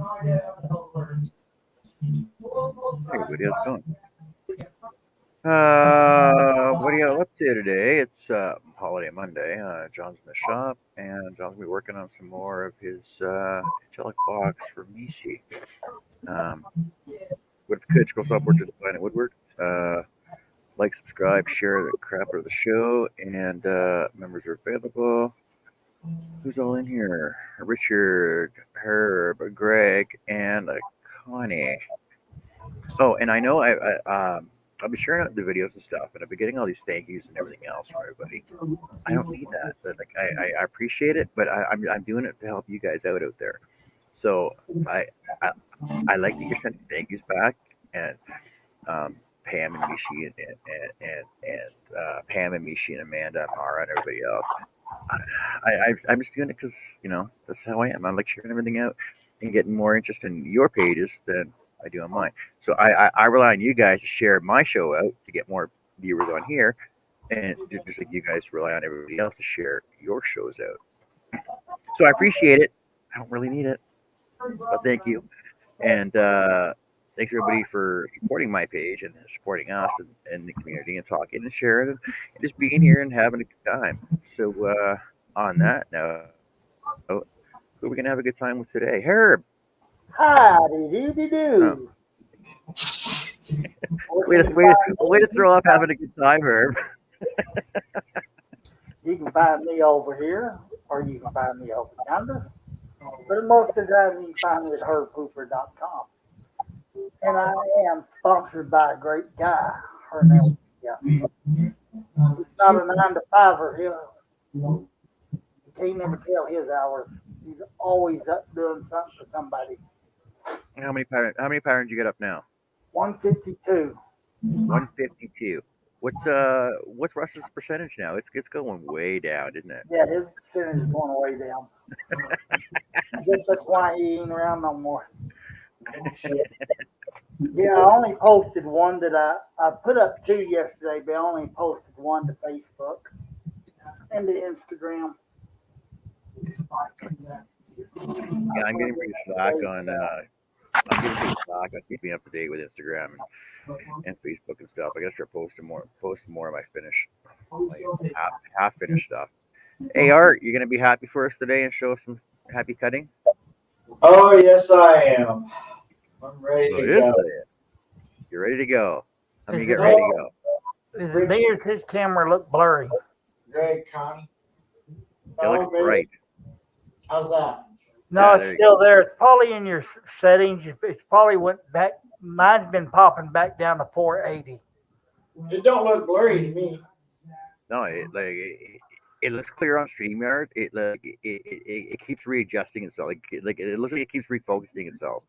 Everybody, how's it going? What are y'all up to today? It's holiday Monday. John's in the shop, and John's gonna be working on some more of his Angelic box for Mishi. Um, what if could go software to the Planet Woodwork? Like, subscribe, share the crap out of the show, and members are available. Who's all in here? Richard, Herb, Greg, and Connie. Oh, and I know I'll be sharing out the videos and stuff, and I'll be getting all these thank yous and everything else from everybody. I don't need that. Like I appreciate it, but I'm doing it to help you guys out there. So I I, I like that you're sending thank yous back, and Pam and Mishi and Pam and Mishi and Amanda and Mara and everybody else. I'm just doing it because that's how I am. I like sharing everything out and getting more interest in your pages than I do on mine. So I rely on you guys to share my show out to get more viewers on here, and just like you guys rely on everybody else to share your shows out. So I appreciate it. I don't really need it, but thank you. And thanks everybody for supporting my page and supporting us and the community and talking and sharing and just being here and having a good time. So on that note, who are we gonna have a good time with today? Herb. Howdy doody Oh. doo. way to throw off having a good time, Herb. You can find me over here, or you can find me over yonder. But most of the time, you can find me at herbhooper.com. And I am sponsored by a great guy. Her name He's not a 9 to 5er. You can't never tell his hours. He's always up doing something for somebody. How many patterns you get up now? 152. 152. What's Russ's percentage now? It's going way down, isn't it? Yeah, his percentage is going way down. I guess that's why he ain't around no more. Yeah, I only posted one that I put up 2 yesterday, but I only posted one to Facebook and to Instagram. Yeah, I'm getting pretty slack on. I'm getting pretty slack on keeping up to date with Instagram and Facebook and stuff. I gotta start posting more of my half finished stuff. Hey Art, you gonna be happy for us today and show us some happy cutting? Oh yes, I am. I'm ready to go. You're ready to go. How many you get ready to go? Is it me or does his camera look blurry? Greg, Connie. It looks bright. How's that? No, Yeah, it's still there. It's probably in your settings. It's probably went back. Mine's been popping back down to 480. It don't look blurry to me. No, it looks clear on StreamYard. It keeps readjusting itself. It looks like it keeps refocusing itself.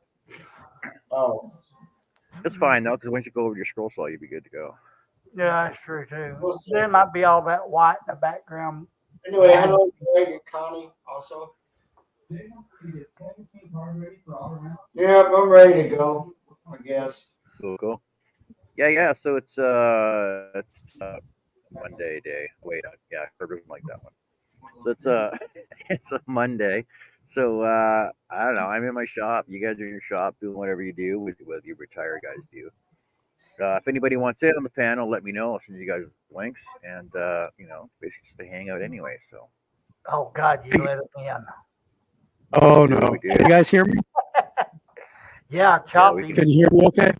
Oh. It's fine though, because once you go over your scroll saw, you'll be good to go. Yeah, that's true too. There might be all that white in the background. Anyway, hello Greg and Connie also. Yeah, I'm ready to go, I guess. Cool. Yeah. So it's Monday day. Wait, yeah, Herbert doesn't like that one. So it's it's a Monday. So I don't know. I'm in my shop. You guys are in your shop doing whatever you do with what you retired guys do. If anybody wants in on the panel, let me know. I'll send you guys links, and basically just to hang out anyway. So. Oh God, you let it in. Oh no! Can you guys hear me? Yeah, choppy. Can you hear me? Okay.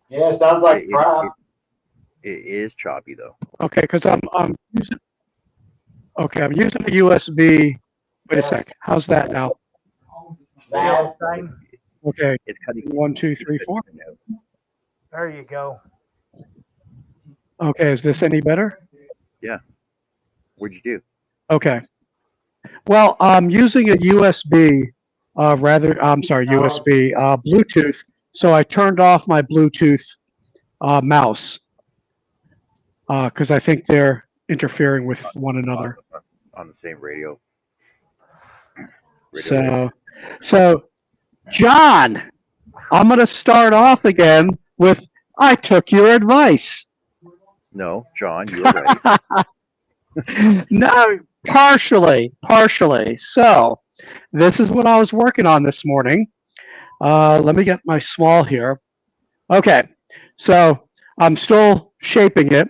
Yeah, sounds like crap. It is choppy though. Okay, because I'm using. Okay, I'm using a USB. Wait a sec. How's that now? Bad. Okay. It's cutting. 1, 2, 3, 4. There you go. Okay, is this any better? Yeah. What'd you do? Okay. Well, I'm using a USB, USB, Bluetooth. So I turned off my Bluetooth mouse because I think they're interfering with one another. On the same radio. So, John, I'm going to start off again with, I took your advice. No, John, you were right. No, partially. So, this is what I was working on this morning. Let me get my small here. Okay, so I'm still shaping it.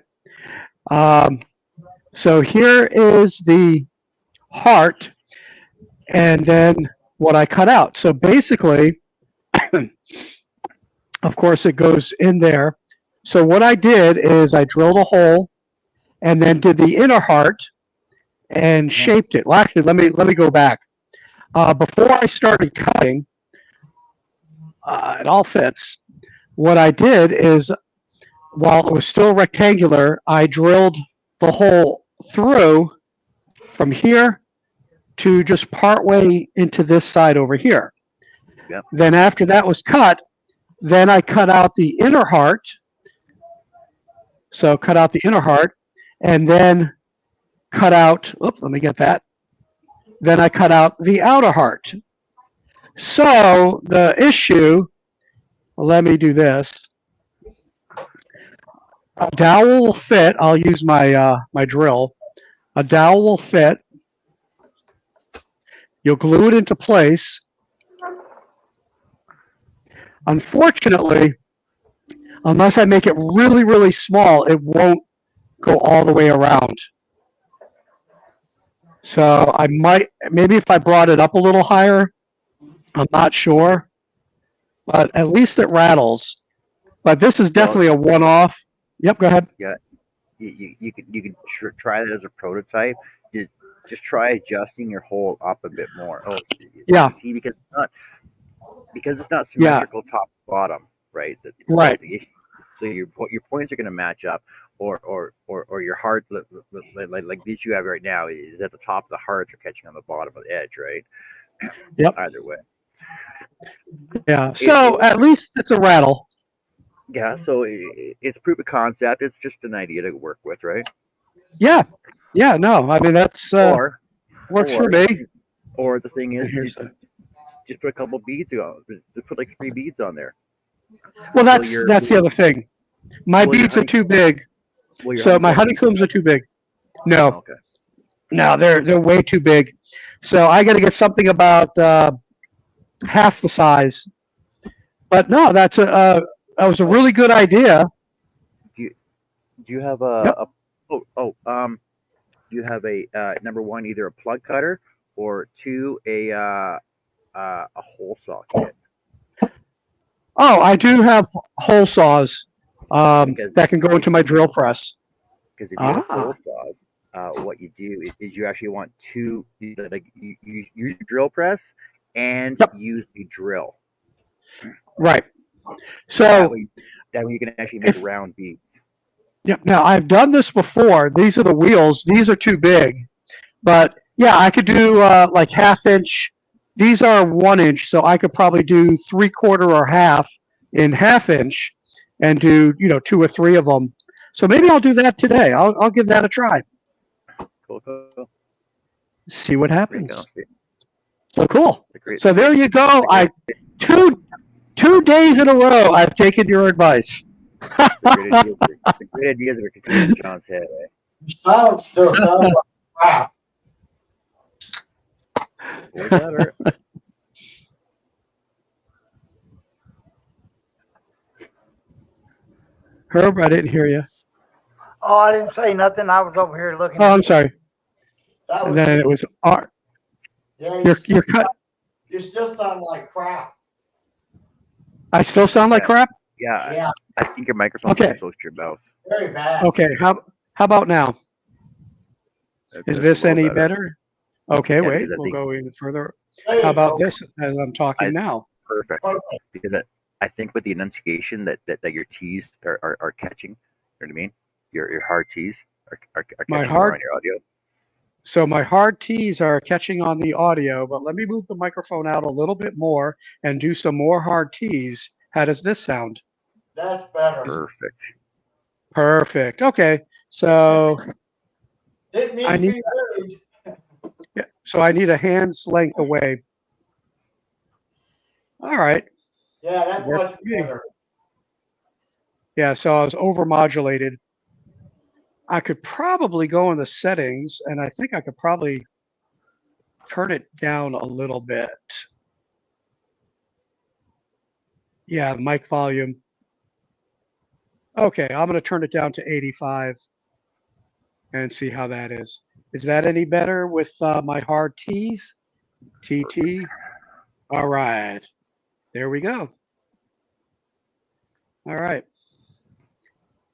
So here is the heart, and then what I cut out. So basically, of course, it goes in there. So what I did is I drilled a hole and then did the inner heart and shaped it. Well, actually, let me go back. Before I started cutting, it all fits. What I did is, while it was still rectangular, I drilled the hole through from here to just partway into this side over here. Yep. Then after that was cut, then I cut out the inner heart. So cut out the inner heart, and then cut out, oops, let me get that. Then I cut out the outer heart. So the issue, let me do this. A dowel will fit. I'll use my my drill. A dowel will fit. You'll glue it into place. Unfortunately, unless I make it really, really small, it won't go all the way around. So I might, maybe if I brought it up a little higher, I'm not sure, but at least it rattles. But this is definitely a one-off. Yep, go ahead. Yeah, you can try that as a prototype. Just try adjusting your hole up a bit more. Oh, Yeah. See, because it's not Yeah. symmetrical top to bottom, right? Right. That's the issue. So your points are going to match up, or your heart, like these you have right now, is at the top of the hearts are catching on the bottom of the edge, right? Yep. Either way. Yeah. So at least it's a rattle. Yeah. So it's proof of concept. It's just an idea to work with, right? Yeah. Yeah. No, I mean that's Or works for me. Or the thing is, Here's a, just put a couple beads on. Just put like 3 beads on there. well, that's the other thing. My beads are too big. So my honeycombs are too big. No, Okay. no, they're way too big. So I got to get something about half the size. But no, that was a really good idea. Do you have Yep. do you have a number one, either a plug cutter, or two, a hole saw kit? Oh, I do have hole saws Because that can go into my drill press. if you have hole saws, what you do is you actually want two, like you use your drill press and Yep. use the drill. Right. So that way you can actually make round beads. yeah. Now I've done this before. These are the wheels. These are too big, but yeah, I could do like half-inch. These are 1 inch, so I could probably do 3/4 or half in half-inch, and do 2 or 3 of them. So maybe I'll do that today. I'll give that a try. Cool. See what There you happens. go. So cool. Great. So there you go. Two days in a row I've taken your advice. The great ideas that are contained in John's head. Eh? Your sound still sounds like crap. Whatever. Herb, I didn't hear you. Oh, I didn't say nothing. I was over here looking. Oh, I'm sorry. That And was, then it was art. yeah, You're cut. you still sound like crap. I still sound like crap. Yeah, Yeah, I think your microphone's Okay. too close to your mouth. very bad. Okay. How about now? Is That's this a little any better? Okay, Yeah, wait. because I We'll think- go even further. There you How about go. this as I'm talking now? Perfect. Perfect. Because I think with the enunciation that your T's are catching, you know what I mean? Your hard T's are My catching hard- more on your audio. So my hard T's are catching on the audio, but let me move the microphone out a little bit more and do some more hard T's. How does this sound? That's better. Perfect. Perfect. Okay. So Didn't mean I to need- be rude. yeah, so I need a hand's length away. All right. Yeah, that's Works much for me. better. Yeah, so I was overmodulated. I could probably go in the settings, and I think I could probably turn it down a little bit. Yeah, mic volume. Okay, I'm going to turn it down to 85 and see how that is. Is that any better with my hard T's? TT. All right. There we go. All right.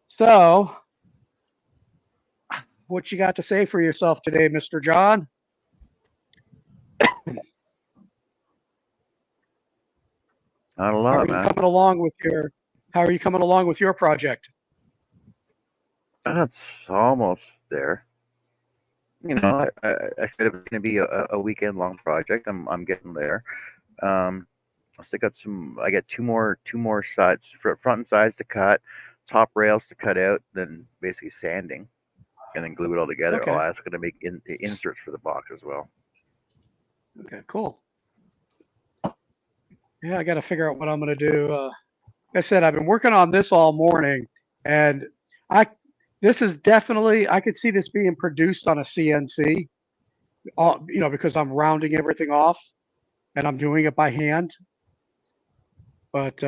So, what you got to say for yourself today, Mr. John? Not a How lot, are you man. coming along with your How are you coming along with your project? That's almost there. I said it was going to be a weekend long project. I'm getting there. I still got some. I got two more sides, front and sides to cut, top rails to cut out, then basically sanding, and then glue it all together. Oh, Okay. I was going to make inserts for the box as well. Okay, cool. Yeah, I got to figure out what I'm going to do. Like I said, I've been working on this all morning, and I this is definitely I could see this being produced on a CNC. Because I'm rounding everything off and I'm doing it by hand. But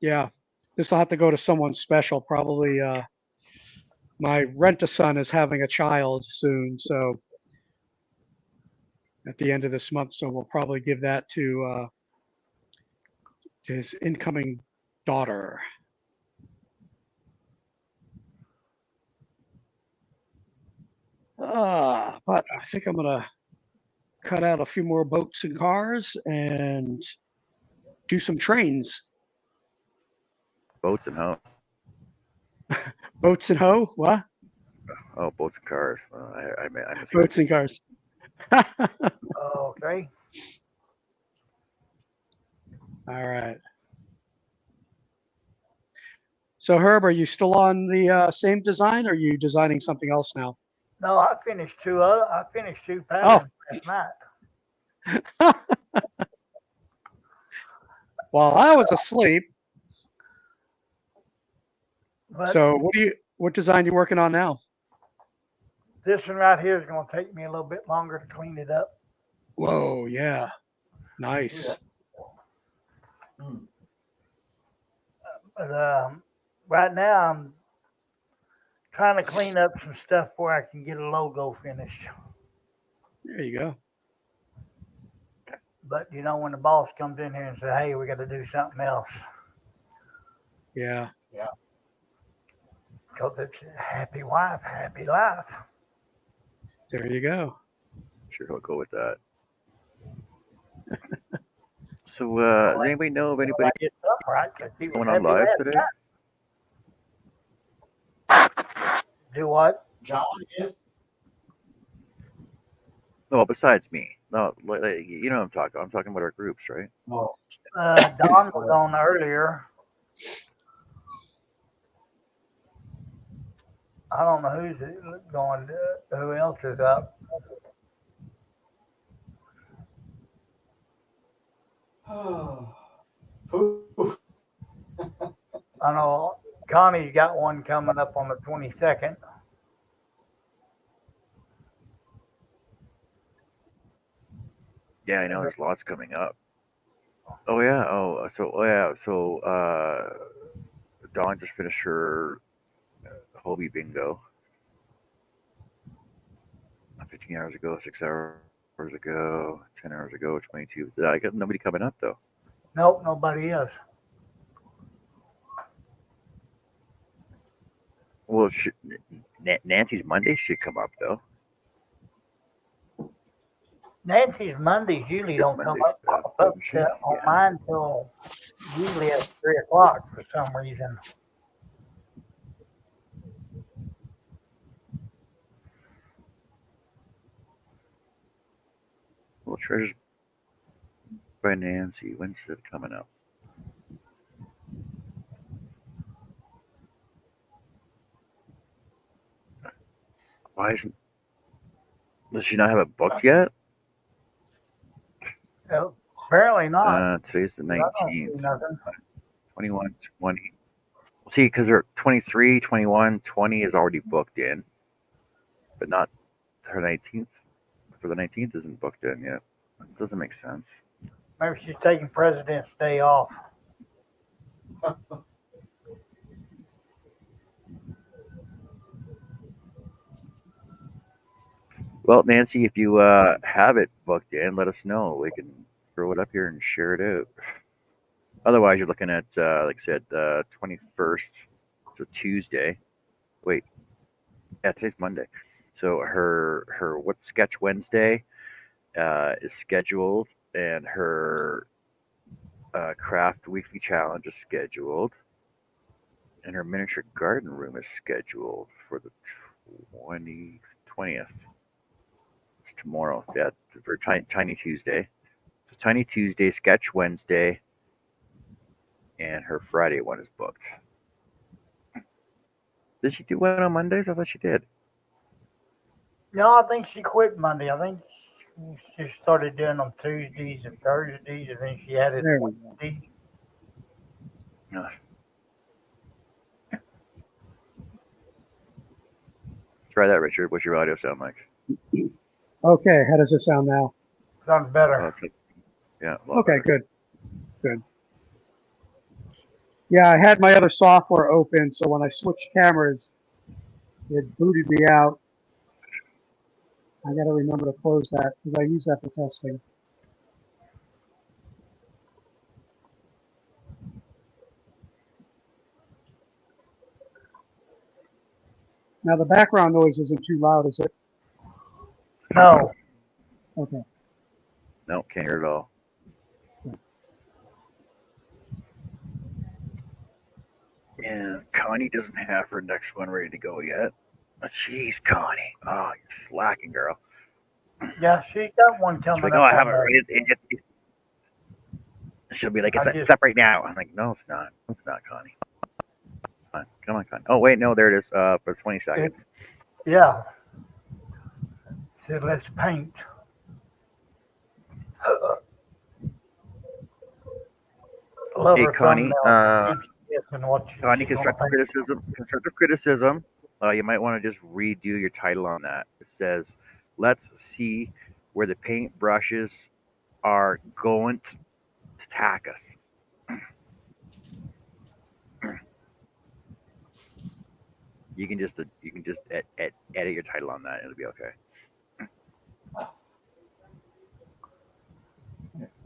yeah, this will have to go to someone special. Probably my rent-a-son is having a child soon, so at the end of this month. So we'll probably give that to his incoming daughter. But I think I'm gonna cut out a few more boats and cars and do some trains. Boats and hoe. Boats and hoe? What? Oh, boats and cars. I misheard Boats you. and cars. Okay. All right. So Herb, are you still on the same design, or are you designing something else now? No, I finished two. I finished two Oh, patterns last night. while I was asleep. But So what design you working on now? this one right here is going to take me a little bit longer to clean it up. Whoa, yeah, nice. But right now I'm trying to clean up some stuff where I can get a logo finished. There you go. But when the boss comes in here and says, "Hey, we got to do something else," Yeah, because it's a happy wife, happy life. there you go. Sure, he'll go with that. So, does anybody know of I anybody get something right because he was going on happy live last today? night. Do what? John is. No, besides me. No, you know what I'm talking. I'm talking about our groups, right? Oh, Don was on earlier. I don't know who's going. Who else is up? Poof. I know Connie's got one coming up on the 22nd. Yeah, I know. There's lots coming up. Oh yeah. So Dawn just finished her Hobie bingo 15 hours ago, 6 hours ago, 10 hours ago, 22. I got nobody coming up though. Nope, nobody is. Well, Nancy's Monday should come up though. Nancy's Mondays usually It's don't come Monday up, stuff, pop up doesn't she? on Yeah. mine till usually at 3 o'clock for some reason. Well, Treasures by Nancy. When's it coming up? Why isn't? Does she not have it booked yet? Apparently not. Today's the I don't see 19th. nothing. 21, 20. See, because they're 23, 21, 20 is already booked in, but not her 19th. For the 19th isn't booked in yet. It doesn't make sense. Maybe she's taking President's Day off. Well, Nancy, if you have it booked in, let us know. We can throw it up here and share it out. Otherwise, you're looking at, like I said, the 21st, so Tuesday. Wait, yeah, today's Monday. So her what sketch Wednesday is scheduled, and her craft weekly challenge is scheduled, and her miniature garden room is scheduled for the 20th. It's tomorrow. Yeah, for Tiny Tuesday. So Tiny Tuesday, sketch Wednesday, and her Friday one is booked. Did she do one on Mondays? I thought she did. No, I think she quit Monday. I think she started doing them Tuesdays and Thursdays, and then she added There we go. Wednesday. No. Try that, Richard. What's your audio sound like? Okay, how does it sound now? Sounds Oh, better. it's like, yeah. a lot Okay, better. good. Yeah, I had my other software open, so when I switched cameras, it booted me out. I got to remember to close that because I use that for testing. Now the background noise isn't too loud, is it? No, Okay. No, can't hear it at all. And Connie doesn't have her next one ready to go yet. Jeez, Connie. Oh, you're slacking, girl. yeah, she got one She's coming like, up oh, I on haven't the. read it. She'll be like, I it's just up right now. I'm like, no, it's not. It's not, Connie. Come on, Connie. Oh, wait, no, there it is. For the 22nd. yeah. Said let's paint. Love Hey, her Connie. thumbnail. Keeps guessing what Connie, she's gonna constructive paint. criticism. Constructive criticism. You might want to just redo your title on that. It says, let's see where the paint brushes are going to attack us. You can just edit your title on that. It'll be okay.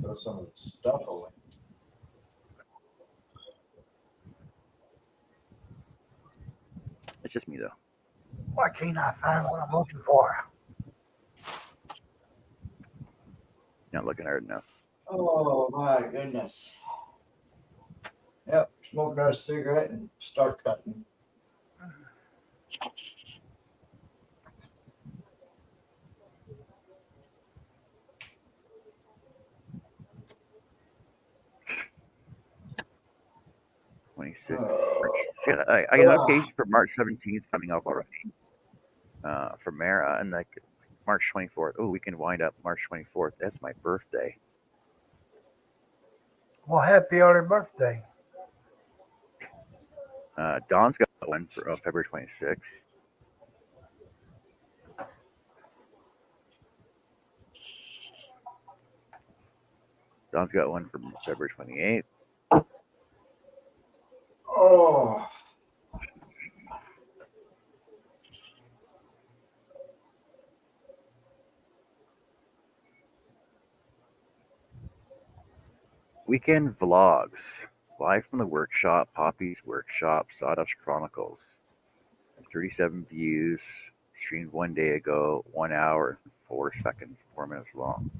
Throw some of the stuff away. It's just me though. Why can't I find what I'm looking for? Not looking hard enough. Oh my goodness. Yep, smoke another cigarette and start cutting. See, I got notifications for March 17th coming up already. For Mara and like March 24th. Oh, we can wind up March 24th. That's my birthday. Well, happy early birthday. Dawn's got one for February 26th. Dawn's got one for February 28th. Oh. Weekend vlogs. Live from the workshop, Poppy's Workshop, Sawdust Chronicles. 37 views. Streamed one day ago, 1 hour and 4 seconds, 4 minutes long.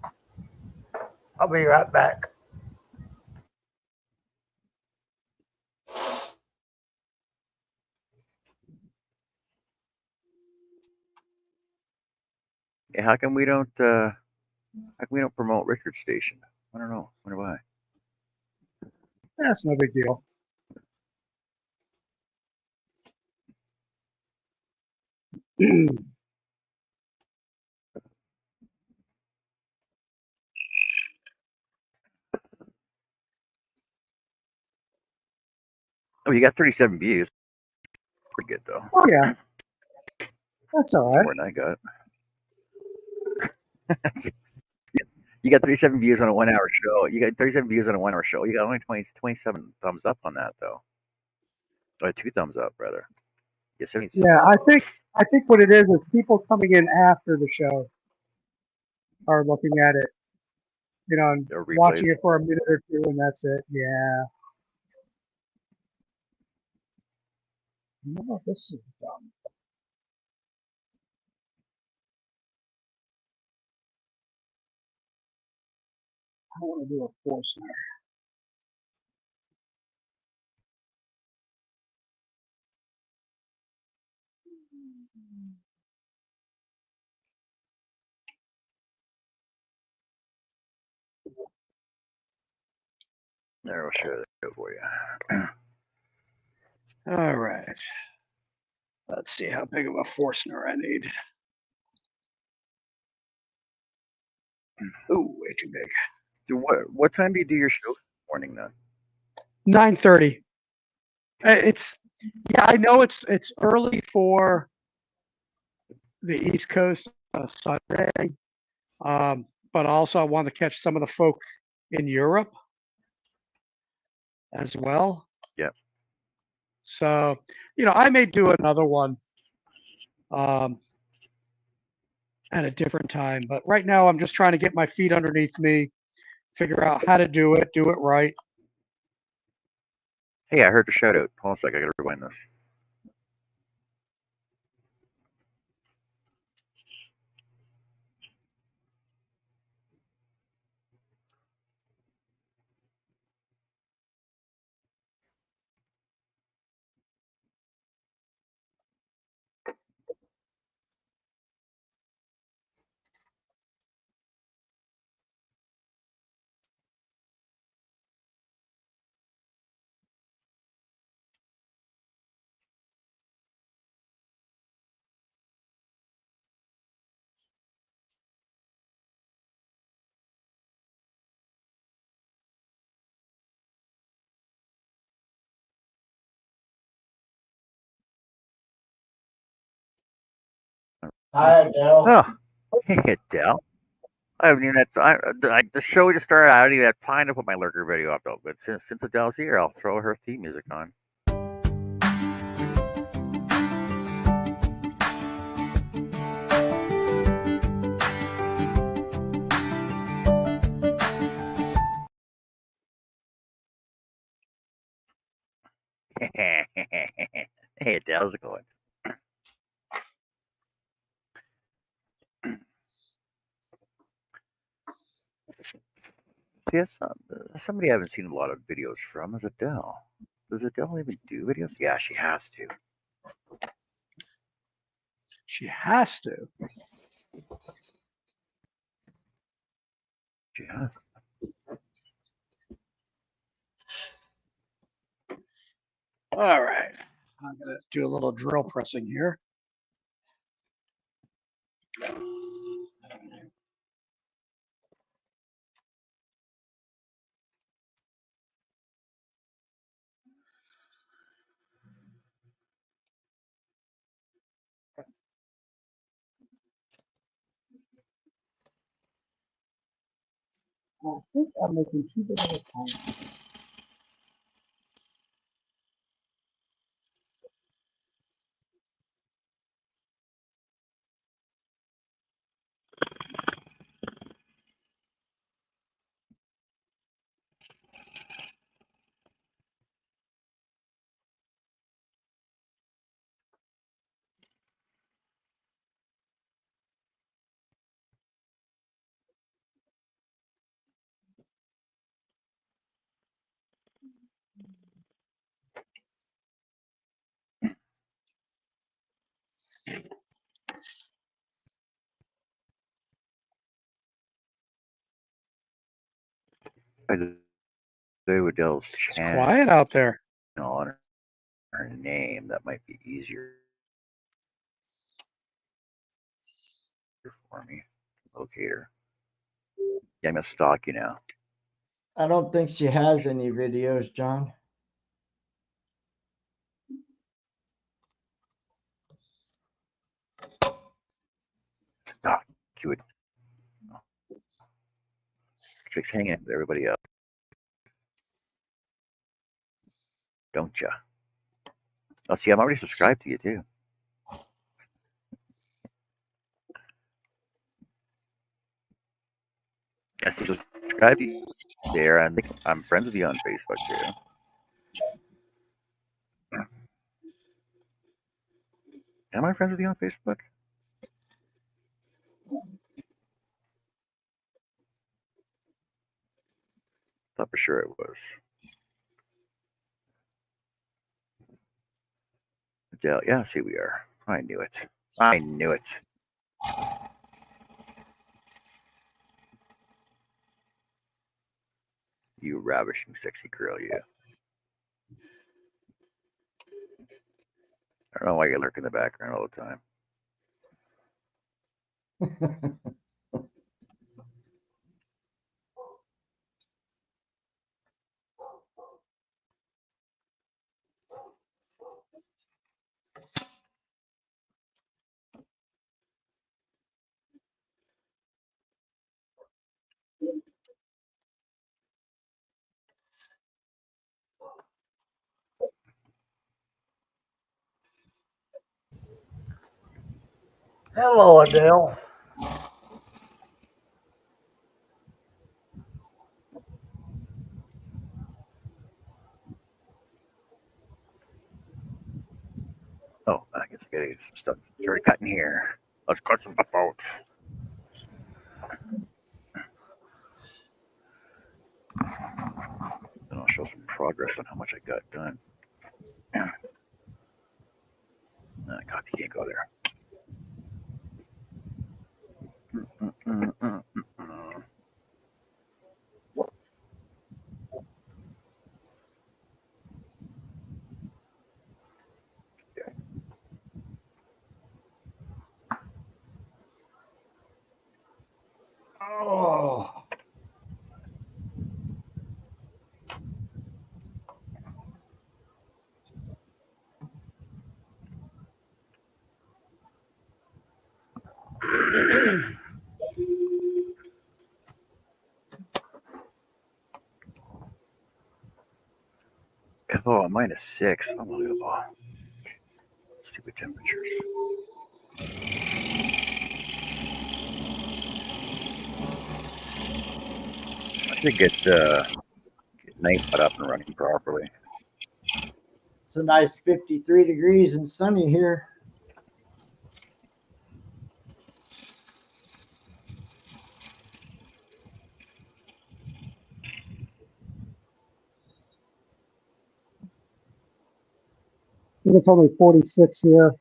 I'll be right back. Hey, how come we don't promote Richard's station? I don't know. Wonder why. That's no big deal. Oh, you got 37 views. Pretty good though. Oh yeah, that's all That's right. more than I got. You got 37 views on a 1 hour show. You got 37 views on a 1 hour show. You got only 27 thumbs up on that though. Or 2 thumbs up rather. Yeah, 76. Yeah, I think what it is people coming in after the show. are looking at it, and The watching replays. it for a minute or two, and that's it. Yeah. I wonder if this is done. I want to do a force now. There, I'll share that for you. All right. Let's see how big of a Forstner I need. Ooh, way too big. What time do you do your show in the morning then? 9:30. It's yeah, I know it's early for the East Coast Sunday, but also I want to catch some of the folk in Europe as well. Yep. So, I may do another one um, at a different time, but right now I'm just trying to get my feet underneath me, figure out how to do it right. Hey, I heard the shout out. Hold on a sec, I gotta rewind this. Hi, Adele. Oh, hey, Adele. I haven't even had the show just started. I don't even have time to put my lurker video up though. But since Adele's here, I'll throw her theme music on. Hey, Adele, how's it going? Yes, somebody I haven't seen a lot of videos from is Adele. Does Adele even do videos? Yeah, she has to. She has to. She has. All right. I'm going to do a little drill pressing here. I think I'm making too big of a time. I go to Adele's It's channel quiet out there. on her name. That might be easier for me. Locate her. Yeah, I'm gonna stalk you now. I don't think she has any videos, John. Stalk you. Chick's hanging with everybody else, don't ya? Oh, see, I'm already subscribed to you too. Yes, subscribe there. I think I'm friends with you on Facebook too. Am I friends with you on Facebook? Thought for sure it was. Adele, yeah, see, we are. I knew it. I knew it. You ravishing, sexy girl, you. I don't know why you lurk in the background all the time. Hello, Adele. Oh, I guess I gotta get some stuff started cutting here. Let's cut some stuff out. Then I'll show some progress on how much I got done. Copy can't go there. Oh. Oh, -6. Unbelievable. Stupid temperatures. I should get Nightbot up and running properly. It's a nice 53 degrees and sunny here. I think it's only 46 here.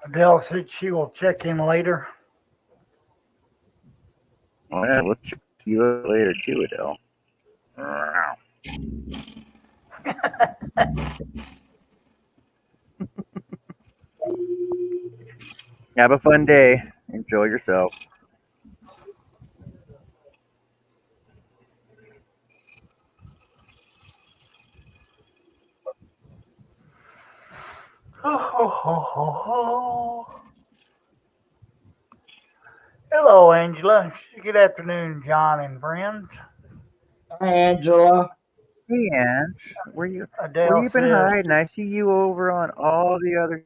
Adele said she will check in later. Oh, yeah, we'll check you out later too, Adele. Have a fun day. Enjoy yourself. Hello, Angela. Good afternoon, John and friends. Hi, Angela. Hey, Ange, where Adele you been says hiding? I see you over on all the other.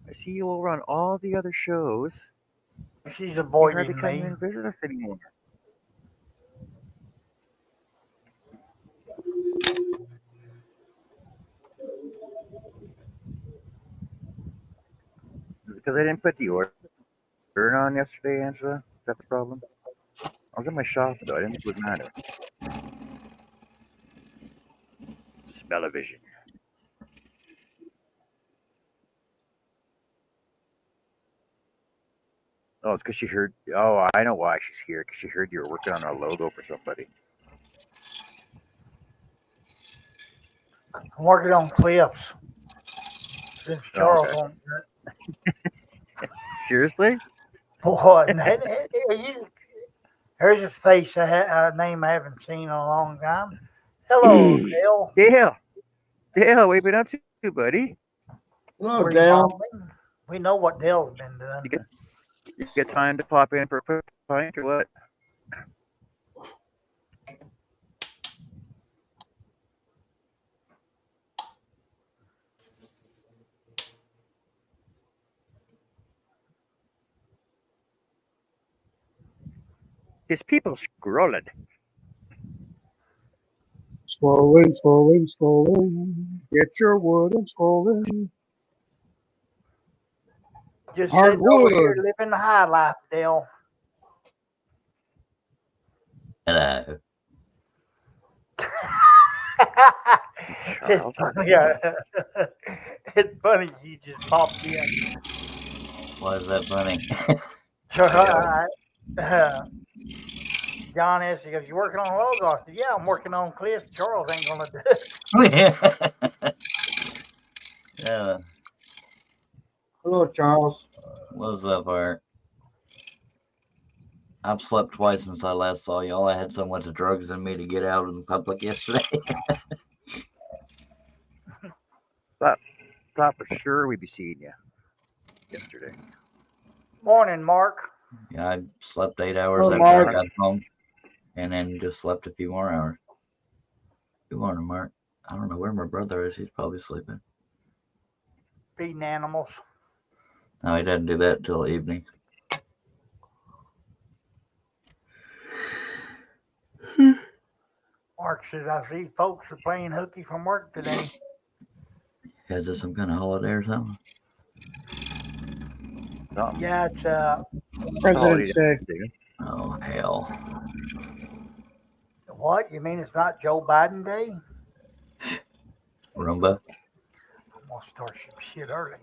I see you over on all the other shows. she's You hardly avoiding come me. in and visit us anymore. Is it because I didn't put the order on yesterday, Angela? Is that the problem? I was in my shop though. I didn't think it would matter. Smell-o-vision. Oh, it's because she heard. Oh, I know why she's here. Because she heard you were working on a logo for somebody. I'm working on clips. Since Oh, Charles okay. won't. Seriously? Boy, here's a a name I haven't seen in a long time. Hello, Dale. Yeah. Dale, what you been up to, buddy? Hello, Dale. Remodeling. We know what Dale's been doing. You get time to pop in for a quick pint or what? His people scrolling. Scrolling, scrolling, scrolling. Get your wood and scrolling. Just sitting over here Hardwood. living the high life, Dale. Hello. It's funny. It's funny you just popped in. Why is that funny? So, John asked, he goes, "You working on Logos?" I said, "Yeah, I'm working on Cliff. Charles ain't gonna do it." Yeah. Hello, Charles. What's up, Art? I've slept twice since I last saw y'all. I had so much drugs in me to get out in public yesterday. Thought for sure we'd be seeing you yesterday. Morning, Mark. Yeah, I slept 8 hours Hello, after I Mark. got home, and then just slept a few more hours. Good morning, Mark. I don't know where my brother is. He's probably sleeping. Feeding animals. No, he doesn't do that till evening. Mark says, "I see folks are playing hooky from work today." Is this some kind of holiday or something? Something. Yeah, it's President's Day. Oh, hell. what? You mean it's not Joe Biden Day? Roomba? I'm gonna start some shit early.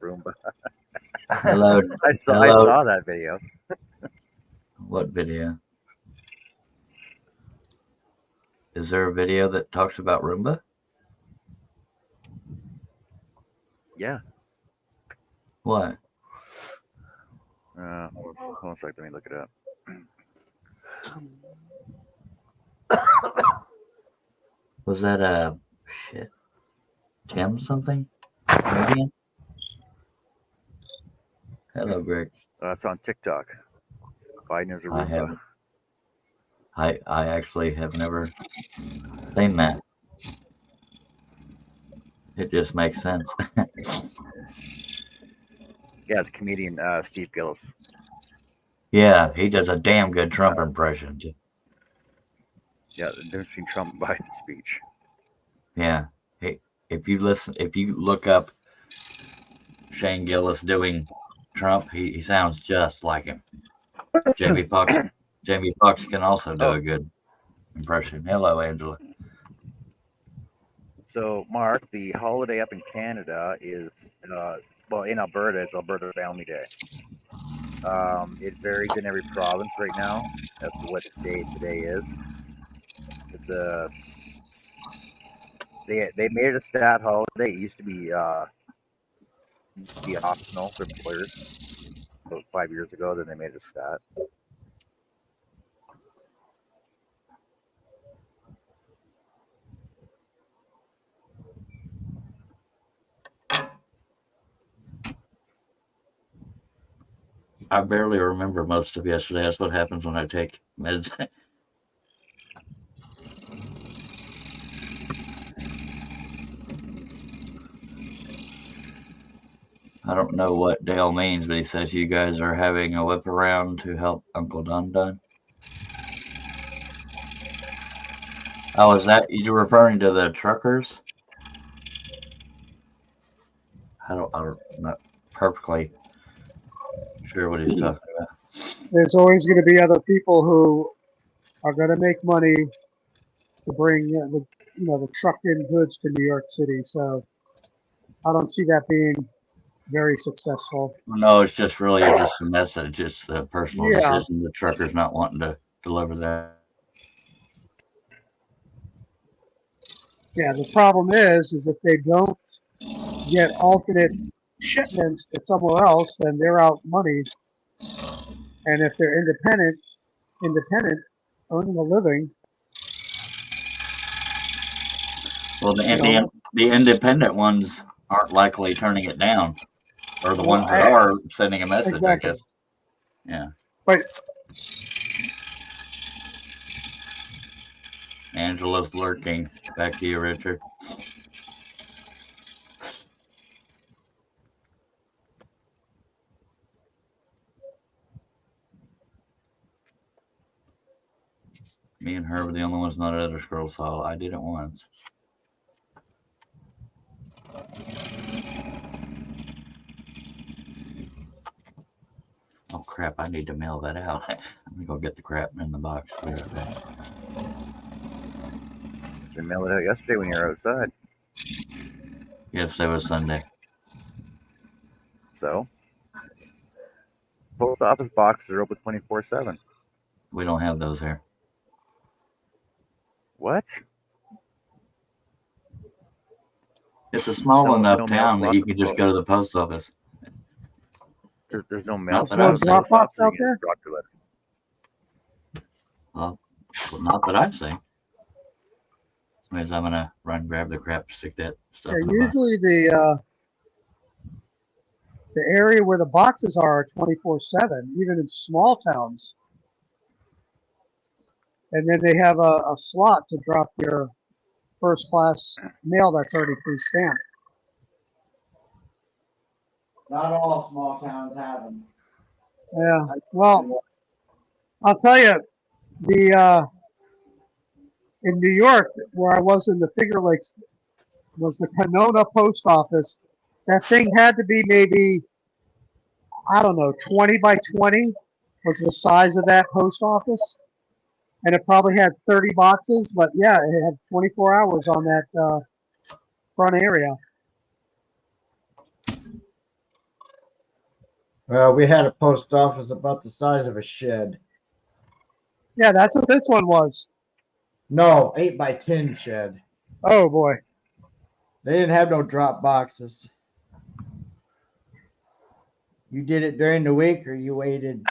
Roomba. Hello. I Hello. saw that video. What video? Is there a video that talks about Roomba? Yeah. What? Hold on a sec. Let me look it up. Was that shit? Tim something? Comedian? Hello, Greg. It's on TikTok. Biden is a I Roomba. haven't. I actually have never seen that. It just makes sense. Yeah, it's comedian Steve Gillis. Yeah, he does a damn good Trump impression. Yeah, the difference between Trump and Biden's speech. Yeah. If you look up Shane Gillis doing Trump, he sounds just like him. Jamie Foxx can also do a good impression. Hello, Angela. So, Mark, the holiday up in Canada is, well, in Alberta, it's Alberta Family Day. It varies in every province right now as to what day today is. It's they made it a stat holiday. It used to be optional for employers. About 5 years ago, then they made it a stat. I barely remember most of yesterday. That's what happens when I take meds. I don't know what Dale means, but he says you guys are having a whip around to help Uncle Dun Dun. Oh, is that you referring to the truckers? I'm not perfectly sure what he's talking about. There's always going to be other people who are going to make money to bring the trucked in goods to New York City. So I don't see that being very successful. No, it's just really just a message. It's a personal Yeah. decision. The truckers not wanting to deliver that. Yeah, the problem is if they don't get alternate shipments to somewhere else, then they're out money. And if they're independent, earning a living, Well, the independent ones aren't likely turning it down, or the Well, ones that are sending a message. exactly. I guess. Yeah. But Angela's lurking. Back to you, Richard. Me and her were the only ones not at Elder Scrolls Hall. I did it once. Oh crap! I need to mail that out. I'm gonna go get the crap in the box. Be right back. You mailed it out yesterday when you were outside. Yes, it was Sunday. So, post office boxes are open 24/7. We don't have those here. What? It's a small No enough mail town that slots you at could the just go to the post office. There's no mail Not that slots I've at the seen. post office Dropbox out you can there? just drop your letter. Well, not that I've seen. Means I'm gonna run grab the crap, stick that stuff yeah, in the box. usually the area where the boxes are 24/7, even in small towns. And then they have a slot to drop your first class mail that's already pre-stamped. Not all small towns have them. Yeah. Well, I'll tell you, in New York, where I was in the Finger Lakes, was the Canona post office. That thing had to be maybe, I don't know, 20 by 20 was the size of that post office. And it probably had 30 boxes, but yeah, it had 24 hours on that front area. Well, we had a post office about the size of a shed. Yeah, that's what this one was. No, 8 by 10 shed. Oh boy. They didn't have no drop boxes. You did it during the week or you waited?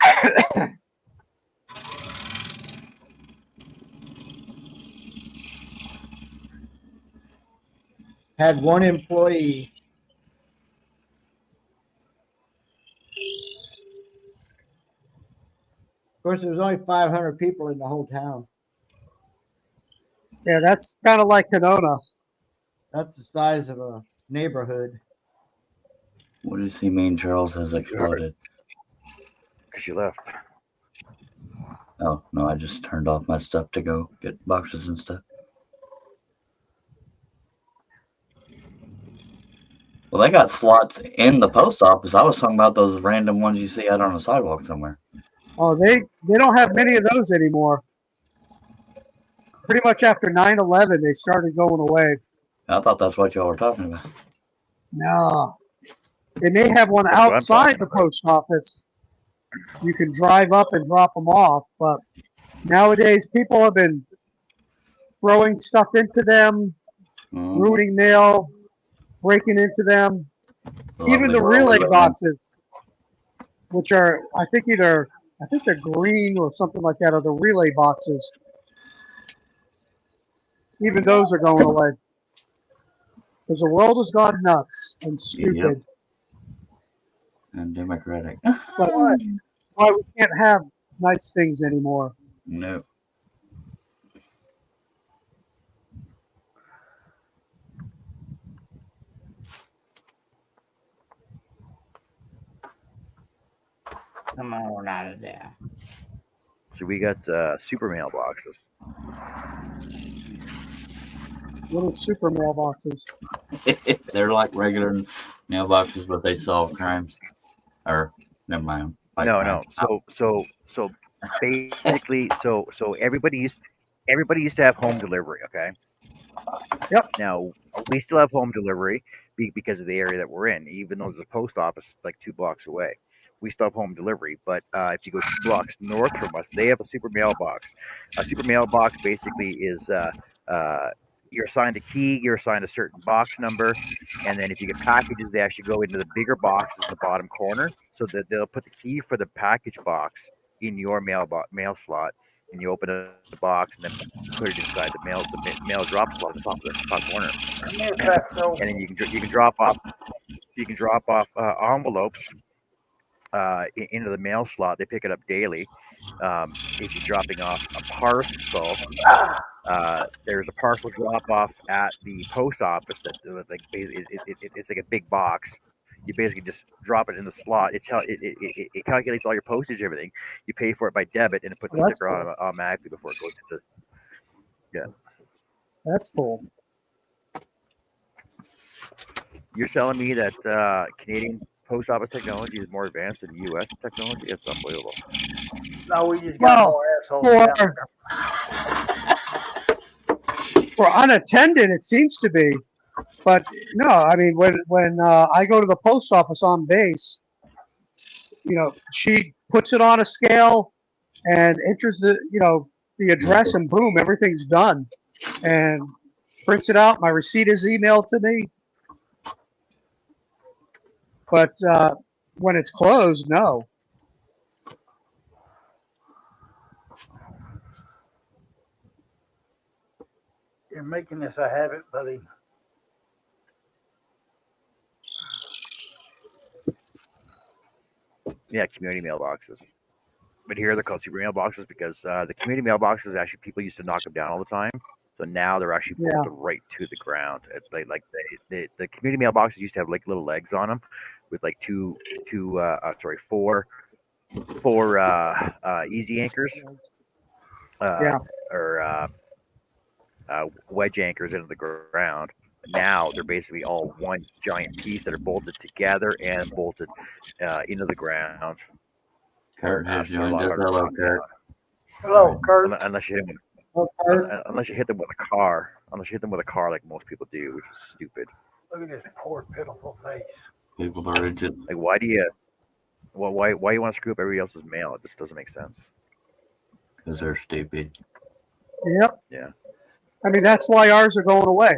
Had one employee. Of course, there was only 500 people in the whole town. Yeah, that's kind of like Canona. That's the size of a neighborhood. What does he mean Charles has exploded? Because you left. Oh, no, I just turned off my stuff to go get boxes and stuff. Well, they got slots in the post office. I was talking about those random ones you see out on the sidewalk somewhere. Oh, they don't have many of those anymore. Pretty much after 9/11, they started going away. I thought that's what y'all were talking about. No. They may have one That's what I'm outside talking the about. post office. You can drive up and drop them off, but nowadays people have been throwing stuff into them, ruining mail, breaking into them. Even the relay boxes, which are, I think they're green or something like that, are the relay boxes. Even those are going away. Because the world has gone nuts and stupid. Yep. And democratic. But why we can't have nice things anymore. No. Come on out of there. So we got super mailboxes. Little super mailboxes. They're like regular mailboxes, but they solve crimes. Or never mind. No. So basically, so everybody used to have home delivery. Okay. Yep. Now we still have home delivery because of the area that we're in. Even though there's a post office like 2 blocks away, we still have home delivery. But if you go 2 blocks north from us, they have a super mailbox. A super mailbox basically is you're assigned a key, you're assigned a certain box number, and then if you get packages, they actually go into the bigger boxes in the bottom corner, so that they'll put the key for the package box in your mail slot, and you open the box and then put it inside the mail drop slot in the top corner, Yes, that's so. and then you can drop off envelopes into the mail slot. They pick it up daily. If you're dropping off a parcel, Ah, there's a parcel drop off at the post office that like it's like a big box. You basically just drop it in the slot. It calculates all your postage, everything. You pay for it by debit, and it puts a That's sticker on cool. it automatically before it goes into. Yeah, That's cool. you're telling me that Canadian post office technology is more advanced than U.S. technology? It's unbelievable. no, we just got Well, more assholes for down for unattended, it seems to be. But no, I mean, when I go to the post office on base, she puts it on a scale and enters the address, and boom, everything's done, and prints it out. My receipt is emailed to me. But when it's closed, no. You're making this a habit, buddy. Yeah, community mailboxes. But here they're called super mailboxes because the community mailboxes actually people used to knock them down all the time. So now they're actually Yeah. bolted right to the ground. It's the community mailboxes used to have like little legs on them with like four easy anchors Yeah. or wedge anchors into the ground. Now they're basically all one giant piece that are bolted together and bolted into the ground. Kurt has So they're a joined lot us. harder to Hello, knock Kurt. down. Hello, Kurt. Unless you hit them Okay. unless you hit them with a car. Unless you hit them with a car like most people do, which is stupid. Look at this poor, pitiful face. People are rigid Like, why do you? Well, why you want to screw up everybody else's mail? It just doesn't make sense. because they're stupid. Yep. Yeah. I mean, that's why ours are going away.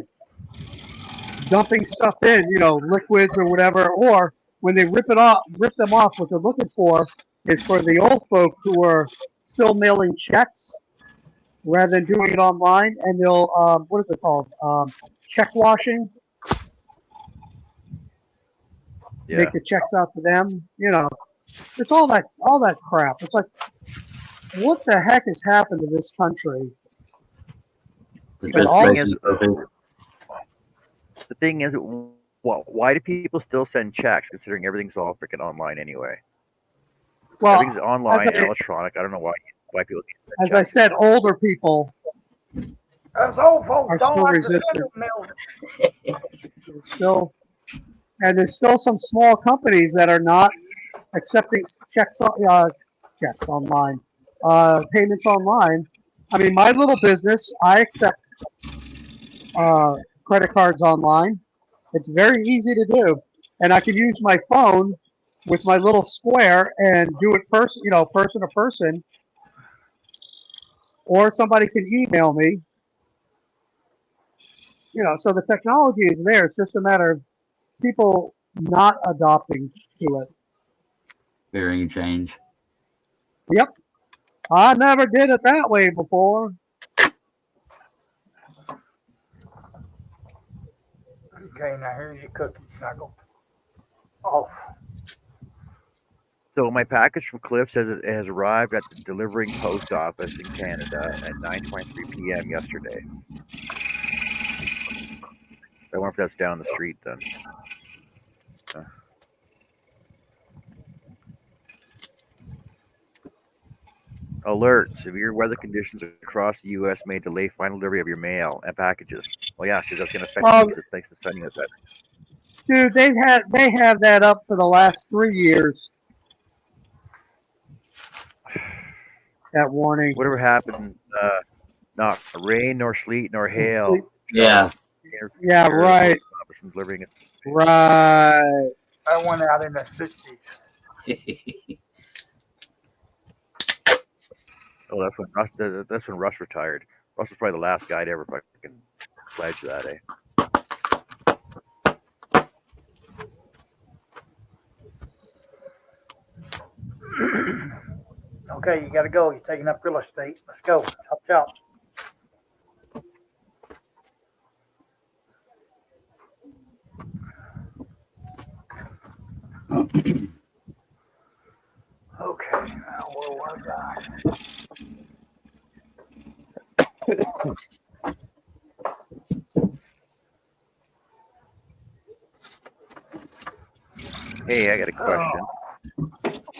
Dumping stuff in, liquids or whatever, or when they rip them off, what they're looking for is for the old folk who are still mailing checks rather than doing it online, and they'll, what is it called? Check washing. Yeah. Make the checks out to them. It's all that crap. It's like, what the heck has happened to this country? They're The just all- thing making is, people- the thing is, well, why do people still send checks considering everything's all freaking online anyway? Well, Everything's online as and I- electronic. I don't know why people send as I checks. said, older people Us old folks are don't still like to resistant. send mail. There's still some small companies that are not accepting checks online, payments online. I mean, my little business, I accept credit cards online. It's very easy to do, and I can use my phone with my little square and do it person to person, or somebody can email me. So the technology is there. It's just a matter of people not adopting to it. fearing change. Yep. I never did it that way before. Okay, now here's your cookie snuggle. Off. So my package from Cliff says it has arrived at the delivering post office in Canada at 9:23 p.m. yesterday. I wonder if that's down the street then. Alert! Severe weather conditions across the U.S. may delay final delivery of your mail and packages. Well, yeah, because that's going to affect me because it's thanks to sunny outside. Dude, they have that up for the last 3 years. That warning. Whatever happened, not rain nor sleet nor hail. Yeah. Yeah, right. From delivering it. Right. I went out in the 60s. Oh, that's when Russ retired. Russ was probably the last guy to ever fucking pledge that, eh? Okay, you got to go. You're taking up real estate. Let's go. Chop chop. Okay, now where was I? Hey, I got a question.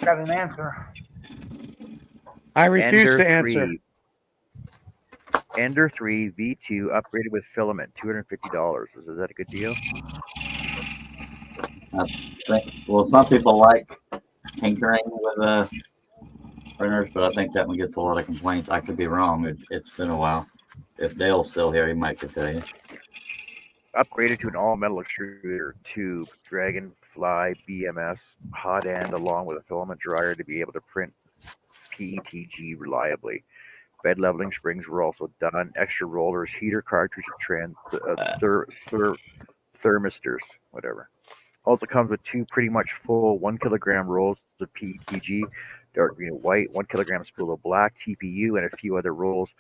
Got an answer. I refuse Ender to answer. 3. Ender 3 V2 upgraded with filament, $250. Is that a good deal? Well, some people like tinkering with printers, but I think that one gets a lot of complaints. I could be wrong. It's been a while. If Dale's still here, he might could tell you. Upgraded to an all-metal extruder tube, Dragonfly BMS hot end, along with a filament dryer to be able to print PETG reliably. Bed leveling springs were also done. Extra rollers, heater cartridge, thermistors, whatever. Also comes with 2 pretty much full 1 kilogram rolls of PETG, dark green and white, 1 kilogram spool of black TPU, and a few other rolls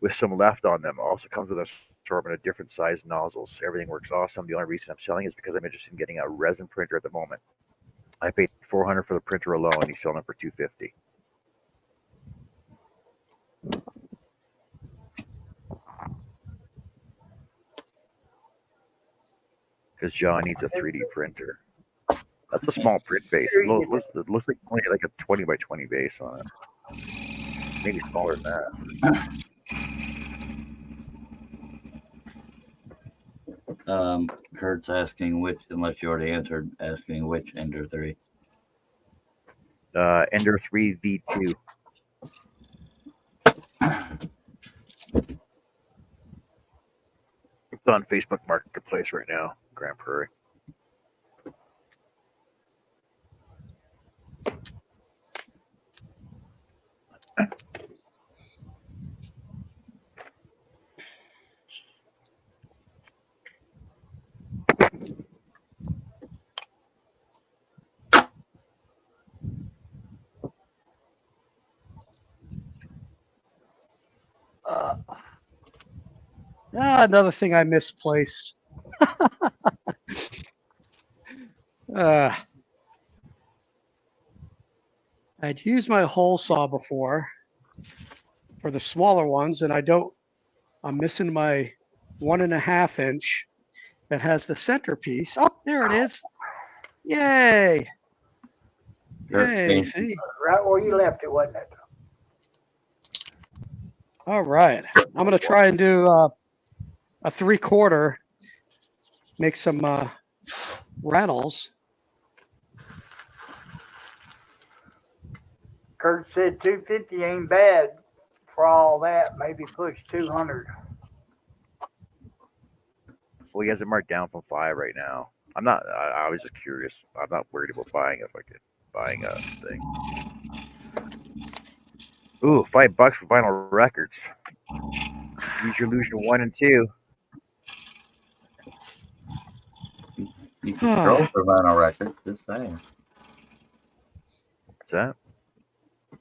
with some left on them. Also comes with an assortment of different size nozzles. Everything works awesome. The only reason I'm selling is because I'm interested in getting a resin printer at the moment. I paid $400 for the printer alone. He's selling it for $250. Because John needs a 3D printer. That's a small print base. It looks like only like a 20 by 20 base on it. Maybe smaller than that. Kurt's asking which, unless you already answered, asking which Ender 3. Ender 3 V2. It's on Facebook Marketplace right now, Grand Prairie. Another thing I misplaced. I'd used my hole saw before for the smaller ones, and I'm missing my 1.5 inch that has the centerpiece. Oh, there it is. Yay. Yay, see? Right where you left it, wasn't it? All right. I'm going to try and do a 3/4, make some rattles. Kurt said 250 ain't bad for all that. Maybe push 200. Well, he has it marked down from 5 right now. I was just curious. I'm not worried about buying a thing. Ooh, $5 for vinyl records. Use your Illusion 1 and 2. You can scroll for vinyl records, just saying. What's that?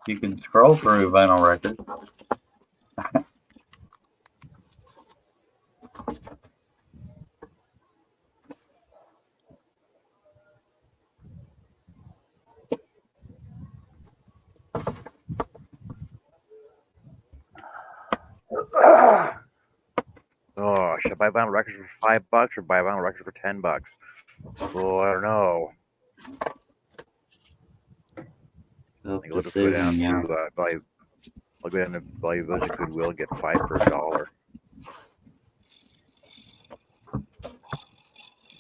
You can scroll through vinyl records. Oh, should I buy vinyl records for $5 or buy vinyl records for $10? Oh, I don't know. I think I'll just go down to buy. I'll go down to buy those at Goodwill and get 5 for $1.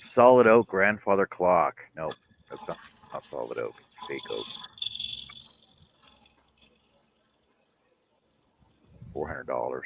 Solid oak grandfather clock. Nope, that's not solid oak. It's fake oak. $400.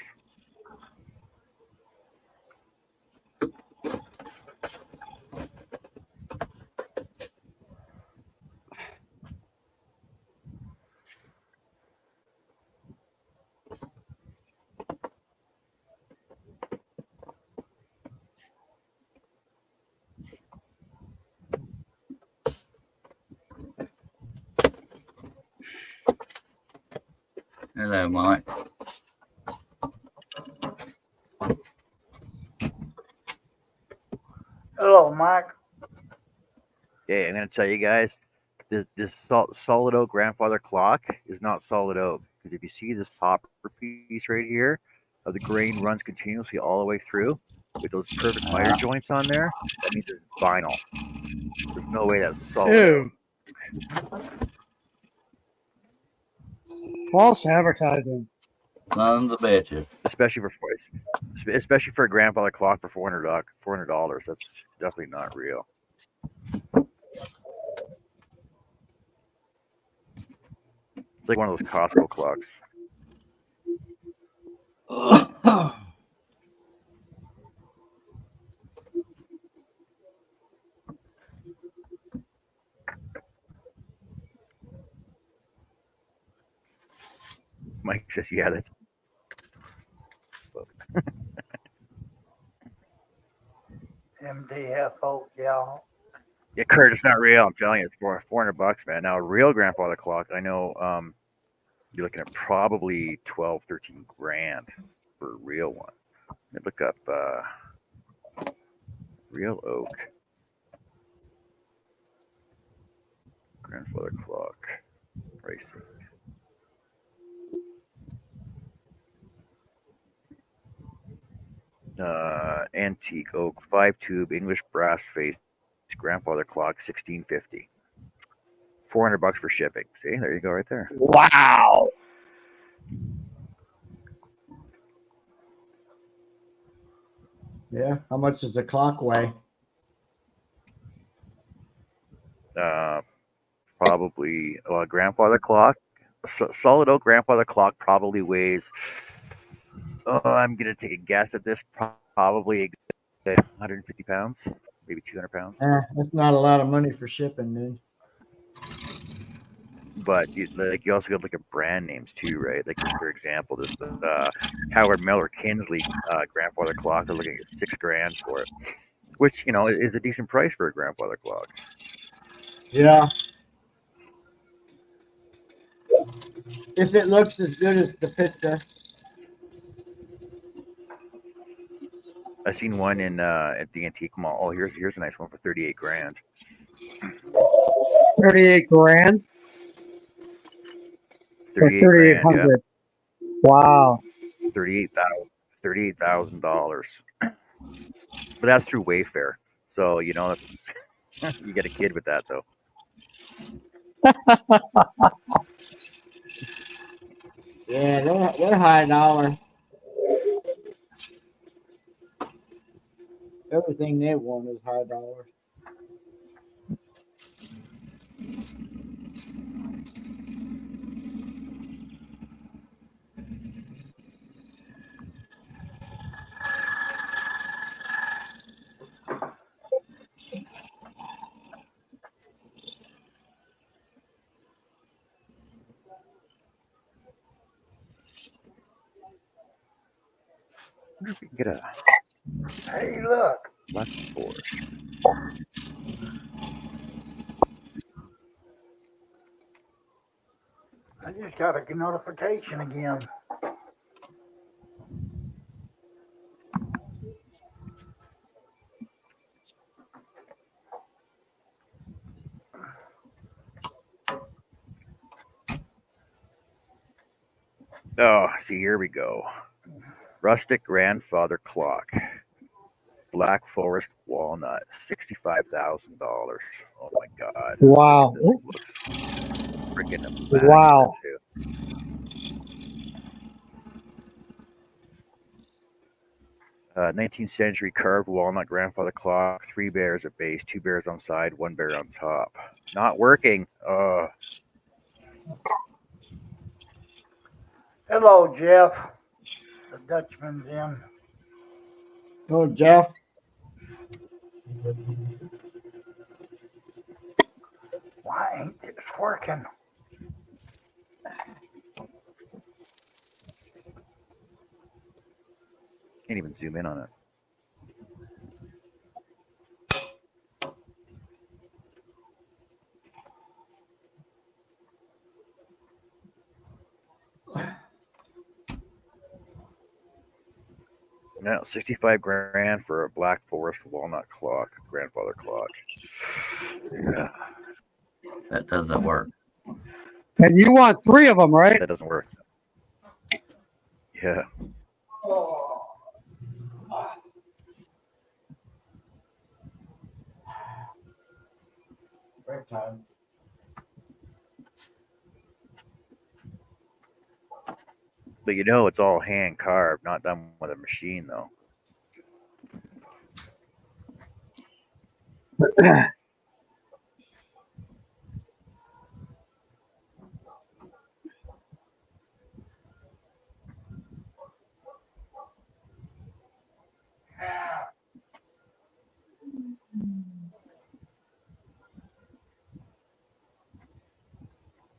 Hello, Mike. Hello, Mike. Okay, I'm gonna tell you guys, this solid oak grandfather clock is not solid oak because if you see this topper piece right here, how the grain runs continuously all the way through with those perfect miter joints on there, that means it's vinyl. There's no way that's solid oak. Ew. False advertising. Sons of bitches. Especially for a grandfather clock for $400. That's definitely not real. It's like one of those Costco clocks. Mike says, "Yeah, that's." MDFO, yeah. Yeah, Kurt, it's not real. I'm telling you, it's for $400, man. Now, a real grandfather clock, I know you're looking at probably 12, 13 grand for a real one. Let me look up real oak grandfather clock pricing. Antique oak 5 tube English brass face grandfather clock 1650. $400 for shipping. See, there you go, right there. Wow. Yeah. How much does the clock weigh? Probably grandfather clock. Solid oak grandfather clock probably weighs. Oh, I'm gonna take a guess at this. Probably 150 pounds, maybe 200 pounds. That's not a lot of money for shipping, dude. But you also got to look at brand names too, right? Like for example, this Howard Miller Kinsley grandfather clock. They're looking at $6 for it, which is a decent price for a grandfather clock. Yeah. If it looks as good as the picture. I seen one in at the antique mall. Oh, here's a nice one for 38 grand. 38 grand or 38 grand, yeah. 3,800. Wow. $38,000. But that's through Wayfair. So, that's you get a kid with that though. Yeah, they're high dollar. Everything they want is high dollar. I wonder if we can get a Hey, look. Black Forest. I just got a notification again. Oh, see, here we go. Rustic grandfather clock. Black Forest walnut, $65,000. Oh my God! Wow. This looks freaking immaculate Wow. too. 19th century carved walnut grandfather clock. 3 bears at base, 2 bears on side, 1 bear on top. Not working. Hello, Jeff. The Dutchman's in. Oh, Jeff. Why ain't this working? Can't even zoom in on it. Now, 65 grand for a Black Forest walnut clock, grandfather clock. Yeah, That doesn't work. And you want 3 of them, right? that doesn't work. Yeah. Oh. Break time. But you know, it's all hand carved, not done with a machine, though.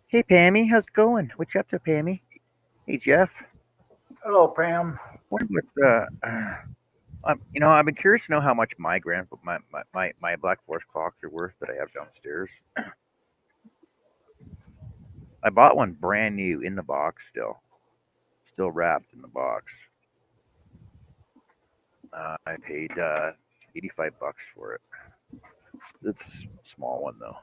Hey, Pammy, how's it going? What you up to, Pammy? Hey, Jeff. Hello, Pam. What? I've been curious to know how much my Black Forest clocks are worth that I have downstairs. I bought one brand new in the box, still wrapped in the box. I paid $85 for it. It's a small one though.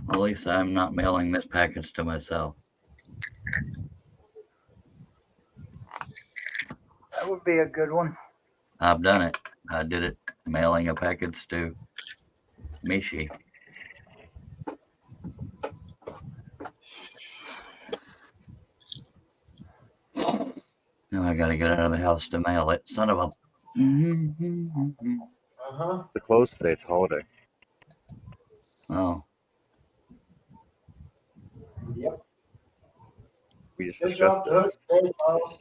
At least I'm not mailing this package to myself. That would be a good one. I've done it. I did it mailing a package to Mishi. Now I gotta get out of the house to mail it. Son of a. Uh-huh. It's closed today. It's a holiday. Oh, Yep. We just Guess you're discussed off the hook this. today, Charles.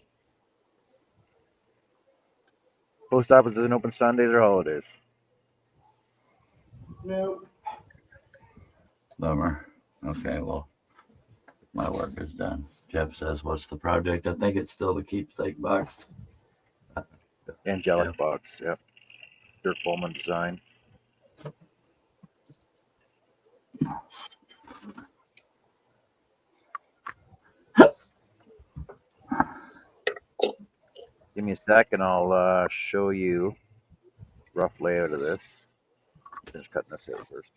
Post office isn't open Sundays or holidays. Nope. bummer. Okay, well, my work is done. Jeff says, "What's the project?" I think it's still the keepsake box. Angelic Yeah. box. Yep. Dirk Boelman design. Give me a second. I'll show you rough layout of this. Finish cutting this out first.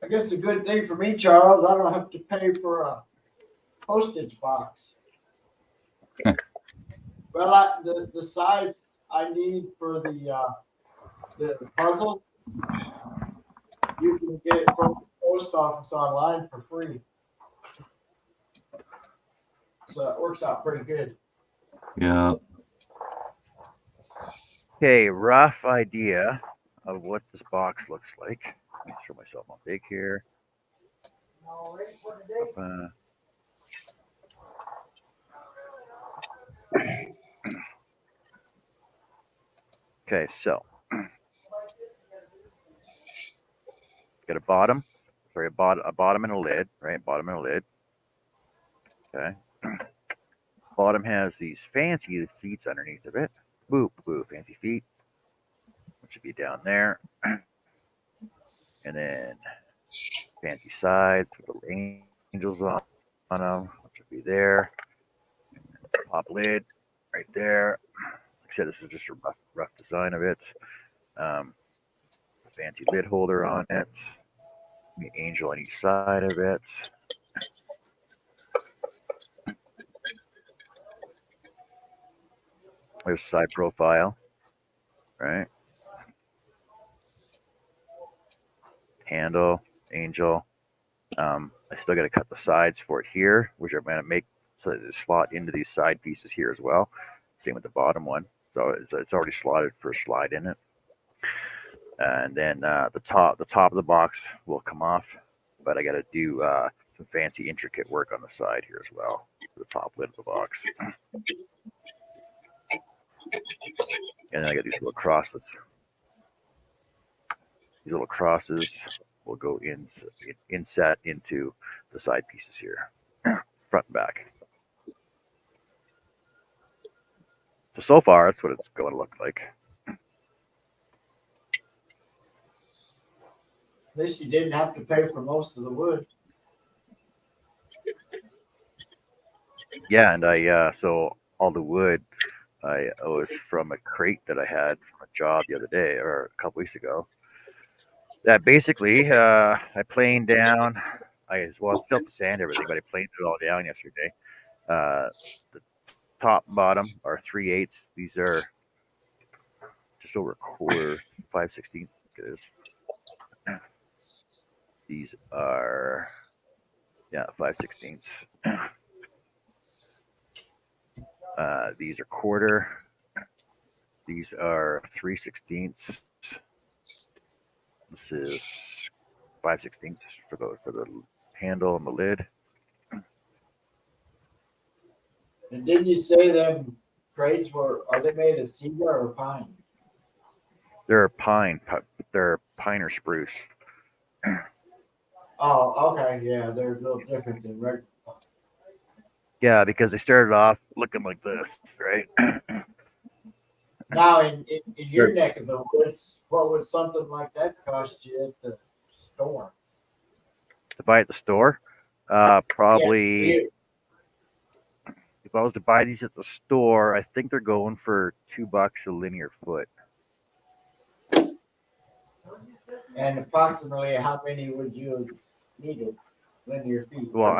I guess the good thing for me, Charles, I don't have to pay for a postage box. Well, the size I need for the puzzle, you can get it from the post office online for free. So it works out pretty good. Yeah. Okay, rough idea of what this box looks like. Let me throw myself on big here. All ready for the day? Okay, so got a bottom, a bottom and a lid, right? Bottom and a lid. Okay. Bottom has these fancy feet underneath of it. Boo, boo, fancy feet. Which should be down there. And then fancy sides with little angels on them, which should be there. Top lid right there. Like I said, this is just a rough design of it. Fancy lid holder on it. The angel on each side of it. There's side profile, right? Handle, angel. I still got to cut the sides for it here, which I'm going to make so that it slot into these side pieces here as well. Same with the bottom one. So it's already slotted for a slide in it. And then the top of the box will come off, but I got to do some fancy intricate work on the side here as well. For the top lid of the box. And then I got these little crosses. These little crosses will go inset into the side pieces here, front and back. So far, that's what it's going to look like. least you didn't have to pay for most of the wood. Yeah, and I so all the wood I was from a crate that I had from a job the other day or a couple weeks ago. That basically I planed down. Still have to sand everything, but I planed it all down yesterday. The top and bottom are 3/8. These are just over a quarter, 5/16. It is. These are 5/16. These are quarter. These are 3/16. This is 5/16 for the handle and the lid. And didn't you say them crates are they made of cedar or pine? They're they're pine or spruce. Oh, okay, yeah, they're a little different than regular. Yeah, because they started off looking like this, right? Now, in your Sure. neck of the woods, what would something like that cost you at the store? To buy at the store, Yeah, probably you. if I was to buy these at the store, I think they're going for $2 a linear foot. And approximately how many would you need it linear feet? Well,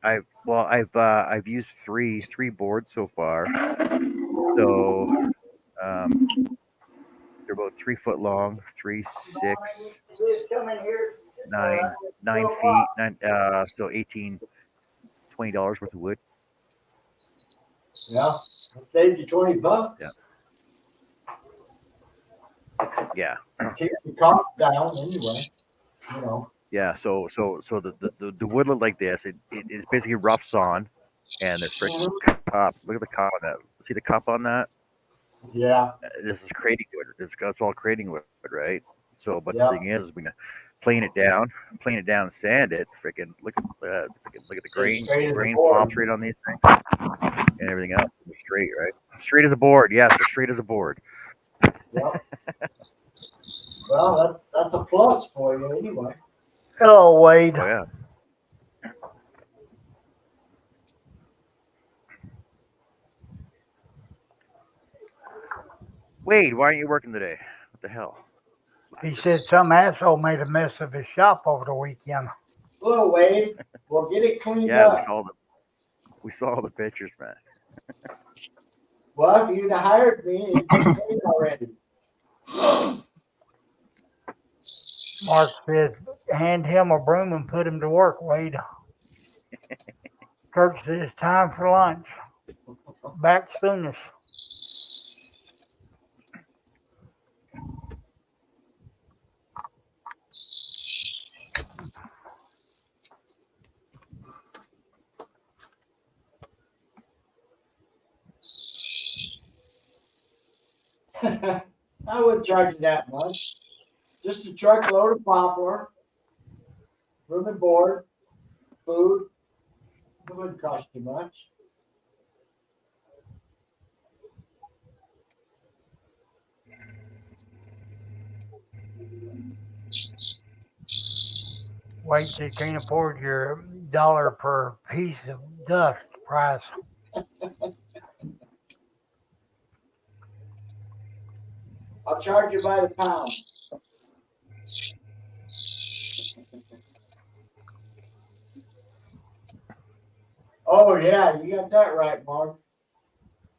I've used three boards so far, so they're about 3 foot long, 3, 6, Come in here. 9 feet, so 18, $20 worth of wood. Yeah, it saved you $20. Yeah, Keep the cost down anyway. You know. yeah. So the wood looked like this. It is basically rough sawn, and the freaking cup. Look at the cup on that. See the cup on that? Yeah, This is crating wood. It's all crating wood, right? So, but the yeah. thing is, we plane it down, and sand it. Freaking look at the It's straight as a grain board. pops right on these things, and everything else is straight, right? Straight as a board. Yes, they're straight as a board. Yep. Well, that's a plus for you anyway. Hello, Wade. Oh yeah. Wade, why aren't you working today? What the hell? He said some asshole made a mess of his shop over the weekend. Hello, Wade. We'll get it cleaned Yeah, up. we saw all the pictures, man. Well, if you'd have hired me, it'd been clean already. Mark said, hand him a broom and put him to work, Wade. Kurt said it's time for lunch. Back soonish. I wouldn't charge you that much. Just a truckload of poplar, room and board, food. It wouldn't cost you much. Wade said can't afford your dollar per piece of dust price. I'll charge you by the pound. Oh yeah, you got that right, Mark.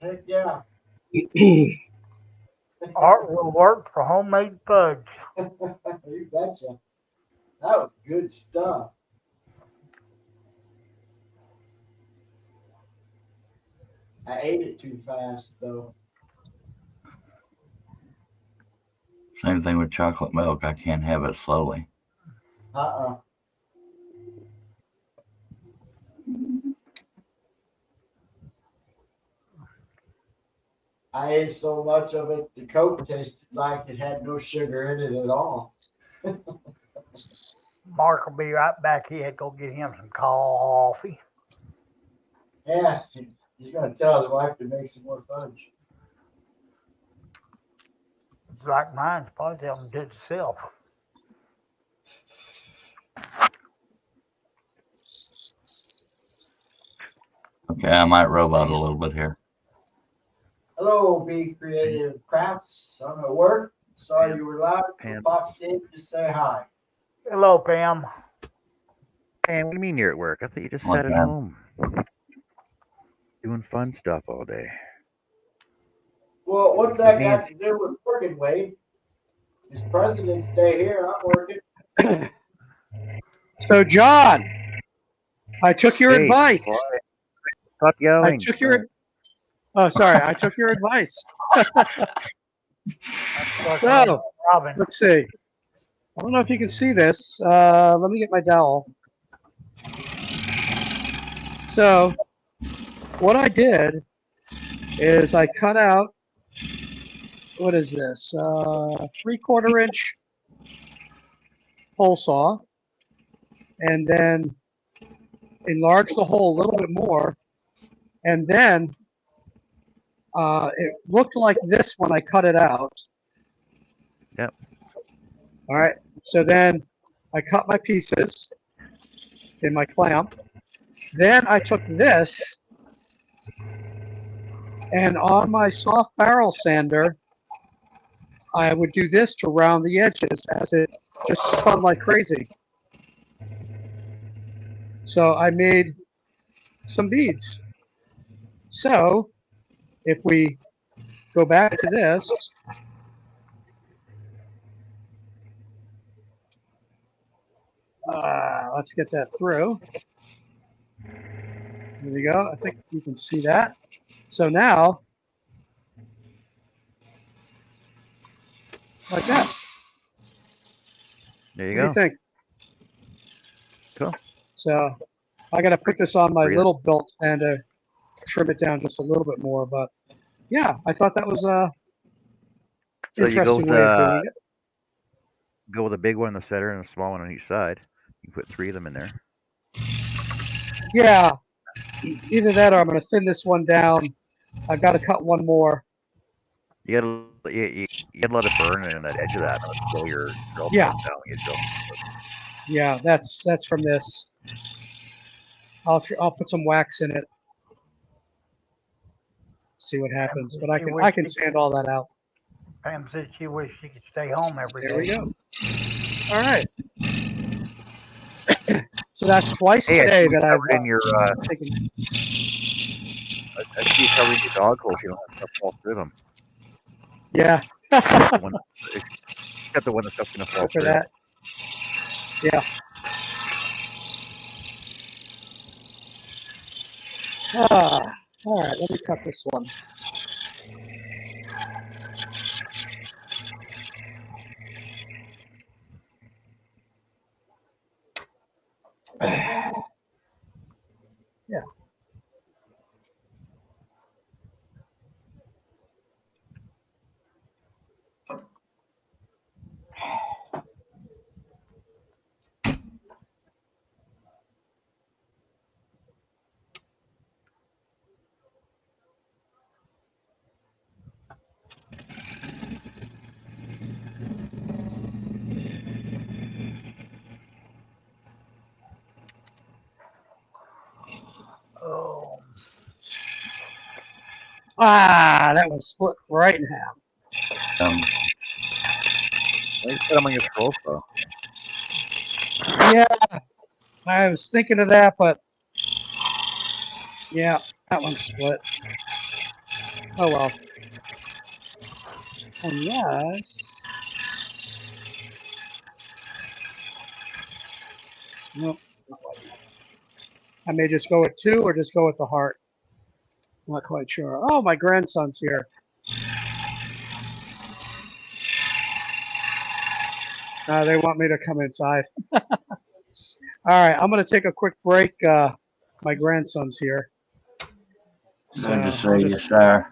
Heck yeah. Art will work for homemade fudge. You betcha. That was good stuff. I ate it too fast though. Same thing with chocolate milk. I can't have it slowly. Uh-uh. I ate so much of it, the Coke tasted like it had no sugar in it at all. Mark will be right back. He had to go get him some coffee. Yeah, he's gonna tell his wife to make some more fudge. It's like mine's probably tell him to do it himself. Okay, I might robot a little bit here. Hello, Be Creative Crafts. I'm at work. Sorry you were loud. So Pam. popped in to say hi. Hello, Pam. Pam, what do you mean you're at work? I thought you just What, sat at Pam? home doing fun stuff all day. Well, what's With that got Nancy. to do with working, Wade? It's President's Day here. I'm working. So, John, I took your Hey, advice. quiet. Stop I yelling. took your. Oh, sorry. I took your advice. So, Robin. let's see. I don't know if you can see this. Let me get my dowel. So, what I did is I cut out, what is this? 3/4 inch hole saw, and then enlarged the hole a little bit more, and then it looked like this when I cut it out. Yep. All right. So then I cut my pieces in my clamp. Then I took this, and on my soft barrel sander, I would do this to round the edges as it just spun like crazy. So I made some beads. So if we go back to this, let's get that through. There we go. I think you can see that. So now, like that. There you What do go. you think? Cool. So I got to put this on my Breathe. little belt and trim it down just a little bit more. But yeah, I thought that was a So you interesting way of doing it. go with a big one in the center and a small one on each side. You can put 3 of them in there. Yeah, either that or I'm going to thin this one down. I've got to cut one more. You gotta let it burn and that edge of that. And slow your drill Yeah. down. You drill. Yeah, that's from this. I'll put some wax in it. See what happens. But I can sand all that out. Pam said she wished she could stay home every day. There we go. All right. So that's twice Hey, today I see you that I've covered in your. taken. I see you covered in your dog holes. You don't have stuff fall through them. Yeah. Except the one the stuff's gonna fall Look for through. that. Yeah. All right. Let me cut this one. Yeah. Oh, That one split right in half. Why you put them on your scroll though? Yeah. I was thinking of that, but yeah, that one split. Oh well. Unless. Nope. Not quite yet. I may just go with 2 or just go with the heart. Not quite sure. Oh, my grandson's here. They want me to come inside. All right, I'm going to take a quick break. My grandson's here. Good to I'll see you, just sir.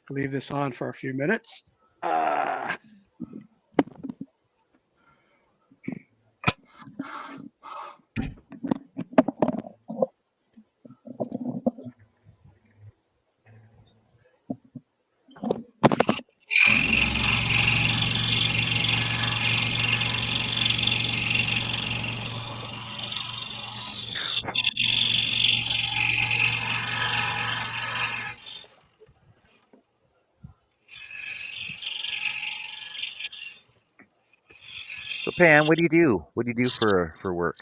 leave this on for a few minutes. Pam, what do you do? What do you do for work?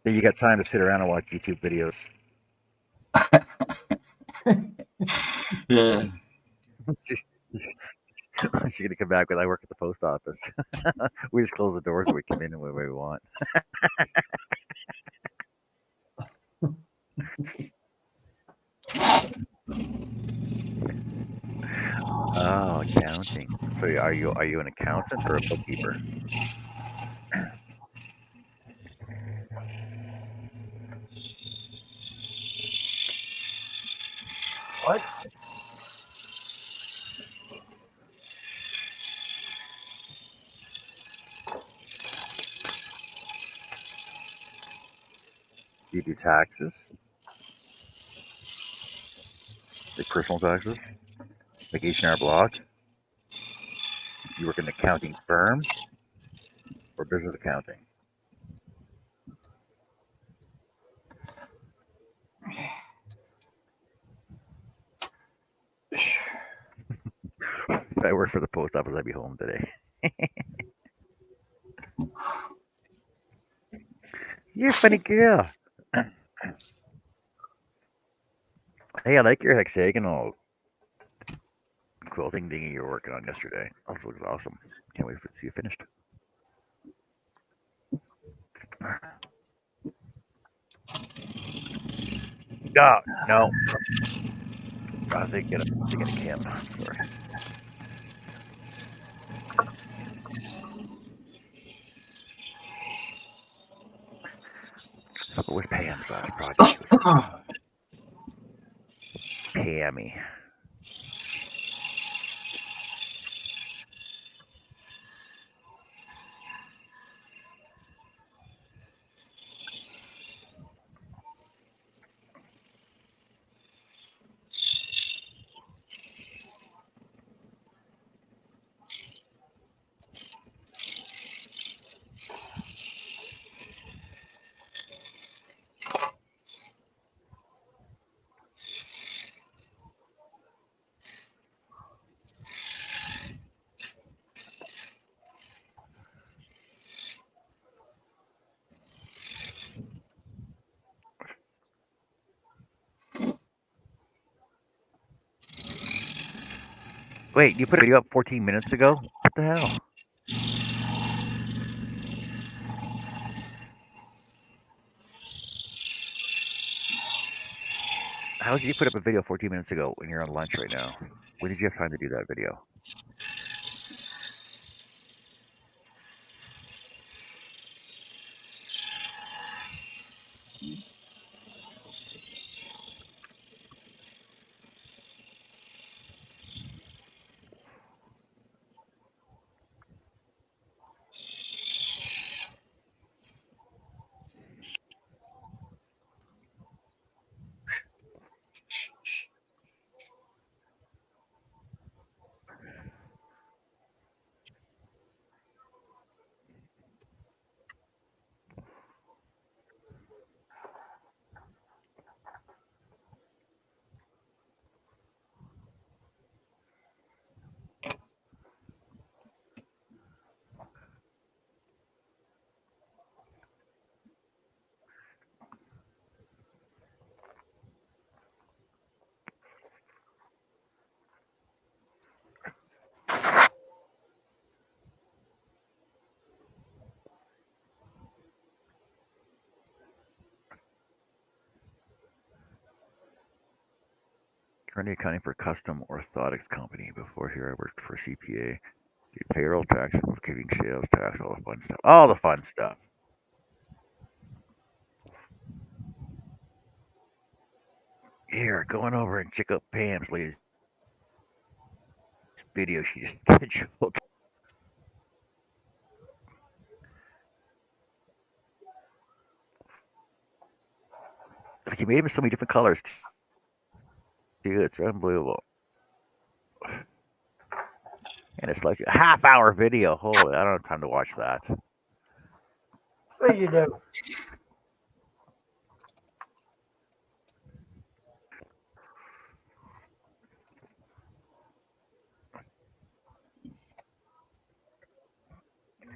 That you got time to sit around and watch YouTube videos. Yeah. She's gonna come back with, I work at the post office. We just close the doors and we come in whenever we want. Oh, accounting. So are you an accountant or a bookkeeper? What? Do you do taxes? Like personal taxes? Like H&R Block? You work in an accounting firm or business accounting? If I worked for the post office, I'd be home today. You're a funny girl. Hey, I like your hexagonal quilting thingy you were working on yesterday. That looks awesome. Can't wait to see it finished. No. I think thinking of Kim. Sorry. What was Pam's last project she was working on? Pammy. Wait, you put a video up 14 minutes ago? What the hell? How did you put up a video 14 minutes ago when you're on lunch right now? When did you have time to do that video? Currently accounting for a custom orthotics company. Before here, I worked for CPA. Did payroll tax, bookkeeping, sales tax, all the fun stuff. All the fun stuff. Here, going over and check out Pam's latest video she just scheduled. Like, he made him so many different colors too. It's unbelievable. And it's like a half-hour video. Holy, I don't have time to watch that. What do you do?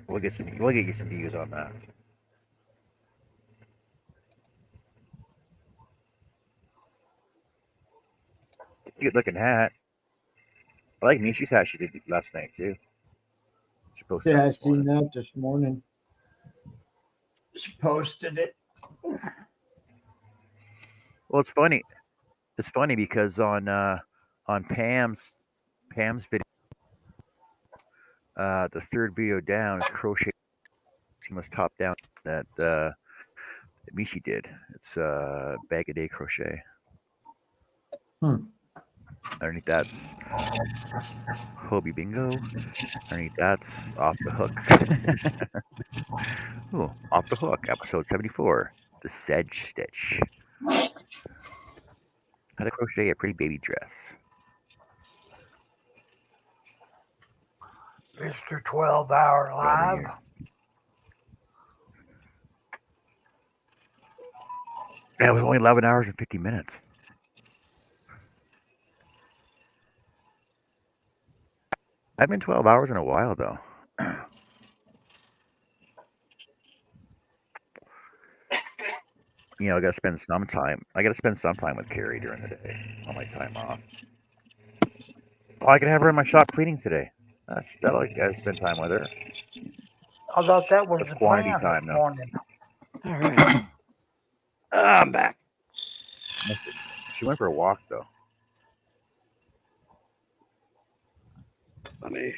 We'll get you some views on that. Good looking hat. I like Mishi's hat she did last night too. She posted Yeah, that I this seen morning. that this morning. She posted it. Well, it's funny. It's funny because on Pam's video, the third video down is crochet seamless top down that Mishi did. It's bag a day crochet. Hmm. Underneath that's Hobie Bingo. Underneath that's off the hook. Ooh, off the hook, episode 74, the sedge stitch. How to crochet a pretty baby dress. Mr. 12-Hour Right in Live. here. That was only 11 hours and 50 minutes. I've been 12 hours in a while though. You know, I got to spend some time. I got to spend some time with Carrie during the day on my time off. Oh, I can have her in my shop cleaning today. That'll I gotta spend time with her. I thought that was That's the quantity plan this time though. morning. All right. I'm back. She went for a walk though. Let me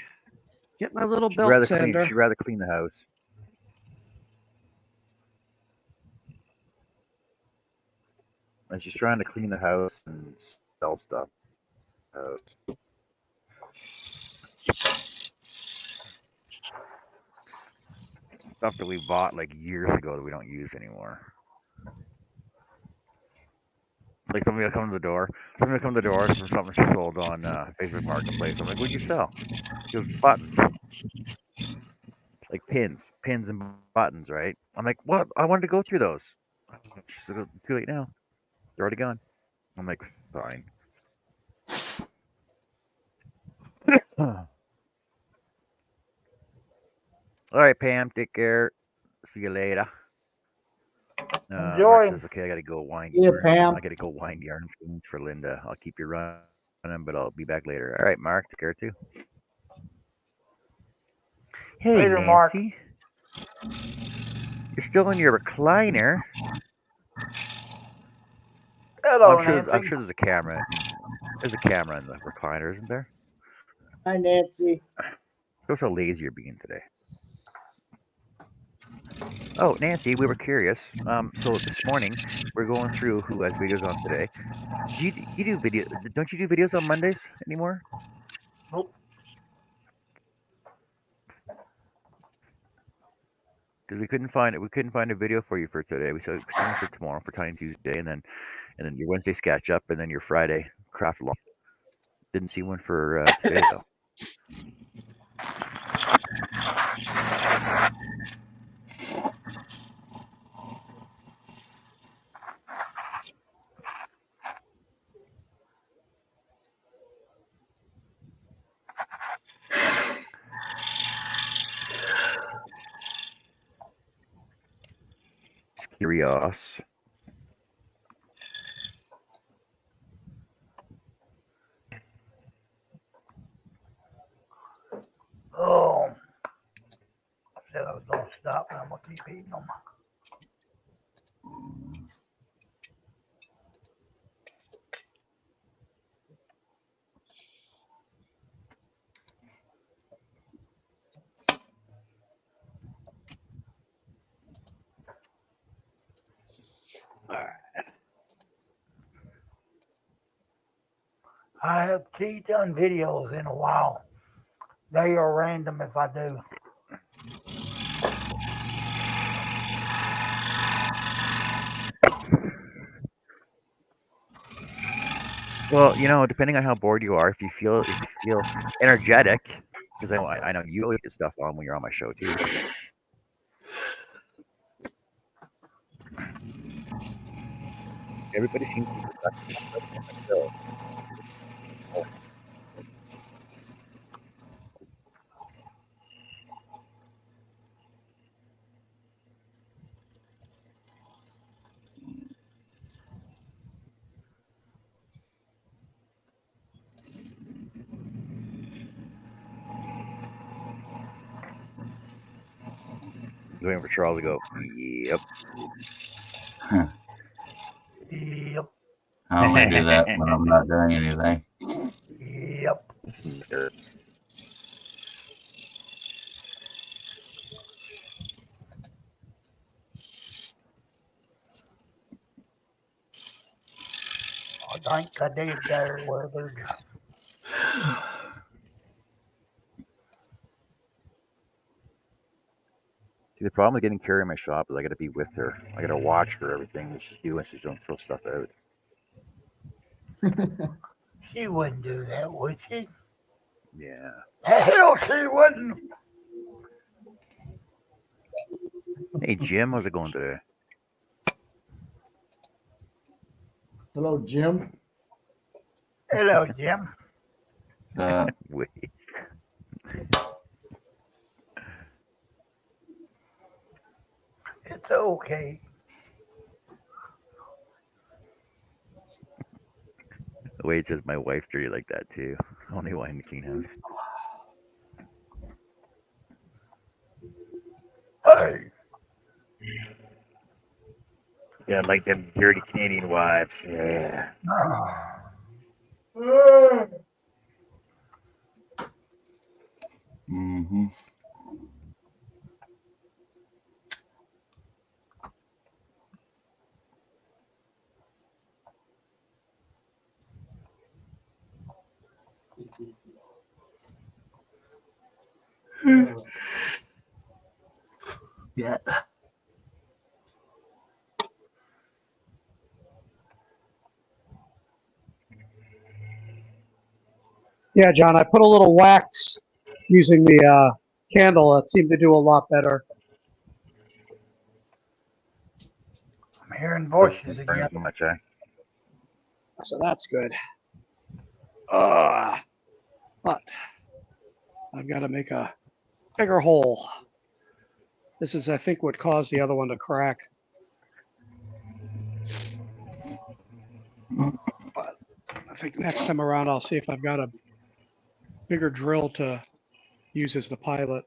get my little belt sander. She'd rather clean the house. And she's trying to clean the house and sell stuff. Stuff that we bought like years ago that we don't use anymore. Like somebody will come to the door. Somebody will come to the door for something she sold on Facebook Marketplace. I'm like, what'd you sell? She goes, buttons. Like pins and buttons, right? I'm like, what? I wanted to go through those. She said, too late now. They're already gone. I'm like, fine. All right, Pam. Take care. See you later. Mark Enjoy. says, okay, I gotta go wind Yeah, yarn. Pam. I gotta go wind yarn skeins for Linda. I'll keep you running, but I'll be back later. All right, Mark. Take care too. Hey, Later, Mark. Nancy. You're still in your recliner. Hello, I'm Nancy. sure there's a camera. There's a camera in the recliner, isn't there? Hi, Nancy. Show how lazy you're being today. Oh, Nancy, we were curious. So this morning we're going through who has videos on today. You do video? Don't you do videos on Mondays anymore? Nope. Because we couldn't find it. We couldn't find a video for you for today. We said one for tomorrow for Tiny Tuesday, and then your Wednesday sketch up, and then your Friday craft along. Didn't see one for today though. Just curious. Oh, I said I was going to stop, and I'm going to keep eating them. All right. I have done videos in a while. They are random if I do. Well, depending on how bored you are, if you feel energetic, because I know you always get stuff on when you're on my show too. Everybody seems to be productive except for myself. Waiting for Charles to go, yep. Yep. I only do that when I'm not doing anything. Yep. Nerd. I think I did there, Weathered. See, the problem with getting Carrie in my shop is I got to be with her. I got to watch her everything that she's doing so she don't throw stuff out. She wouldn't do that, would she? Yeah. Hell, she wouldn't. Hey, Jim, how's it going today? Hello, Jim. Hello, Jim. Wait. It's okay. The way it says my wife's dirty like that too. Only wine in the clean house. Hey. Yeah, like them dirty Canadian wives. Yeah. Mm-hmm. Yeah. Yeah, John, I put a little wax using the candle. It seemed to do a lot better. I'm hearing voices Don't again. burn so much, eh? So that's good. But I've got to make a bigger hole. This is, I think, what caused the other one to crack. But I think next time around, I'll see if I've got a bigger drill to use as the pilot.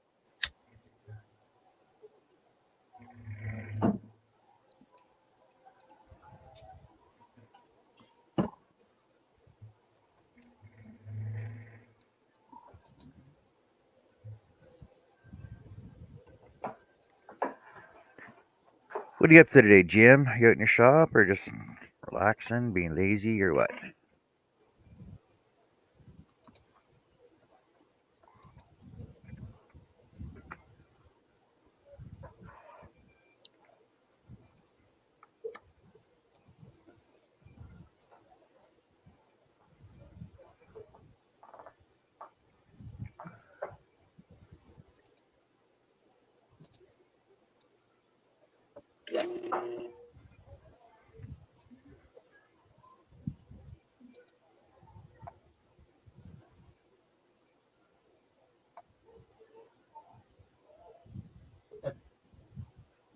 What are you up to today, Jim? You out in your shop or just relaxing, being lazy, or what?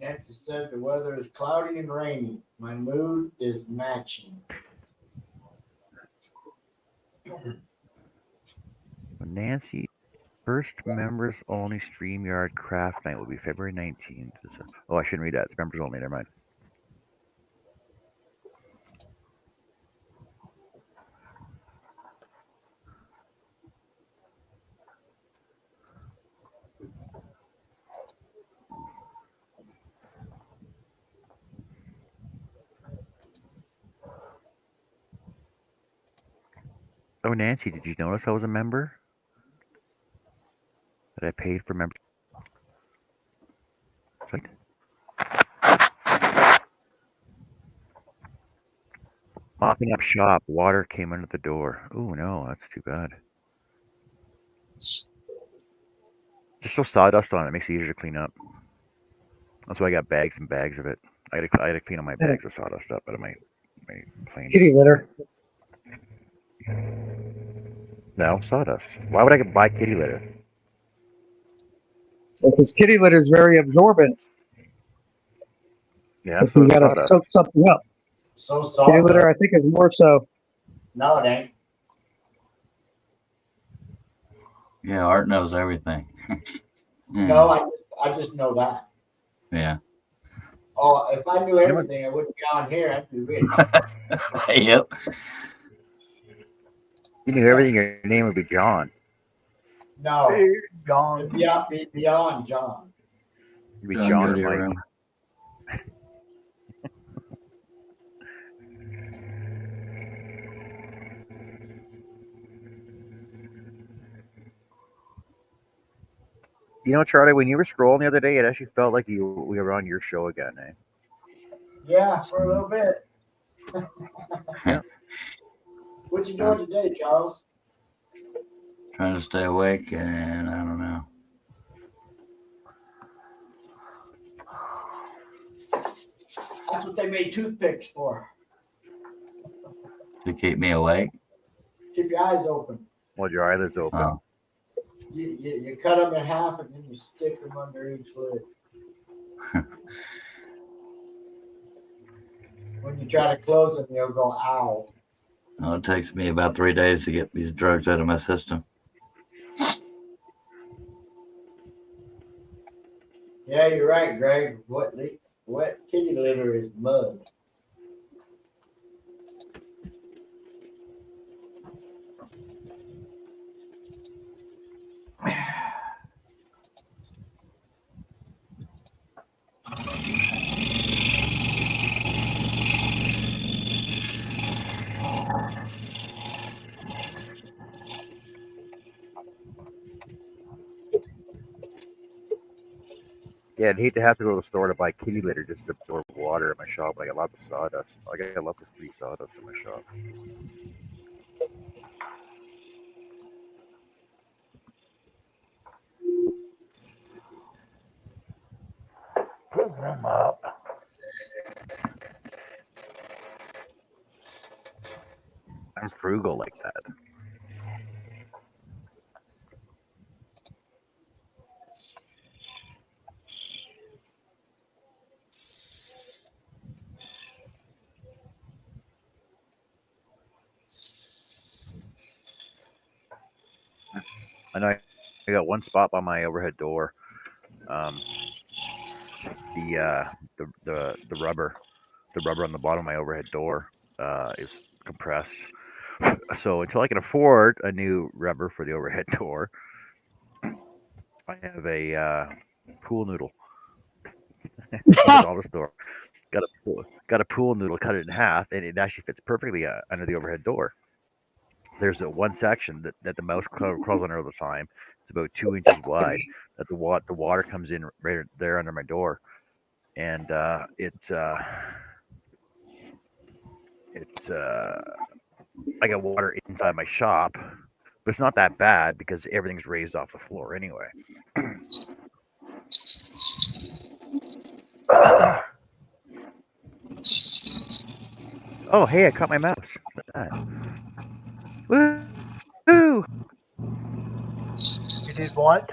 Nancy said the weather is cloudy and rainy. My mood is matching. Nancy, first members only StreamYard Craft Night will be February 19th. Oh, I shouldn't read that. It's members only. Never mind. Oh, Nancy, did you notice I was a member? That I paid for membership? Mopping up shop. Water came under the door. Oh, no, that's too bad. Just throw sawdust on it. It makes it easier to clean up. That's why I got bags and bags of it. I had to clean all my bags of sawdust up out of my Plain. Kitty litter. No, sawdust. Why would I buy kitty litter? Because kitty litter is very absorbent. Yeah, If so you is gotta sawdust. soak something up. So Kitty litter, soft. I think, is more so. No, it ain't. Yeah, Art knows everything. No, I just know that. Yeah. Oh, if I knew know what? everything, I wouldn't be on here. I'd be rich. Yep. You knew everything. Your name would be John. No, Hey, John. it'd be beyond John. You'd be John, John go or to your Mike. room. You know, Charlie, when you were scrolling the other day, it actually felt like we were on your show again, eh? Yeah, for a little bit. Yeah. What you doing today, Charles? Trying to stay awake, and I don't know. That's what they made toothpicks for. To keep me awake. Keep your eyes open. While your eyelids open. Oh, You cut them in half and then you stick them under each lid. When you try to close them, you'll go, ow. well, it takes me about 3 days to get these drugs out of my system. Yeah, you're right, Greg. Wet kitty litter is mud. Yeah, I'd hate to have to go to the store to buy kitty litter just to absorb water in my shop. I got lots of sawdust. I got lots of free sawdust in my shop. Put them up. I'm frugal like that. I know I got one spot by my overhead door. The rubber on the bottom of my overhead door is compressed. So until I can afford a new rubber for the overhead door, I have a pool noodle from the dollar store. Got a pool noodle, cut it in half, and it actually fits perfectly under the overhead door. There's a one section that the mouse crawls under all the time. It's about 2 inches wide. That the water comes in right there under my door, and it's I got water inside my shop, but it's not that bad because everything's raised off the floor anyway. Oh, hey, I caught my mouse. Look at that. Woo! You did what?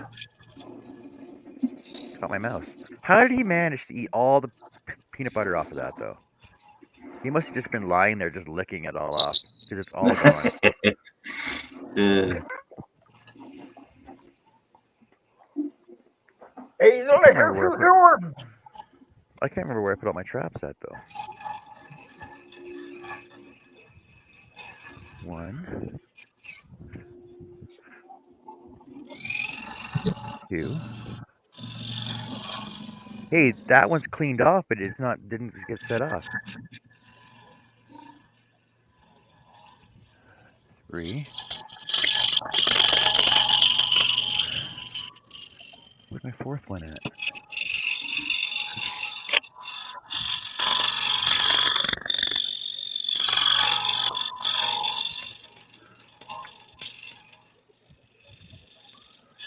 Caught my mouse. How did he manage to eat all the peanut butter off of that, though? He must have just been lying there, just licking it all off because it's all gone. He's a liquor for Jordan. I can't remember where I put all my traps at, though. 1, 2. Hey, that one's cleaned off, but it's not. Didn't get set off. 3. Where's my fourth one at?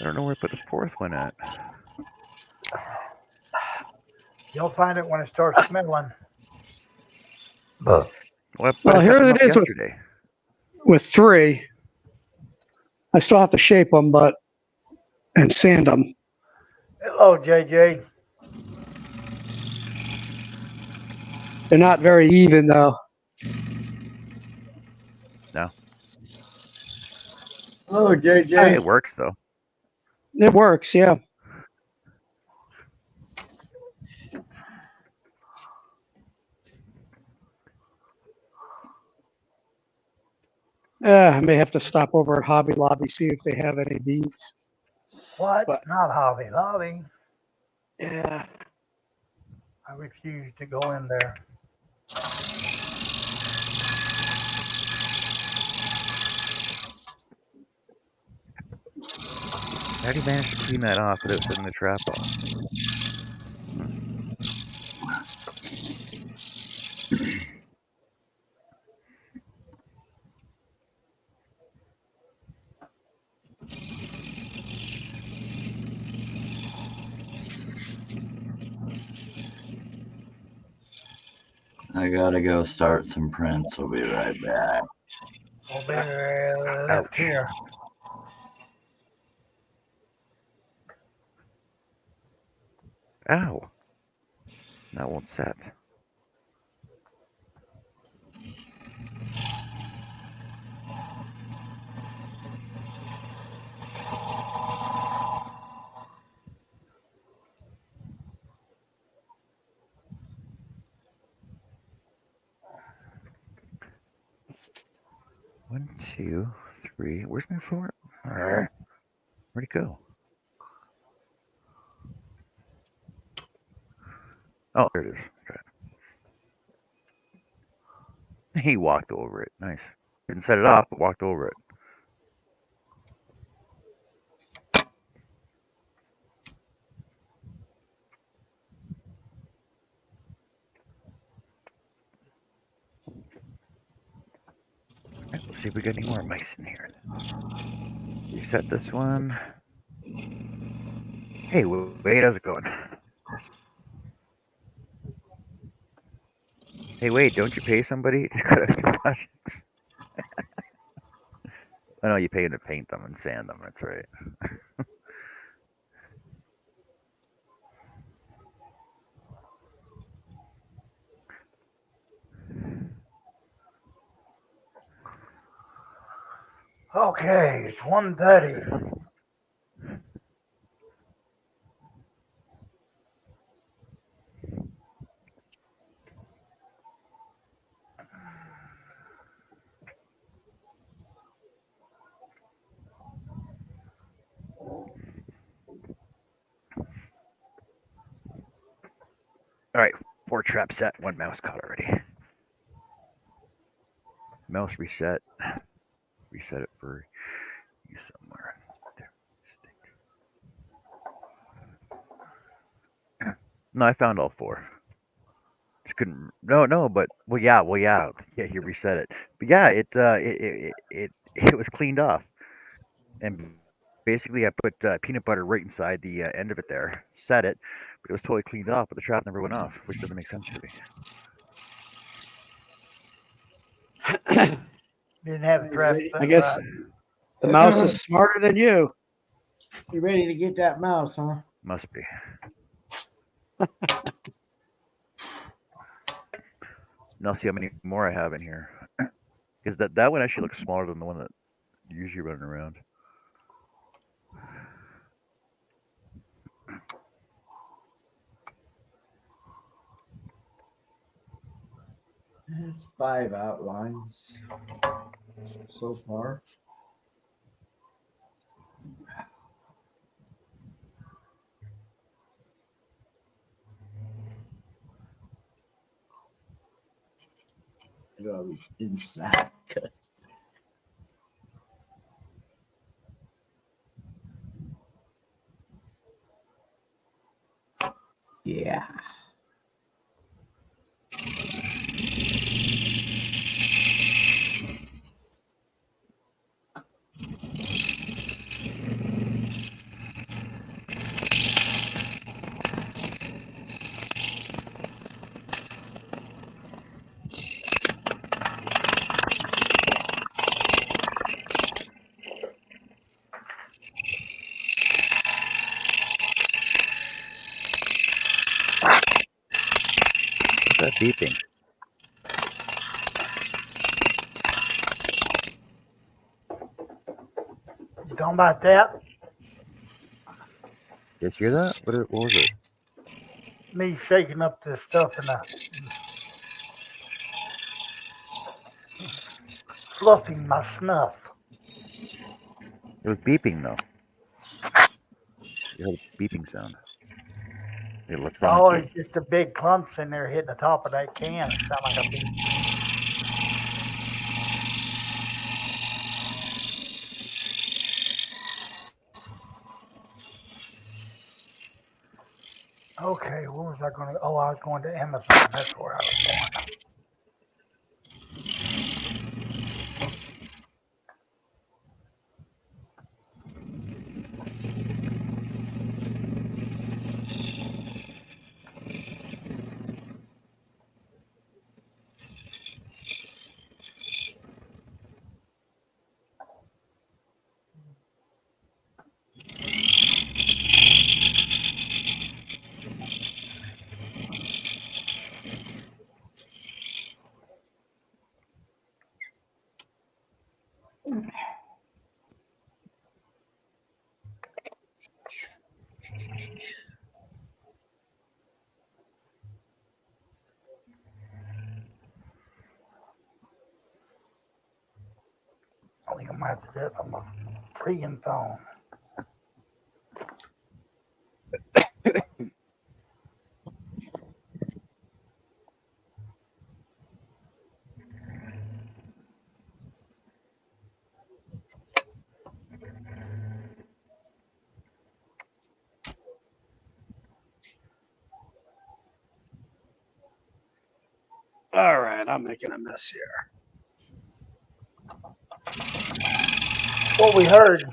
I don't know where I put the fourth one at. You'll find it when it starts smelling. Well, Well, I set here them it up is yesterday. with 3. I still have to shape them, and sand them. Hello, JJ. They're not very even though. No, Hello, hey, JJ. it works though. It works, yeah. I may have to stop over at Hobby Lobby, see if they have any beads. What? But Not Hobby Lobby. yeah, I refuse to go in there. How do you manage to clean that off without setting the trap off? 'em. I gotta go start some prints. I'll be right back. We'll be left Ouch. here. Ow. That won't set. One, two, three. Where's my phone? Where'd it go? Oh, there it is. Okay. He walked over it. Nice. Didn't set it off, but walked over it. Right, let's see if we got any more mice in here. Reset this one. Hey, wait, how's it going? Hey, wait, don't you pay somebody to cut out your projects? Oh, no, you pay them to paint them and sand them. That's right. Okay, it's 1:30. All right, 4 trap set, 1 mouse caught already. Mouse reset. Reset it for you somewhere. There. Stick. No, I found all 4. Just couldn't. No, but well, yeah. He reset it. But yeah, it was cleaned off, and basically I put peanut butter right inside the end of it there, set it, but it was totally cleaned off, but the trap never went off, which doesn't make sense to me. Didn't have a trap I set guess right. the mouse is smarter than you. You ready to get that mouse, huh? Must be. Now see how many more I have in here, because that one actually looks smaller than the one that you're usually running around. That's 5 outlines so far. Go inside. Yeah. What's that beeping? You talking about that? Did you hear that? What was it? Me shaking up this stuff in the fluffing my snuff. It was beeping though. You heard a beeping sound. It looks Oh, like it's just the big clumps in there hitting the top of that can. It sound like a beep. Okay, where was I going to? Oh, I was going to Amazon. That's where I was going. I think I might have to do it on my freaking phone. All right, I'm making a mess here. What we heard.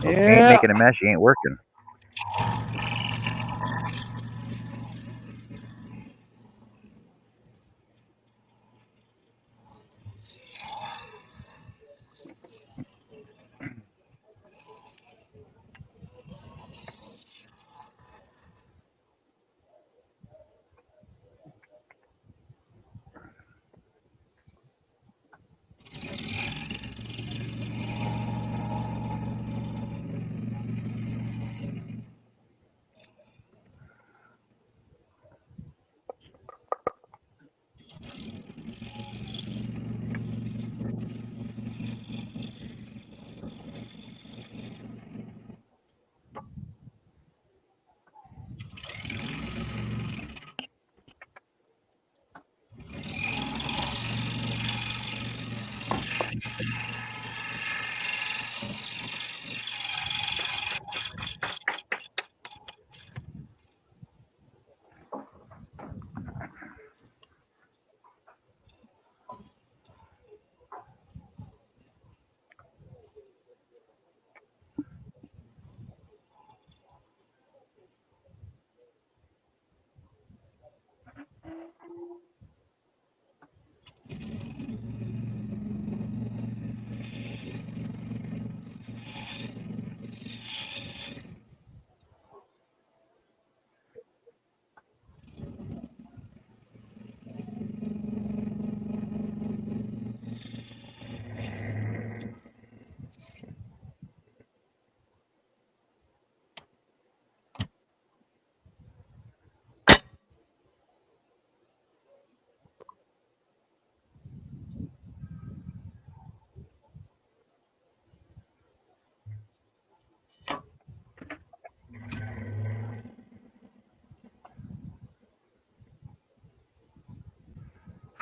Well, if you ain't making a mess, you ain't working.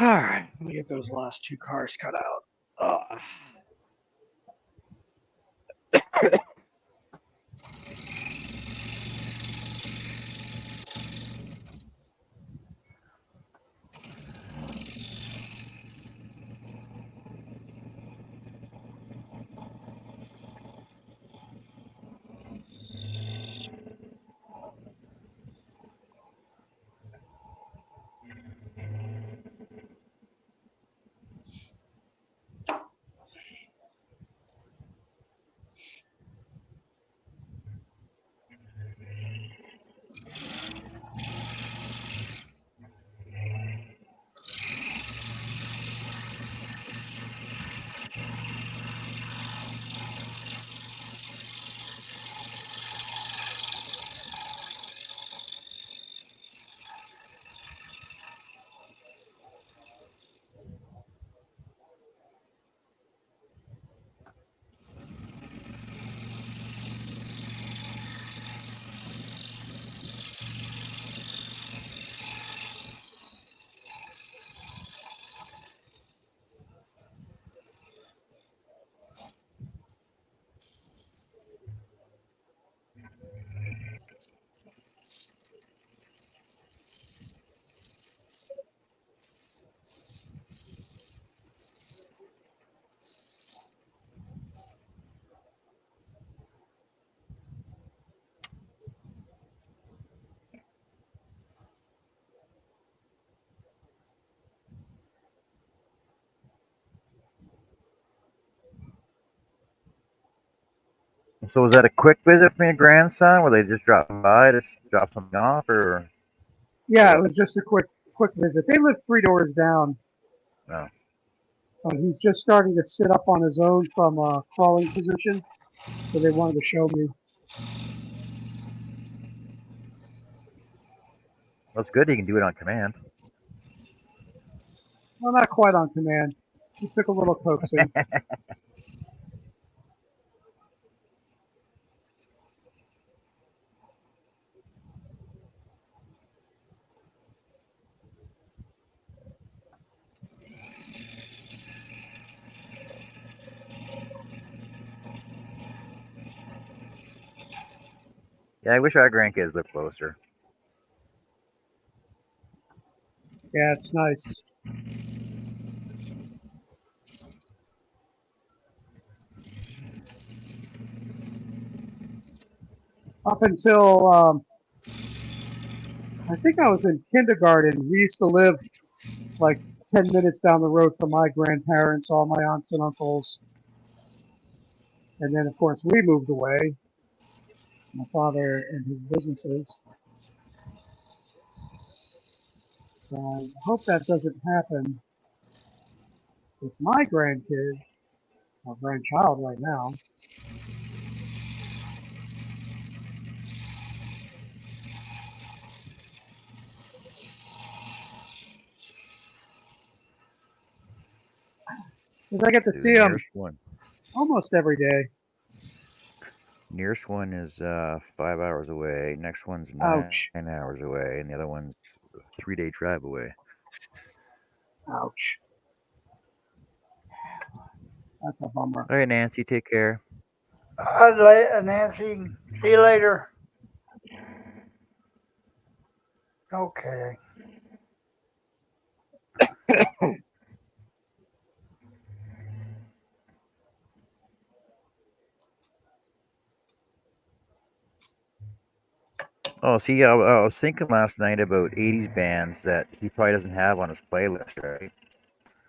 All right, let me get those last two cars cut out. So was that a quick visit from your grandson? Where they just dropped by to drop something off, or Yeah, it what? was just a quick visit. They live 3 doors down. No. He's just starting to sit up on his own from a crawling position, so they wanted to show me. That's good. You can do it on command. Well, not quite on command. He took a little coaxing. Yeah, I wish our grandkids lived closer. Yeah, it's nice. Up until I think I was in kindergarten, we used to live like 10 minutes down the road from my grandparents, all my aunts and uncles. And then, of course, we moved away, my father and his businesses. So I hope that doesn't happen with my grandkid, or grandchild right now. Because I get to The see him nearest one. almost every day. Nearest one is 5 hours away. Next one's nine Ouch. hours away, and the other one's a 3-day drive away. Ouch. That's a bummer. All right, Nancy, take care. Nancy, see you later. Okay. Oh, see, I was thinking last night about 80s bands that he probably doesn't have on his playlist, right?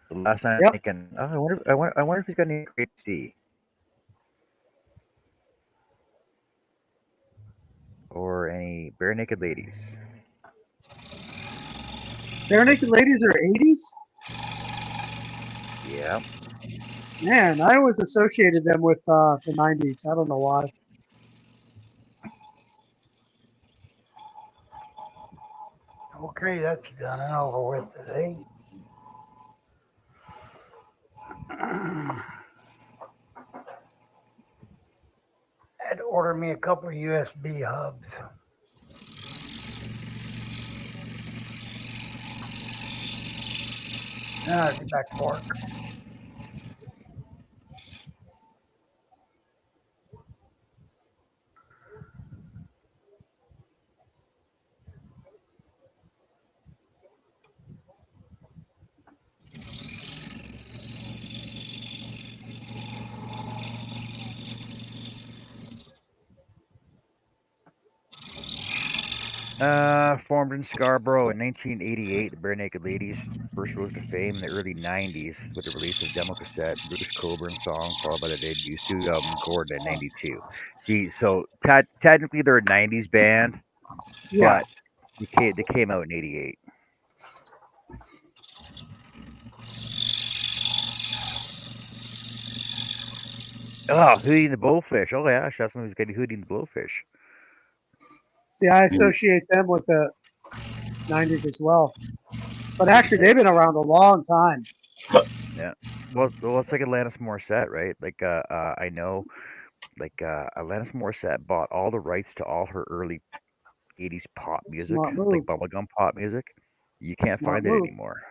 The last night I'm Yep. thinking, oh, I wonder if he's got any great C or any Bare Naked Ladies. Bare Naked Ladies are 80s? Yeah. Man, I always associated them with the 90s. I don't know why. Okay, that's done and over with today. Had to order me a couple of USB hubs. Now I'll get back to work. Formed in Scarborough in 1988, the Bare Naked Ladies first rose to fame in the early 90s with the release of demo cassette Bruce Coburn song, followed by the debut studio album Gordon in 92. See, so technically they're a 90s band, Yeah. but they came out in 88. Oh, Hootie and the Blowfish. Oh, yeah, that's one who's getting Hootie and the Blowfish. Yeah, I associate them with the 90s as well. But actually, they've 86. been around a long time. Yeah. Well, it's like Alanis Morissette, right? Like, I know, like, Alanis Morissette bought all the rights to all her early 80s pop music, Smart like move. bubblegum pop music. You can't Smart find it move. anymore.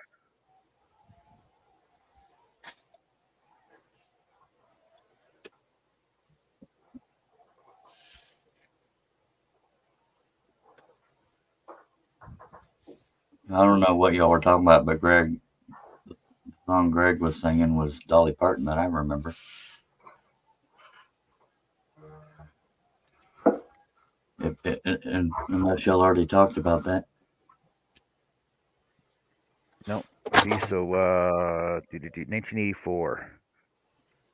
I don't know what y'all were talking about, but the song Greg was singing was Dolly Parton that I remember. Unless y'all already talked about that. No. See, so 1984.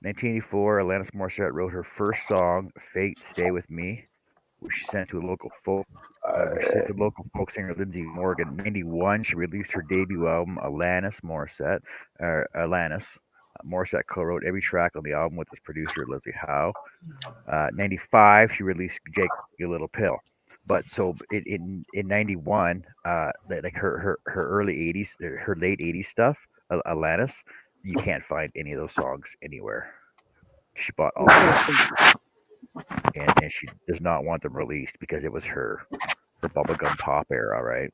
1984, Alanis Morissette wrote her first song, "Fate Stay With Me," which she sent to local folk singer Lindsay Morgan. 91, she released her debut album, Alanis Morissette. Alanis. Morissette co-wrote every track on the album with his producer Leslie Howe. 95, she released "Jake a Little Pill." But so in 91, like her early 80s, her late 80s stuff, Alanis, you can't find any of those songs anywhere. She bought all of them, and she does not want them released because it was her bubblegum pop era, right?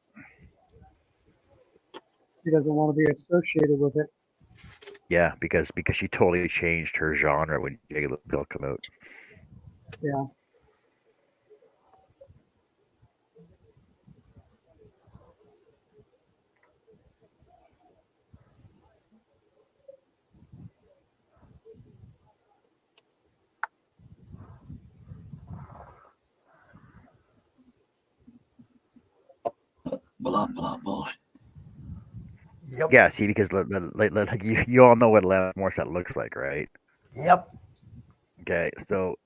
She doesn't want to be associated with it. Yeah, because she totally changed her genre when Jake Little Pill came out. Yeah. Blah blah blah. Yep. Yeah, see, because like you all know what Alanis Morissette looks like, right? Yep. Okay, so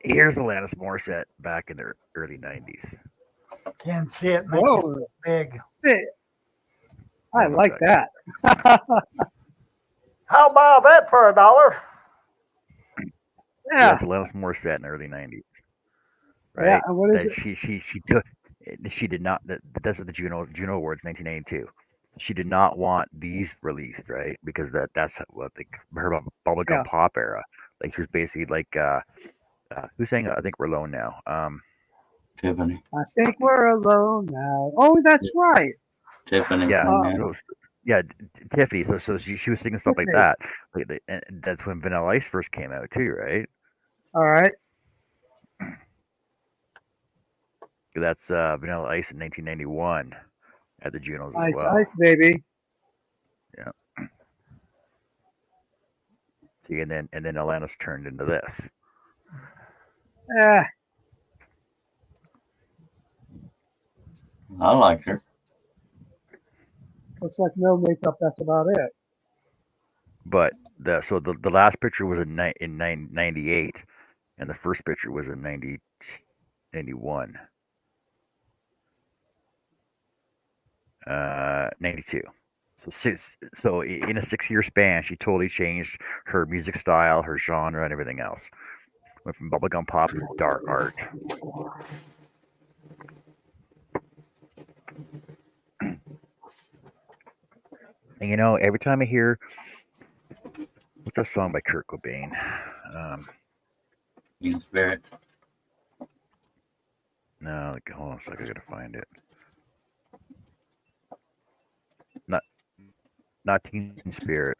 here's Alanis Morissette back in the early 90s. Can see it make it Whoa. big. Hey, I Hold on a like sec. that. How about that for $1? Yeah, Yeah. that's Alanis Morissette in the early 90s, Yeah. right? And what is That it? she took. She did not. That's at the Juno Awards 1992. She did not want these released, right? Because that's what her bubblegum Yeah. pop era. Like she was basically like who's saying I think we're alone now. Tiffany. I think we're alone now. Oh, that's Yeah. right. Tiffany. Yeah. Uh, Yeah, Tiffany. So she was singing stuff like Tiffany. that. And that's when Vanilla Ice first came out too, right? All right. That's Vanilla Ice in 1991 at the Junos as Ice, well. ice, baby. Yeah. See, and then Alanis turned into this. Eh, I like her. looks like no makeup. That's about it. But the last picture was in 98, and the first picture was in 91, 92. So in a 6-year span, she totally changed her music style, her genre, and everything else. Went from bubblegum pop to dark art. And every time I hear what's that song by Kurt Cobain? In spirit. No, hold on a second, I gotta find it. Not Teen Spirit.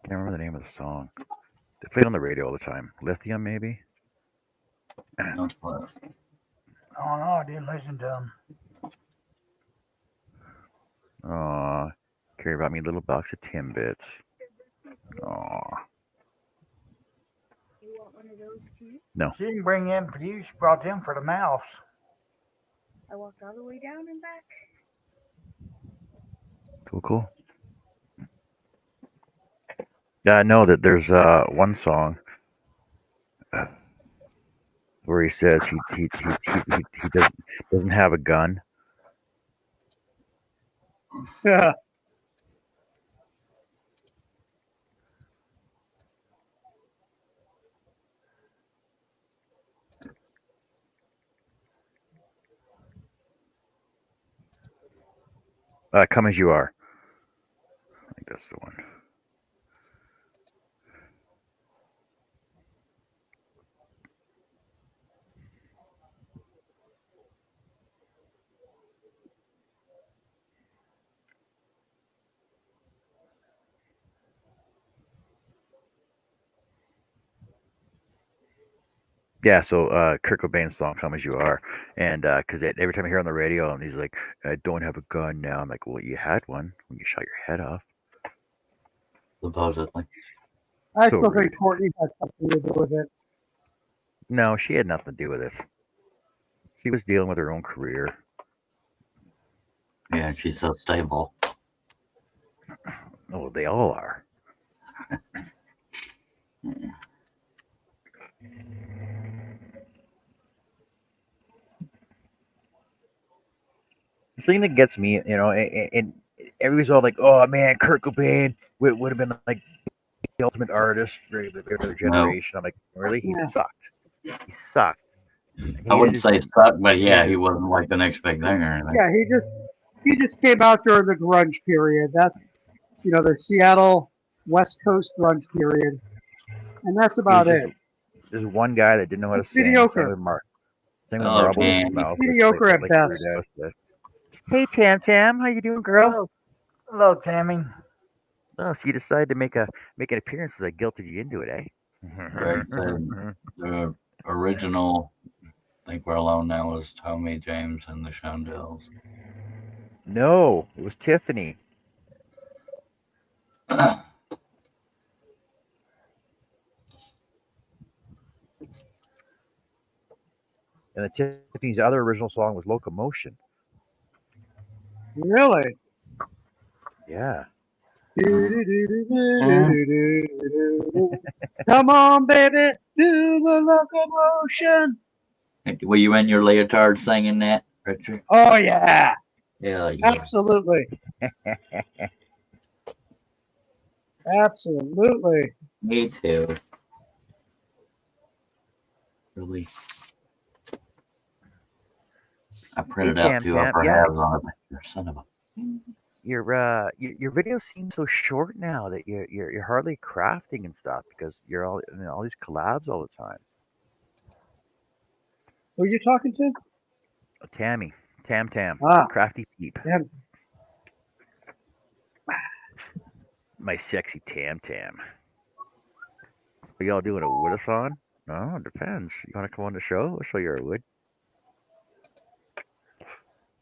Can't remember the name of the song. They play it on the radio all the time. Lithium, maybe. No spirit. Oh no, I didn't listen to him. Aw, care about me, little box of Timbits. Aw, You want one of those too? no. She didn't bring in for you. She brought them for the mouse. I walked all the way down and back. Cool. Yeah, I know that there's one song where he says he doesn't have a gun. Yeah. Come as you are. I think that's the one. Yeah, so Kurt Cobain's song "Come as You Are," and because every time I hear it on the radio, and he's like, "I don't have a gun now," I'm like, "Well, you had one when you shot your head off." Supposedly. I So still rude. think Courtney had something to do with it. No, she had nothing to do with it. She was dealing with her own career. Yeah, she's so stable. Oh, they all are. The thing that gets me, and everybody's all like, "Oh man, Kurt Cobain would have been like the ultimate artist for the No, generation." I'm like, really? He Yeah. sucked. He sucked. I I hated wouldn't his. say suck, but I yeah, hated he his. wasn't like the next big thing or anything. Yeah, he just came out during the grunge period. That's the Seattle West Coast grunge period, and that's He was about just it. this one guy that didn't know how to It's sing. mediocre. Sang with Oh, marbles in Tam. his mouth, Mediocre at like Weird best. Al said. Hey Tam, how you doing, girl? Hello, Tammy. Oh, so you decided to make an appearance because I guilted you into it, eh? Greg said the original Think We're Alone Now was Tommy James and the Shondells. No, it was Tiffany. And Tiffany's other original song was Locomotion. Really? Yeah. Come on, baby, do the locomotion. Were you in your leotard singing that, Richard? Oh yeah, Hell yeah. absolutely, absolutely. Me too. Really. I Hey printed out two Tam. upper Yeah, halves on a picture. Son of a. your videos seem so short now that you're hardly crafting and stuff because you're all in all these collabs all the time. Who are you talking to? Oh, Tammy, Tam, Ah, crafty peep, yeah. my sexy Tam. Are y'all doing a woodathon? No, it depends. You want to come on the show? I'll show you a wood.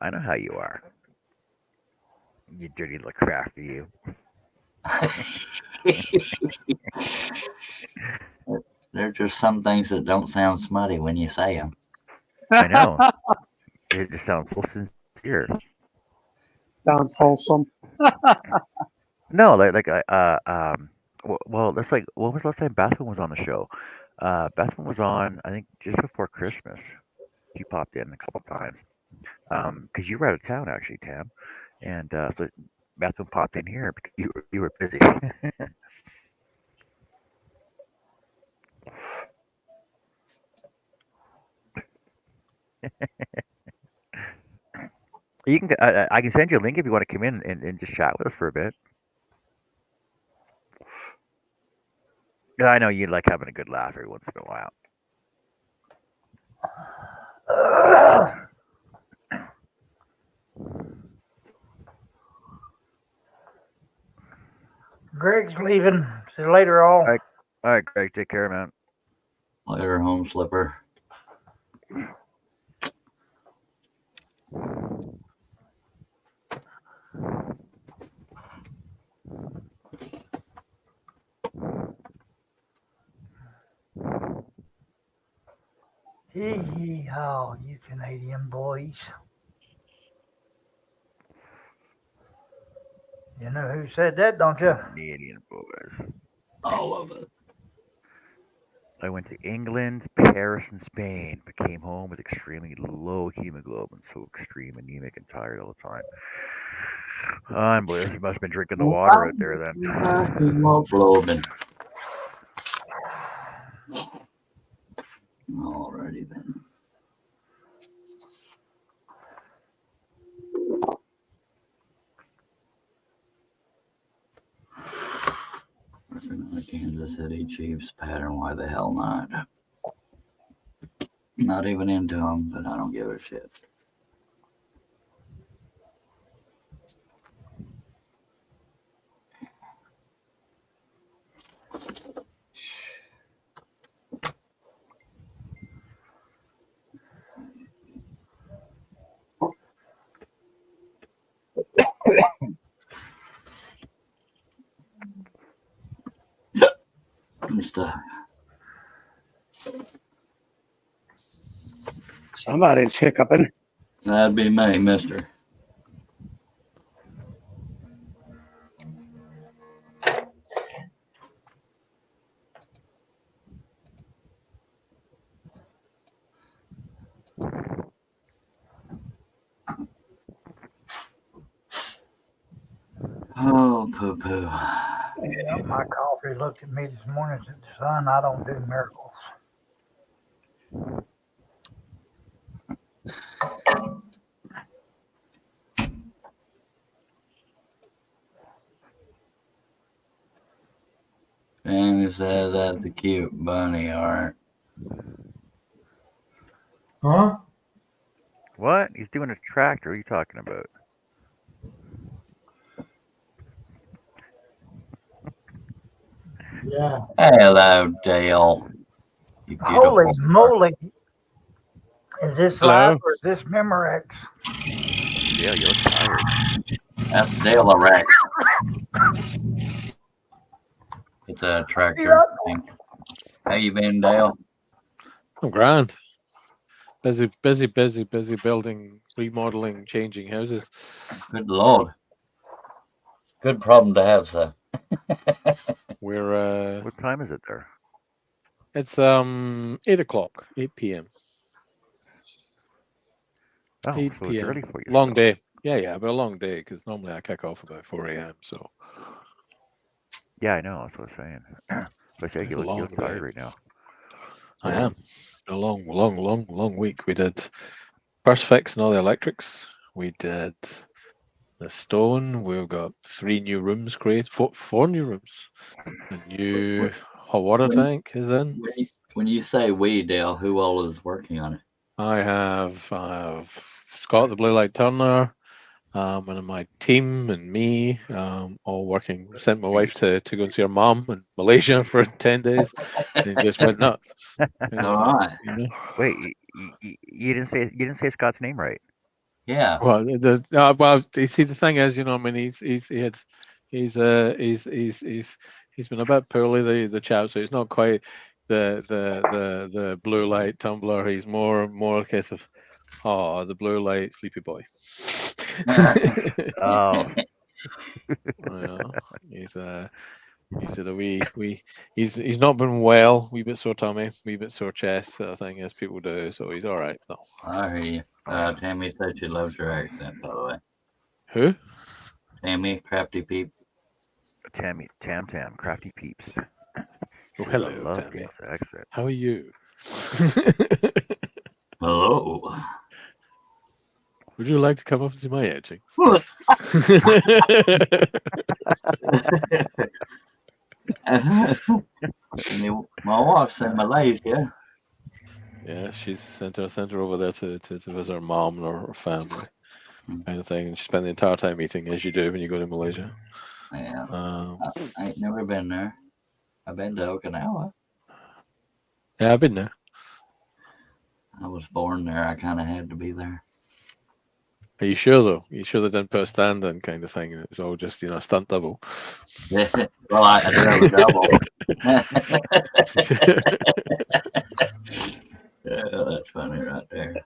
I know how you are. You dirty little crafty you. There's just some things that don't sound smutty when you say them. I know. It just sounds so sincere. Sounds wholesome. No, well, that's like, when was the last time Bethlehem was on the show? Bethlehem was on, I think, just before Christmas. She popped in a couple times. Because you were out of town actually, Tam, and so Bethlehem popped in here because you were busy. You can, I can send you a link if you want to come in and just chat with us for a bit. I know you like having a good laugh every once in a while. Greg's leaving. See you later, all. All right, Greg, take care, man. Later, home slipper. Hee hee haw, you Canadian boys. You know who said that, don't you? Canadian boys. All of it. I went to England, Paris, and Spain, but came home with extremely low hemoglobin, so extreme anemic and tired all the time. Unbelievable. You must have been drinking the water out there then. Hemoglobin. Alrighty then. The Kansas City Chiefs pattern. Why the hell not? Not even into them, but I don't give a shit. Somebody's hiccuping. That'd be me, mister. Oh, poo poo. Yeah, my coffee looked at me this morning and said, "Son, I don't do miracles." Jamie says that's a cute bunny art. Huh? What? He's doing a tractor. What are you talking about? Yeah. Hello, Dale. You Holy beautiful star. moly! Is this live Hello. or is this Memorex? Dale, you look tired. That's Dale Rex. It's a tractor. Yep. How you been, Dale? I'm grand. Busy building, remodeling, changing houses. Good Lord. Good problem to have, sir. We're What time is it there? it's 8 o'clock, 8 p.m. Oh, 8 so it's p.m. early for you Long still. day. Yeah, but a long day because normally I kick off about 4 a.m. So Yeah, I know. That's what I was saying. But I say it's you a look long tired day. right now. I am. A long week. We did first fix and all the electrics. We did the stone. We've got 3 new rooms created. Four new rooms. A new hot water When, tank is in. when you say we, Dale, who all is working on it? I have Scott the Blue Light Turner, and my team and me all working. Sent my wife to go and see her mom in Malaysia for 10 days, and just went nuts. All right. You know? Wait, you didn't say Scott's name right. Yeah. Well, well, you see, the thing is, I mean, he's been a bit poorly, the chap, so he's not quite the blue light tumbler. He's more a case of the blue light sleepy boy. Oh, Yeah, he's a he's not been well, wee bit sore tummy, wee bit sore chest sort of thing, as people do, so he's all right though. I hear you. Tammy said she loves your accent, by the way. Who? Tammy, crafty peep. Tam, crafty peeps. Oh, Says I hello, love Tammy. Dale's accent. How are you? Hello. Would you like to come up and see my etchings? My wife's in Malaysia. Yeah, she's sent her over there to visit her mom and her family, kind of thing. And she spent the entire time eating, as you do when you go to Malaysia. Yeah. Um, I ain't never been there. I've been to Okinawa. yeah, I've been there. I was born there. I kind of had to be there. Are you sure though? You sure they didn't put a stand in, kind of thing, and it was all just a stunt double? Well, I do have a double. Yeah, that's funny right there.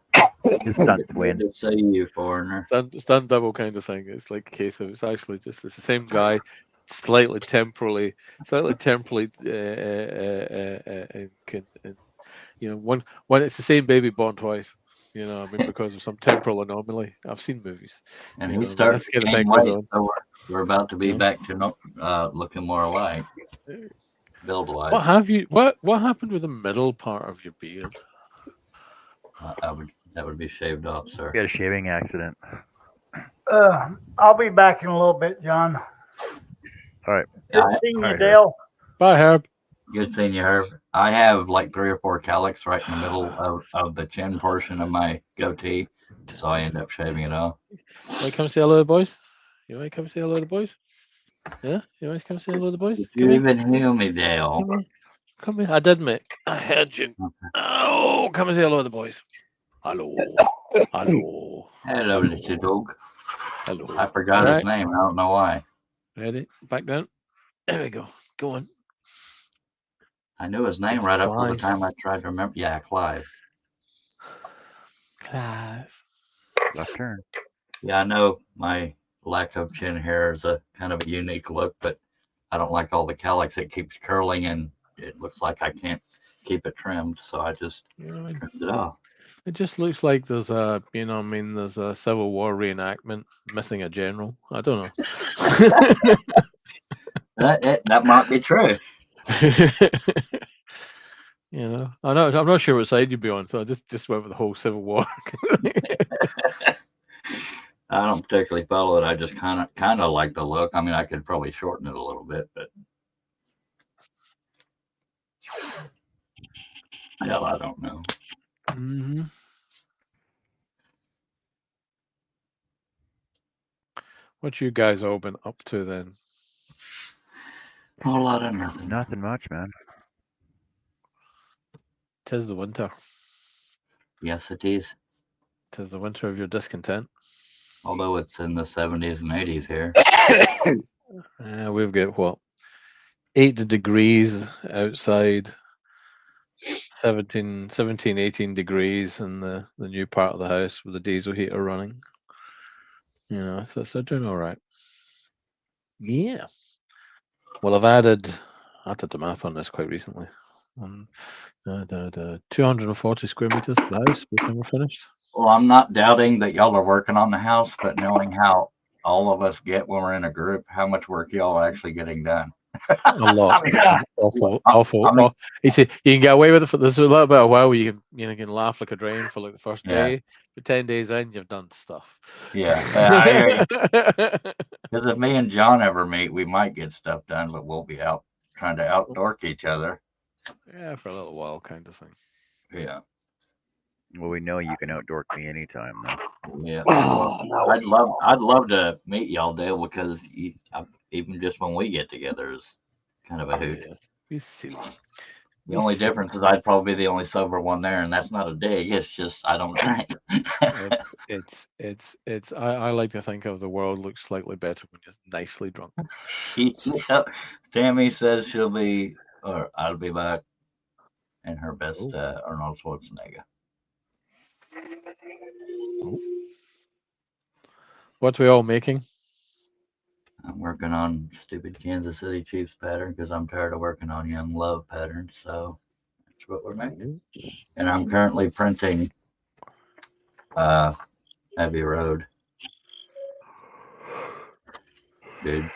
His stunt Good twin. to see you, foreigner. Stunt double kind of thing. It's like a case of it's actually just it's the same guy, slightly temporally, one it's the same baby born twice. I mean, because of some temporal anomaly. I've seen movies. And I he's mean, starting that's the to kind of gain thing goes weight, on. so we're about to be Yeah. back to looking more alike, build What wise. have you? What happened with the middle part of your beard? That would be shaved off, sir. He had a shaving accident. I'll be back in a little bit, John. All right. Good Yeah, seeing you, Alright, Dale. Bye, Herb. good seeing you, Herb. I have like 3 or 4 calyx right in the middle of the chin portion of my goatee, so I end up shaving it off. You want to come say hello to the boys? You want to come say hello to the boys? Yeah, you want to come say hello to the boys? Did Come you here. even hear me, Dale? Come here. I did, mate. I heard you. Oh, come and say hello to the boys. Hello. Hello. Hello, little dog. Hello. I forgot All his name. I don't know why. Ready? Back down. There we go. Go on. I knew his name It's right up till the Clive. time I tried to remember. Yeah, Clive. Clive. Left turn. Yeah, I know my lack of chin hair is a kind of a unique look, but I don't like all the calyx. It keeps curling and it looks like I can't keep it trimmed, so I just You know what I mean? trimmed it off. It just looks like there's a, there's a Civil War reenactment missing a general. I don't know. That might be true. I'm not sure what side you'd be on, so I just went with the whole Civil War. I don't particularly follow it. I just kind of like the look. I mean, I could probably shorten it a little bit, but hell, I don't know. Mm-hmm. What you guys all been up to then? A whole lot of nothing. Nothing much, man. 'Tis the winter. Yes, it is. 'Tis the winter of your discontent. Although it's in the 70s and 80s here. We've got what? 8 degrees outside, 17, 18 degrees in the new part of the house with the diesel heater running. So doing all right. Yeah. Well, I did the math on this quite recently. 240 square meters of the house by the time we're finished. Well, I'm not doubting that y'all are working on the house, but knowing how all of us get when we're in a group, how much work y'all are actually getting done. A lot. Awful. I mean, You see, you can get away with it for this a little bit a while where you can laugh like a drain for like the first day, but 10 days in you've done stuff. Yeah. I hear you. Because if me and John ever meet, we might get stuff done, but we'll be out trying to outdork each other. Yeah, for a little while, kind of thing. Yeah. Well, we know you can outdork me anytime, though. Yeah. Well, I'd love to meet y'all, Dale, because even just when we get together is kind of a hoot. Yes. Be silly. The only difference is I'd probably be the only sober one there, and that's not a dig. It's just I don't drink. I like to think of the world looks slightly better when you're nicely drunk. Yeah. Tammy says she'll be, or I'll be back in her best Arnold Schwarzenegger. What we all making? I'm working on stupid Kansas City Chiefs pattern because I'm tired of working on Young Love pattern. So that's what we're making. And I'm currently printing Abbey Road. Dude.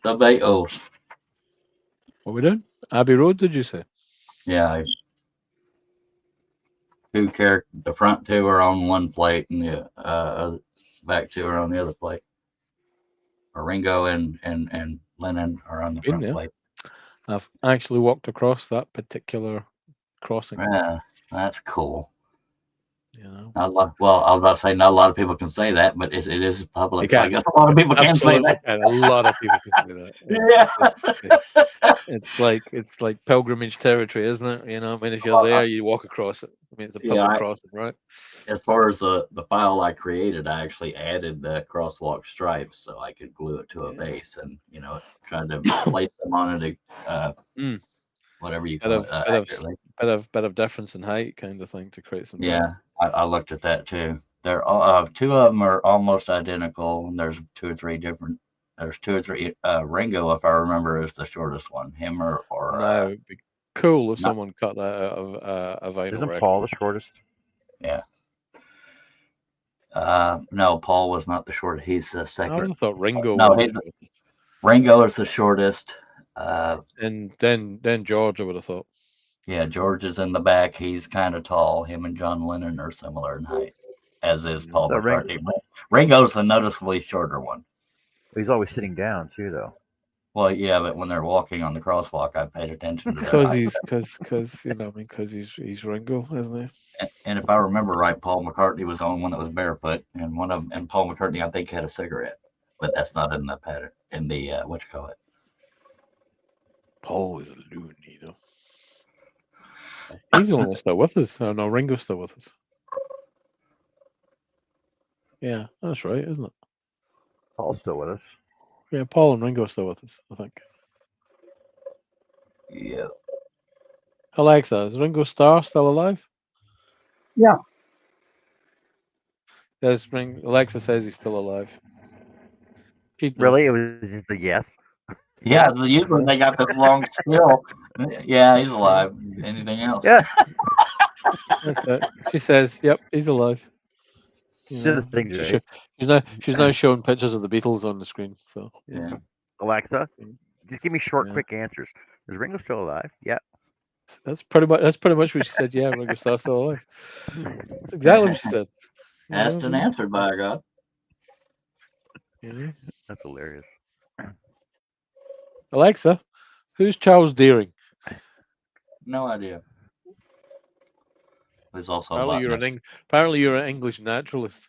The Beatles. What we doing? Abbey Road, did you say? Yeah. The front two are on one plate and the back two are on the other plate. Or Ringo and Lennon are on the front plate. I've actually walked across that particular crossing. Yeah, that's cool. I was about to say not a lot of people can say that, but it is public. So I guess a lot of people can say that. And a lot of people can say that. It's like pilgrimage territory, isn't it? If you're there, you walk across it. It's a public crossing, right? As far as the file I created, I actually added the crosswalk stripes so I could glue it to a base and tried to place them on it. Whatever you call it. Bit of difference in height, kind of thing, to create some. Yeah, I looked at that too. There, two of them are almost identical. And there's two or three. Ringo, if I remember, is the shortest one. Him or no, it'd be cool if someone cut that out of a vinyl Isn't record. Paul the shortest? Yeah. No, Paul was not the shortest. He's the second. I thought Ringo. No, Ringo is the shortest. And then George, I would have thought. Yeah, George is in the back. He's kind of tall. Him and John Lennon are similar in height, as is Paul McCartney. Ringo's the noticeably shorter one. He's always sitting down too, though. Well, yeah, but when they're walking on the crosswalk, I paid attention to that. Because he's Ringo, isn't he? And if I remember right, Paul McCartney was the only one that was barefoot, and Paul McCartney, I think, had a cigarette, but that's not in the pattern. In the what you call it. Paul is a loony, though. He's the one that's still with us. Oh, no, Ringo's still with us. Yeah, that's right, isn't it? Paul's still with us. Yeah, Paul and Ringo are still with us, I think. Yeah. Alexa, is Ringo Starr still alive? Yeah. Alexa says he's still alive. Really? It was just a yes? Yeah, usually they got this long spiel. Yeah, he's alive. Anything else? Yeah. That's it. She says, "Yep, he's alive." You Do know, this thing she's, today. she's now showing pictures of the Beatles on the screen. So Yeah. Alexa, just give me short, Yeah. quick answers. Is Ringo still alive? Yeah. That's pretty much what she said. Yeah, Ringo Starr's still alive. That's exactly what she said. You know, Asked and answered, by God. you know. That's hilarious. Alexa, who's Charles Deering? No idea. There's also a Apparently you're an English naturalist.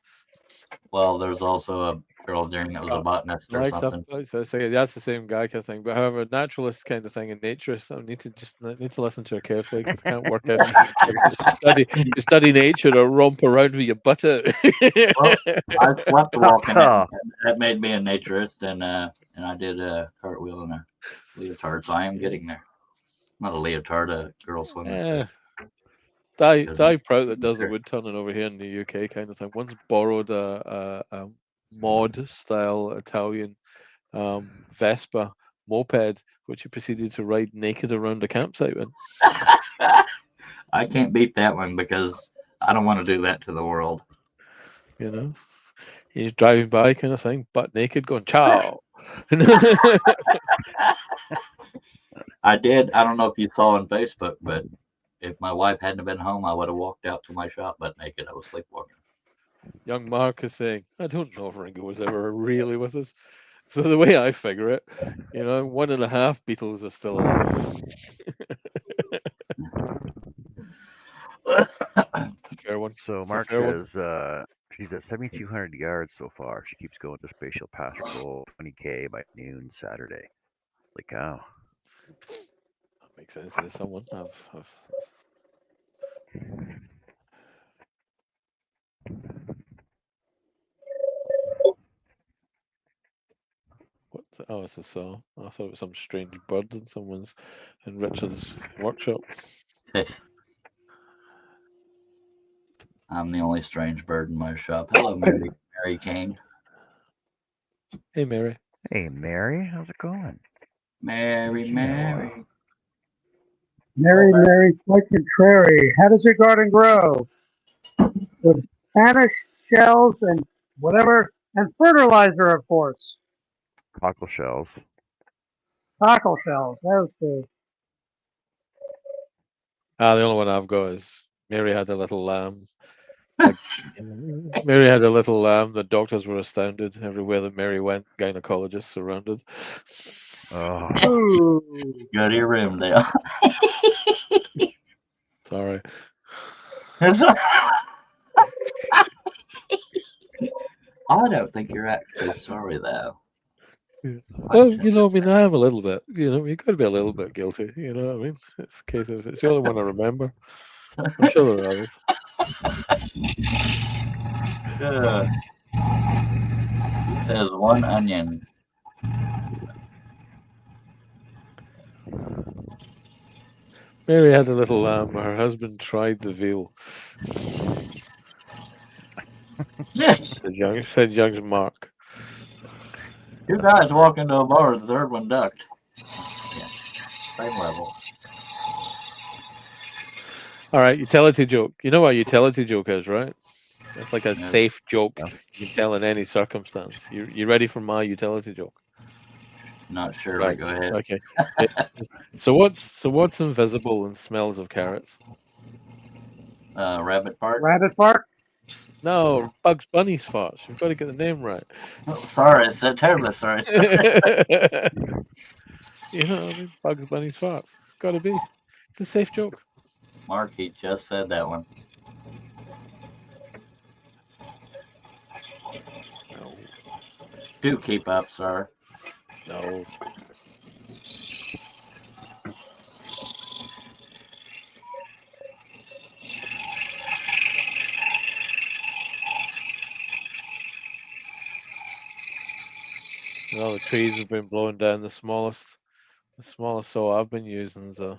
Well, there's also a girl during that was a Uh, botanist or Alexa, something. so yeah, that's the same guy kind of thing. But however, naturalist kind of thing and naturist, I need to listen to her carefully because I can't work out if you study nature or romp around with your butt out. Well, I slept walking it. Oh, And that made me a naturist, and I did a cartwheel and a leotard, so I am getting there. Not a leotard, a girl swimmer. Yeah. Doesn't- Dave Prout that does the wood turning over here in the UK kind of thing. Once borrowed a mod style Italian Vespa moped, which he proceeded to ride naked around the campsite with. I can't beat that one because I don't want to do that to the world. You know, he's driving by kind of thing, butt naked, going "Ciao." I did. I don't know if you saw on Facebook, but if my wife hadn't been home, I would have walked out to my shop butt naked. I was sleepwalking. Young Mark is saying, "I don't know if Ringo was ever really with us." So the way I figure it, 1.5 Beatles are still alive. It's a fair one. so It's a Mark fair one. says she's at 7,200 yards so far. She keeps going to space. She'll pass her goal 20K by noon Saturday. Like cow. That makes sense. There's someone. Oh, it's a saw. I thought it was some strange bird in Richard's workshop. I'm the only strange bird in my shop. Hello, Mary Kane. Hey, Mary. Hey, Mary, how's it going? Mary, She been a while. Mary. Mary, Mary, quite contrary. How does your garden grow? With Spanish shells and whatever, and fertilizer, of course. Cockle shells. Cockle shells. Those two. The only one I've got is Mary had a little lamb. Mary had a little lamb. The doctors were astounded. Everywhere that Mary went, gynecologists surrounded. Oh, Ooh. Go to your room, Dale. Sorry. I don't think you're actually sorry, though. Well, I mean, I am a little bit. You got to be a little bit guilty. You know what I mean? It's a case of it's the only one I remember. I'm sure there are others. He says one onion. Mary had a little lamb. Her husband tried the veal. Said young Mark. Two guys walk into a bar, the third one ducked. Yeah, same level. All right, utility joke. You know what a utility joke is, right? It's like a Yeah. safe joke Yeah. you can tell in any circumstance. You ready for my utility joke? Not sure, Right. but go ahead. Okay. So what's invisible and smells of carrots? Rabbit Park. Rabbit Park? No, Bugs Bunny's farts. You've got to get the name right. Oh, sorry, it's that terribly sorry. You know what I mean? Bugs Bunny's farts. It's got to be. It's a safe joke. Mark, he just said that one. No. Do keep up, sir. No. The trees have been blowing down. The smallest saw I've been using is a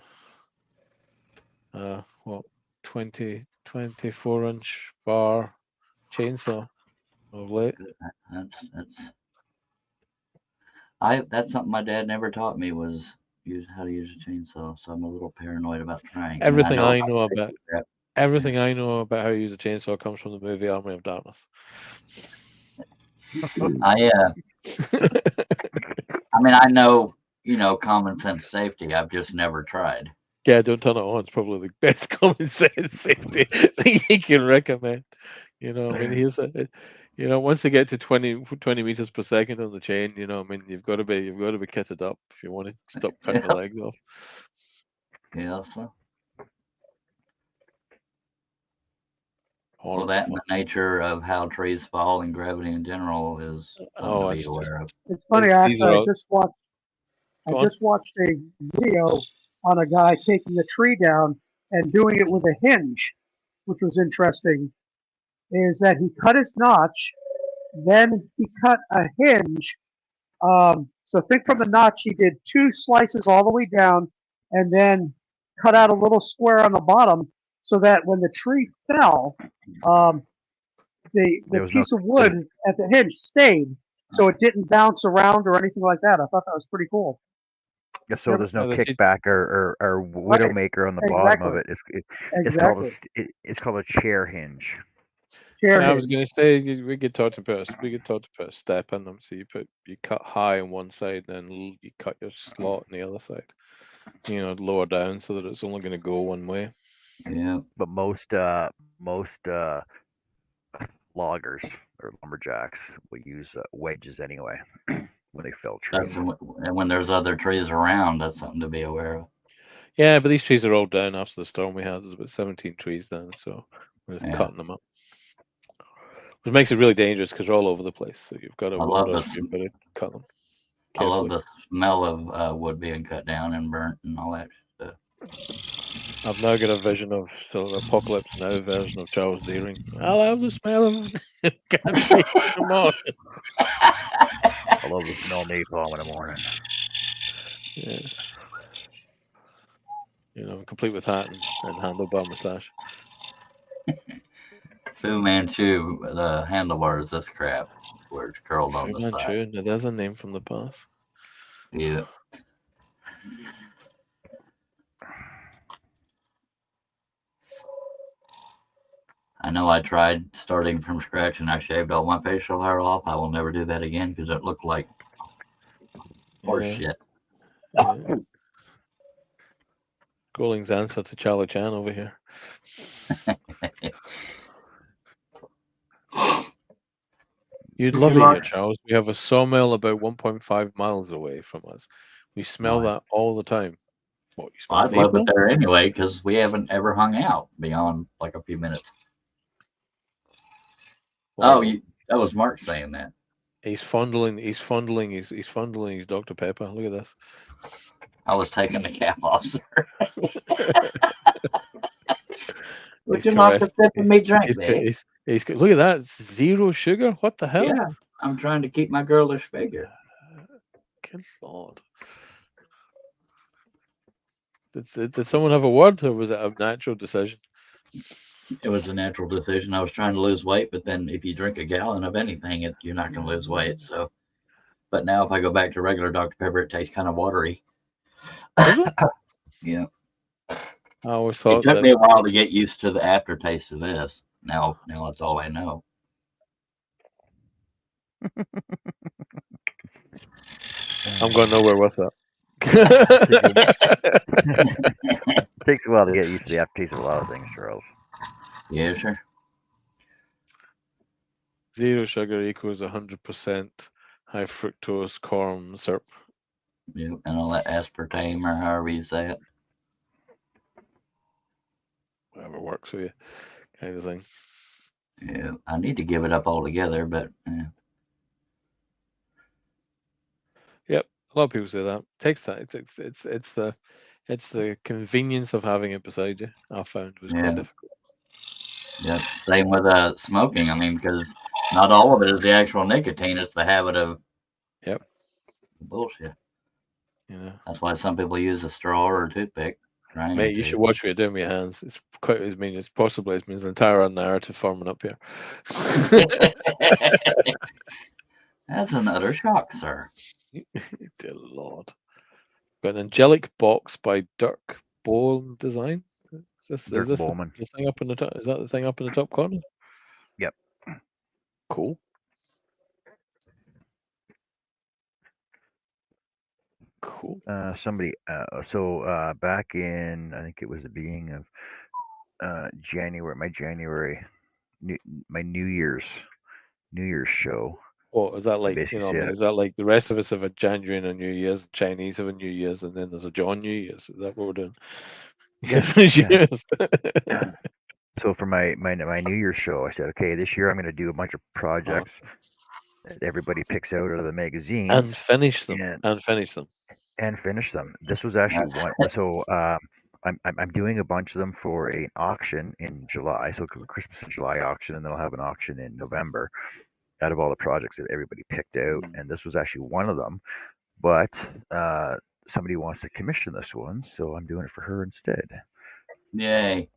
24-inch bar chainsaw of late. That's something my dad never taught me was how to use a chainsaw. So I'm a little paranoid about trying. Everything I I know about Everything I know about how to use a chainsaw comes from the movie Army of Darkness. I know, common sense safety. I've just never tried. Yeah, don't turn it on. It's probably the best common sense safety thing you can recommend. Here's once they get to 20 meters per second on the chain, you've got to be kitted up if you want to stop cutting your legs off. Yeah. So. Or, Well, that and the nature of how trees fall and gravity in general is something to be aware of. It's funny, these actually, are I all. Go on. just watched a video on a guy taking a tree down and doing it with a hinge, which was interesting. Is that he cut his notch, then he cut a hinge. So think from the notch, he did 2 slices all the way down, and then cut out a little square on the bottom, so that when the tree fell, the There was piece of wood at the hinge stayed, so it didn't bounce around or anything like that. I thought that was pretty cool. Yeah, so there's no Yeah, that's it. kickback or widowmaker on the bottom of it. It's called a chair hinge. Chair I was hinge. going to say we could talk to put a step in them. So you cut high on one side, then you cut your slot on the other side. Lower down so that it's only going to go one way. Yeah. But most loggers or lumberjacks will use wedges anyway when they fell trees. And when there's other trees around, that's something to be aware of. Yeah, but these trees are all down after the storm we had. There's about 17 trees down, so we're just cutting them up. Which makes it really dangerous because they're all over the place. So you've got to you've got to cut them carefully. I love the smell of wood being cut down and burnt and all that stuff. I've now got a vision of Apocalypse Now version of Charles Deering. I love the smell of concrete in the morning. I love the smell of napalm in the morning. Yeah. Complete with hat and handlebar moustache. Fu Manchu, the handlebars, this crap, where it's curled on the side. Fu Manchu, now there's a name from the past. Yeah. I know I tried starting from scratch and I shaved all my facial hair off. I will never do that again because it looked like horse shit. Goaling's answer to Charlie Chan over here. You'd love it here, Charles. We have a sawmill about 1.5 miles away from us. We smell that all the time. What, you smell I'd love it there anyway because we haven't ever hung out beyond like a few minutes. Well, that was Mark saying that. He's fondling his Dr. Pepper. Look at this. I was taking the cap off, sir. Would you like to sip of me drink, He's look at that. 0 sugar. What the hell? Yeah, I'm trying to keep my girlish figure. Good Lord. Did someone have a word, or was it a natural decision? It was a natural decision. I was trying to lose weight, but then if you drink a gallon of anything, you're not going to lose weight. So, but now if I go back to regular Dr. Pepper, it tastes kind of watery. Is it? Yeah. I always thought it took me a while to get used to the aftertaste of this. Now that's all I know. I'm going nowhere with that. It takes a while to get used to the aftertaste of a lot of things, Charles. Yeah, sure. 0 sugar equals 100% high fructose corn syrup. Yeah, and all that aspartame or however you say it. Whatever works for you, kind of thing. Yeah, I need to give it up altogether, but yeah. Yep, a lot of people say that. It takes time. It's the convenience of having it beside you. I found was quite difficult. Yeah, same with smoking. I mean, because not all of it is the actual nicotine; it's the habit of bullshit. Yeah, that's why some people use a straw or a toothpick. Mate, you should watch what you're doing with your hands. It's quite. I mean, it's an entire narrative forming up here. That's another shock, sir. Dear Lord. Got an Angelic box by Dirk Boelman design. Is Dirk this Boelman. the thing up in the top? Is that the thing up in the top corner? Yep. Cool. Cool. Somebody. So back in, I think it was the beginning of January. My New Year's show. Or is that I like, basically I mean, said, is that like the rest of us have a January and a New Year's, Chinese have a New Year's, and then there's a John New Year's? Is that what we're doing? yeah, yeah. So for my New Year's show, I said, okay, this year I'm going to do a bunch of projects that everybody picks out of the and magazines finish them. and And finish them. finish them. This was actually That's one. So I'm doing a bunch of them for an auction in July. So Christmas in July auction, and they'll have an auction in November out of all the projects that everybody picked out. And this was actually one of them. But somebody wants to commission this one, so I'm doing it for her instead. yay.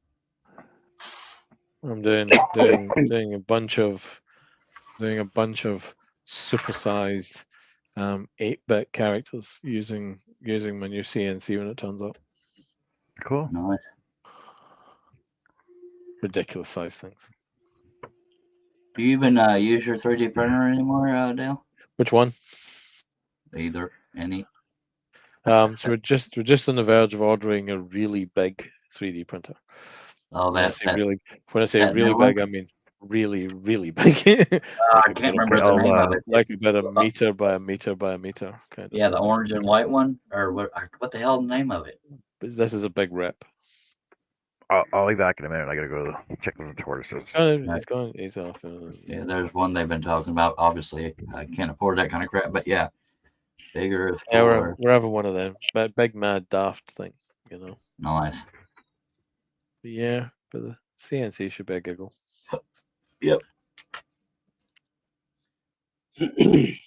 I'm doing a bunch of supersized 8-bit characters using my new CNC when it turns up. Cool. Nice. Ridiculous size things. Do you even use your 3D printer anymore, Dale? Which one? Either. Any? So we're just on the verge of ordering a really big 3D printer. Oh, When I say really big, I mean really, really big. I can't remember the name of it. Like about a meter by a meter by a meter kind of. Yeah, the orange and white one, or what the hell is the name of it? But this is a big rip. I'll be back in a minute. I gotta go check the tortoises. He's gone. He's off. Yeah, there's one they've been talking about. Obviously, I can't afford that kind of crap, but yeah, bigger is cooler. Yeah, we're having one of them. Big mad daft thing, Nice. But yeah, but the CNC should be a giggle. Yep. The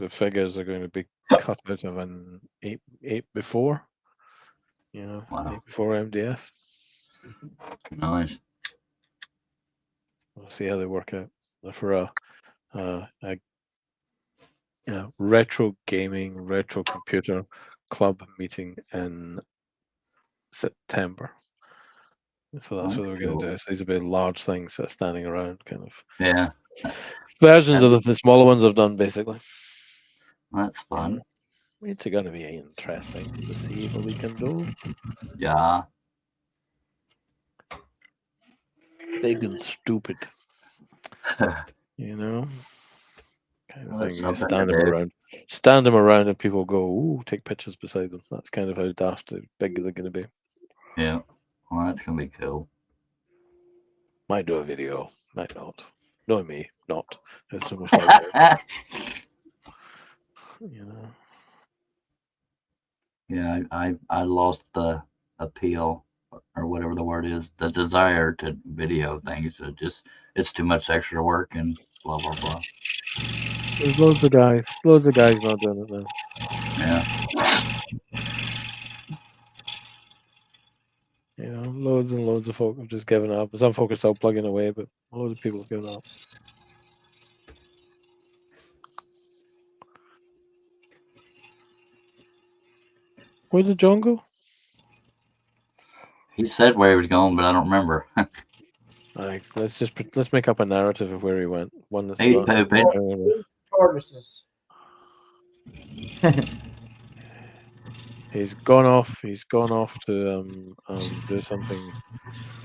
figures are going to be cut out of an 8 before. Wow. 8 before MDF. Nice. We'll see how they work out. They're for a retro gaming, retro computer club meeting in September. So that's what we're going to do. So these are big, large things that are standing around, kind of. Yeah. Versions of the smaller ones I've done, basically. That's fun. It's going to be interesting to see what we can do. Yeah. Big and stupid. Kind of thing. You stand them around, and people go, "Ooh, take pictures beside them." That's kind of how daft big they're going to be. Yeah. Well, that's gonna be cool. Might do a video, might not. Knowing me, not. There's so much like Yeah, I lost the appeal or whatever the word is, the desire to video things. It's too much extra work and blah blah blah. There's loads of guys not doing it now. Yeah. Loads and loads of folk have just given up. Some folk are still plugging away, but loads of people have given up. Where did John go? He said where he was going, but I don't remember. Alright, let's make up a narrative of where he went. One that's He's pooping. Tortoises. He's gone off to do something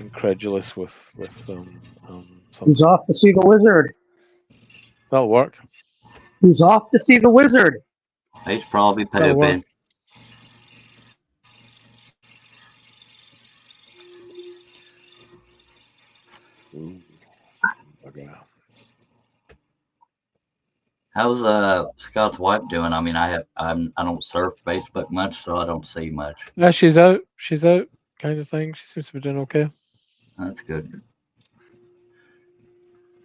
incredulous with something. He's off to see the wizard. That'll work. He's off to see the wizard. He's probably pooping. Ooh. Okay. How's Scott's wife doing? I mean, I don't surf Facebook much, so I don't see much. Yeah, she's out, kind of thing. She seems to be doing okay. That's good.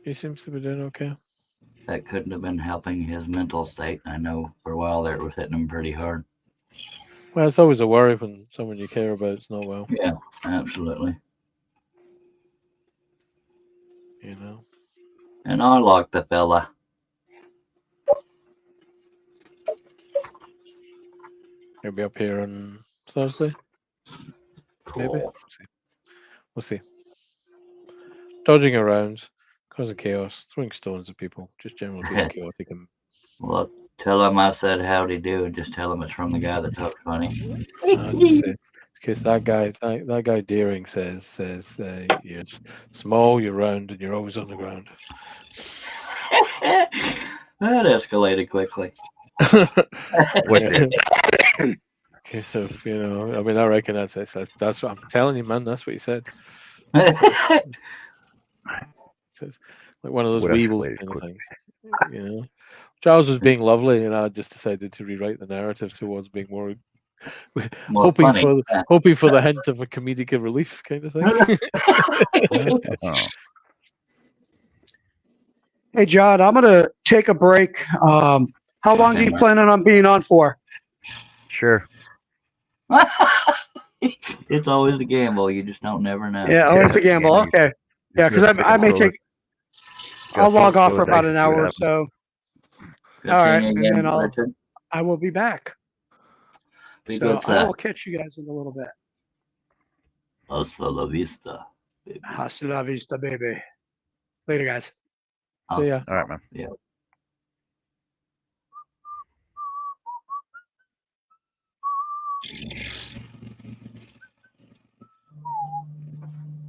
He seems to be doing okay. That couldn't have been helping his mental state. I know for a while there it was hitting him pretty hard. Well, it's always a worry when someone you care about is not well. Yeah, absolutely. And I like the fella. He'll be up here on Thursday. maybe. cool. We'll see. Dodging around, causing chaos, throwing stones at people, just generally being chaotic and Well, tell him I said howdy do, and just tell him it's from the guy that talks funny. just say, because that guy Daring says you're small, you're round, and you're always on the ground. That escalated quickly. Okay, so I mean, I reckon that's what I'm telling you, man. That's what he said. It's like one of those What weevils escalated kind of quickly? thing. Charles was being lovely, and I just decided to rewrite the narrative towards being more hoping funny. for the hint of a comedic relief kind of thing. Oh. Hey, John, I'm gonna take a break. How long are you planning on being on for? Sure. It's always a gamble. You just don't never know. Yeah, always a gamble. Okay. Yeah, because I may take. I'll log off for about an hour or so. All right, and then I will be back. So I will catch you guys in a little bit. Hasta la vista, baby. Hasta la vista, baby. Later, guys. See ya. All right, man. Yeah.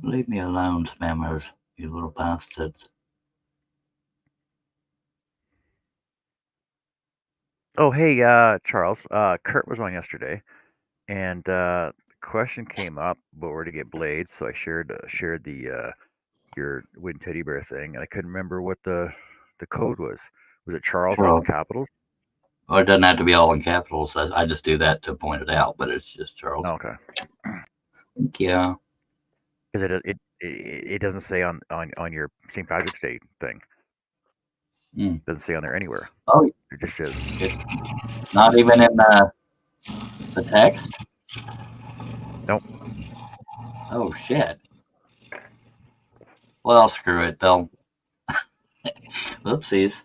Leave me alone, spammers, you little bastards. Oh, hey, Charles. Kurt was on yesterday, and the question came up about where to get blades. So I shared the your wooden teddy bear thing, and I couldn't remember what the code was. Was it Charles all in capitals? Or it doesn't have to be all in capitals. I just do that to point it out, but it's just Charles. Oh, okay. Thank you. Because it doesn't say on your St. Patrick's Day thing. It doesn't say on there anywhere. Oh, it just says it's not even in the text. Nope. Oh shit. Well, screw it. They'll. Oopsies.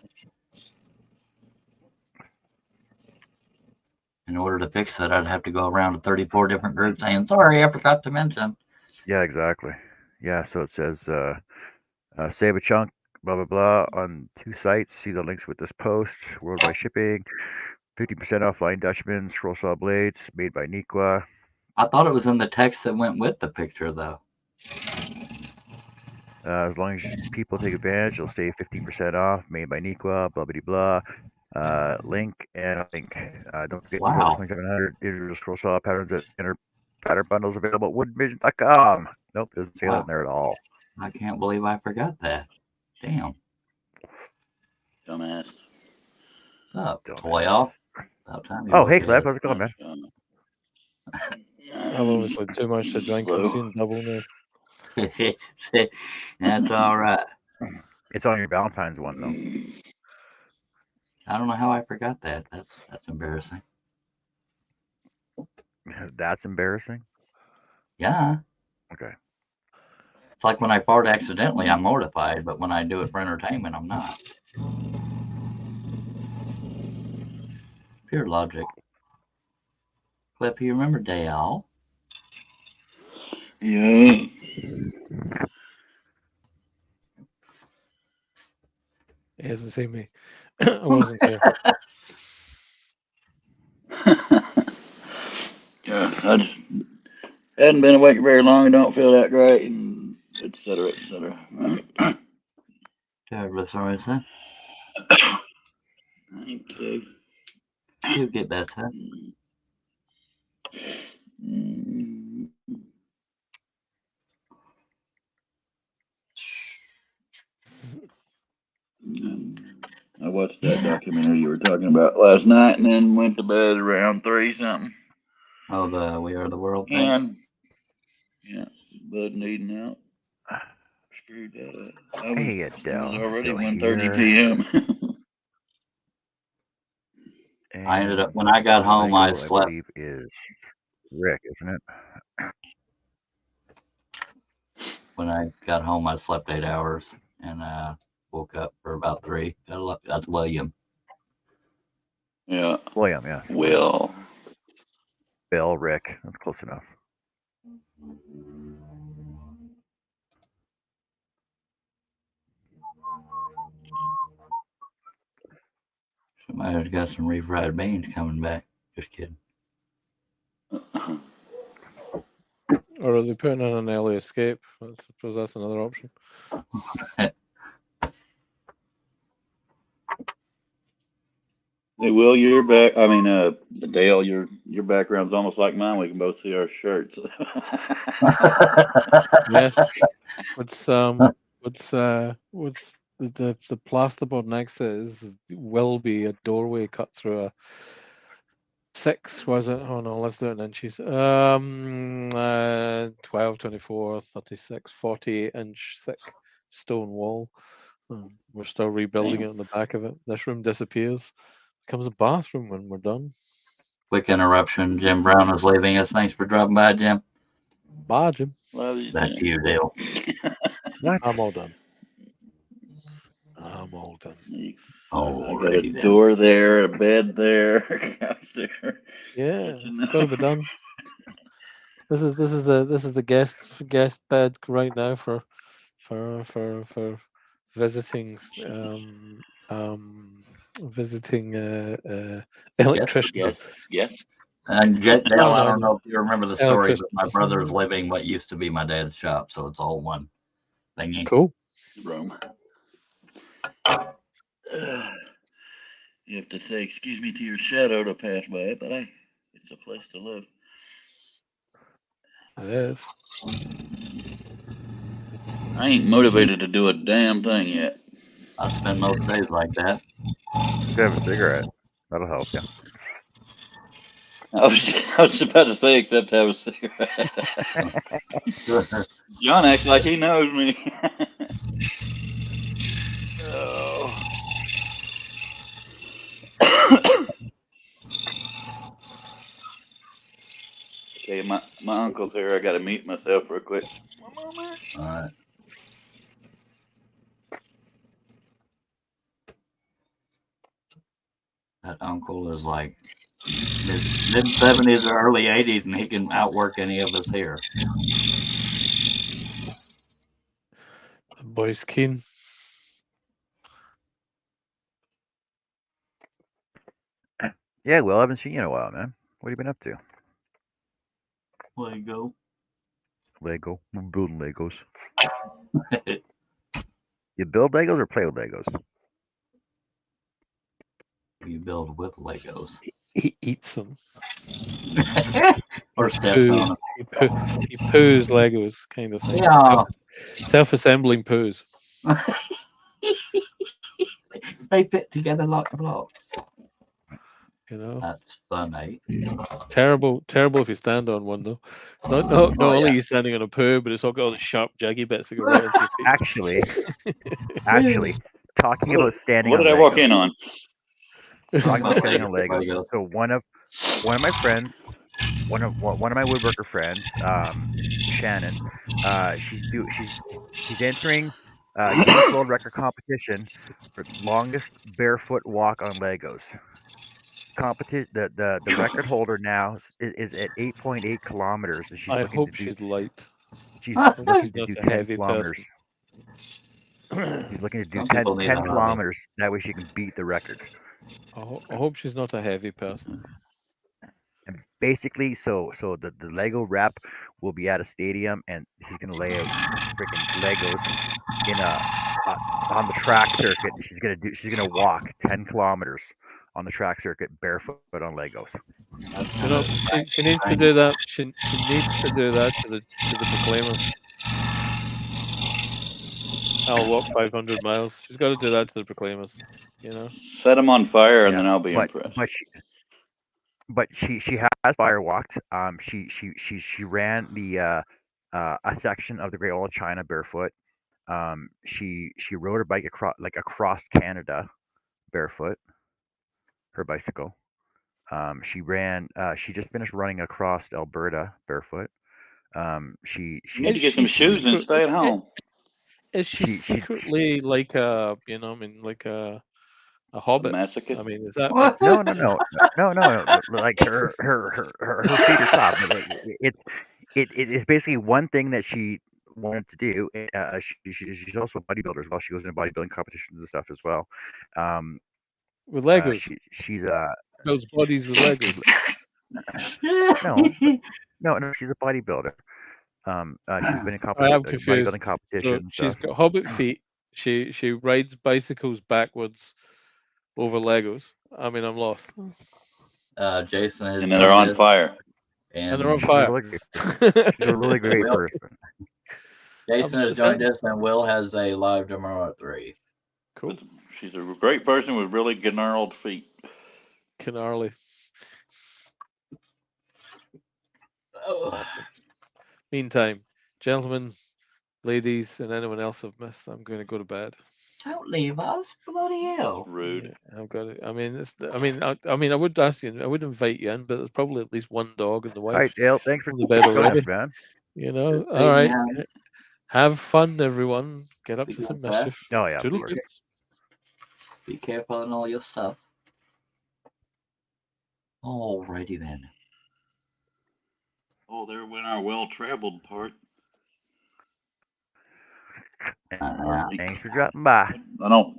In order to fix that, I'd have to go around to 34 different groups saying, sorry, I forgot to mention. Yeah, exactly. Yeah, so it says save a chunk, blah, blah, blah, on 2 sites. See the links with this post. Worldwide shipping. 50% offline Dutchman. Scroll saw blades made by Niqua. I thought it was in the text that went with the picture, though. As long as people take advantage, it'll stay 15% off. Made by Niqua. Blah, blah, blah. Link and a link. Don't forget 2,700 digital scroll saw patterns at inner pattern bundles available at woodvision.com. Nope, doesn't say that in there at all. I can't believe I forgot that. Damn. Dumbass. What's up, Toy? About time you Oh, hey, looked Cliff. at it. How's it going, man? I've obviously too much to drink. I'm seeing double now. That's all right. It's on your Valentine's one, though. I don't know how I forgot that. That's embarrassing. That's embarrassing? Yeah. Okay. It's like when I fart accidentally, I'm mortified, but when I do it for entertainment, I'm not. Pure logic. Cliff, you remember Dale? Yeah. He hasn't seen me. I wasn't there. Yeah, I just hadn't been awake very long and don't feel that great, and et cetera, et cetera. Terribly sorry, sir. Thank you. You'll get better. I watched that documentary you were talking about last night and then went to bed around 3 something. Oh, the We Are the World thing? And, yeah, blood needing out. Screwed that up. Hey, Adele. It was already Adele 1:30 here. p.m. I ended up, when I got home, Michael, I slept. I believe is Rick, isn't it? When I got home, I slept 8 hours and woke up for about 3. That's William. Yeah. William, yeah. Will. Bill, Rick. That's close enough. Might have got some refried beans coming back. Just kidding. Or are they putting in an early escape? I suppose that's another option. Hey, Will, your back. I mean, Dale, your background's almost like mine. We can both see our shirts. Yes. What's the plasterboard next to it will be a doorway cut through a 6, was it? Oh no, let's do it in inches. 12, 24, 36, 48-inch thick stone wall. We're still rebuilding it on the back of it. This room disappears. Becomes a bathroom when we're done. Quick interruption. Jim Brown is leaving us. Thanks for dropping by, Jim. Bye, Jim. Love you, Back Jim. to you, Dale. What? I'm all done. I'm all done. I got a door there, a bed there, a couch there. Yeah, it's got to be done. This is the guest bed right now for visiting visiting electricians. Yes. And Dale, No, I don't no. know if you remember the story, but my brother's living what used to be my dad's shop, so it's all one thingy. Cool. Room. You have to say, "Excuse me" to your shadow to pass by, but it's a place to live. It is. I ain't motivated to do a damn thing yet. I spend most days like that. Just have a cigarette. That'll help you. I was about to say, except have a cigarette. John acts like he knows me. Oh. Okay, my uncle's here. I got to meet myself real quick. One moment. All right. That uncle is like mid 70s or early 80s, and he can outwork any of us here. The boy's keen. Yeah, Will, I haven't seen you in a while, man. What have you been up to? Lego. I'm building Legos. You build Legos or play with Legos? We build with Legos. He eats them. Or steps on them. He poos Legos, kind of thing. Yeah. Self-assembling poos. They fit together like blocks. You know. That's funny. Terrible if you stand on one though. It's not only are you standing on a poo, but it's all got all the sharp, jaggy bits that go right into your feet. Actually, talking about standing What on did I Legos. walk in on? Talking about standing on Legos. So one of my friends, one of my woodworker friends, Shannon, she's entering Guinness World Record competition for longest barefoot walk on Legos. The record holder now is at 8.8 kilometers, and she's I looking hope to do. she's light. She's She's looking to not do a 10 heavy kilometers. person. She's looking to do Some 10 people need a hobby. kilometers. That way she can beat the record. I hope she's not a heavy person. And basically, so the Lego rep will be at a stadium, and he's gonna lay out freaking Legos on the track circuit. She's gonna walk 10 kilometers on the track circuit barefoot on Legos. You know, she needs to do that. She needs to do that to the Proclaimers. I'll walk 500 miles. She's got to do that to the Proclaimers. You know. Set them on fire, and then I'll be impressed. But she has fire walked. She ran the a section of the Great Wall of China barefoot. She rode her bike across Canada barefoot. Her bicycle. She ran. She just finished running across Alberta barefoot. She You need to get some shoes and stay at home. Is she secretly like a like a hobbit? Masochist? I mean, is that no. Like her feet are top. It's basically one thing that she wanted to do. She's also a bodybuilder as well. She goes into bodybuilding competitions and stuff as well. With Legos. She's Builds bodies with Legos. no, she's a bodybuilder. She's been in I am confused. bodybuilding competitions So and she's stuff. got hobbit feet. She rides bicycles backwards over Legos. I mean, I'm lost. Jason has And then they're joined on us, fire. And they're on and She's a fire. really great person. She's a really great Will, person. Jason has joined us, and Will has a live tomorrow at 3. Cool. She's a great person with really gnarled feet. Gnarly. Oh. Awesome. Meantime, gentlemen, ladies, and anyone else I've missed, I'm going to go to bed. Don't leave us, bloody hell! Rude. Yeah, I've got it. I mean, I would ask you. I would invite you in, but there's probably at least one dog and the wife All right, Dale. Thanks for on the bed joining already. us, man. You know. Good All right. man. Have fun, everyone. Get up Be to some good, sir. mischief. Oh yeah, of Toodle course. toodles. Be careful in all your stuff. Alrighty then. Oh, there went our well-traveled part. Thanks for dropping by. I don't.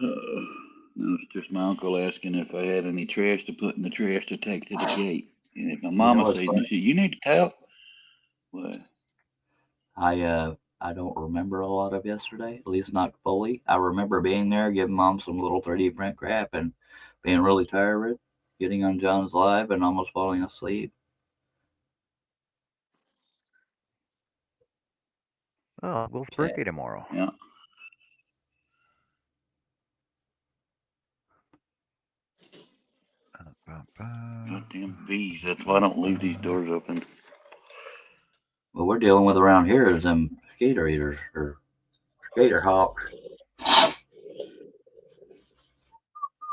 No, it's just my uncle asking if I had any trash to put in the trash to take to the gate. And if my mama what's says, funny? you need to tell. What? I don't remember a lot of yesterday, at least not fully. I remember being there, giving Mom some little 3D print crap, and being really tired, getting on John's live, and almost falling asleep. Oh, Will's birthday tomorrow. Yeah. Goddamn bees. That's why I don't leave these doors open. What we're dealing with around here is them skater eaters or skater hawks.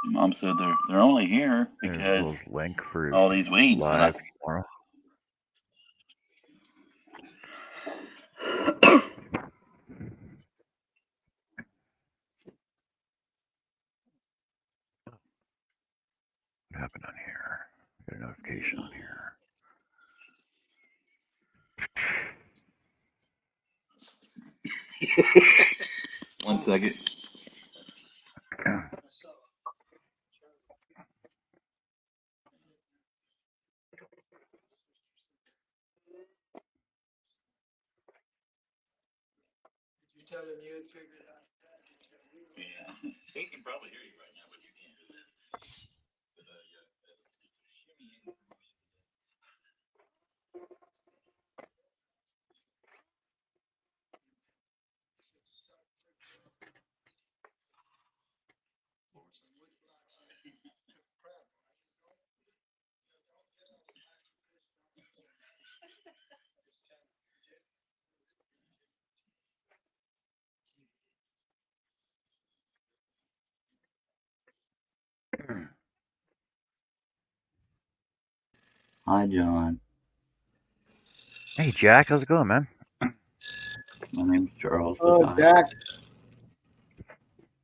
Mom said they're only here There's because Will's link for all his these weeds. live tomorrow. What happened on here? Got a notification on here. One second. Tell him you had figured out. Yeah, he can probably hear you right now, but you can't do that. Hi, John. Hey, Jack. How's it going, man? My name's Charles. Oh, Jack.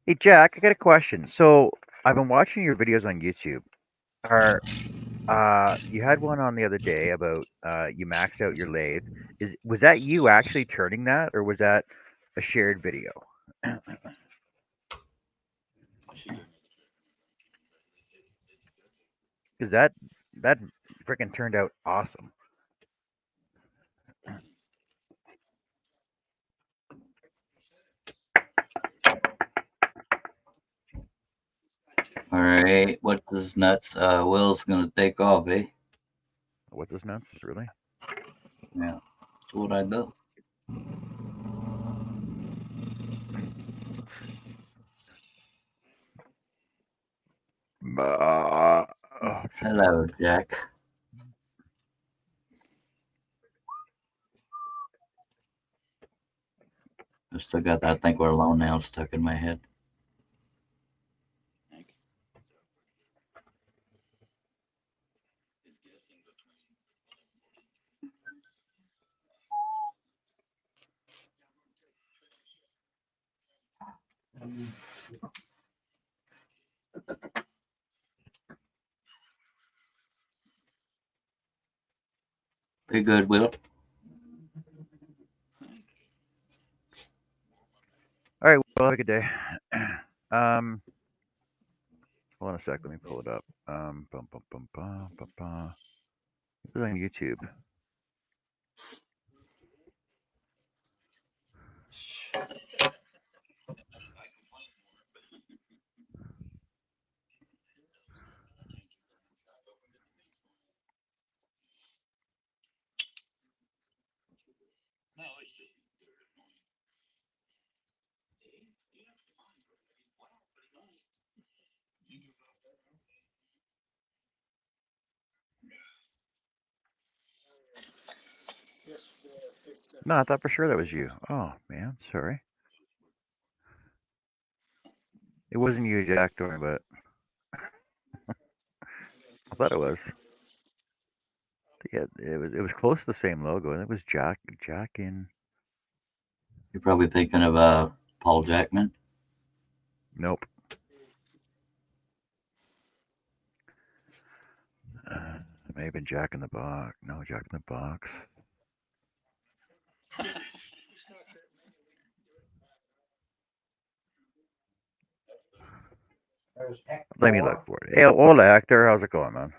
Hey, Jack. I got a question. So I've been watching your videos on YouTube. You had one on the other day about you maxed out your lathe. Was that you actually turning that, or was that a shared video? Because that freaking turned out awesome. All right, what's this nuts? Will's gonna take off, eh? What's this nuts? Really? Yeah, that's what I do. Oh, Hello, Jack. I still got that "Think We're Alone Now" stuck in my head. Be good, Will. Well, have a good day. Um, hold on a sec. Let me pull it up. Bum, bum, bum, bum, bum, bum. It was on YouTube. Yesterday I picked up. No, I thought for sure that was you. Oh man, sorry. It wasn't you, Jack. Don't worry about it. I thought it was. Yeah, it was close to the same logo. And it was Jack in. You're probably thinking of Paul Jackman. Nope. It may have been Jack in the Box. No, Jack in the Box. There's Let me look Hector. for it. Hey, old actor, how's it going, man?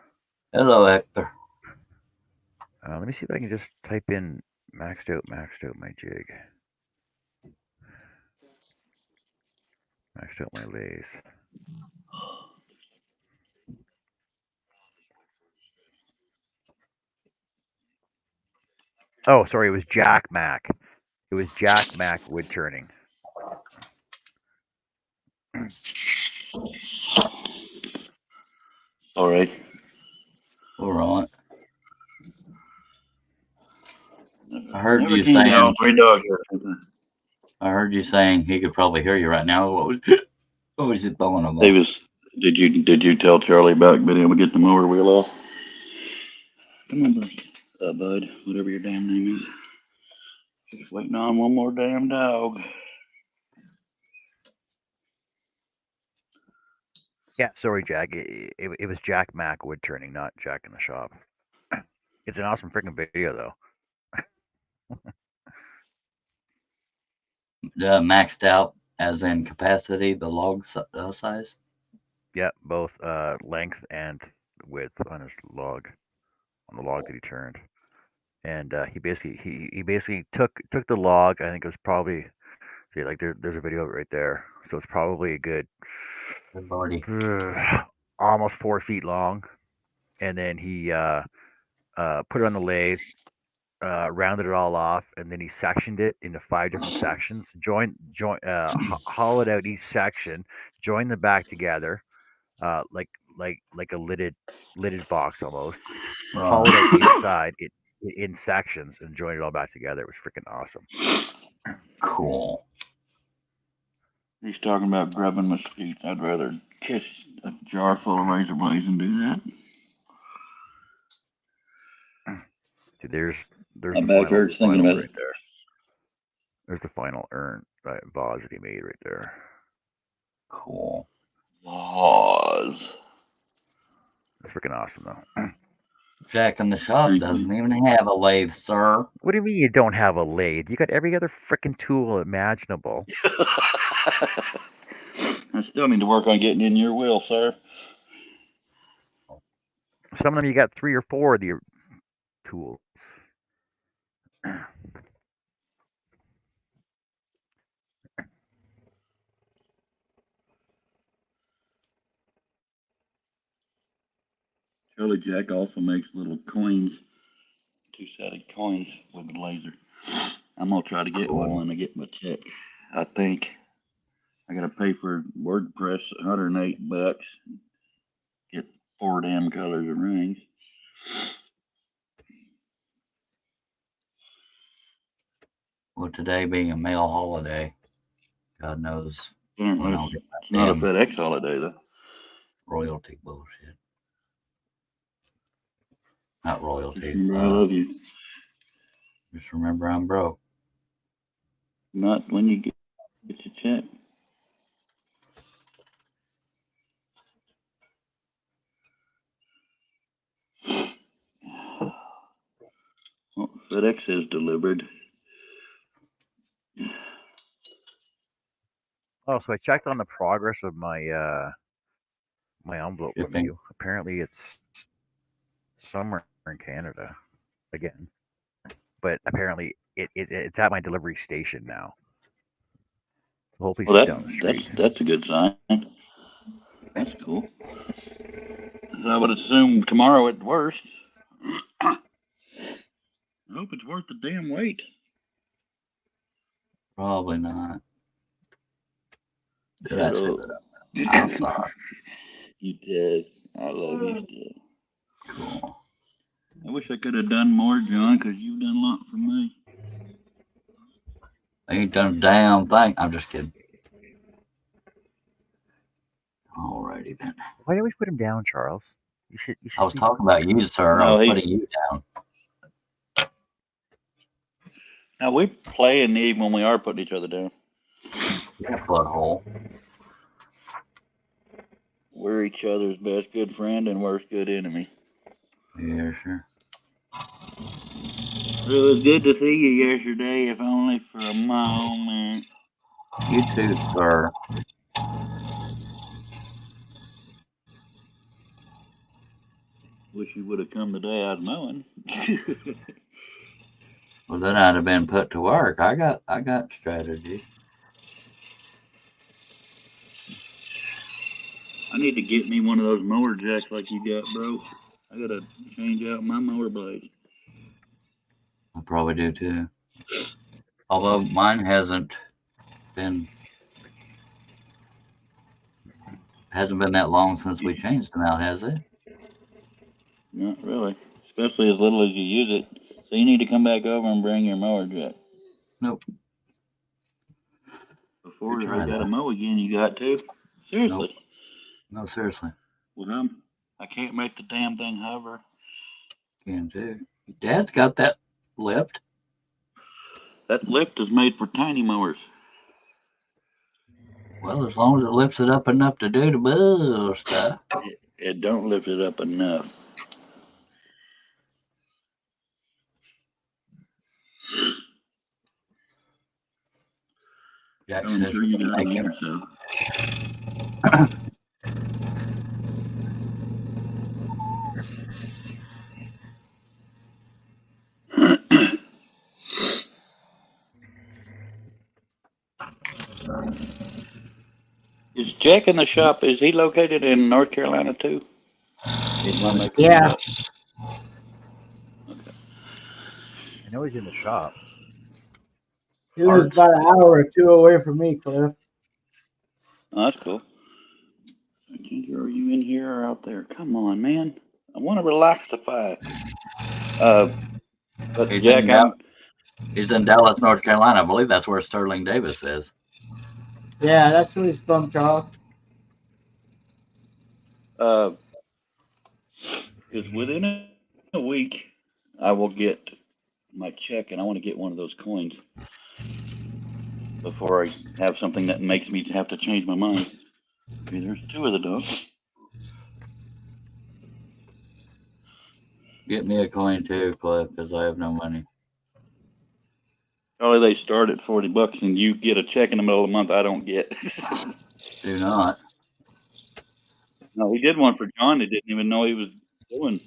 Hello, Hector. Let me see if I can just type in maxed out my jig, maxed out my lathe. Oh, sorry, it was Jack Mac. It was Jack Mac wood turning. All right. All right. I heard Never you can get all saying. three dogs here. I heard you saying he could probably hear you right now. What was you throwing him He on? was. Did you tell Charlie about being able to get the mower wheel off? Come on, bud. Whatever your damn name is. Just waiting on one more damn dog. Yeah, sorry, Jack. It was Jack Mac wood turning, not Jack in the shop. It's an awesome freaking video, though. Maxed out as in capacity, the log size. Yeah, both length and width on his log, on the log that he turned. And he basically took the log. I think it was probably, see, like there's a video of it right there. So it's probably a good Good lordy. almost 4 feet long. And then he put it on the lathe, rounded it all off, and then he sectioned it into 5 different sections. Hollowed out each section, joined them back together, like a lidded box almost. Hollowed out the inside it in sections and joined it all back together. It was freaking awesome. Cool. He's talking about grubbing mesquite. I'd rather kiss a jar full of razor blades than do that. See, there's My the back final hurts thinking one about it. right there. There's the final urn vase that he made right there. Cool. Laws. It's freaking awesome though. Jack in the shop doesn't even have a lathe, sir. What do you mean you don't have a lathe? You got every other freaking tool imaginable. I still need to work on getting in your will, sir. Some of them you got 3 or 4 of the tools. Charlie Jack also makes little coins, two-sided coins with a laser. I'm gonna try to get one when I get my check. I think I gotta pay for WordPress $108. Get 4 damn colors of rings. Well, today being a male holiday, God knows when I'll get It's my not a damn FedEx holiday though. royalty bullshit. Not Just royalty. remember I love you. Just remember I'm broke. Not when you get your check. Well, FedEx is delivered. Oh, so I checked on the progress of my envelope from Shipping. you. Apparently, it's somewhere in Canada again, but apparently it's at my delivery station now. So hopefully, Well, she's down the street. that's a good sign. That's cool. So I would assume tomorrow at worst. I hope it's worth the damn wait. Probably not. Did I Shut say up. that? I'm sorry. You did. I love you still. Cool. I wish I could have done more, John, because you've done a lot for me. I ain't done a damn thing. I'm just kidding. Alrighty then. Why did we put him down, Charles? You should. I was Be. talking about you, sir. I No, was putting you down. Now we play and even when we are putting each other down. Yeah, butthole. We're each other's best good friend and worst good enemy. Yeah, sure. It was good to see you yesterday, if only for a moment. You too, sir. Wish you would have come the day I was mowing. Well, then I'd have been put to work. I got strategy. I need to get me one of those mower jacks like you got, bro. I gotta change out my mower blades. I probably do too. Although mine hasn't been that long since we changed them out, has it? Not really. Especially as little as you use it. So you need to come back over and bring your mower jack. Nope. Before You we try got to that. mow again, you got to. Seriously. Nope. No, seriously. Well, I can't make the damn thing hover. Can too. Dad's got that lift. That lift is made for tiny mowers. Well, as long as it lifts it up enough to do the bull stuff. It don't lift it up enough. Jack I'm says sure we you can got make a him. week or so. Is Jack in the shop? Is he located in North Carolina too? Yeah. Okay. I know he's in the shop. He lives about an hour or two away from me, Cliff. Oh, that's cool. Ginger, are you in here or out there? Come on, man. I want to relaxify. But He's Jack, he's in Dallas, North Carolina. I believe that's where Sterling Davis is. Yeah, that's where he's from, Charles. because within a week, I will get my check, and I want to get one of those coins before I have something that makes me have to change my mind. Okay, there's two of the dogs. Get me a coin too, Cliff, because I have no money. Probably they start at $40, and you get a check in the middle of the month. I don't get. Do not. No, we did one for John that didn't even know he was doing.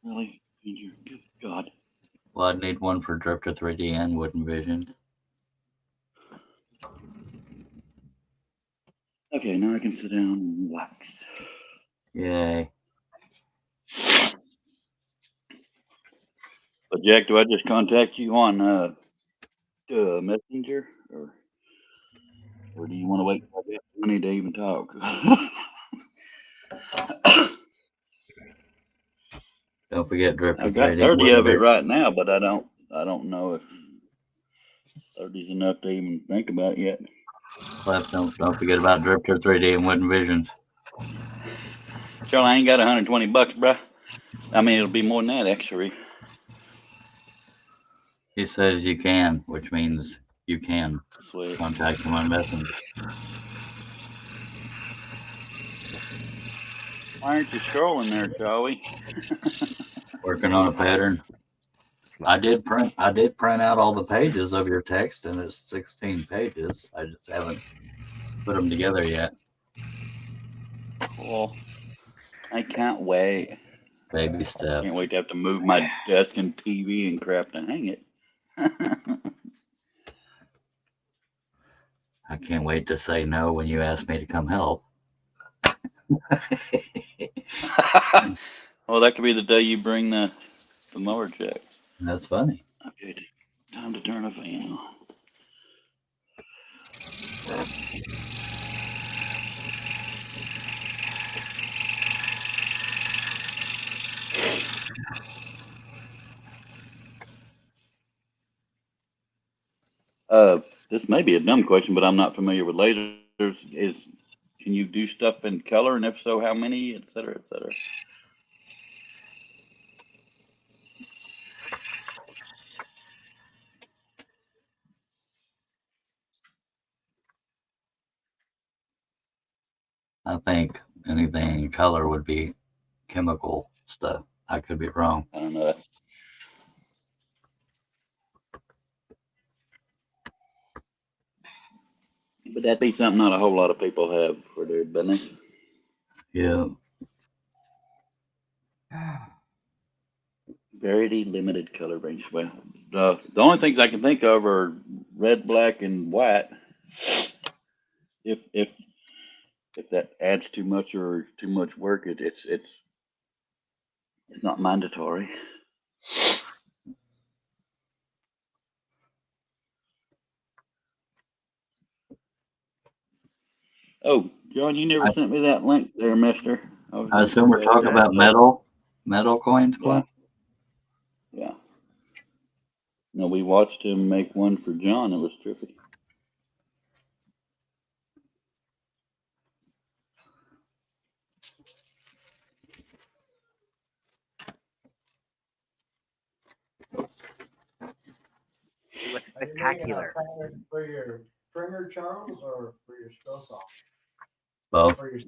Really, Ginger? Good God. Well, I'd need one for Drip to 3D and Wooden Vision. Okay, now I can sit down and relax. Yay. But Jack, do I just contact you on Messenger, or do you want to wait till I get money to even talk? Don't forget Drip to I've got 3D 30 Wooden of it Vision. right now, but I don't know if 30's enough to even think about yet. Cliff, don't forget about Drip to 3D and Wooden Visions. Charlie, I ain't got $120, bruh. I mean, it'll be more than that, actually. He says you can, which means you can Sweet. contact him on Messenger. Why aren't you scrolling there, Charlie? Working on a pattern. I did print out all the pages of your text, and it's 16 pages. I just haven't put them together yet. Cool. I can't wait. Baby steps. Can't wait to have to move my desk and TV and crap to hang it. I can't wait to say no when you ask me to come help. Well, that could be the day you bring the mower jack. That's funny. Okay, time to turn the fan on. This may be a dumb question, but I'm not familiar with lasers. Can you do stuff in color, and if so, how many, et cetera, et cetera? I think anything in color would be chemical stuff. I could be wrong. I don't know. But that'd be something not a whole lot of people have for their business. Yeah. Very limited color range. Well, the only things I can think of are red, black, and white. If that adds too much or too much work, it's not mandatory. Oh, John, you never sent me that link there, mister. I assume we're talking about metal coins, Yeah. Clint? Yeah. No, we watched him make one for John. It was terrific. It was Are you making a spectacular. pattern for your printer, Charles, or for your stroke off? Both. For your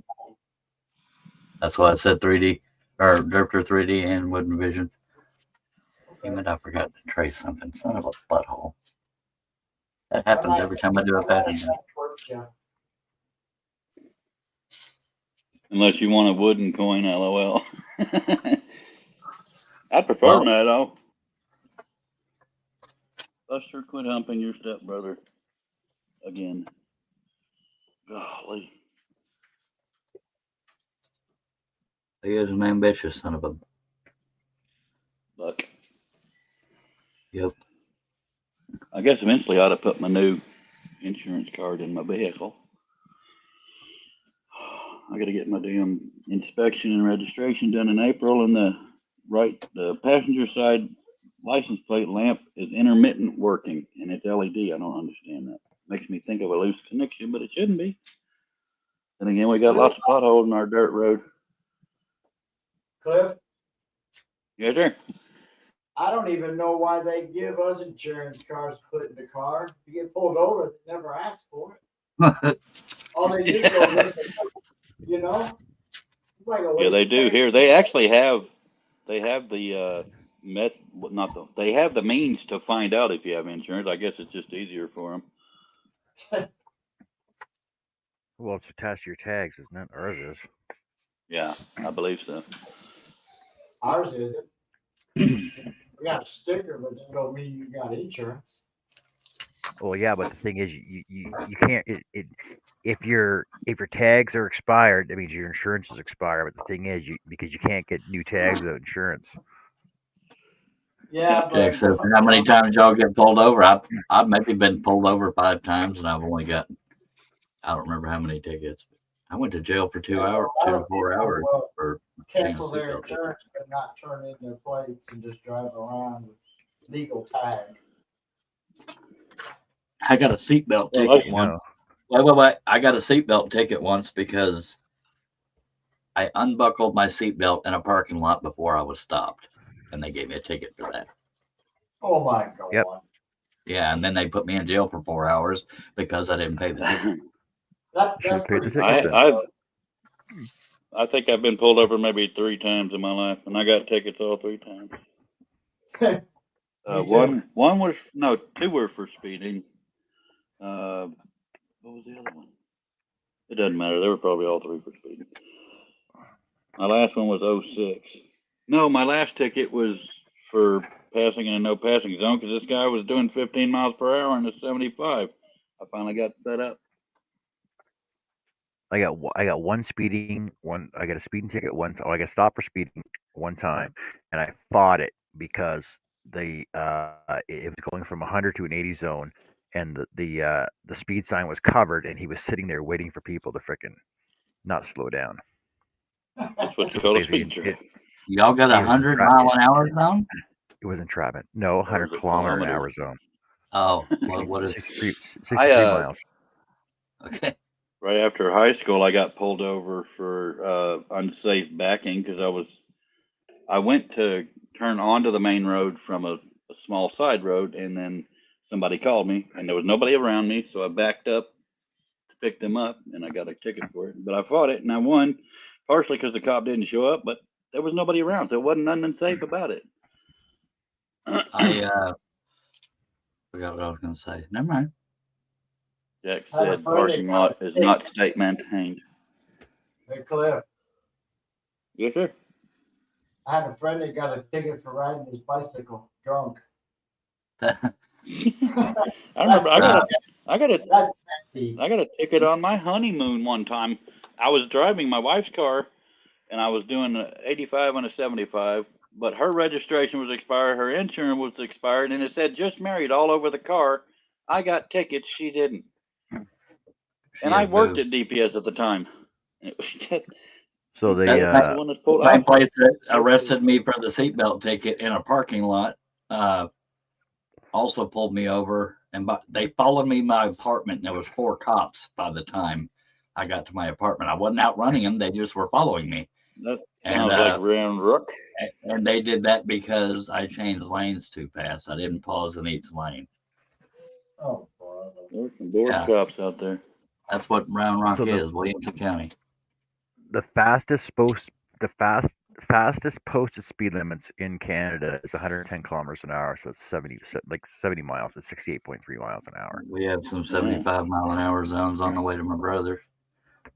That's why I said 3D or Drifter 3D and Wooden Vision. Damn it, I forgot to trace something. Son of a butthole. That happens every time I do a pattern. Yeah. Unless you want a wooden coin, LOL. I prefer Well- metal. Buster, quit humping your stepbrother again. Golly. He is an ambitious son of a. Buck. Yep. I guess eventually I ought to put my new insurance card in my vehicle. I got to get my damn inspection and registration done in April, and the passenger side license plate lamp is intermittent working, and it's LED. I don't understand that. Makes me think of a loose connection, but it shouldn't be. And again, we got lots of potholes in our dirt road. Cliff, Yes, sir. I don't even know why they give us insurance cards to put in the car. If you get pulled over, they never ask for it. All they do is go look at it, you know? It's like a Yeah, waste they of do time. here. They actually have the they have the means to find out if you have insurance. I guess it's just easier for them. Well, it's attached to your tags, isn't it? Ours is. Yeah, I believe so. Ours isn't. We got a sticker, but that don't mean you got insurance. Well, yeah, but the thing is, you can't. If your tags are expired, that means your insurance is expired. But the thing is, because you can't get new tags without insurance. Yeah, Jack but says, how many times y'all get pulled over? I've maybe been pulled over 5 times, and I've only got, I don't remember how many tickets. I went to jail for 2 hours, 2 to 4 hours for cancel their insurance but not turn in their plates and just drive around with legal tag. I got a seatbelt ticket once. Wait. I got a seatbelt ticket once because I unbuckled my seatbelt in a parking lot before I was stopped, and they gave me a ticket for that. Oh my God. Yep. Yeah, and then they put me in jail for 4 hours because I didn't pay the ticket. That's pretty good. I think I've been pulled over maybe 3 times in my life, and I got tickets all 3 times. Me too. One was no, two were for speeding. What was the other one? It doesn't matter. They were probably all three for speeding. My last one was 06. No, my last ticket was for passing in a no passing zone because this guy was doing 15 miles per hour in a 75. I finally got set up. I got one speeding one. I got a speeding ticket one. Oh, I got stopped for speeding one time, and I fought it because it was going from 100 to an 80 zone, and the speed sign was covered, and he was sitting there waiting for people to frickin' not slow down. That's what's So called a basically, speed trap. Y'all got it was 100-mile-an-hour zone? it was entrapment. No, Or 100 is it kilometer an hour kilometers? zone. Oh, what is? 63 miles. Okay. Right after high school, I got pulled over for unsafe backing because I went to turn onto the main road from a small side road, and then somebody called me, and there was nobody around me, so I backed up to pick them up, and I got a ticket for it. But I fought it, and I won, partially because the cop didn't show up, but there was nobody around, so it wasn't nothing unsafe about it. I forgot what I was going to say. Never mind. Jack I had a said friend parking that lot got is not state maintained. Hey, Cliff, Yes, sir. I had a friend that got a ticket for riding his bicycle drunk. I remember I got a That's nasty. I got a ticket on my honeymoon one time. I was driving my wife's car, and I was doing an 85 and a 75, but her registration was expired, her insurance was expired, and it said just married all over the car. I got tickets, she didn't. And I worked at DPS at the time. It was So That's they the one that pulled same out. place that arrested me for the seatbelt ticket in a parking lot. Also pulled me over, and they followed me to my apartment. And there was 4 cops by the time I got to my apartment. I wasn't out running them; they just were following me. That And sounds like Round Rook. and they did that because I changed lanes too fast. I didn't pause in each lane. Oh, boy. There's some board Yeah. cops out there. That's what Round Rock So is, Williamson County. the fastest posted speed limits in Canada is 110 kilometers an hour. So it's 70 miles. It's 68.3 miles an hour. We have some 75-mile-an-hour zones on the way to my brother's.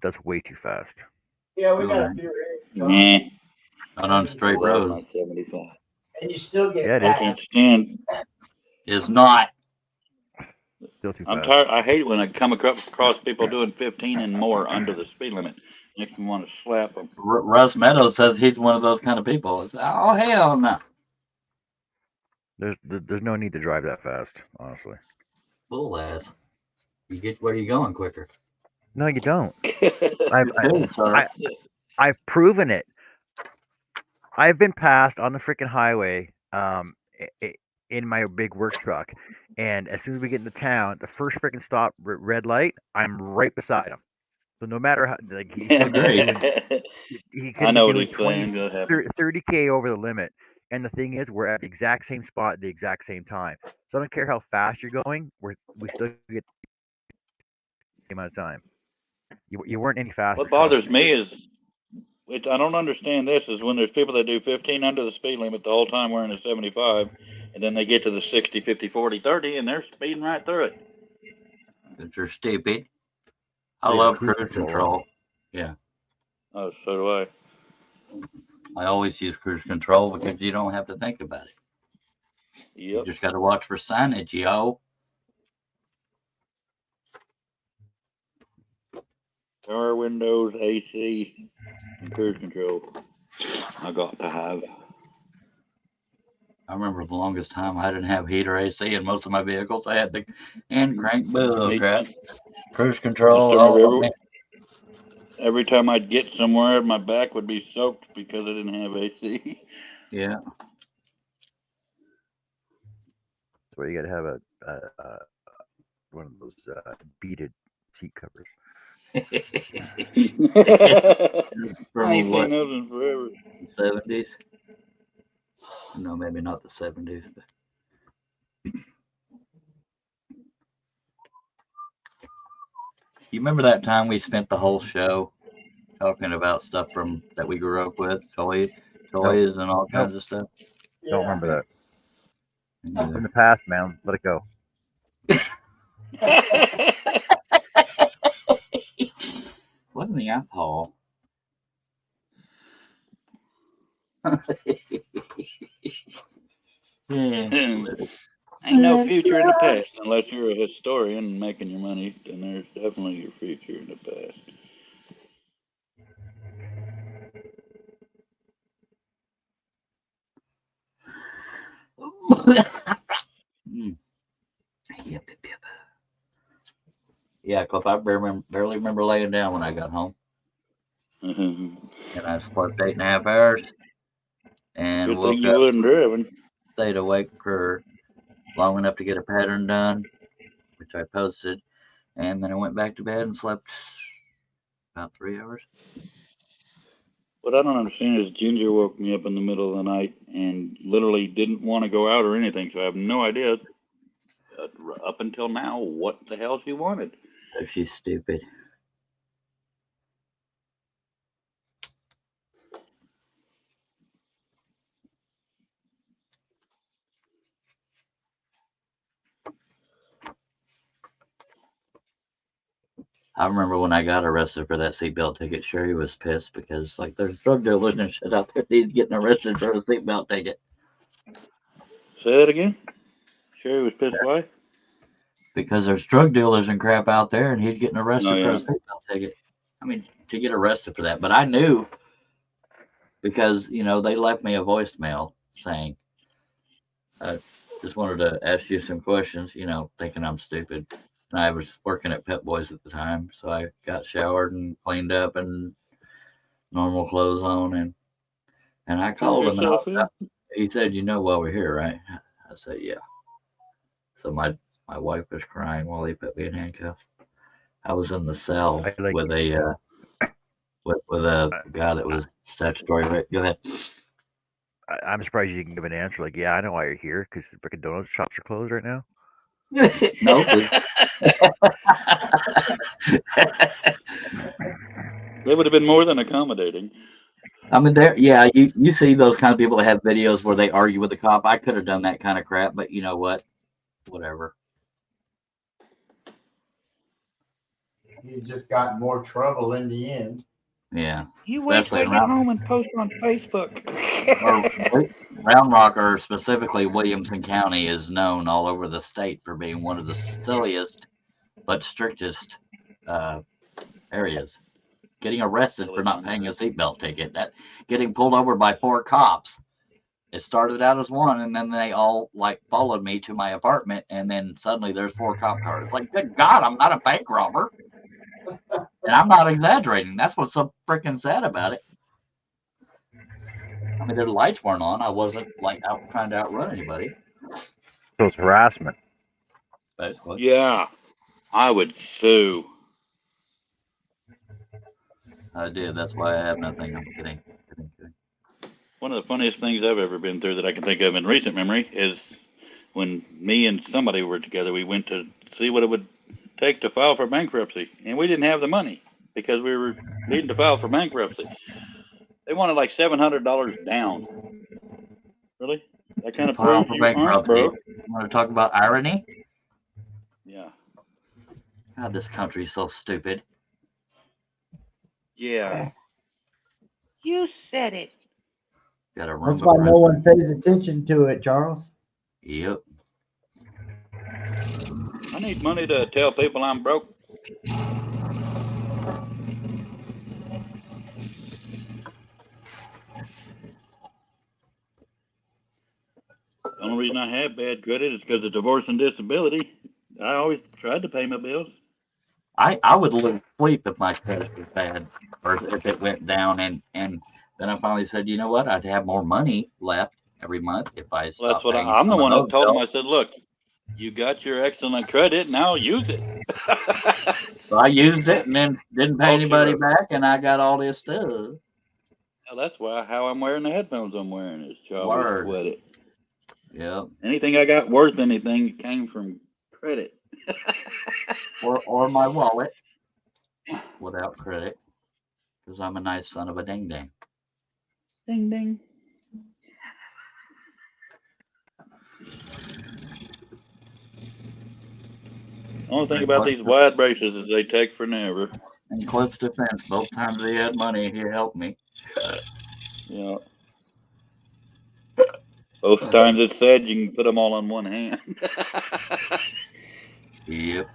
That's way too fast. Yeah, we got a Okay. few here. Nah, Not on straight love road. my 75. And you still get Yeah, it I is. can't stand. It's not. Still too I'm fast. tired. I hate when I come across people doing 15 and more under the speed limit. Makes me want to slap them. Russ Meadows says he's one of those kind of people. It's, oh, hell no. There's no need to drive that fast, honestly. Bull ass. You get where you're going quicker. No, you don't. Sorry. I've proven it. I've been passed on the freaking highway in my big work truck, and as soon as we get into town, the first freaking stop, red light, I'm right beside him. So no matter how, like he could be doing, he I could know be what doing he's 20, saying. That happened. 30K over the limit. And the thing is, we're at the exact same spot at the exact same time. So I don't care how fast you're going, we still get the same amount of time. You weren't any faster. What Trust bothers me. me is, I don't understand this, is when there's people that do 15 under the speed limit the whole time wearing a 75, and then they get to the 60, 50, 40, 30, and they're speeding right through it. Because you're stupid. I They love cruise cruise control. control. Yeah. Oh, so do I. I always use cruise control because you don't have to think about it. You Yep. just got to watch for signage, yo. Power windows, AC, and cruise control. I got to have. I remember the longest time I didn't have heat or AC in most of my vehicles. I had the hand crank bull crap. Cruise I control. still remember Oh, every time I'd get somewhere, my back would be soaked because I didn't have AC. yeah. That's why you got to have one of those beaded seat covers. From I ain't what? seen those in forever. The 70s? No, maybe not the 70s. But... You remember that time we spent the whole show talking about stuff from that we grew up with, toys and all kinds of stuff? Don't remember that. Yeah. In the past, man. Let it go. What in the asshole? Yeah. Ain't no future in the past unless you're a historian and making your money. Then there's definitely your future in the past. Mm. Yep. Yeah, because I barely remember laying down when I got home. And I slept 8.5 hours and Good thing woke you up, wasn't driving. stayed awake for long enough to get a pattern done, which I posted. And then I went back to bed and slept about 3 hours. What I don't understand is Ginger woke me up in the middle of the night and literally didn't want to go out or anything. So I have no idea up until now what the hell she wanted. So she's stupid. I remember when I got arrested for that seatbelt ticket, Sherry was pissed because like there's drug dealers and shit out there getting arrested for a seatbelt ticket. Say that again? Sherry was pissed why? Because there's drug dealers and crap out there and he's getting Oh, arrested for a yeah. seatbelt ticket. I mean, to get arrested for that. But I knew because, they left me a voicemail saying, I just wanted to ask you some questions, thinking I'm stupid. And I was working at Pet Boys at the time. So I got showered and cleaned up and normal clothes on. And I Turned called him and yourself in? he said, why we're here, right? I said, yeah. So my wife was crying while he put me in handcuffs. I was in the cell I like. with a with a guy that was statutory rape. Go ahead. I'm surprised you can give an answer like, "Yeah, I know why you're here because the frickin' donut shops are closed right now." No, 'cause They would have been more than accommodating. I mean, yeah, you see those kind of people that have videos where they argue with the cop. I could have done that kind of crap, but you know what? Whatever. You just got more trouble in the end. Yeah, You wait till especially I get home and post on Facebook. Round Rock, or specifically Williamson County, is known all over the state for being one of the silliest but strictest areas. Getting arrested for not paying a seatbelt ticket, getting pulled over by 4 cops. It started out as one, and then they all like followed me to my apartment, and then suddenly there's 4 cop cars. Like, good God, I'm not a bank robber, and I'm not exaggerating. That's what's so freaking sad about it. I mean, their lights weren't on. I wasn't like out trying to outrun anybody. So it's harassment. Basically. Yeah, I would sue. I did. That's why I have nothing. I'm kidding. One of the funniest things I've ever been through that I can think of in recent memory is when me and somebody were together. We went to see what it would take to file for bankruptcy, and we didn't have the money because we were needing to file for bankruptcy. They wanted like $700 down. Really? That kind of File proof for you aren't bankruptcy. broke? You want to talk about irony? Yeah. God, this country's so stupid. Yeah. You said it. Got a That's room why of no one pays attention to it, Charles. Yep. I need money to tell people I'm broke. The only reason I have bad credit is because of divorce and disability. I always tried to pay my bills. I would lose sleep if my credit was bad or if it went down, and then I finally said, you know what? I'd have more money left every month if I Well, that's stopped what paying I'm the some of one that those told him. bills. I said, look, you got your excellent credit, now use it. So I used it and then didn't pay Oh, anybody sure. back, and I got all this stuff. Well, that's how I'm wearing the headphones I'm wearing is to always Word. sweat it. Yep. Anything I got worth anything came from credit. Or my wallet without credit, because I'm a nice son of a ding dang. Ding ding. Only thing In about Cliff's these wide braces is they take forever. in Cliff's defense, both times he had money, he helped me. Yeah. Both times it said you can put them all on one hand. Yep.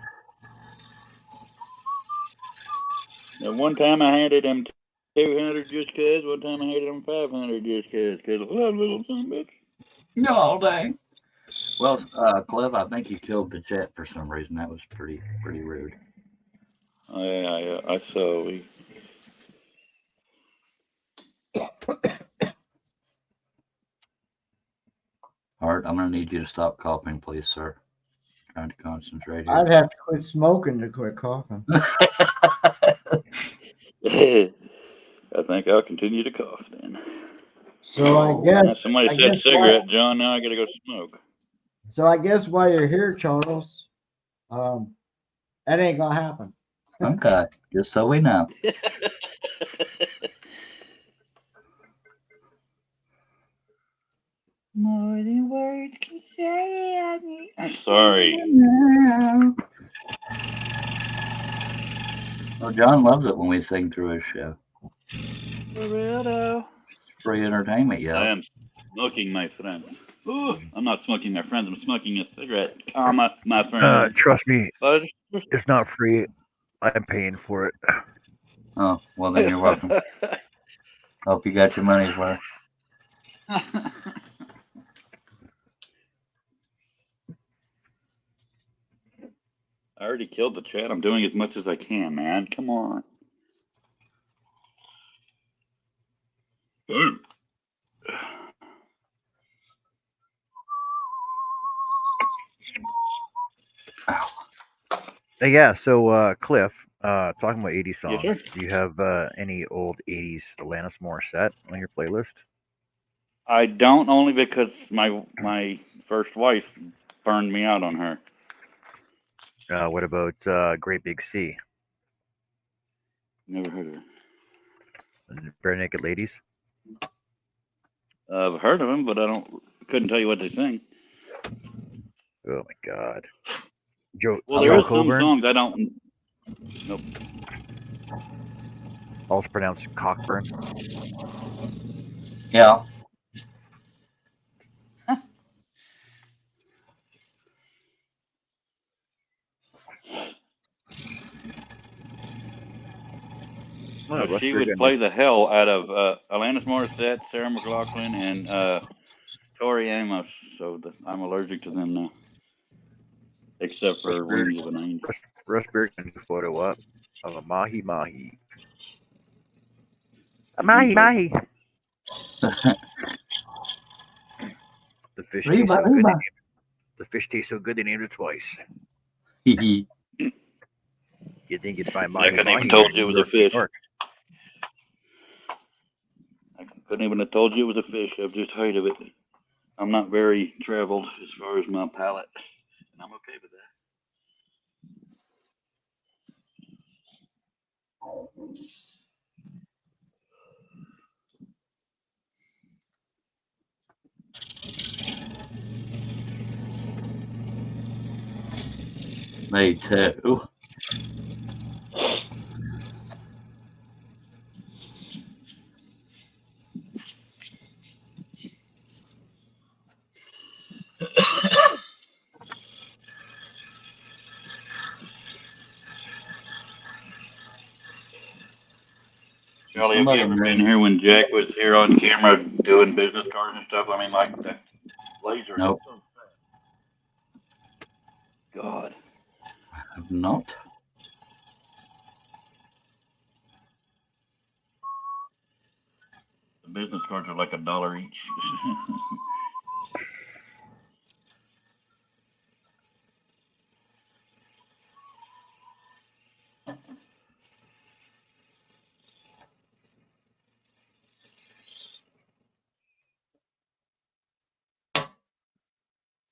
Now, one time I handed him 200 just cuz. One time I handed him 500 just cuz. Cause of that little son of a bitch. No, dang. Well, Cliff, I think you killed the jet for some reason. That was pretty rude. Oh, yeah, I saw. Art, I'm gonna need you to stop coughing, please, sir. Trying to concentrate I'd here. have to quit smoking to quit coughing. I think I'll continue to cough then. So I guess Now, somebody I said guess why cigarette, John. Now I got to go smoke. while you're here, Charles, that ain't gonna happen. Okay, just so we know. More than words can say. I need. I'm sorry. Well, John loves it when we sing through his show. For real though. It's free entertainment, I yo. am smoking, my friends. Ooh, I'm not smoking, my friends. I'm smoking a cigarette, comma, my friends. Trust me, But it's not free. I'm paying for it. Oh, well then you're welcome. Hope you got your money's worth. I already killed the chat. I'm doing as much as I can, man. Come on. Boom. Yeah, so Cliff, talking about 80s Yes, songs, sir. do you have any old 80s Alanis Morissette on your playlist? I don't, only because my first wife burned me out on her. What about Great Big Sea? Never heard of her. Bare Naked Ladies? I've heard of them, but couldn't tell you what they sing. Oh my God. Well, Joe there is some Coburn, songs I don't. Nope. also pronounced Cockburn. Yeah. Oh, Well, Russ she would Bergen play was the hell out of Alanis Morissette, Sarah McLachlan, and Tori Amos. So I'm allergic to them now, except Russ for Bergen. Wings of an Angel. Russ Bergen photo up of a mahi mahi. A mahi mahi. The fish tastes so good. The fish tastes so good they named it twice. You think you'd find I mahi couldn't even mahi told in you it New was a York, New fish. York? I couldn't even have told you it was a fish. I've just heard of it. I'm not very traveled as far as my palate, and I'm okay with that. Me too. Charlie, have you Somebody ever been named. here when Jack was here on camera doing business cards and stuff? I mean, like the laser. Nope, God. I've not. The business cards are like $1 each.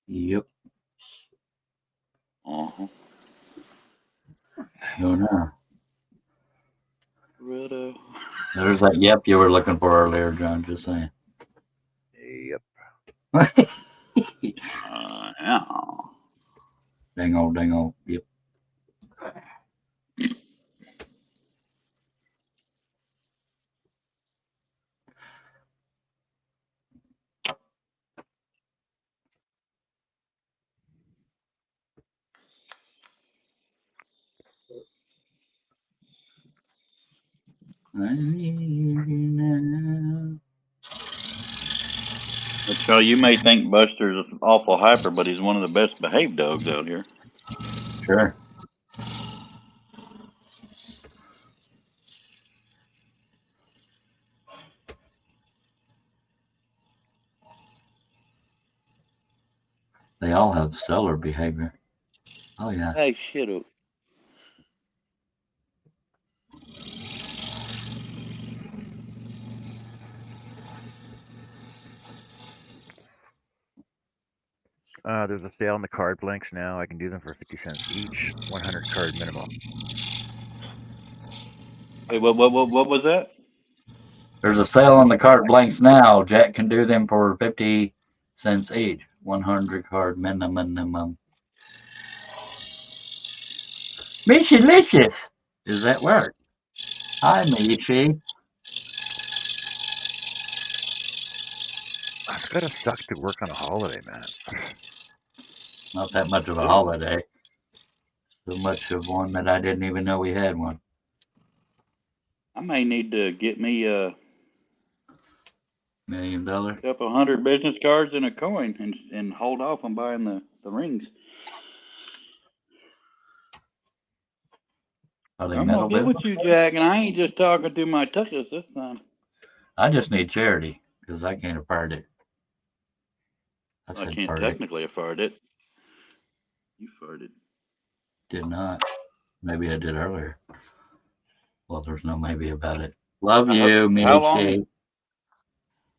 Yep. Uh-huh. Don't know. Righto. There's that yep you were looking for earlier, John. Just saying. Yep. Yeah. Dang old. Yep. I need you now. So you may think Buster's awful hyper, but he's one of the best behaved dogs out here. Sure. They all have stellar behavior. Oh yeah. Hey, shit up. There's a sale on the card blanks now. I can do them for 50 cents each, 100 card minimum. Wait, what was that? There's a sale on the card blanks now. Jack can do them for 50 cents each. 100 card minimum. Mishy-licious. Is that word? Hi, Mishy. It's gotta suck to work on a holiday, man. Not that much of a holiday. So much of one that I didn't even know we had one. I may need to get me a $1 million. couple hundred business cards and a coin and hold off on buying the rings. Are they I'm gonna metal get business? with you, Jack, and I ain't just talking to my tuchus this time. I just need charity because I can't afford it. I I said can't afford it. technically afford it. You farted. Did not. Maybe I did earlier. Well, there's no maybe about it. Love you, How long? Mishy.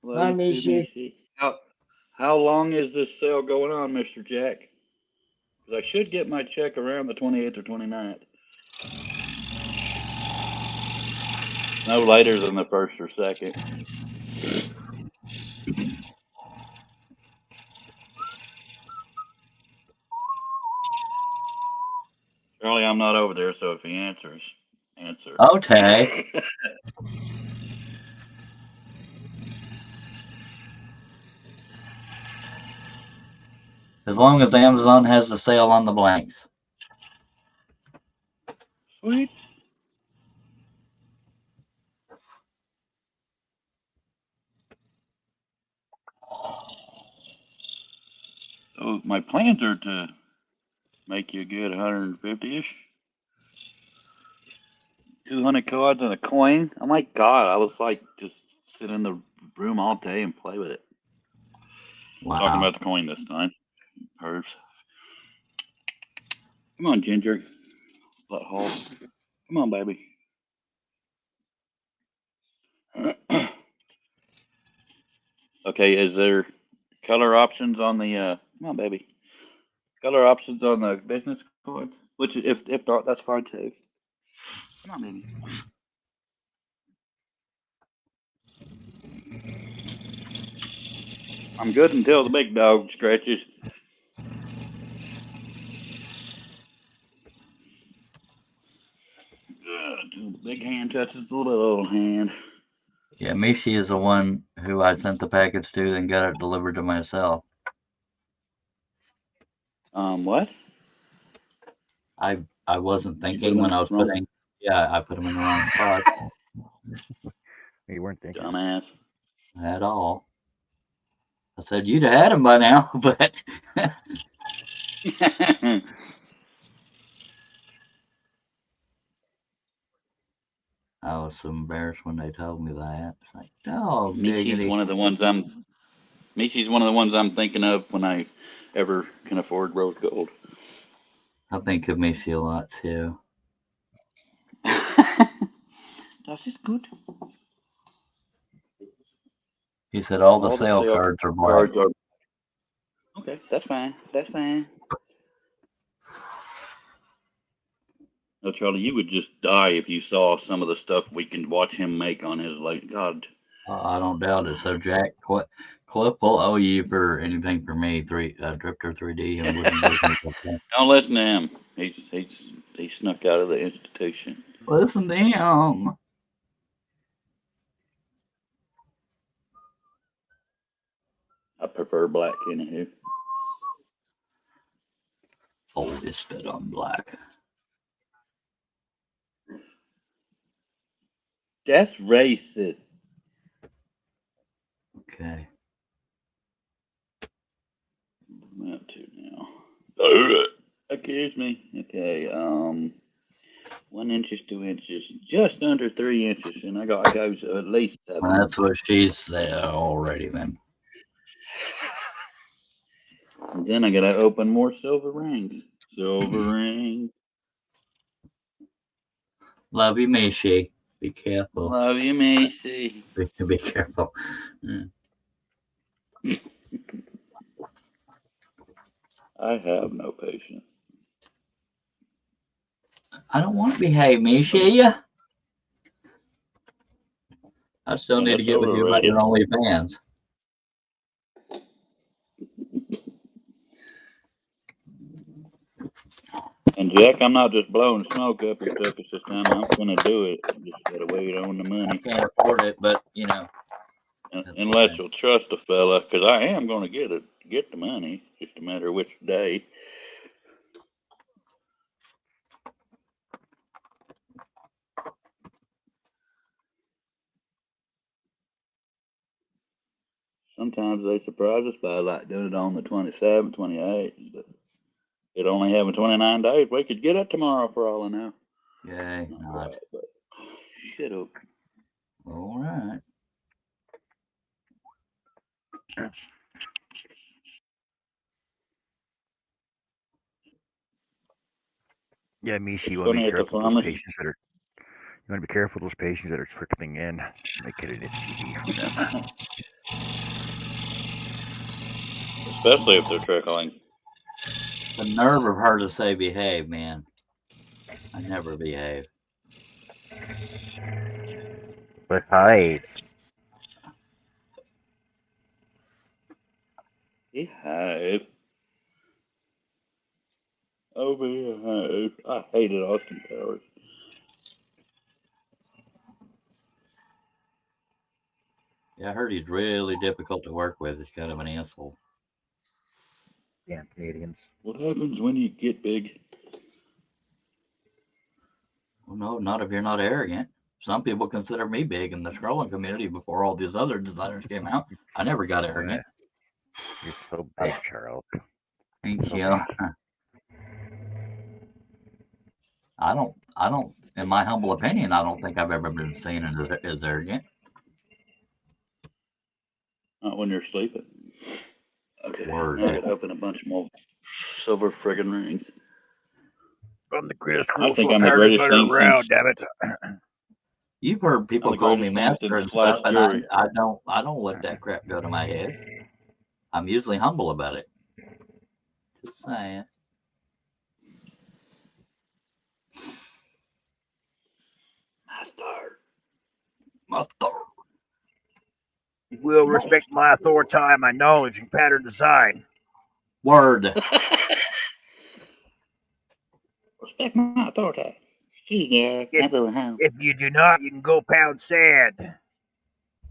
Love Bye, you too, Mishi. Mishi. How long is this sale going on, Mr. Jack? 'Cause I should get my check around the 28th or 29th. No later than the 1st or 2nd. Charlie, I'm not over there, so if he answers, answer. Okay. As long as Amazon has the sale on the blanks. Sweet. So my plans are to make you a good 150-ish. 200 cards and a coin. Oh my god, I was like just sit in the room all day and play with it. Wow. Talking about the coin this time. Herbs. Come on, Ginger. Butthole. Come on, baby. Okay, is there color options on the come on, baby. Color options on the business cards? Which if not, that's fine too. Come on, baby. I'm good until the big dog scratches. Until the big hand touches the little hand. Yeah, Mishi is the one who I sent the package to and got it delivered to myself. What? I wasn't You put thinking them in when the I was wrong putting. Yeah, I put them in the wrong spot You weren't thinking. dumbass. at all. I said you'd have had them by now, but I was so embarrassed when they told me that. It's like, oh, Michi's diggity. one of the ones I'm thinking of when I ever can afford rose gold. I think of Mishi a lot too. Das ist good. He said all the All the sale sale cards are black. cards are okay. That's fine. That's fine. No, Charlie, you would just die if you saw some of the stuff we can watch him make on his like God. I don't doubt it. So Jack, Cliff will owe you for anything for me, Drifter 3D and Wooden Business. Don't listen to him. He snuck out of the institution. Listen to him. I prefer black anywho. Always spit on black. That's racist. Okay. I'm up to now. Excuse me. Okay. 1 inch, 2 inches, just under 3 inches, and I got to go to at least 7. Well, that's what she said already, then. And then I got to open more silver rings. Silver rings. Love you, Mishi. Be careful. Love you, Macy. Be careful. I have no patience. I don't want to behave, Mishi. I still Yeah, need to that's get with you about your overrated. OnlyFans. And Jack, I'm not just blowing smoke up your suckers this time. I'm gonna do it. Just gotta wait on the I money. can't afford it, but you know. Unless okay. you'll trust a fella, because I am gonna get the money. Just a matter of which day. Sometimes they surprise us by like doing it on the 27th, 28th, but it only having 29 days. We could get it tomorrow for all I know. Yay, Not not. quite, but shut up. All right. Yeah, Mishi, you It's want to be funny at the careful with those farmers. patients that are. You want to be careful with those patients that are trickling in. You might get an STD from them. Especially if they're trickling. The nerve of her to say behave, man. I never behave. Behave. Behave. Oh, behave. I hated Austin Powers. Yeah, I heard he's really difficult to work with. He's kind of an asshole. Damn Canadians. What happens when you get big? Well, no, not if you're not arrogant. Some people consider me big in the scrolling community before all these other designers came out. I never got arrogant. You're so big, Charles. Thank So you. big. I don't, in my humble opinion, I don't think I've ever been seen as arrogant. Not when you're sleeping. Okay, Word. now I gotta open a bunch more silver friggin' rings. I'm the greatest I think scroll I'm the power greatest designer thing around, since damn it. You've heard I'm people the call me greatest thing master and since Slash stuff, and Fury. I don't let that crap go to my head. I'm usually humble about it. Just saying. Master. You will respect my authority, my knowledge, and pattern design. Word. Respect my authority. Yes, I will have. If you do not, you can go pound sand.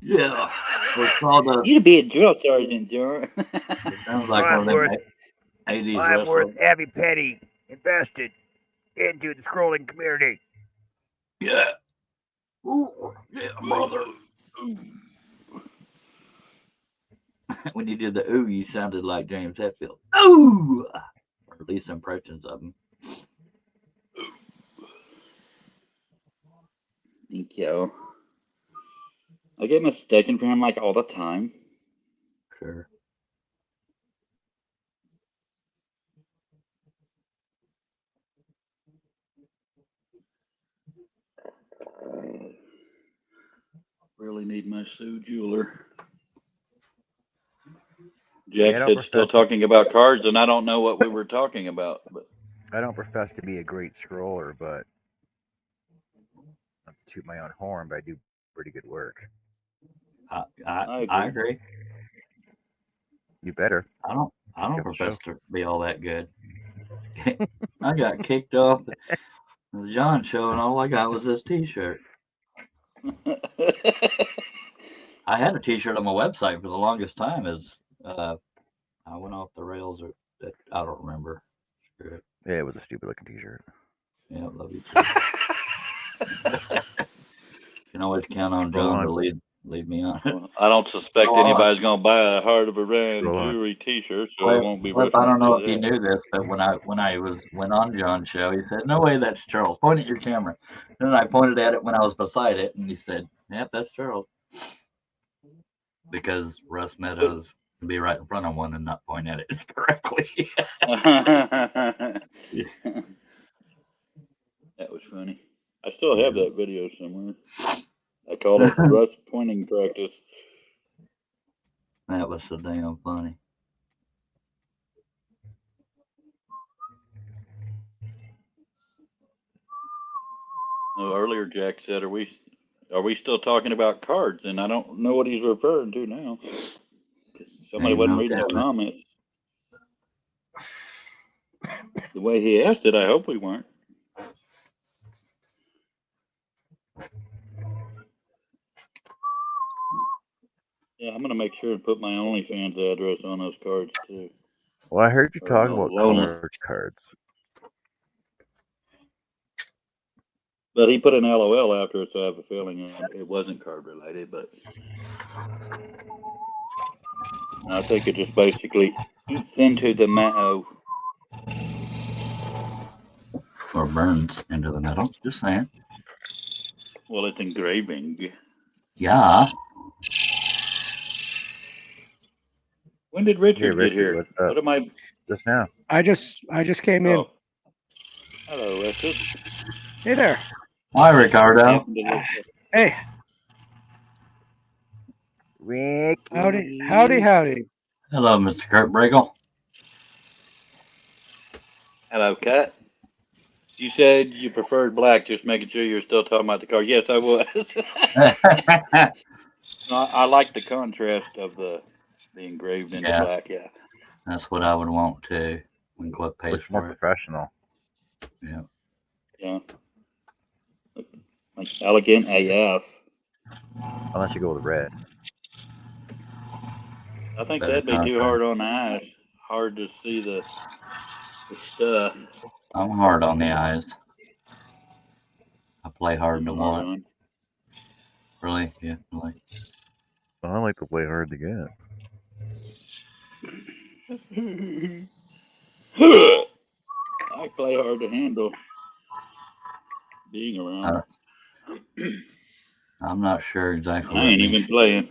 Yeah. We're called a. You'd be a drill sergeant, George. Sounds like one of them 80s I'm worth wrestlers. every penny invested into the scrolling community. Yeah. Ooh, yeah, brother. When you did the ooh, you sounded like James Hetfield. Ooh! Or at least impressions of him. Thank you. I get mistaken for him like all the time. Sure. Really need my Sue jeweler. See, Jack said still talking about cards, and I don't know what we were talking about. But I don't profess to be a great scroller, but not to toot my own horn, but I do pretty good work. I agree. You better. I don't Off the profess show. to be all that good. I got kicked off the John show, and all I got was this T-shirt. I had a T-shirt on my website for the longest time. I went off the rails, or I don't remember. Screw it. Yeah, it was a stupid looking T-shirt. Yeah, love you too. can always count on Scroll John to on. lead me on. Well, I don't suspect Scroll on. anybody's gonna buy a Heart of Iran Scroll on. jewelry T-shirt, so I won't be Flip, rushing I don't know through if you that. knew this, but when I went on John's show, he said, "No way, that's Charles. Point at your camera." And then I pointed at it when I was beside it, and he said, "Yep, that's Charles." Because Russ Meadows can be right in front of one and not point at it correctly. That was funny. I still have that video somewhere. I called it Russ pointing practice. That was so damn funny. No, earlier Jack said, "Are we still talking about cards?" And I don't know what he's referring to now. 'Cause somebody wasn't reading the comments. The way he asked it, I hope we weren't. Yeah, I'm gonna make sure and put my OnlyFans address on those cards too. Well, I heard you Or talk no, about loan 'em. colored cards. But he put an LOL after it, so I have a feeling it wasn't card related. But I think it just basically eats into the metal. Or burns into the metal. Just saying. Well, it's engraving. Yeah. When did Richard Hey, get Richard, here? what's up? What am I? Just now. I just came in. Oh, hello, Richard. Hey there. Hi, Ricardo. Happened to look up. Hey, Ricky. howdy. Hello, Mr. Kurt Briggle. Hello, Cat. You said you preferred black, just making sure you're still talking about the car. Yes, I was. No, I like the contrast of the engraved into black. Yeah. That's what I would want too. When Clip pays Looks more for it. professional. Yeah. Yeah. Like elegant AF. Unless you go with red. I think Better that'd be too contrast. hard on the eyes. Hard to see the stuff. I'm hard on the eyes. I play hard to I'm hard want. Really? Yeah, really. I like to play hard to get. on. I play hard to handle. Being around. I'm not sure exactly I what ain't it means. even playing.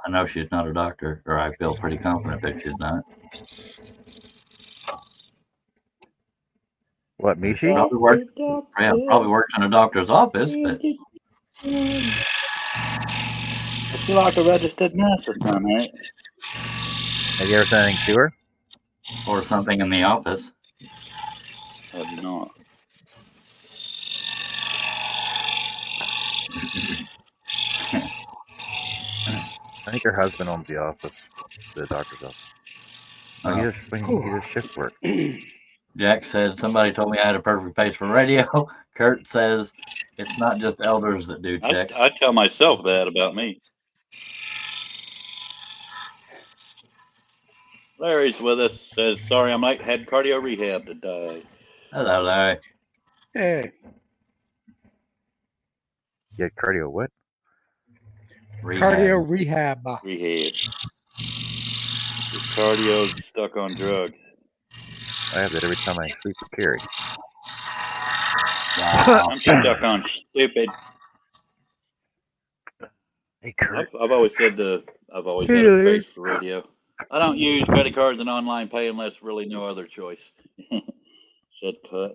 I know she's not a doctor, or I feel pretty confident that she's not. What, Mishi? Probably works in a doctor's office, but It's like a registered nurse or something, right? Have you ever said anything to her? or something in the office. Have you not? I think her husband owns the office, the doctor's office. No, he does shift work. Jack said somebody told me I had a perfect face for radio. Kurt says it's not just elders that do checks. I tell myself that about me. Larry's with us. Says, sorry, I'm late. Had cardio rehab today. Hello, Larry. Hey. You had cardio what? Cardio rehab. Rehab. His cardio's stuck on drugs. I have that every time I sleep with Carrie. Wow. I'm stuck on stupid. Hey, Kurt. I've always said I've always had a face for radio. I don't use credit cards and online pay unless really no other choice. Said Cut.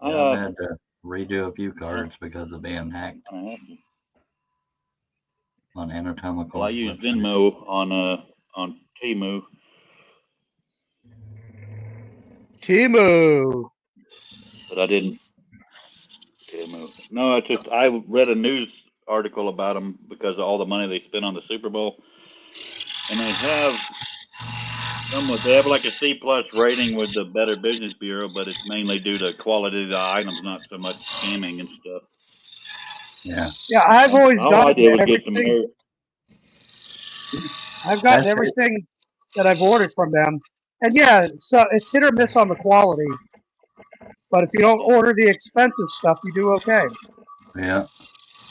I've had to redo a few cards because of being hacked on anatomical. Well, I use Venmo on Temu. But I didn't. Temu. No, I read a news article about them because of all the money they spent on the Super Bowl, and they have like a C+ rating with the Better Business Bureau, but it's mainly due to quality of the items, not so much scamming and stuff. Yeah. Yeah, I've always all I did was get some everything. I've gotten everything that I've ordered from them, and yeah, so it's hit or miss on the quality. But if you don't order the expensive stuff, you do okay. Yeah.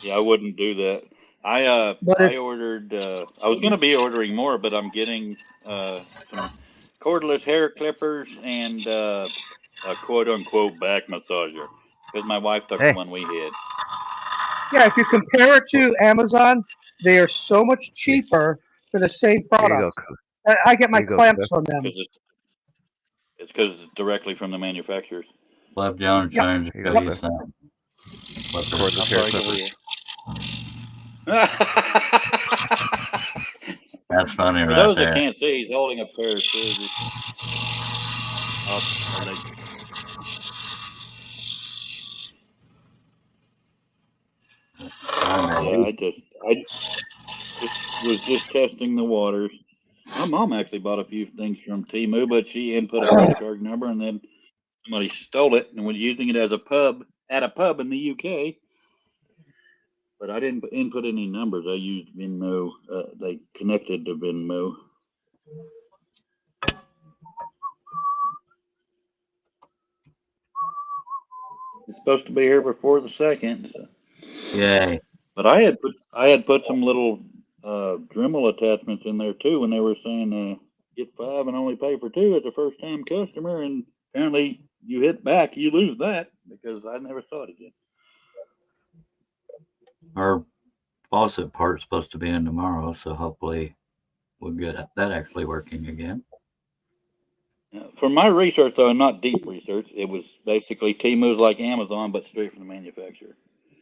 Yeah, I wouldn't do that. But I it's ordered. I was gonna be ordering more, but I'm getting some cordless hair clippers and a quote unquote back massager because my wife took the Hey, one we had. yeah. If you compare it to Amazon, they are so much here, cheaper for the same here you go, product. Cook. I get my Here you go, clamps Cook. from them. Because it's directly from the manufacturers. Left Jones Yep. trying to Here show you go, you Cook. something. Flipper. Cordless I'm hair sorry. Go clippers. ahead. That's funny For right those that there. can't see, he's holding a pair of scissors. Oh, there they. Yeah, I was just testing the waters. My mom actually bought a few things from Temu, but she input a credit card number and then somebody stole it and was using it as a pub at a pub in the UK. But I didn't input any numbers. I used Venmo. They connected to Venmo. It's supposed to be here before the 2nd. So. Yay. But I had put some little Dremel attachments in there too when they were saying get 5 and only pay for 2 as a first time customer, and apparently you hit back, you lose that because I never saw it again. Our faucet part's supposed to be in tomorrow, so hopefully we'll get that actually working again. For my research, though, not deep research, it was basically Temu's like Amazon, but straight from the manufacturer.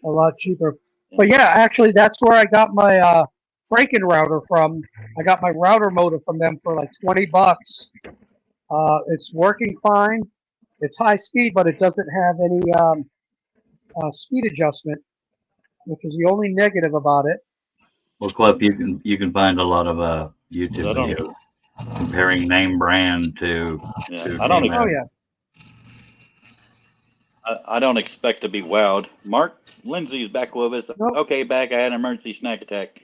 A lot cheaper. But yeah, actually, that's where I got my Franken router from. I got my router motor from them for like $20. It's working fine. It's high speed, but it doesn't have any speed adjustment, which is the only negative about it. Well, Cliff, you can find a lot of YouTube I don't. videos comparing name brand to I don't. Oh yeah. I don't expect to be wowed. Mark Lindsay's back with us. Nope. Okay, back. I had an emergency snack attack.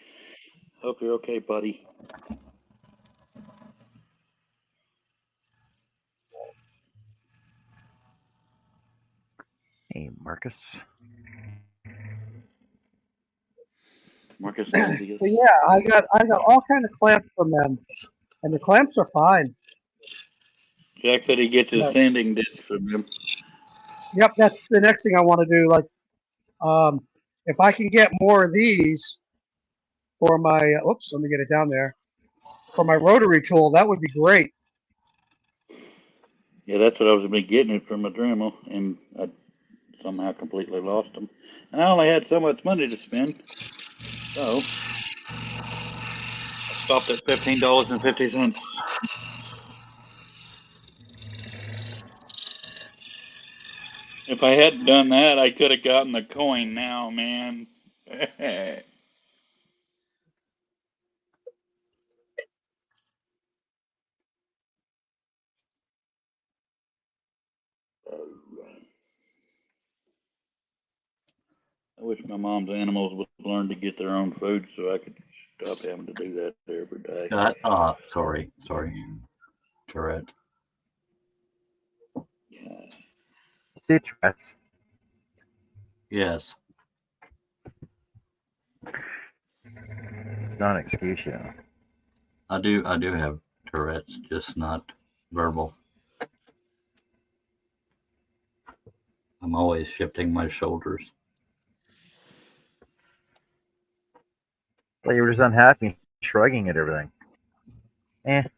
Hope you're okay, buddy. Hey, Marcus. Marcus But Lindsay. yeah, I got all kind of clamps from them, and the clamps are fine. Jack said he gets his But, sanding disc from them. yep, that's the next thing I want to do. Like, if I can get more of these for my, oops, let me get it down there. For my rotary tool, that would be great. Yeah, that's what I was going to be getting it from a Dremel, and I somehow completely lost them. And I only had so much money to spend, so I stopped at $15.50. If I hadn't done that, I could have gotten the coin now, man. I wish my mom's animals would learn to get their own food so I could stop having to do that every day. Sorry. Correct. See Tourette's. Yes. It's not an excuse, you know. I do have Tourette's, just not verbal. I'm always shifting my shoulders. Well, you were just unhappy, shrugging at everything.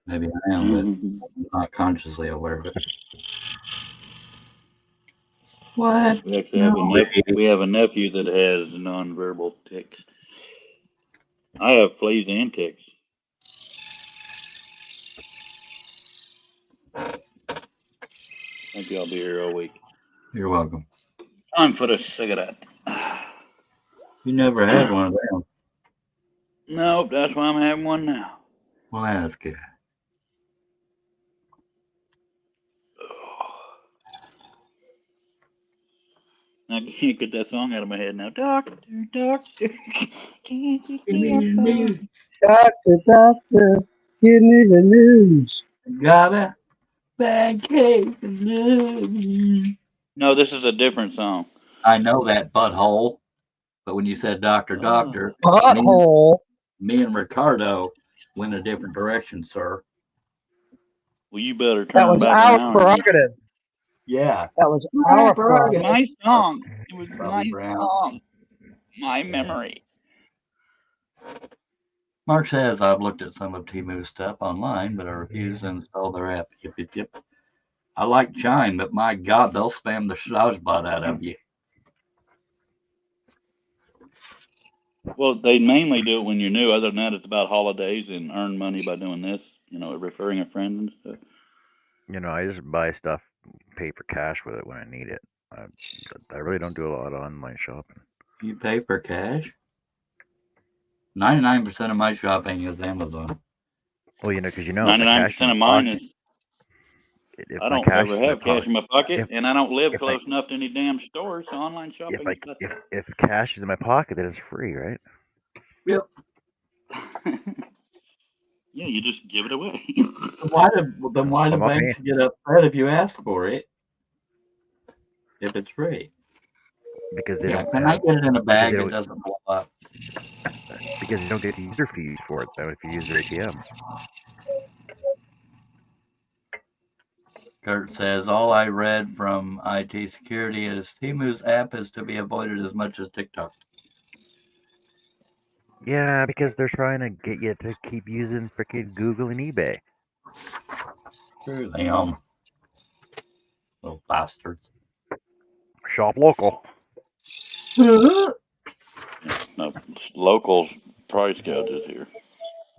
Maybe I am, but I'm not consciously aware of it. What? We actually have a nephew that has nonverbal tics. I have fleas and ticks. Thank you. I'll be here all week. You're welcome. Time for the cigarette. You never had one of them. Nope, that's why I'm having one now. Well, that's good. I can't get that song out of my head now. Doctor, Can't you see a bug? Doctor, give me the news. Got a bad case of blues. No, this is a different song. I know that butthole, But when you said doctor, Oh. me, Butthole. me and Ricardo went a different direction, sir. Well, you better That turn was back our around. prerogative. Yeah. That was our prerogative. My song. It was Bobby my Brown. song. My memory. Mark says, I've looked at some of Timu's stuff online, but I refuse to install their app. Yep, yep, yep. I like Chime, but my God, they'll spam the shot out of you. Well, they mainly do it when you're new. Other than that, it's about holidays and earn money by doing this. You know, referring a friend and stuff. You know, I just buy stuff, pay for cash with it when I need it. I really don't do a lot of online shopping. You pay for cash? 99% of my shopping is Amazon. Well, you know, because you know, if my 99% cash in my of mine pocket, is. if I my don't cash ever is in my have cash pocket, in my pocket, if and I don't live if I close enough to any damn stores. So online shopping is not. if cash is in my pocket, then it's free, right? Yep. Yeah, you just give it away. Why do I'm not paying banks get upset if you ask for it? If it's free. because they Yeah, don't can I have get it in a because bag they that don't doesn't blow up? because you don't get user fees for it though if you use their ATMs. Kurt says, all I read from IT security is Timu's app is to be avoided as much as TikTok. Yeah, because they're trying to get you to keep using freaking Google and eBay. True, they little bastards. Shop local. No, locals price gouges here.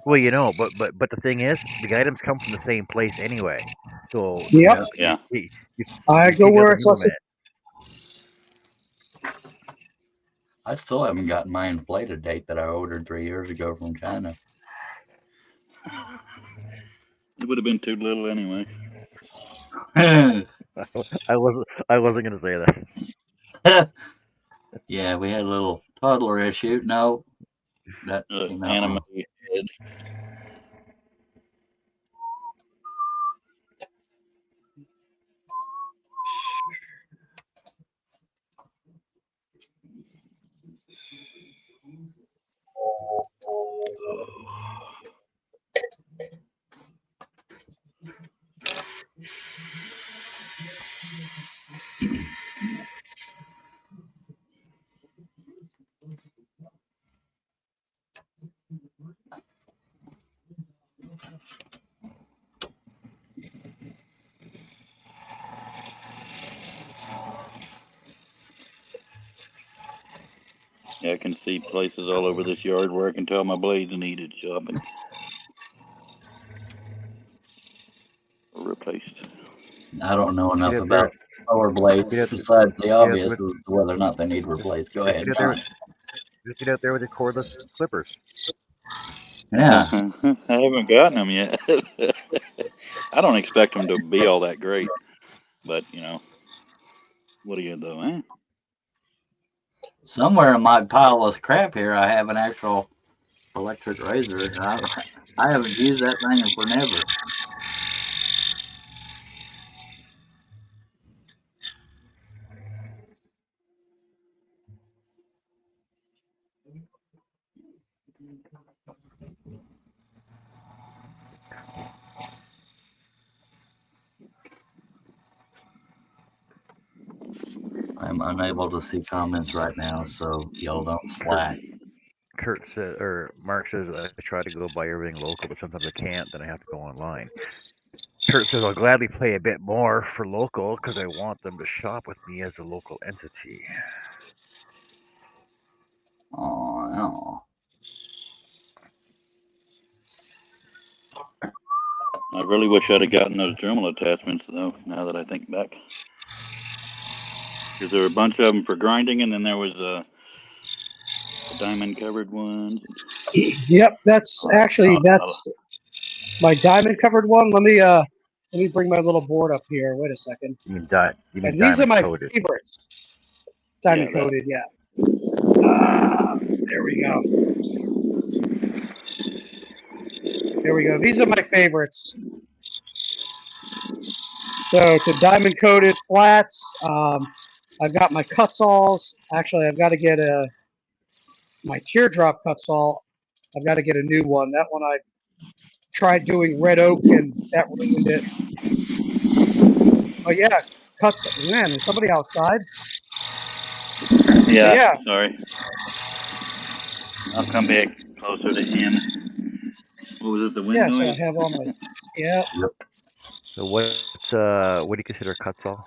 Well, you know, but the thing is, the items come from the same place anyway. So you Yep. know, Yeah. you I go take out where the it's less. middleman. I still haven't gotten my inflated date that I ordered 3 years ago from China. It would have been too little anyway. I wasn't gonna say that. Yeah, we had a little toddler issue. No, that came out Anime wrong. head. Yeah, I can see places all over this yard where I can tell my blades needed shopping or replaced. I don't know Let's get enough out there. about power blades Get out, besides the get out there obvious with as to whether or not they need replaced. Go just ahead, get out there John. with just get out there with your cordless clippers. Yeah, I haven't gotten them yet. I don't expect them to be all that great, but you know, what do you do, eh? somewhere in my pile of crap here, I have an actual electric razor. And I haven't used that thing in forever. I'm unable to see comments right now, so y'all don't slack. Kurt says, or Mark says, I try to go buy everything local, but sometimes I can't. Then I have to go online. Kurt says, I'll gladly pay a bit more for local because I want them to shop with me as a local entity. Oh, no. I really wish I'd have gotten those Dremel attachments though. Now that I think back, because there were a bunch of them for grinding, and then there was a diamond covered one. Yep, that's my diamond covered one. Let me bring my little board up here. Wait a second. You mean And these are diamond my coated? favorites. Yeah, Diamond that. coated, yeah. There we go. There we go. These are my favorites. So to diamond coated flats. I've got my cut saws. Actually, I've got to get my teardrop cuts all. I've got to get a new one. That one I tried doing red oak and that ruined it. But yeah, cuts. Man, is somebody outside? Yeah, Yeah. sorry. I'll come back closer to him. What was it? The wind Yeah. So noise? I have all my. Yeah. So what do you consider a cutsall?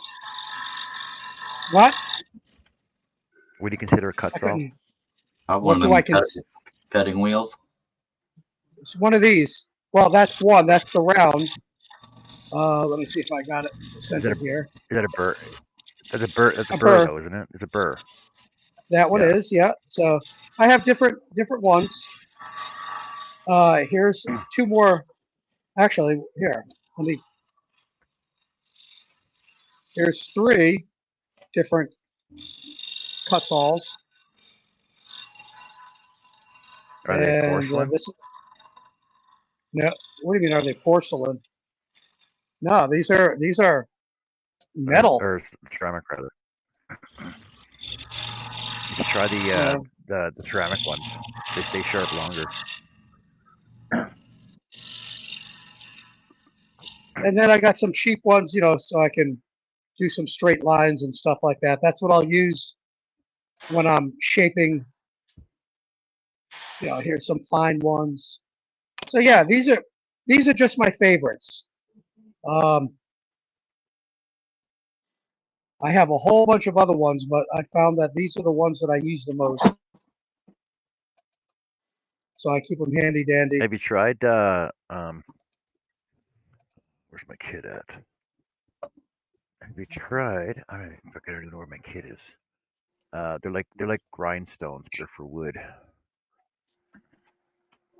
What? What do you consider a I cutsall? couldn't. One What of do I them consider? cutting wheels. It's one of these. Well, that's one. That's the round. Let me see if I got it Is that a centered here. is that a burr? That's a burr. That's a A burr burr. though, isn't it? It's a burr. That one Yeah. is. Yeah. So I have different ones. Here's two more. Actually, here. Let me. Here's three different cutsalls, Are they and porcelain? this. No. What do you mean? Are they porcelain? No, these are metal. Or ceramic rather? You should try Uh, the ceramic ones. They stay sharp longer. and then I got some cheap ones, so I can do some straight lines and stuff like that. That's what I'll use when I'm shaping. Here's some fine ones. So yeah, these are just my favorites. Um, I have a whole bunch of other ones, but I found that these are the ones that I use the most. So I keep them handy dandy. Have you tried where's my kid at? Have you tried? I don't even know where my kid is. They're like grindstones, but they're for wood.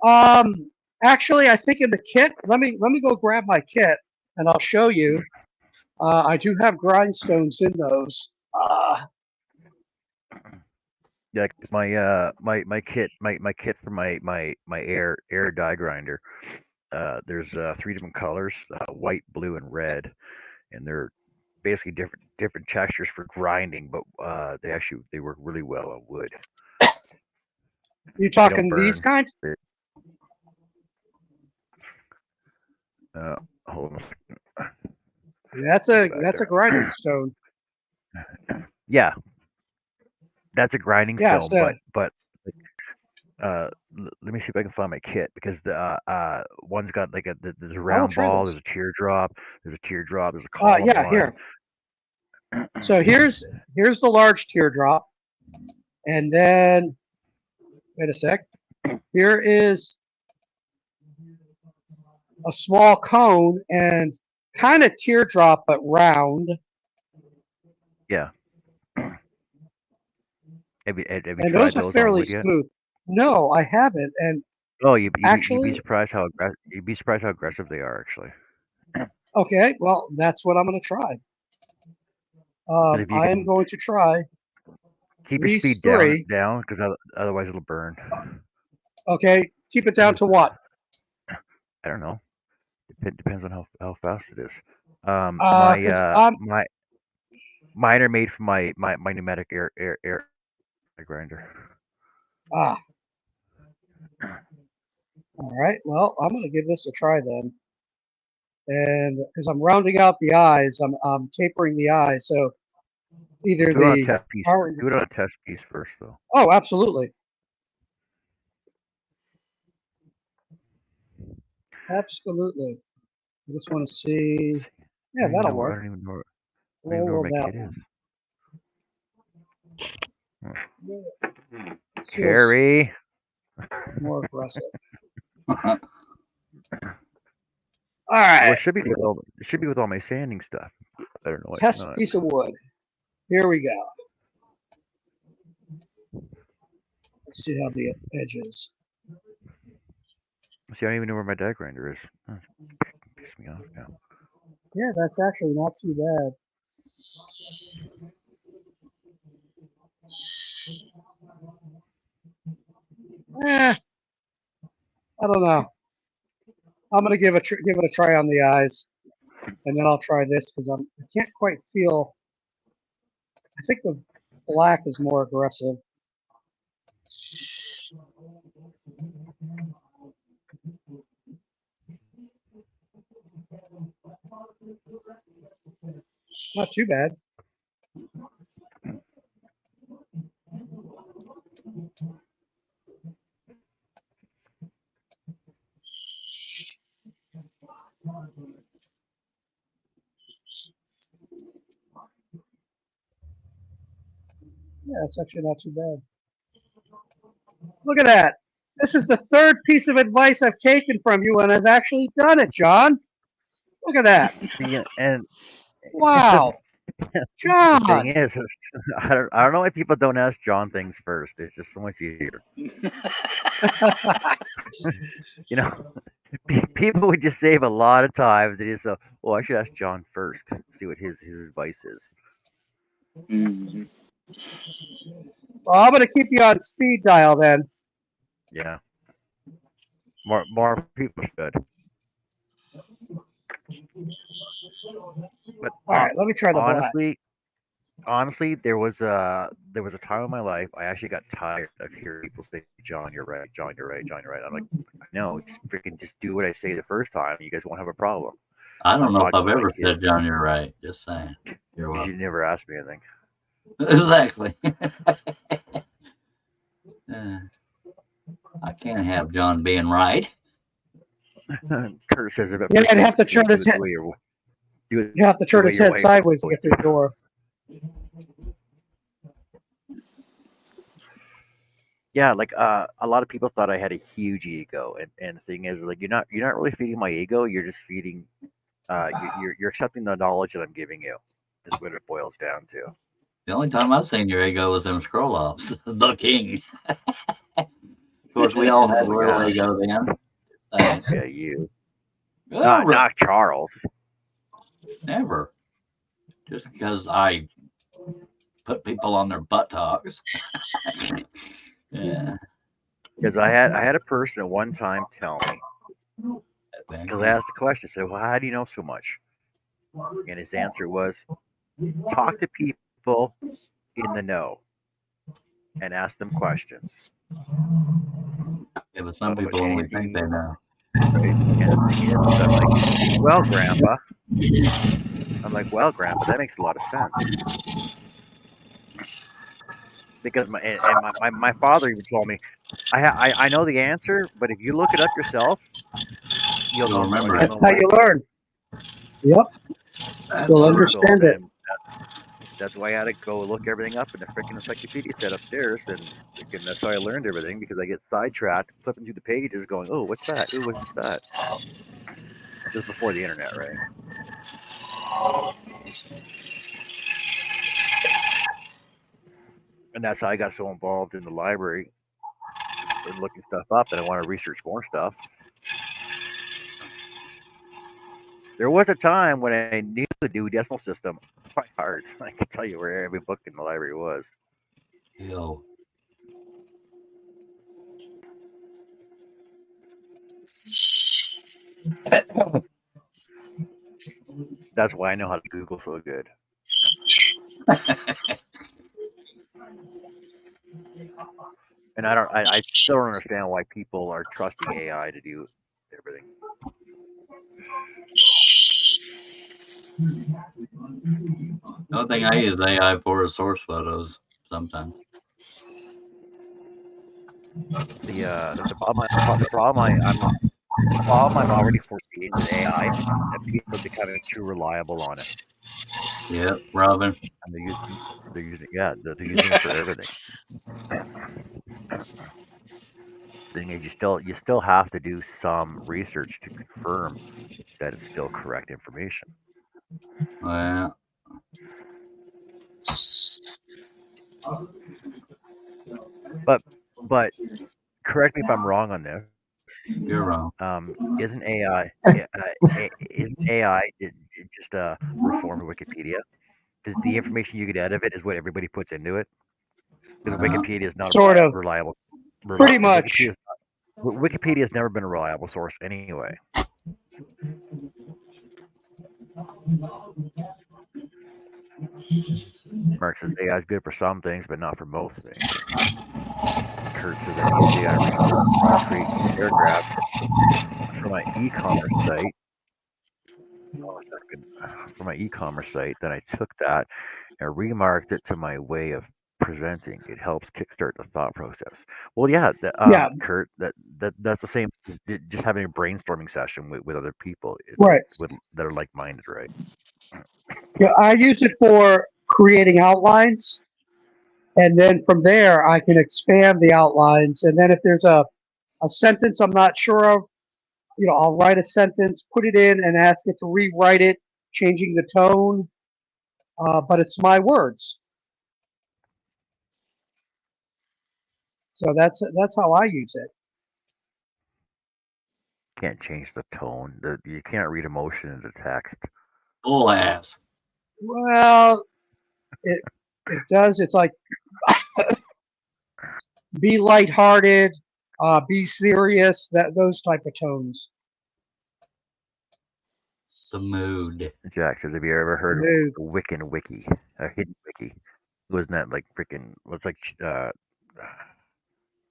Um, Actually, I think in the kit, let me go grab my kit and I'll show you. I do have grindstones in those. Yeah, 'cause my kit my kit for my air die grinder. There's three different colors: white, blue, and red, and they're basically different textures for grinding, but they work really well on wood. You They don't talking these burn. kinds? Uh, hold on. That's Go a back that's a there. grinding stone. Yeah, that's a grinding Yeah, stone, so but let me see if I can find my kit because the one's got like there's a I will round try ball, this. there's a column Yeah, one. here. So here's the large teardrop, and then wait a sec. Here is a small cone and kind of teardrop but round, Yeah. Have you and tried those are those on fairly wood yet? smooth. No, I haven't, and Oh, actually, you'd be surprised how aggressive they are actually. okay, well that's what I'm gonna try. Because if you I am can going to try keep your these speed three. down, because otherwise it'll burn. Okay, keep it down to what? I don't know. It depends on how fast it is. Because I'm Mine are made from my pneumatic air grinder. ah. All right, well I'm gonna give this a try then. And because I'm rounding out the eyes, I'm tapering the eyes. So either Do it on a the test piece. power. Do it on a test piece first, though. Oh, absolutely, absolutely. I just want to see. Let's see. Yeah, that'll I work. don't even know. I don't even We'll know where roll my that kid one. is. This feels Carrie. more aggressive. Well, All Well, right, it should be with all my sanding stuff. I don't know why it's test a not. piece of wood. Here we go. Let's see how the edge is. See, I don't even know where my die grinder is. Oh, it's pissing me off now. Yeah, that's actually not too bad. Eh, I don't know. I'm gonna give it a try on the eyes, and then I'll try this because I can't quite feel. I think the black is more aggressive. Not too bad. Yeah, it's actually not too bad. Look at that. This is the third piece of advice I've taken from you, and I've actually done it, John. Look at that. Yeah, and Wow. the thing John. is I don't know why people don't ask John things first. It's just so much easier. You know, people would just save a lot of time. They just say, "Oh, I should ask John first. See what his advice is." Mhm. Well, I'm going to keep you on speed dial then. Yeah, more people should. But All right, let me try the black. honestly, there was a time in my life I actually got tired of hearing people say, "John, you're right. John, you're right. John, you're right." I'm like, no, just do what I say the first time. You guys won't have a problem. I don't know if Talking I've with my ever kids, said, John, you're right. Just saying. You're because you welcome. never asked me anything. Exactly. I can't have John being right. Kurt says it, but Yeah, first I'd you have to say turn his head. do it You have to the turn way his your head wife sideways to always get through the door. Yeah, like a lot of people thought I had a huge ego, and the thing is, like, you're not really feeding my ego. You're just feeding, you're accepting the knowledge that I'm giving you. Is what it boils down to. The only time I've seen your ego was in scroll offs. The king. Of course, we all had Oh my little gosh, ego then. Saying, yeah, you, oh, not Charles, never. Just because I put people on their buttocks. Yeah. because I had a person at one time tell me, because I Thanks. asked the question, I said, well, how do you know so much? And his answer was, talk to people in the know and ask them questions Yeah, but some about people only think anything, they know. right? And the thing is I'm like, well, Grandpa, that makes a lot of sense. Because my father even told me, I know the answer, but if you look it up yourself, you'll You'll know remember you'll it. That's know how what you I mean. learn. Yep, That's you'll true. So understand it. then that's why I had to go look everything up in the freaking encyclopedia set upstairs, and that's how I learned everything, because I get sidetracked flipping through the pages, going, "Oh, what's that? Ooh, what's that?" This was before the internet, right? And that's how I got so involved in the library and looking stuff up, and I want to research more stuff. There was a time when I knew the Dewey Decimal System by heart. I can tell you where every book in the library was. Yo. That's why I know how to Google so good. And I still don't understand why people are trusting AI to do everything. The only thing I use AI for is source photos sometimes. The problem I'm already foreseeing with AI, that people are becoming too reliable on it, Yep, Robin. and they're using it for everything. Thing is, you still have to do some research to confirm that it's still correct information. Well, But but correct me if I'm wrong on this. you're wrong. Isn't AI just a reformed Wikipedia? Because the information you get out of it is what everybody puts into it. Because Uh-huh. Wikipedia is not Sort a of. reliable. Pretty much. Wikipedia has never been a reliable source anyway. Mark says AI is good for some things, but not for most things. Kurt says I've used AI recently to create paragraphs for my e-commerce site. a second, for my e-commerce site. Then I took that and remarked it to my way of presenting. It helps kickstart the thought process. Well, yeah, Yeah, Kurt, that's the same as just having a brainstorming session with other people right. with that are like-minded, right? Yeah, I use it for creating outlines, and then from there I can expand the outlines. And then if there's a sentence I'm not sure of, I'll write a sentence, put it in, and ask it to rewrite it, changing the tone. But it's my words, so that's how I use it. Can't change the tone. You can't read emotion into text. Full ass. Well, it it does. It's like be lighthearted, be serious. Those type of tones. The mood. Jack says, "Have you ever heard of Mood. the Wiccan Wiki, a hidden wiki? Wasn't that like freaking? What's like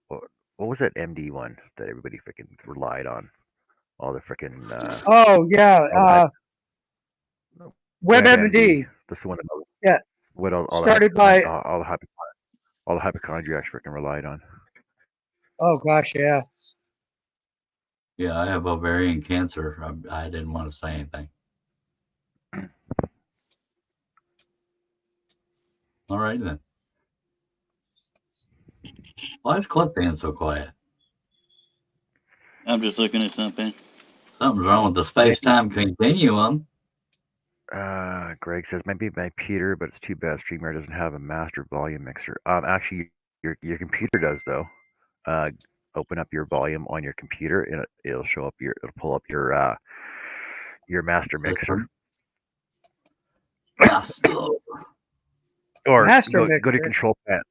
what, what was that MD one that everybody freaking relied on? All the freaking Oh yeah, all the hype, WebMD. WebMD. That's the one that Yeah, what all the started by. all the hypochondriacs freaking relied on. Oh gosh, yeah. Yeah, I have ovarian cancer. I didn't want to say anything. All right then. Why is Cliff being so quiet? I'm just looking at something. Something's wrong with the space-time continuum. Greg says maybe my computer, but it's too bad StreamYard doesn't have a master volume mixer. Actually, your computer does though. Uh, Open up your volume on your computer, and it'll show up it'll pull up your master mixer. Master. Or Master go to mixer. control panel.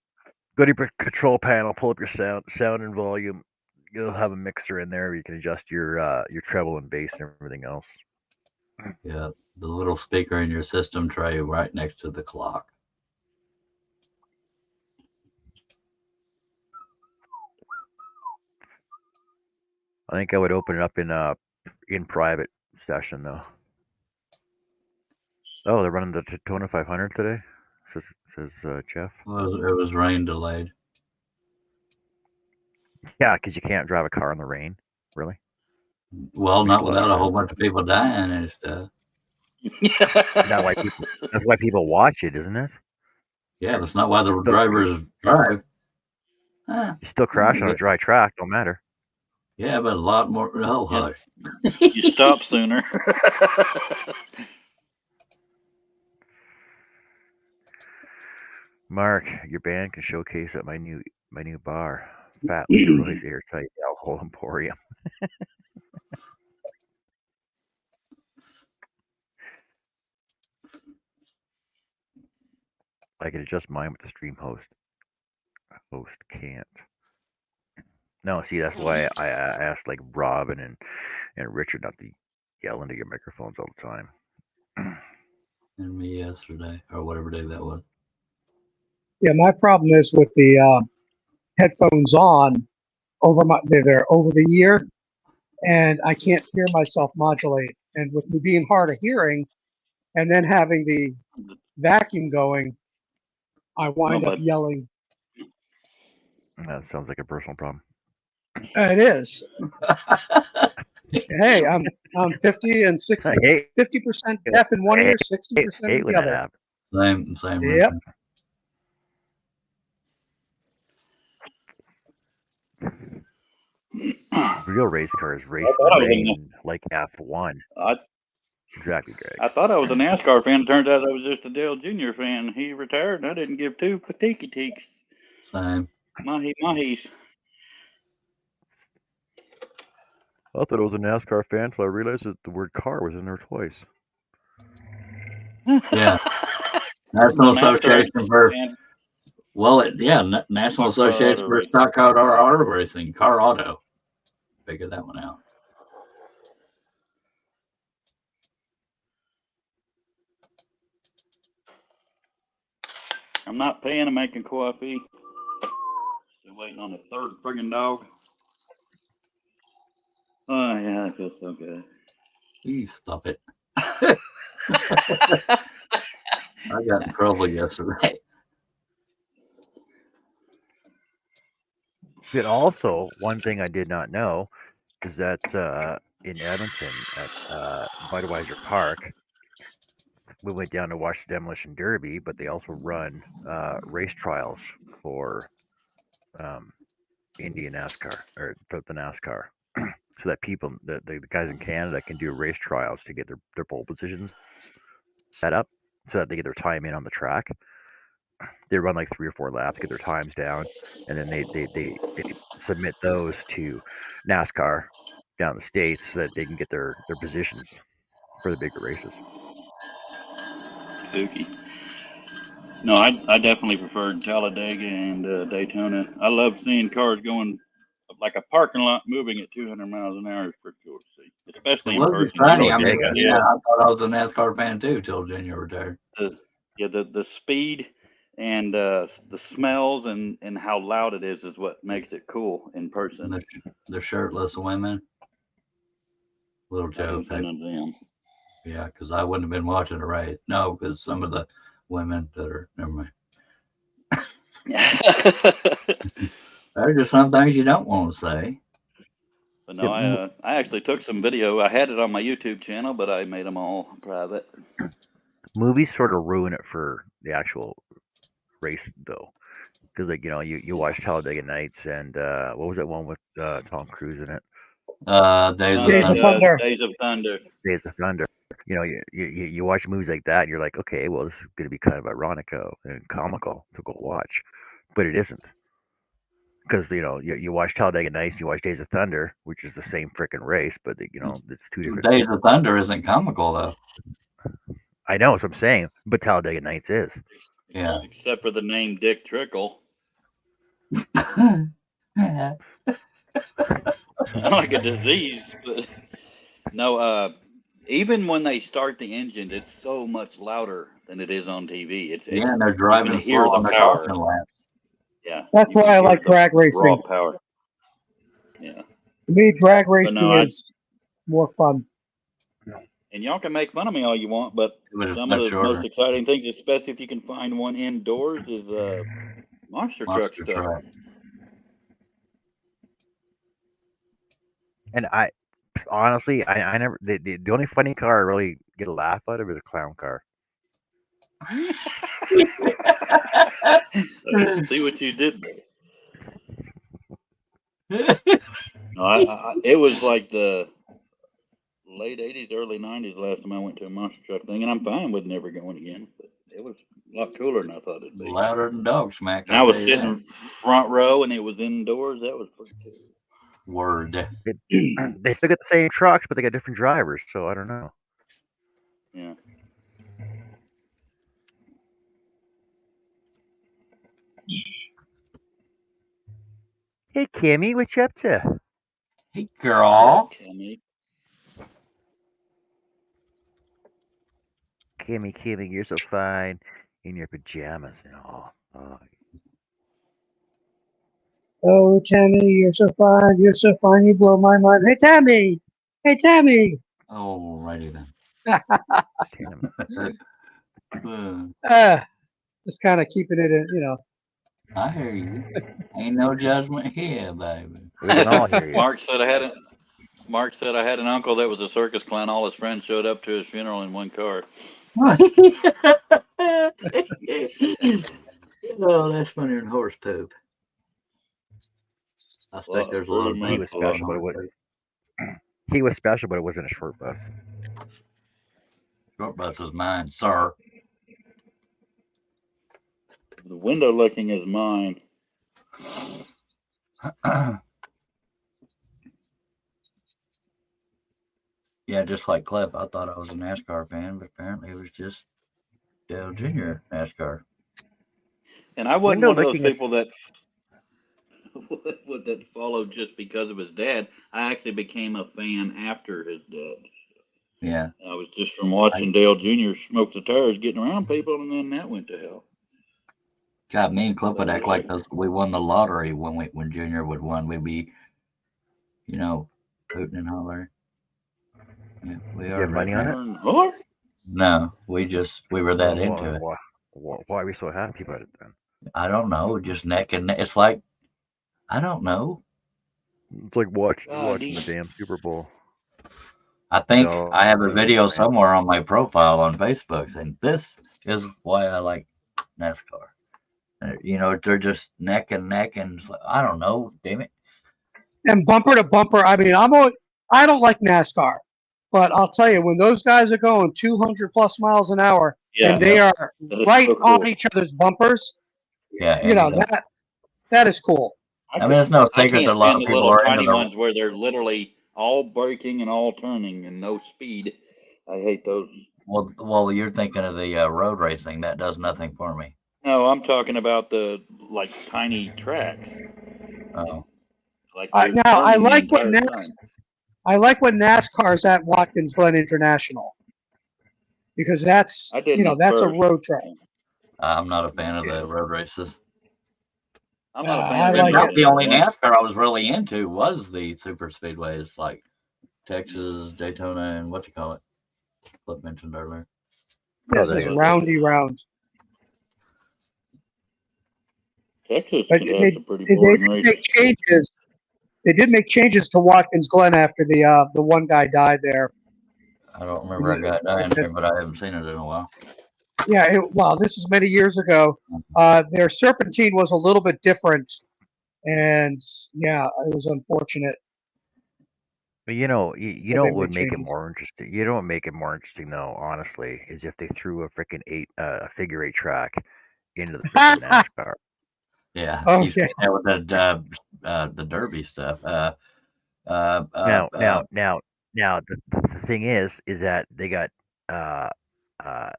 Go to your control panel, pull up your sound and volume. You'll have a mixer in there where you can adjust your treble and bass and everything else. Yeah, the little speaker in your system tray right next to the clock. I think I would open it up in private session though. Oh, they're running the Daytona 500 today. Says Jeff. It was rain delayed. Yeah, because you can't drive a car in the rain. Really? Well, Makes not a lot of without a whole sense. bunch of people dying and stuff. See, that's why people watch it, isn't it? Yeah, that's not why the Still, drivers drive. you still crash on a dry track, don't matter. Yeah, but a lot more. Oh, Yeah. hush. You stop sooner. Mark, your band can showcase at my new bar, Fat Leroy's Airtight Alcohol Emporium. I can adjust mine with the stream host. Host can't. No, see, that's why I asked like Robin and Richard not to yell into your microphones all the time. And me yesterday, or whatever day that was. Yeah, my problem is with the headphones on they're over the ear, and I can't hear myself modulate. And with me being hard of hearing, and then having the vacuum going, I Oh, wind up but yelling. That sounds like a personal problem. It is. Hey, I'm 50 and 60, I hate 50% deaf in one ear, 60% in hate when the that other. happens. Same Yep. reason. Real race cars race I in thought the I was rain like F1. I, Exactly, Greg. I thought I was a NASCAR fan. It turns out I was just a Dale Jr. fan. He retired, and I didn't give two patiki teeks. Same. Mahis. I thought I was a NASCAR fan until I realized that the word car was in there twice. Yeah. National Association for National Association for Stock Car Auto Racing, Car Auto. Figure that one out. I'm not paying to make a coffee. Still waiting on the third friggin' dog. Oh yeah, that feels so good. Please stop it. I got in trouble yesterday. But also, one thing I did not know is that in Edmonton at Budweiser Park, we went down to watch the Demolition Derby, but they also run race trials for um, Indian NASCAR or the NASCAR, so that people, the guys in Canada, can do race trials to get their pole positions set up, so that they get their time in on the track. They run like 3 or 4 laps, get their times down, and then they submit those to NASCAR down in the states so that they can get their positions for the bigger races. Spooky. No, I definitely preferred Talladega and Daytona. I love seeing cars going like a parking lot moving at 200 miles an hour is pretty cool to see, It especially in was person. funny. I mean, Talladega. yeah, I thought I was a NASCAR fan too till Junior retired. The speed and the smells and how loud it is what makes it cool in person. The shirtless women. Little I haven't joke. seen none of them. Yeah, because I wouldn't have been watching it right. No, because some of the women that are, never mind. There's just some things you don't want to say. But no, I actually took some video. I had it on my YouTube channel, but I made them all private. Movies sort of ruin it for the actual race, though, because like you watch Talladega Nights and what was that one with Tom Cruise in it? Days of Thunder. Days of Thunder. Days of Thunder. You watch movies like that, and you're like, okay, well, this is going to be kind of ironic and comical to go watch, but it isn't. Because you watch Talladega Nights, you watch Days of Thunder, which is the same freaking race, but it's two different. Days of Thunder isn't comical though. I know, that's what I'm saying, but Talladega Nights is. Yeah. Except for the name Dick Trickle. Like a disease, but no. Even when they start the engine, it's so much louder than it is on TV. Yeah, and they're driving you can hear slow on the the power. caution laps. Yeah, That's you why can I hear like the drag racing. raw power. Yeah. To me, drag racing no, is more fun. And y'all can make fun of me all you want, but was some much of the shorter. most exciting things, especially if you can find one indoors, is monster truck Monster stuff. truck. And I honestly, I never the only funny car I really get a laugh out of is a clown car. See what you did there. No, it was like the late 80s, early 90s last time I went to a monster truck thing, and I'm fine with never going again. But it was a lot cooler than I thought it'd be. Louder than dog smack. And I was sitting front row, and it was indoors. That was pretty cool. Word. They still get the same trucks, but they got different drivers, so I don't know. Yeah. Hey, Kimmy, what you up to? Hey, girl. Kimmy, you're so fine in your pajamas and all. Oh, Tammy, you're so fine. You're so fine. You blow my mind. Hey, Tammy. Hey, Tammy. Oh, righty then. Just kind of keeping it, I hear you. Ain't no judgment here, baby. We can all hear you. Mark said I had an uncle that was a circus clown. All his friends showed up to his funeral in one car. Oh, that's funnier than horse poop. I think there's a lot of He was special, but he was special, but it wasn't a short bus. Short bus is mine, sir. The window looking is mine. Yeah, just like Cliff, I thought I was a NASCAR fan, but apparently it was just Dale Jr. NASCAR. And I wasn't one of those people that followed just because of his dad. I actually became a fan after his dad. Yeah. I was just from watching Dale Jr. smoke the tires, getting around people, and then that went to hell. God, me and Cliff would act like we won the lottery when Junior would win. We'd be, hooting and hollering. Yeah, we You are have money on it? Turn hard. No, we were that into it. Why are we so happy about it then? I don't know, just neck and neck. It's like I don't know. It's like God, watching the these damn Super Bowl. I The think I have Dolphins a and video Lions. somewhere on my profile on Facebook, and this is why I like NASCAR. You know, they're just neck and neck, and it's like, I don't know, damn it. And bumper to bumper. I mean, I don't like NASCAR, but I'll tell you, when those guys are going 200 plus miles an hour Yeah, and they Yep. are that is right so on cool. each other's bumpers, Yeah, you know, and that is cool. I mean, it's no I secret can't that a lot stand of the people little are into tiny the. ones where they're literally all braking and all turning and no speed. I hate those. Well, you're thinking of the road racing. That does nothing for me. No, I'm talking about the like tiny tracks. Oh, Like they're Now, turning the entire time. I like when NASCAR's at Watkins Glen International because I didn't at that's a first. road track. I'm not a fan of the road races. I'm not a fan I of And any like of it. it the only anymore. NASCAR I was really into was the super speedways, like Texas, Daytona, and what you call it. Cliff mentioned earlier. Yeah, Oh, it's there just you roundy round. Texas But could they have some pretty they boring did races. make changes. They did make changes to Watkins Glen after the one guy died there. I don't remember a guy And dying there, but I haven't seen it in a while. yeah, well, this is many years ago. Their serpentine was a little bit different, and yeah, it was unfortunate But you that know they what would made make it changes. more interesting? You know what would make it more interesting though, honestly, is if they threw a freaking a figure eight track into the freaking NASCAR. Yeah, Oh you've yeah, seen that with the Derby stuff. Uh, uh, Now, uh, the thing is that they got uh uh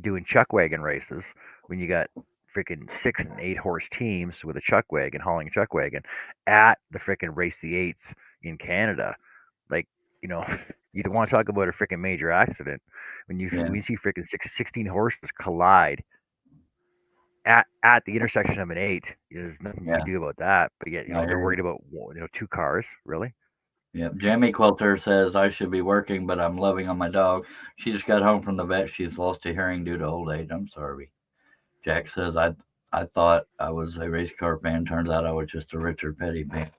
doing chuck wagon races when you got freaking 6 and 8 horse teams with a chuck wagon hauling a chuck wagon at the freaking race the eights in Canada. Like, you know, you don't want to talk about a freaking major accident yeah, when you see freaking 16 horses collide at the intersection of an eight. There's nothing you can yeah. do about that. But yet, I they're hear you. worried about two cars. Really? Yep. Jamie Quilter says I should be working, but I'm loving on my dog. She just got home from the vet. She's lost a hearing due to old age. I'm sorry. Jack says I thought I was a race car fan. Turns out I was just a Richard Petty fan.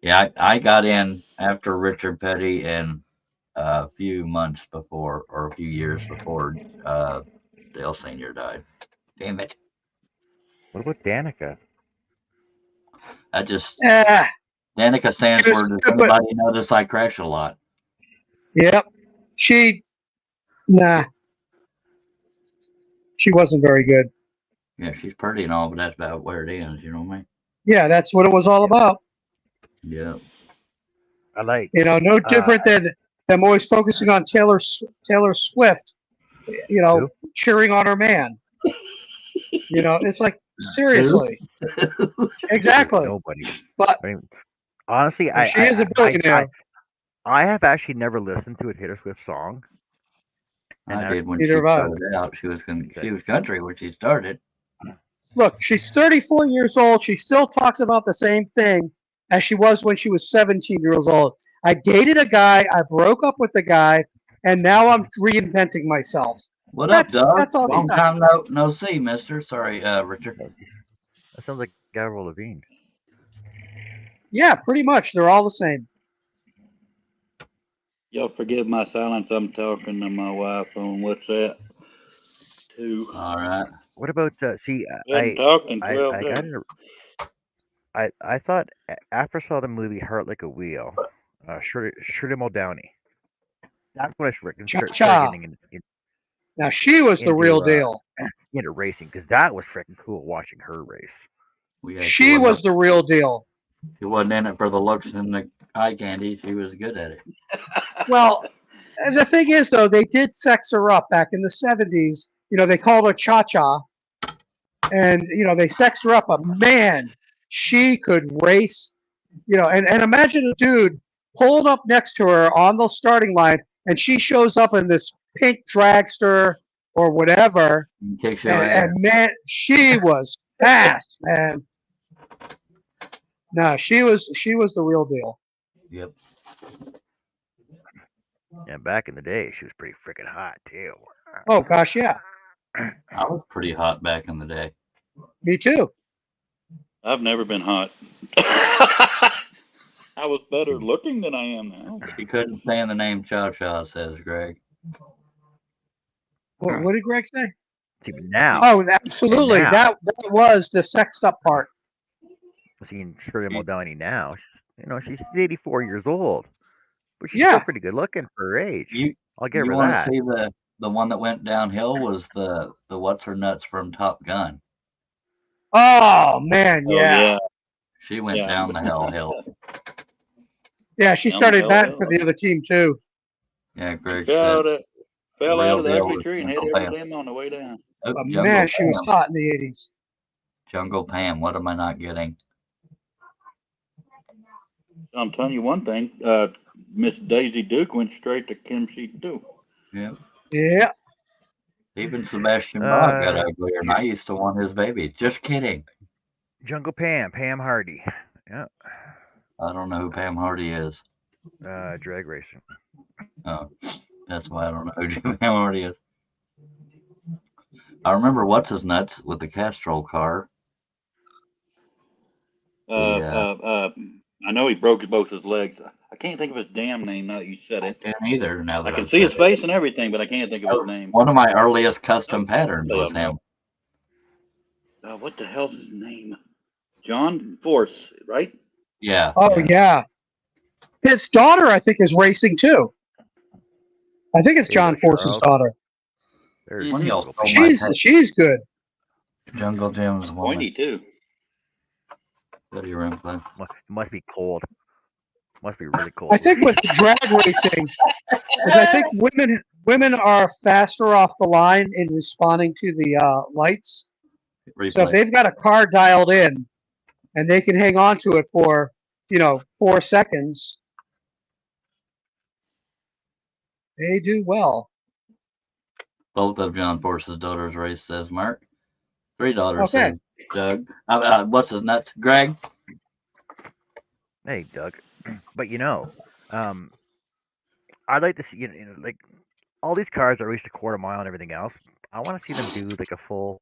Yeah, I got in after Richard Petty and a few months before, or a few years before Dale Senior died. Damn it! What about Danica? I just ah, Danica stands she was for, does stupid. anybody notice I crash a lot? Yep, she nah, she wasn't very good. Yeah, she's pretty and all, but that's about where it ends. You know what I mean? Yeah, that's what it was all Yeah, about. Yeah. I like. No Uh, different than them always focusing on Taylor Swift. who? Cheering on her man. It's like Who? seriously, There's exactly. nobody. But I mean, honestly, she is a billionaire. I have actually never listened to a Taylor Swift song, and I I did when Neither she have I. started out. She was that's country when she started. Look, she's 34 years old. She still talks about the same thing as she was when she was 17 years old. I dated a guy. I broke up with the guy, and now I'm reinventing myself. What up, That's dog? that's all she Long does. time no see, Mister. Sorry, Richard. that sounds like Gabriel Levine. Yeah, pretty much. They're all the same. Y'all forgive my silence. I'm talking to my wife on WhatsApp too. All right. What about see? We hadn't talked in I 12 got days. in. I thought after I saw the movie Heart Like a Wheel, Shirley Muldowney. That's when I Cha started cha. getting Now she was the real into deal. into racing because that was freaking cool watching her race. Well, yeah, She was the real deal. she wasn't in it for the looks and the eye candy. She was good at it. Well, the thing is, though, they did sex her up back in the 70s. They called her Cha Cha, and, they sexed her up. But man, she could race, and imagine a dude pulled up next to her on the starting line, and she shows up in this pink dragster or whatever. And kicks your And, ass. and man, she was fast, man. No, she was the real deal. Yep. Yeah, back in the day, she was pretty freaking hot too. Oh gosh, yeah, I was pretty hot back in the day. me too. I've never been hot. I was better looking than I am now. She couldn't stand the name Cha Cha, says Greg. What did Greg say? See, but now, Oh, and absolutely. now, That was the sexed up part. seeing Shirley Muldowney now, she's 84 years old, but she's still Yeah. pretty good looking for her age. You I'll give her want to that. see the one that went downhill was the what's her nuts from Top Gun. Oh man, Oh yeah. yeah. She went Yeah. down the hell hill. Yeah, she Down the started hell batting hill. for the other team too. Yeah, Greg Fell said out of the real ugly was tree and hit Jungle every Pam. limb on the way down. Oh, But Jungle man, she was Pam. hot in the '80s. Jungle Pam. What am I not getting? I'm telling you one thing. Miss Daisy Duke went straight to Kim Sheet too. Yeah. Yeah. Even Sebastian Bach got uglier, and Ju- I used to want his baby. Just kidding. Jungle Pam Hardy. Yeah, I don't know who Pam Hardy is. drag racing. Oh, that's why I don't know who Pam Hardy is. I remember what's his nuts with the Castrol car. I know he broke both his legs. I can't think of his damn name now that you said I it. can't either. Now that I can I've see his said it. face and everything, but I can't think of his name. One of my earliest custom patterns was him. What the hell's his name? John Force, right? Yeah. Oh yeah. His daughter, I think, is racing too. I think it's There you John go, Force's Charles. daughter. There's One of y'all Jungle stole Pam. my She's good. Jungle Jim's woman. Pointy too. Go to your room, Glenn. It must be cold. Must be really cold. I think with drag racing, because I think women are faster off the line in responding to the lights. Replay. So if they've got a car dialed in, and they can hang on to it for 4 seconds, they do well. Both of John Force's daughters race, says Mark. 3 daughters, Okay. says Doug. What's his nuts? Greg? Hey, Doug. But I'd like to see like all these cars are at least a quarter mile and everything else. I want to see them do like a full.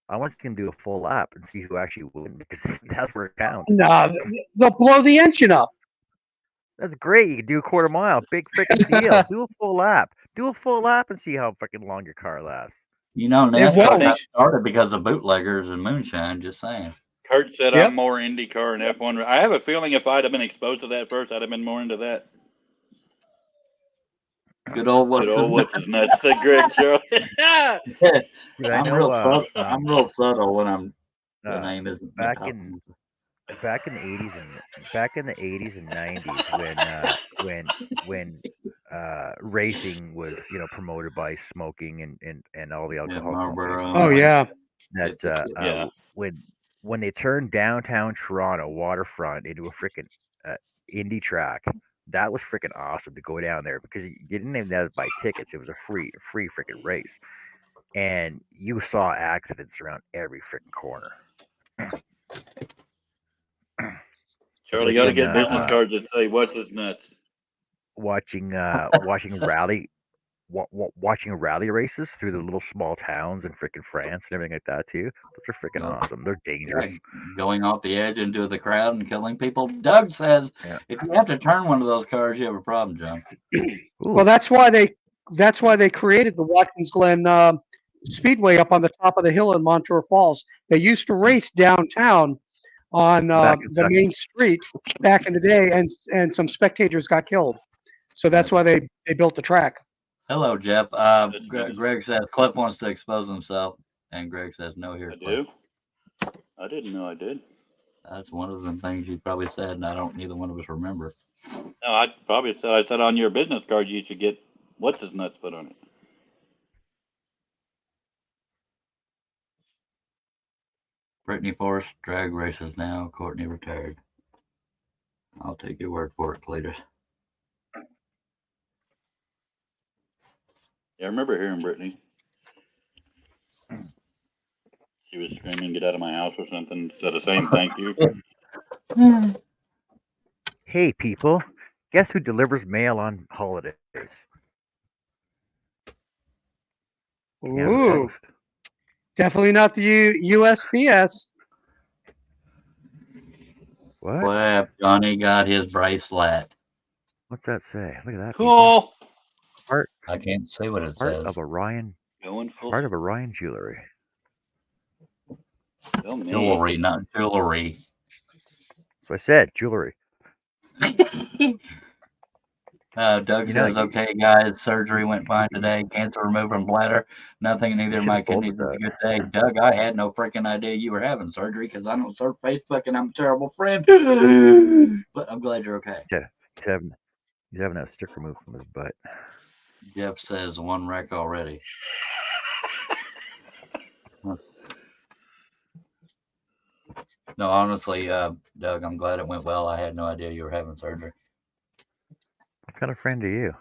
I want to see them do a full lap and see who actually wins because that's where it counts. Nah, they'll blow the engine up. That's great. You can do a quarter mile. Big freaking deal. Do a full lap. Do a full lap and see how fucking long your car lasts. NASCAR got started because of bootleggers and moonshine. Just saying. Kurt said I'm more IndyCar and F1. I have a feeling if I'd have been exposed to that first, I'd have been more into that. Good old what's his nuts? Said Greg Charlie. I'm real subtle when the name isn't back in the 80s and 90s when racing was promoted by smoking and all the alcohol companies. Oh yeah. That when they turned downtown Toronto waterfront into a freaking Indy track, that was freaking awesome to go down there because you didn't even have to buy tickets. It was a free freaking race, and you saw accidents around every freaking corner. Charlie, got to get business cards that say "What's his nuts." Watching rally races through the little small towns in freaking France and everything like that too. Those are freaking awesome. They're dangerous. Going off the edge into the crowd and killing people. Doug says if you have to turn one of those cars, you have a problem, John. Well, that's why they created the Watkins Glen Speedway up on the top of the hill in Montour Falls. They used to race downtown on the main street back in the day, and some spectators got killed. So that's why they built the track. Hello, Jeff. Greg says Cliff wants to expose himself, and Greg says no here. I do. I didn't know I did. That's one of the things you probably said, and neither one of us remember. No, I probably said I said on your business card you should get what's his nuts put on it. Brittany Forrest drag races now. Courtney retired. I'll take your word for it, Cletus. Yeah, I remember hearing Brittany. She was screaming, "Get out of my house" or something instead of saying thank you. Hey, people. Guess who delivers mail on holiday? case. Ooh, Canada Post. definitely not the USPS. What? Well, Johnny got his bracelet. What's that say? Look at that. Beaver. Cool. Part I can't see what it part says. of Orion. Going full. Part of Orion jewelry. Go me. Jewelry, not jewelry. So I said jewelry. Doug You know, says, okay, guys, surgery went fine today. Cancer removed from bladder. Nothing in either of should my have folded kidneys. It's a that. good day. Doug, I had no freaking idea you were having surgery because I don't surf Facebook and I'm a terrible friend. But I'm glad you're okay. Yeah, he's having a stick removed from his butt. Jeff says, one wreck already. No, honestly, Doug, I'm glad it went well. I had no idea you were having surgery. What kind of friend are you?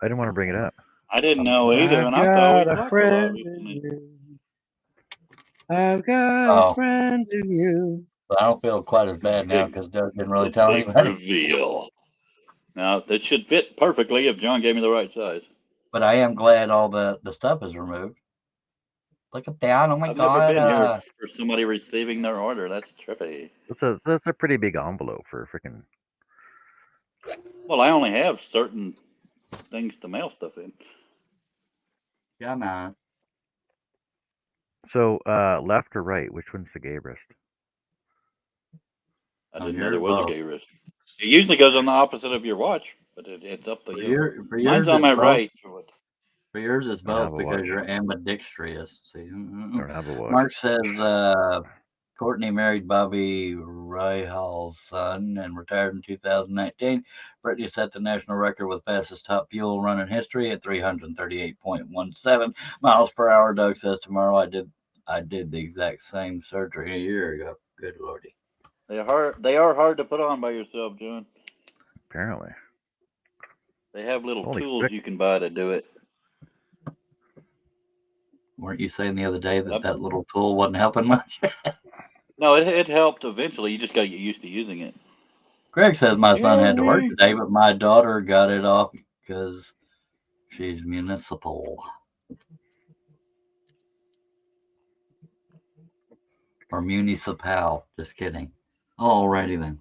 I didn't want to bring it up. I didn't know either, I've and I thought we got a talked about friend it in recently. you. I've got Oh. a friend in you. But I don't feel quite as bad now Big- because Doug didn't really The tell big anybody. reveal. Now that should fit perfectly if John gave me the right size. But I am glad all the stuff is removed. Look at that! Oh my I've never God! been here for somebody receiving their order. That's trippy. That's a pretty big envelope for freaking. Well, I only have certain things to mail stuff in. Yeah, man. So left or right? Which one's the gay wrist? I On didn't know there yours, was a both. gay wrist. It usually goes on the opposite of your watch, but it's up to you. For Mine's yours, on it's my both. right. For yours, it's I don't have both a because watch. you're ambidextrous. See, I don't have a watch. Mark says Courtney married Bobby Rahal's son and retired in 2019. Brittany set the national record with fastest top fuel run in history at 338.17 miles per hour. Doug says tomorrow I did the exact same surgery a year ago. Good lordy. They are hard to put on by yourself, John. Apparently. They have little Holy tools frick. you can buy to do it. Weren't you saying the other day that that little tool wasn't helping much? No, it helped eventually. You just got to get used to using it. Greg says my son had to work today, but my daughter got it off because she's municipal. Or municipal. Just kidding. Alrighty then.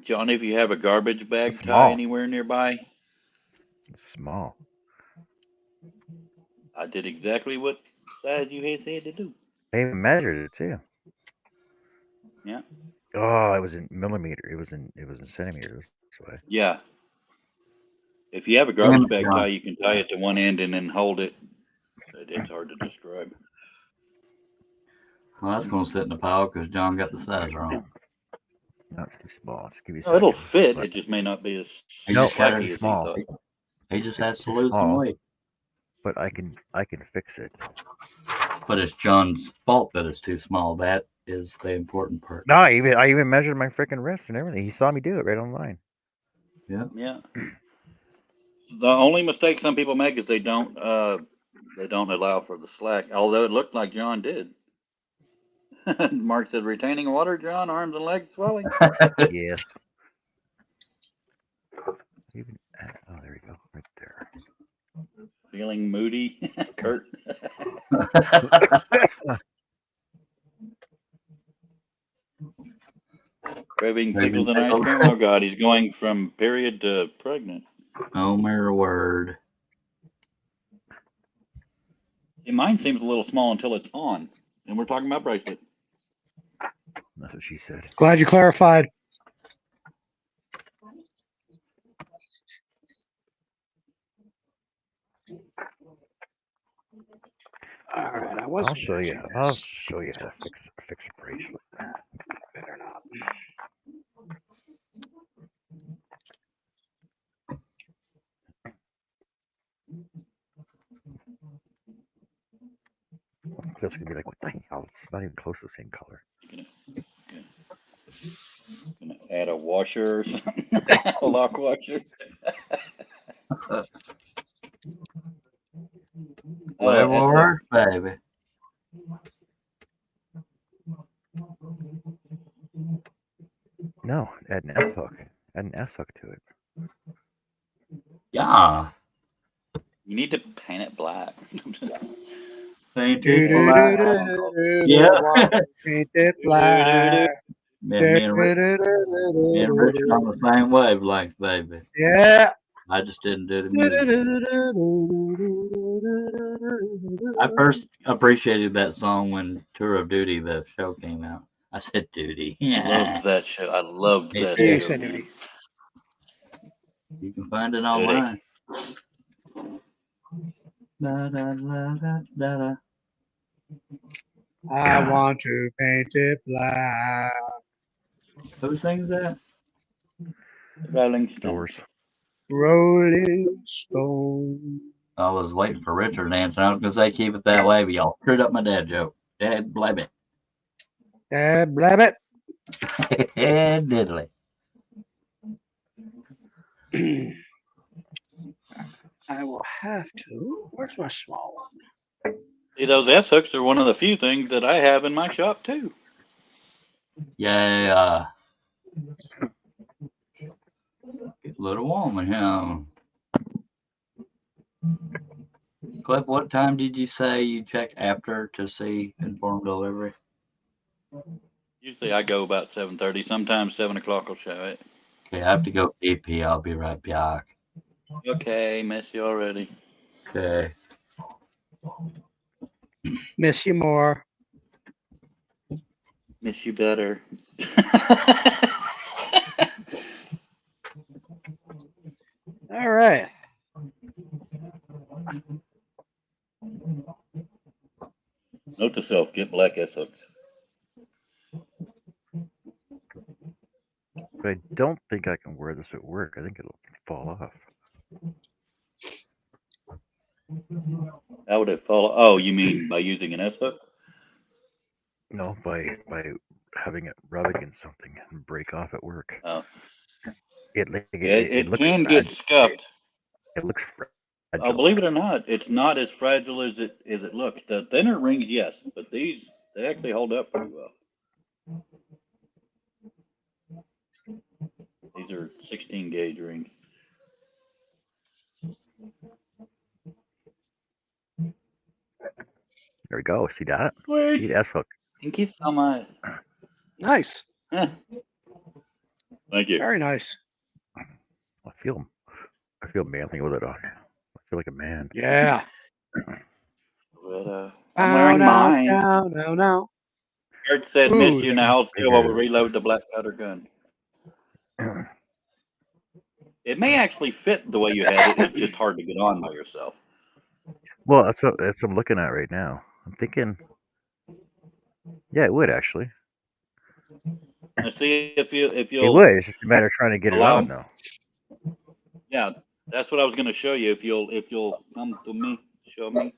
John, if you have a garbage bag It's tie small. anywhere nearby, It's small. I did exactly what size you had said to do. I even measured it too. Yeah. Oh, it was in millimeter. It was in centimeters. This way. Yeah. If you have a garbage bag tie, you can tie it to one end and then hold it. It's hard to describe. Well, that's going to sit in the pile because John got the size wrong. That's too small. Just give me a No, second. it'll fit. It just may not be as spiky as he thought. He just It's has to too lose some small, weight. but I can fix it. But it's John's fault that it's too small. That is the important part. No, I even measured my freaking wrist and everything. He saw me do it right online. Yeah. Yeah. The only mistake some people make is they don't allow for the slack. Although it looked like John did. Mark said, retaining water, John, arms and legs swelling. Yes. Even oh, there we go, right there. Feeling moody, Kurt. Craving pickles and ice cream. Oh God, he's going from period to pregnant. Oh my word. See, mine seems a little small until it's on, and we're talking about bracelet. That's what she said. Glad you clarified. All right, I'll show you. I'll show you how to fix a bracelet. Better not. Cliff's gonna be like, "What the hell? It's not even close to the same color." Gonna add a washer or something. A lock washer. Whatever works, baby. No, add an S hook. Add an S hook to it. Yeah. You need to paint it black. Paint Do, it do, black. do, do, do, do, Yeah. do, want to paint it black. Me and Rich, me and Rich are on the same wavelength, baby. Yeah. I just didn't do the music. I first appreciated that song when Tour of Duty, the show, came out. I said duty. Loved that show. I loved Me that too. You show, said man. duty. You can find it Duty. online. Da, da, da, da, da, da. I want to paint it black. Who sings that? Rolling Stone. Doors. Rolling Stone. I was waiting for Richard to answer. I was going to say keep it that way, but y'all screwed up my dad joke. Dad blab Blabbit. it. Diddly. I will have to. Where's my small one? See, those S hooks are one of the few things that I have in my shop too. Yeah. Get a little warm in here. Cliff, what time did you say you check after to see informed delivery? Usually I go about 7:30. Sometimes 7 o'clock will show it. Okay, I have to go PP. I'll be right back. Okay, miss you already. Okay. Miss you more. Miss you better. All right. Note to self: get black S hooks. But I don't think I can wear this at work. I think it'll fall off. How would it fall? Oh, you mean by using an S hook? No, by having it rub against something and break off at work. Oh, It yeah, it it looks can get fragile. scuffed. It looks Oh, fragile. believe it or not, it's not as fragile as it looks. The thinner rings, yes, but these they actually hold up pretty well. These are 16 gauge rings. There we go. See that? Sweet. See the S hook. Thank you so much. Nice. Thank you. Very nice. I feel manly with it on. I feel like a man. Yeah. But I'm wearing Now, mine. now. Dirk said, Ooh, "Miss you that- now." Still, while we Bigger. reload the black powder gun. It may actually fit the way you had it. It's just hard to get on by yourself. Well, that's what I'm looking at right now. I'm thinking, yeah, it would actually. Now, see if It you'll would. It's just a matter of trying to get it allow. on, though. Yeah, that's what I was going to show you. If you'll come to me, show me.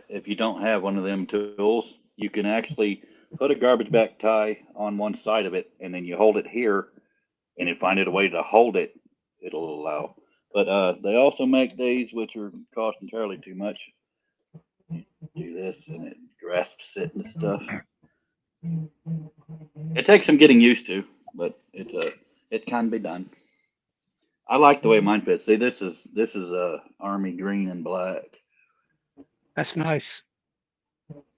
If you don't have one of them tools, you can actually put a garbage bag tie on one side of it, and then you hold it here, and you find it a way to hold it. It'll allow. But they also make these, which are cost entirely too much. You do this, and it grasps it and stuff. It takes some getting used to, but it can be done. I like the way mine fits. See, this is army green and black. That's nice.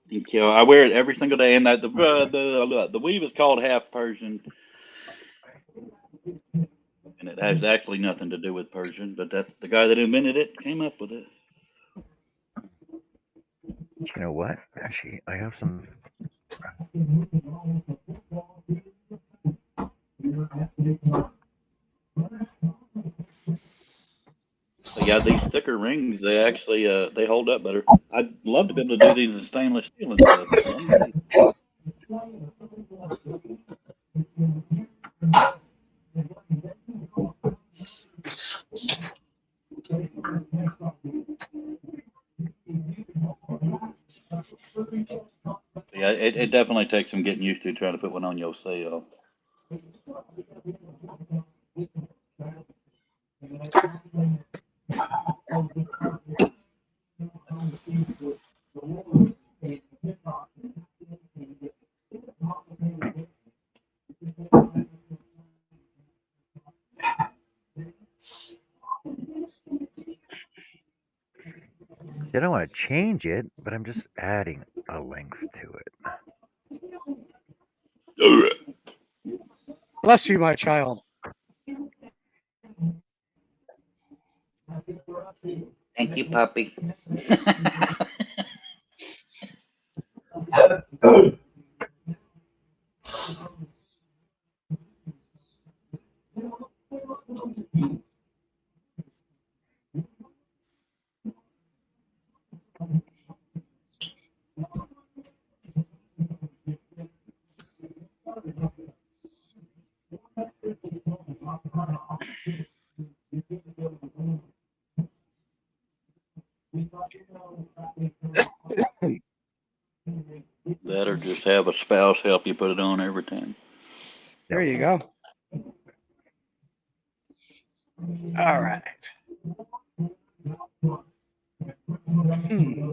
Thank you. I wear it every single day, and the weave is called half Persian, and it has actually nothing to do with Persian, but that's the guy that invented it came up with it. You know what? Actually, I have some. So yeah, these thicker rings, they actually they hold up better. I'd love to be able to do these in stainless steel and stuff. Yeah, it definitely takes some getting used to trying to put one on yourself. change it, but I'm just adding a length to it. Bless you, my child. Thank you, puppy. That or just have a spouse help you put it on every time. There you go. All right. Hmm.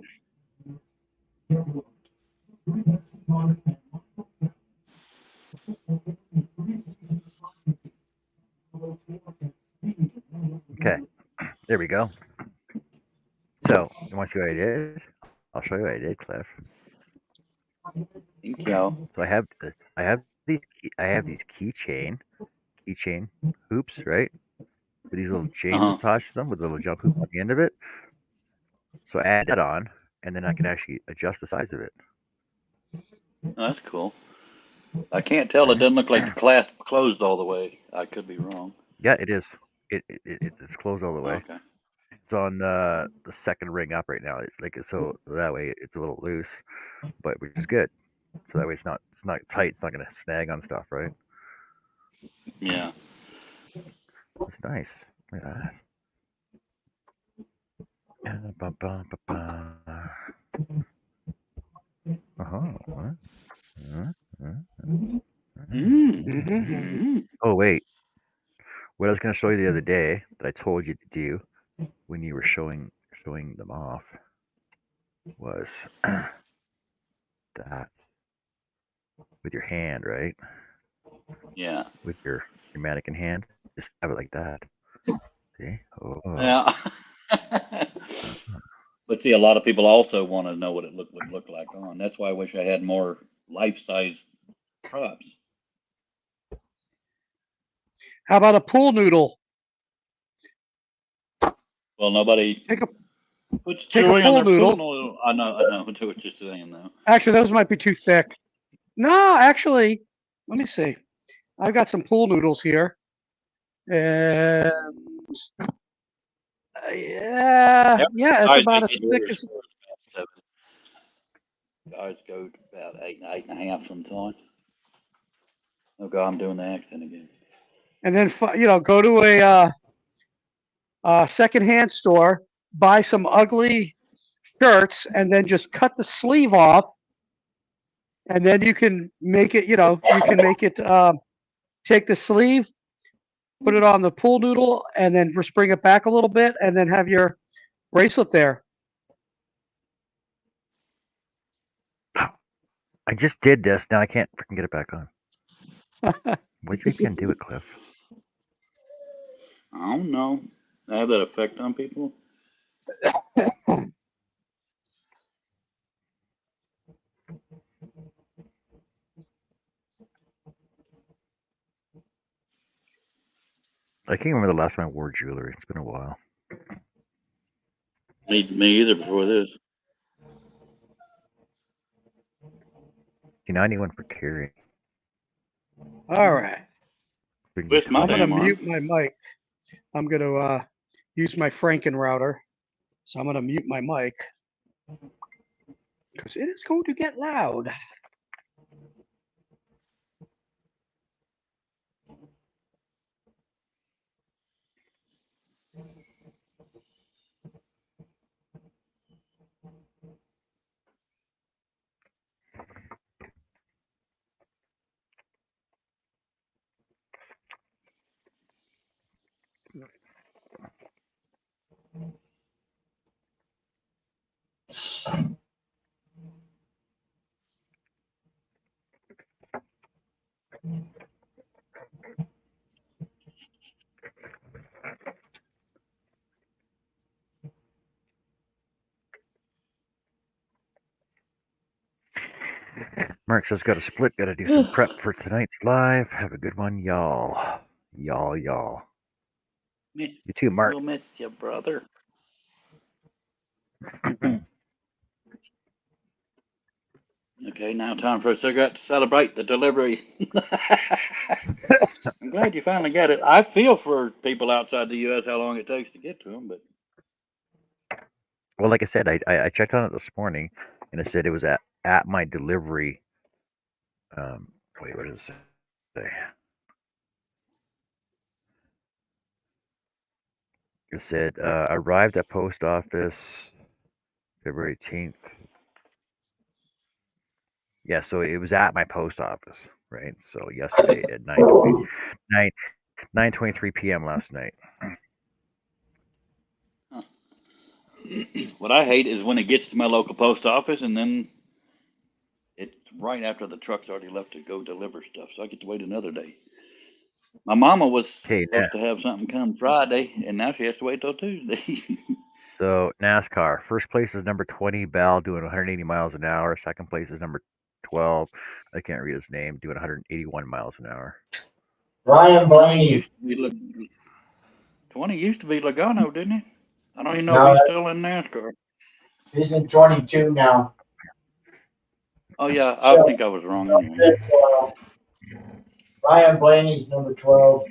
Okay, there we go. So, you want to see what I did? I'll show you what I did, Cliff. Thank y'all. So I have these keychain hoops, right? With these little chains Uh-huh. attached to them with a little jump hoop on the end of it. So I add that on, and then I can actually adjust the size of it. Oh, that's cool. I can't tell. It Right? doesn't look like the clasp closed all the way. I could be wrong. Yeah, it is. It's closed all the way. Okay. It's on the second ring up right now. So that way it's a little loose, but which is good. So that way it's not tight. It's not gonna snag on stuff, right? Yeah. It's nice. Look at that. Uh-huh. Mm-hmm. Oh wait, what I was gonna show you the other day that I told you to do when you were showing them off was that with your hand, right? Yeah. With your mannequin hand, just have it like that. See? Oh. Yeah. But see, a lot of people also want to know what it would look like on. That's why I wish I had more life-size props. How about a pool noodle? Well, nobody Take a puts take a chewing on pool their pool noodle. noodle. I know what you're saying though. Actually, those might be too thick. No, actually, let me see. I've got some pool noodles here, and yeah, it's Guys about make as me thick yours as. for about 7. Guys go to about 8.5 sometimes. Oh God, I'm doing the accent again. And then go to a secondhand store, buy some ugly shirts, and then just cut the sleeve off, and then you can make it. You can make it. Take the sleeve, put it on the pool noodle, and then just bring it back a little bit, and then have your bracelet there. I just did this. Now I can't freaking get it back on. What did VPN do it, Cliff? I don't know. I have that effect on people. I can't remember the last time I wore jewelry. It's been a while. Me either before this. You know, I need one for carrying. All right. We can do Twist my I'm gonna damn arm. mute my mic. I'm gonna use my Franken router. So I'm gonna mute my mic because it is going to get loud. Mark says, got a split. Got to do some prep for tonight's live. Have a good one, y'all. Y'all. Miss, You too, Mark. we'll miss you, brother. Okay, now time for a cigarette to celebrate the delivery. I'm glad you finally got it. I feel for people outside the U.S. how long it takes to get to them, but Well, like I said, I checked on it this morning, and it said it was at my delivery. Wait, what does it say? It said arrived at post office February 18th. Yeah, so it was at my post office, right? So yesterday at 9:23 p.m. last night. what I hate is when it gets to my local post office and then it's right after the truck's already left to go deliver stuff, so I get to wait another day. My mama was Okay, supposed to have something come Friday, and now she has to wait till Tuesday. so NASCAR first place is number 20 Bell doing 180 miles an hour. Second place is number 12. I can't read his name, doing 181 miles an hour. Ryan 20 Blaney. used to be 20 used to be Logano, didn't he? I don't even know if No, he's still in NASCAR. he's in 22 now. Oh yeah, I So think I was wrong anyway. Ryan Blaney's number 12.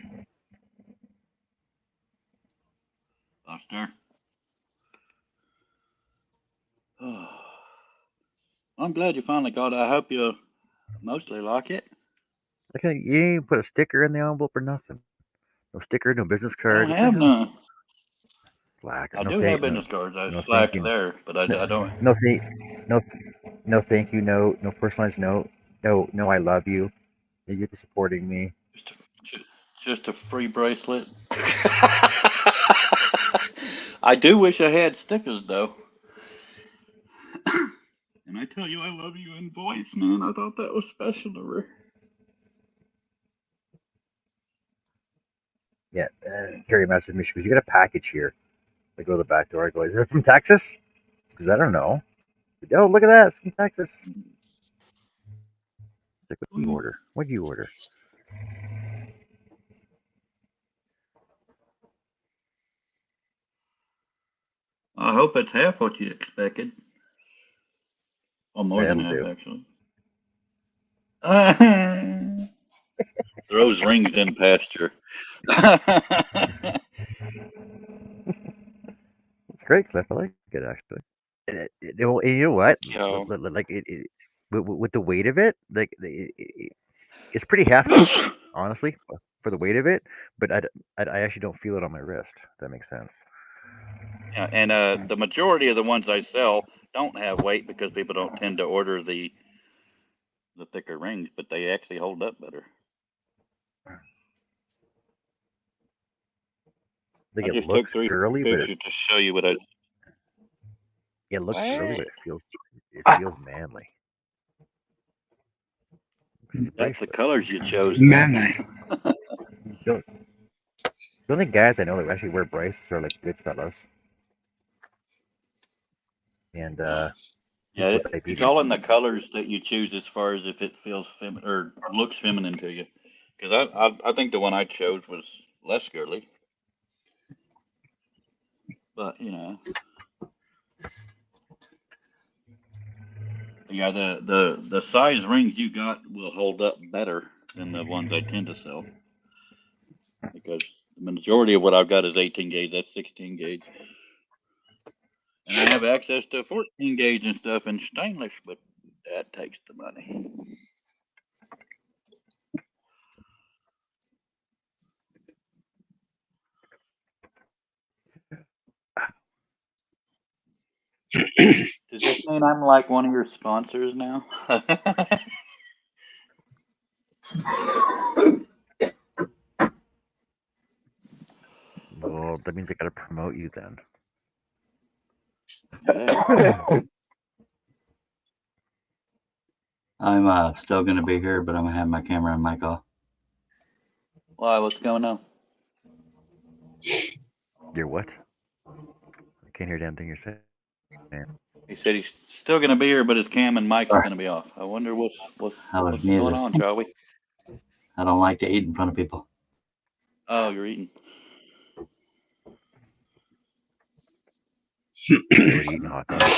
Lost there. I'm glad you finally got it. I hope you mostly like it. Okay, you didn't even put a sticker in the envelope or nothing. No sticker, no business I card. don't What the have hell? none. Slacker. I do have business cards. I No thank slack you. there, but I don't. No thank, no, no thank you. No personalized note. No, I love you. You're supporting me. Just a free bracelet. I do wish I had stickers though. And I tell you, I love you in voice, man. I thought that was special to her. Yeah, Carrie messaged me. She goes, "You got a package here." I go to the back door. I go, "Is it from Texas?" Because I don't know. Oh, look at that! It's from Texas. Like, what do you order? What do you order? I hope it's half what you expected. Or more than That'll half, do. actually. Throws rings in pasture. It's great stuff. I like it actually. And you know what? Yo. Like with the weight of it, like it's pretty hefty, honestly, for the weight of it. But I actually don't feel it on my wrist. If that makes sense. Yeah, and the majority of the ones I sell don't have weight because people don't tend to order the thicker rings, but they actually hold up better. I think I it just took looks 3 girly, but pictures to show you what I. it looks girly, What? but it feels manly. It's a That's the bracelet. colors you chose, though. Manly. The only guys I know that actually wear bracelets are like good fellas and Yeah, people with it's all diabetes. in the colors that you choose as far as if it feels feminine or looks feminine to you. Because I think the one I chose was less girly, but yeah, the size rings you got will hold up better than the ones I tend to sell because the majority of what I've got is 18 gauge. That's 16 gauge, and I have access to 14 gauge and stuff in stainless, but that takes the money. Does this mean I'm like one of your sponsors now? Well, that means I gotta promote you then. Hey. I'm still gonna be here, but I'm gonna have my camera and mic off. Why? What's going on? You're what? I can't hear a damn thing you're saying. Man. He said he's still going to be here, but his cam and mic is going to be off. I wonder what's I was going muted. on, Charlie. I don't like to eat in front of people. Oh, you're eating. Yeah, what are you eating, hot dog?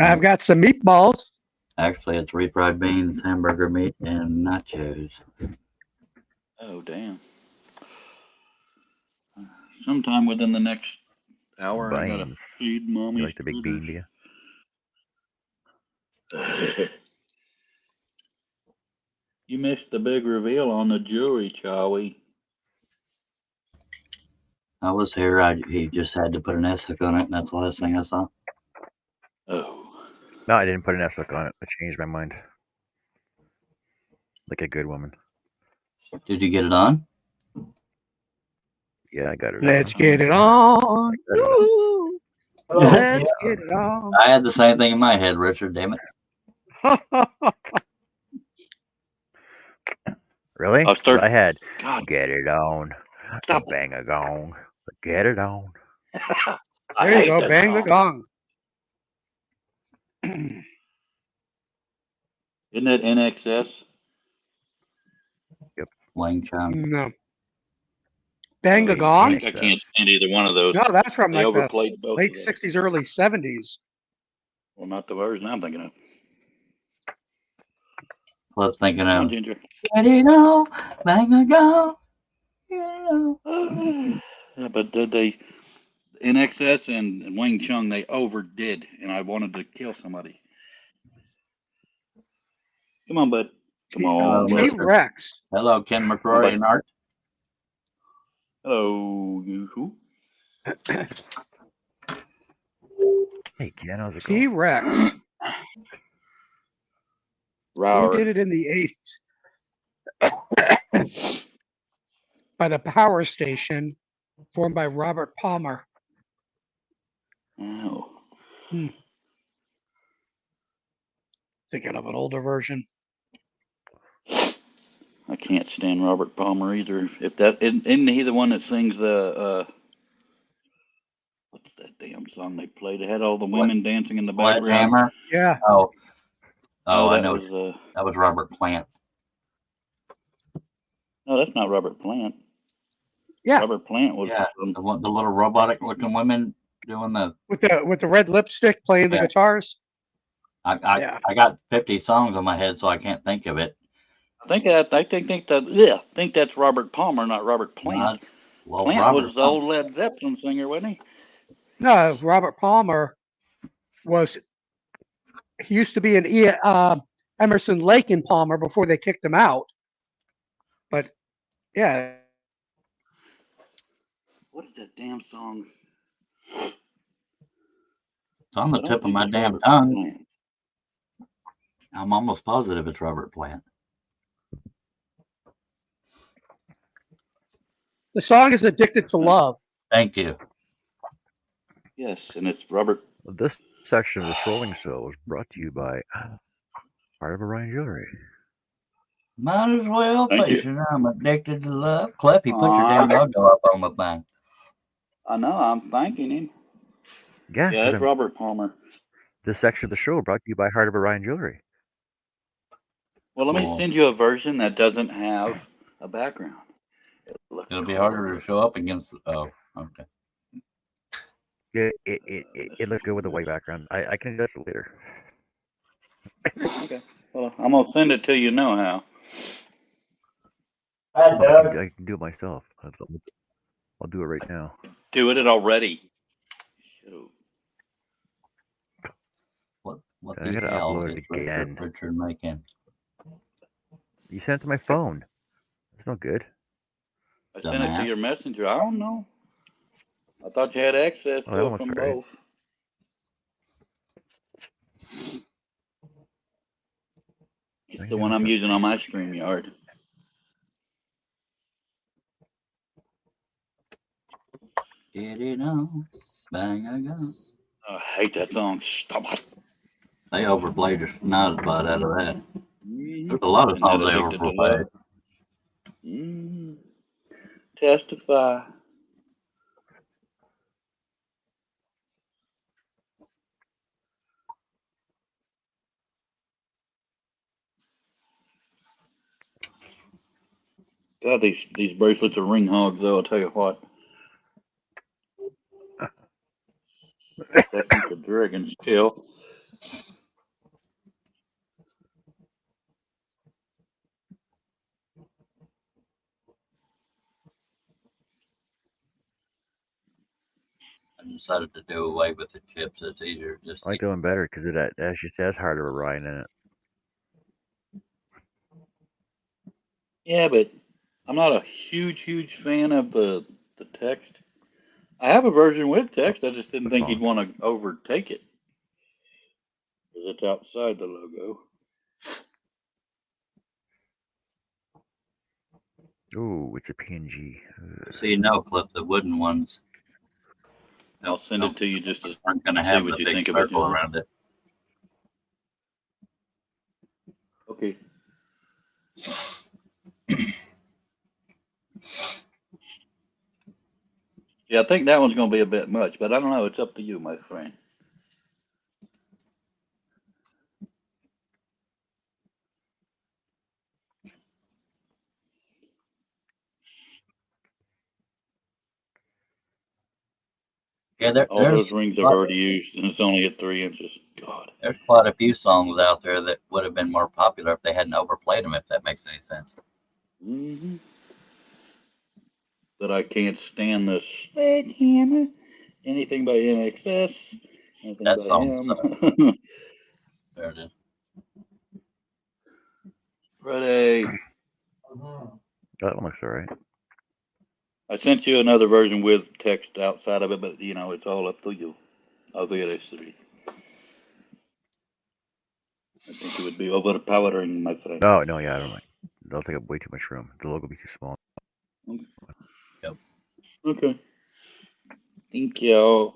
I've got some meatballs. Actually, it's refried beans, hamburger meat, and nachos. Oh, damn. Sometime within the next hour, I got to Beans. feed mommy. You like the big bean, do you? You missed the big reveal on the jewelry, Charlie. I was here. He just had to put an S hook on it, and that's the last thing I saw. Oh. No, I didn't put an S hook on it. I changed my mind. Like a good woman. Did you get it on? Yeah, I got it Let's on. get it on. Woo! Oh, Let's get it on. I had the same thing in my head, Richard. Damn it. Really? I'll start. I had God, get it on. stop it. Bang a gong. Get it on. I There you hate go. that Bang the song. gong. Isn't that NXS? Wayne Chung. No. Bang the I gong? can't stand either one of those. No, that's from They like the overplayed both late of those. 60s, early 70s. Well, not the version I'm thinking of. Well, thinking Come on, of Ginger. get it on, bang a gong. Yeah, but they NXS and Wing Chun, they overdid, and I wanted to kill somebody. Come on, bud. Come on, bud. T-Rex. Hello, Ken McCrory and Art. Hello, you who? Hey, Ken, how's it going? T-Rex. Who Rower. did it in the 80s? By the Power Station, formed by Robert Palmer. Oh. Thinking of an older version. I can't stand Robert Palmer either. If that isn't he the one that sings the what's that damn song they played? It had all the women dancing in the background. Sledgehammer? Yeah. Oh, that I know. was that was Robert Plant. No, that's not Robert Plant. Yeah. Robert Plant was the little robotic looking women doing the with the red lipstick playing the guitars. I got 50 songs in my head, so I can't think of it. I think that's Robert Palmer, not Robert Plant. Plant Robert was the old Led Zeppelin singer, wasn't he? No, Robert Palmer he used to be in Emerson, Lake and Palmer before they kicked him out. But yeah. What is that damn song? It's on the tip of my damn tongue. I'm almost positive it's Robert Plant. The song is Addicted to Love. Thank you. Yes, and it's Robert. This section of the Strolling Show was brought to you by Part of Orion Jewelry. Might as well Thank face you. it. I'm addicted to love. Clippy, put your damn logo up on the thing. I know, I'm thanking him. Yeah, that's Robert Palmer. This section of the show brought to you by Heart of Orion Jewelry. Well, let me send you a version that doesn't have a background. It'll be harder to show up against the. Oh, okay. Yeah, it looks good with a white background. I can adjust it later. Okay. Well, I'm gonna send it to you now how. Hi, Doug. I can do it myself. I'll do it right now. Do it already. What I the gotta hell upload is it again. Richard making? You sent it to my phone. It's no good. I sent it to your messenger. I don't know. I thought you had access to it from both. It's the one I'm using on my StreamYard. Get it on, bang a gun. I hate that song. Stop it. They overplayed the snot about out of that. There's a lot of songs they overplayed. Testify. God, these bracelets are ring hogs, though. I'll tell you what. Second to Dragon still. I decided to do away with the chips. It's easier just I like that one better because it actually has harder of a ride in it. Yeah, but I'm not a huge fan of the text. I have a version with text. I just didn't The think he'd phone. want to overtake it because it's outside the logo. Ooh, it's a PNG. so you know, Cliff, the wooden ones I'll send it to you just to aren't going to see have what the you big think of it, circle John. around it. Okay. Yeah, I think that one's going to be a bit much, but I don't know. It's up to you, my friend. Yeah, All those rings I've already used, and it's only at 3 inches. God. there's quite a few songs out there that would have been more popular if they hadn't overplayed them, if that makes any sense. Mm-hmm. But I can't stand this Sledgehammer. Anything by NXS. Anything That by song him. There it is. Friday. That one looks alright. I sent you another version with text outside of it, but you know, it's all up to you. Obviously. I think it would be overpowering, my friend. Oh no, yeah, I don't like. They'll take up way too much room. The logo will be too small. Yep. Okay. Thank you.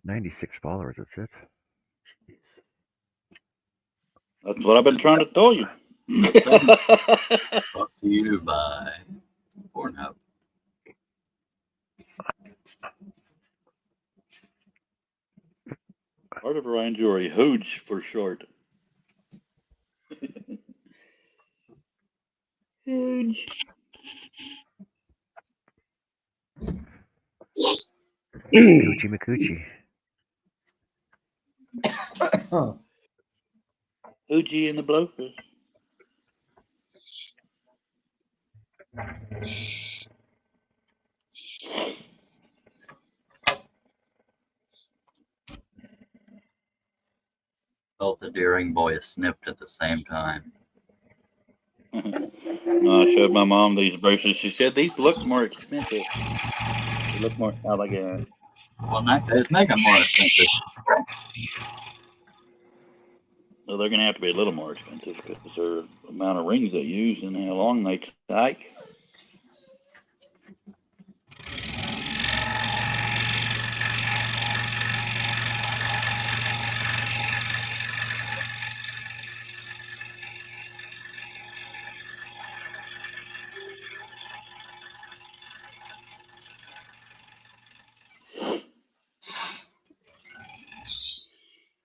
96 followers. That's it. Jeez. That's what I've been trying to tell you. Brought to you by Pornhub. Art of Ryan Jory, Hooge for short. Hooge. Coochie McCoochie. Hoogie and the Blowfish. Both the deer and boy sniffed at the same time. No, I showed my mom these bracelets. She said these look more expensive. They look more elegant. Well, it's making more expensive. So they're going to have to be a little more expensive because the amount of rings they use and how long they take.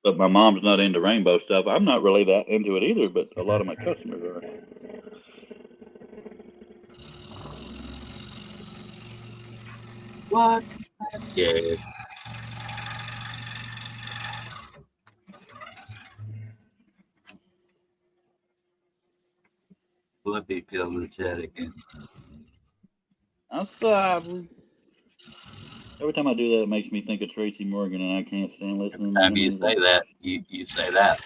But my mom's not into rainbow stuff. I'm not really that into it either, but a lot of my customers are. What? Yeah. Flippy killed the chat again. I'm sorry. Every time I do that, it makes me think of Tracy Morgan, and I can't stand listening Every time to you him say that, you say that.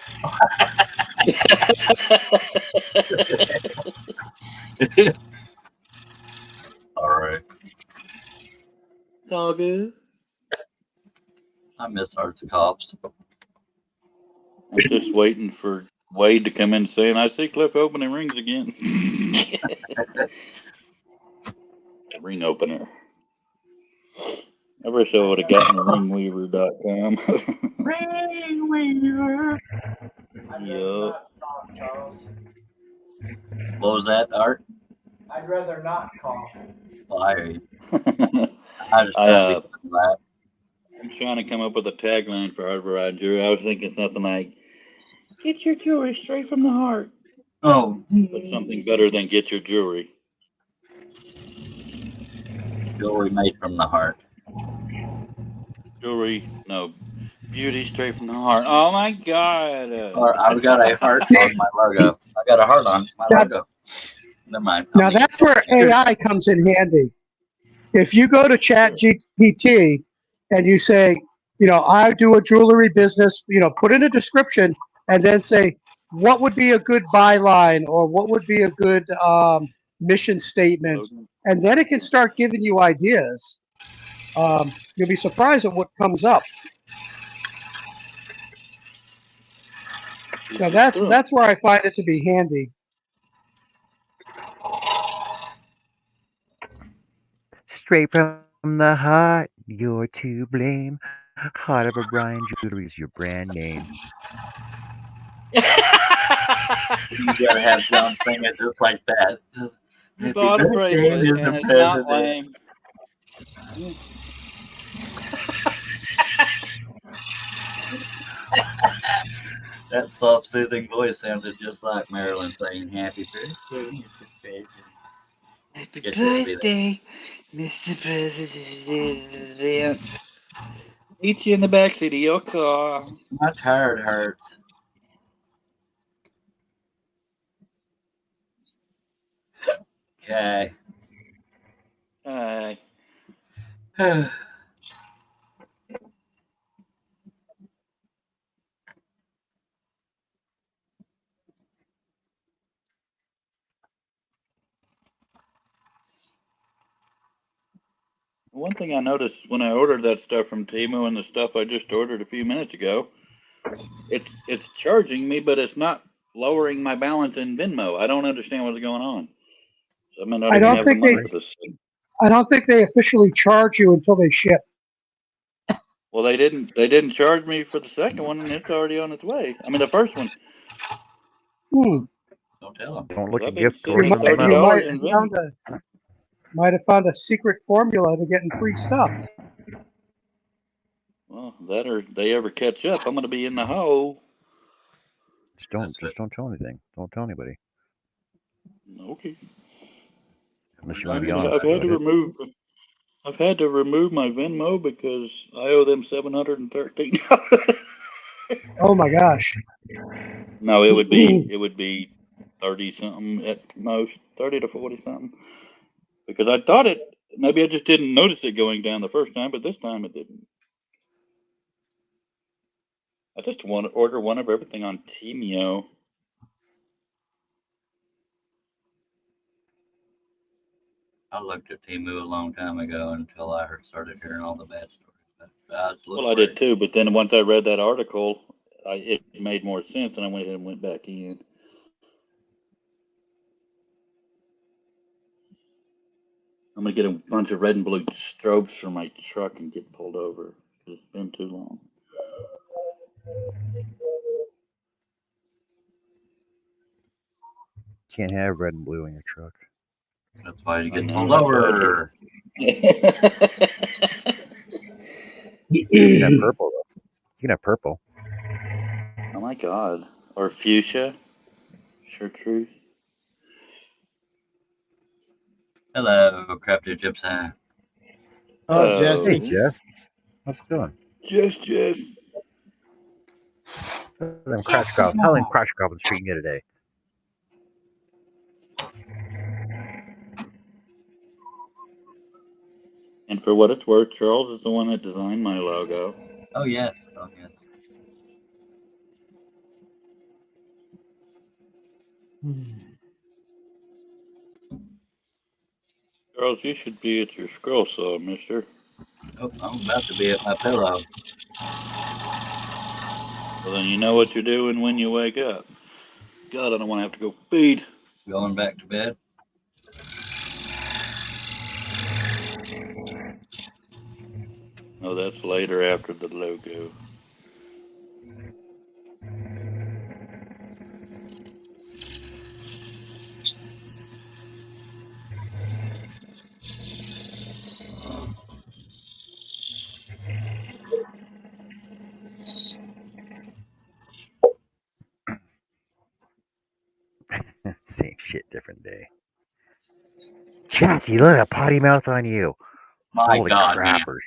All right. It's all good. I miss Arts Cops. I'm just waiting for Wade to come in saying, I see Cliff opening rings again. Ring opener. I wish I would have gotten ringweaver.com. Ringweaver. Yup. Charles. What was that, Art? I'd rather not cough. Oh, I hear you. I just I trying to be quiet. I'm trying to come up with a tagline for Hard Ride Jewelry. I was thinking something like, "Get your jewelry straight from the heart," Oh, but something better than "Get your jewelry." jewelry made from the heart. Jewelry, no, beauty straight from the heart. Oh my God! Or I've got a heart on my logo. I got a heart on my Now, logo. Never mind. now that's where AI comes in handy. If you go to Chat GPT and you say, I do a jewelry business, put in a description and then say, what would be a good byline or what would be a good mission statement? And then it can start giving you ideas. You'll be surprised at what comes up. Now that's where I find it to be handy. Straight from the heart, you're to blame. Heart of O'Brien Jewelry is your brand name. You gotta have John sing it just like that. Just, You happy bought a birthday, bracelet Mr. and it's not President. lame. That soft, soothing voice sounded just like Marilyn saying, "Happy birthday, Mr. President." Happy Guess you had to be there. birthday, Mr. President. Meet you in the backseat of your car. My tired hurts. Okay. Hi. One thing I noticed when I ordered that stuff from Temu and the stuff I just ordered a few minutes ago, it's charging me, but it's not lowering my balance in Venmo. I don't understand what's going on. So I may not I even don't have the think money they for this. I don't think they officially charge you until they ship. Well, they didn't charge me for the second one, and it's already on its way. I mean, the first one, Hmm. Don't tell them. Don't 'cause look I've at been gift sitting horse You at on the might thirty you mouth. dollars might in have Venmo. found a secret formula to getting free stuff. Well, that or they ever catch up, I'm gonna be in the hole. Just That's it. don't tell anything. Don't tell anybody Okay. unless you want I'm to be gonna. honest about it. I've had to remove my Venmo because I owe them $713. Oh my gosh. No, it would be 30 something at most, 30 to 40 something. Because I thought maybe I just didn't notice it going down the first time, but this time it didn't. I just want to order one of everything on Temu. I looked at Timu a long time ago until I started hearing all the bad stories. But I just look Well, I for did it. too, but then once I read that article, it made more sense, and I went ahead and went back in. I'm gonna get a bunch of red and blue strobes for my truck and get pulled over because it's been too long. Can't have red and blue in your truck. That's why you I get know. pulled That's why I took. over. You can have purple though. You can have purple. Oh my God. Or fuchsia. Chartreuse. Hello, Crafty Gypsy. Oh, Hey, Jesse. Oh, Jess. How's it going? Jess. Jesse. How them crash goblins treating you today? And for what it's worth, Charles is the one that designed my logo. Oh yes. Oh yes. Charles, you should be at your scroll saw, mister. Oh, I'm about to be at my pillow. Well, then you know what you're doing when you wake up. God, I don't want to have to go feed. Going back to bed. No, that's later after the logo. Same shit, different day. Chassie, look at that potty mouth on you. My Holy God, man. crappers.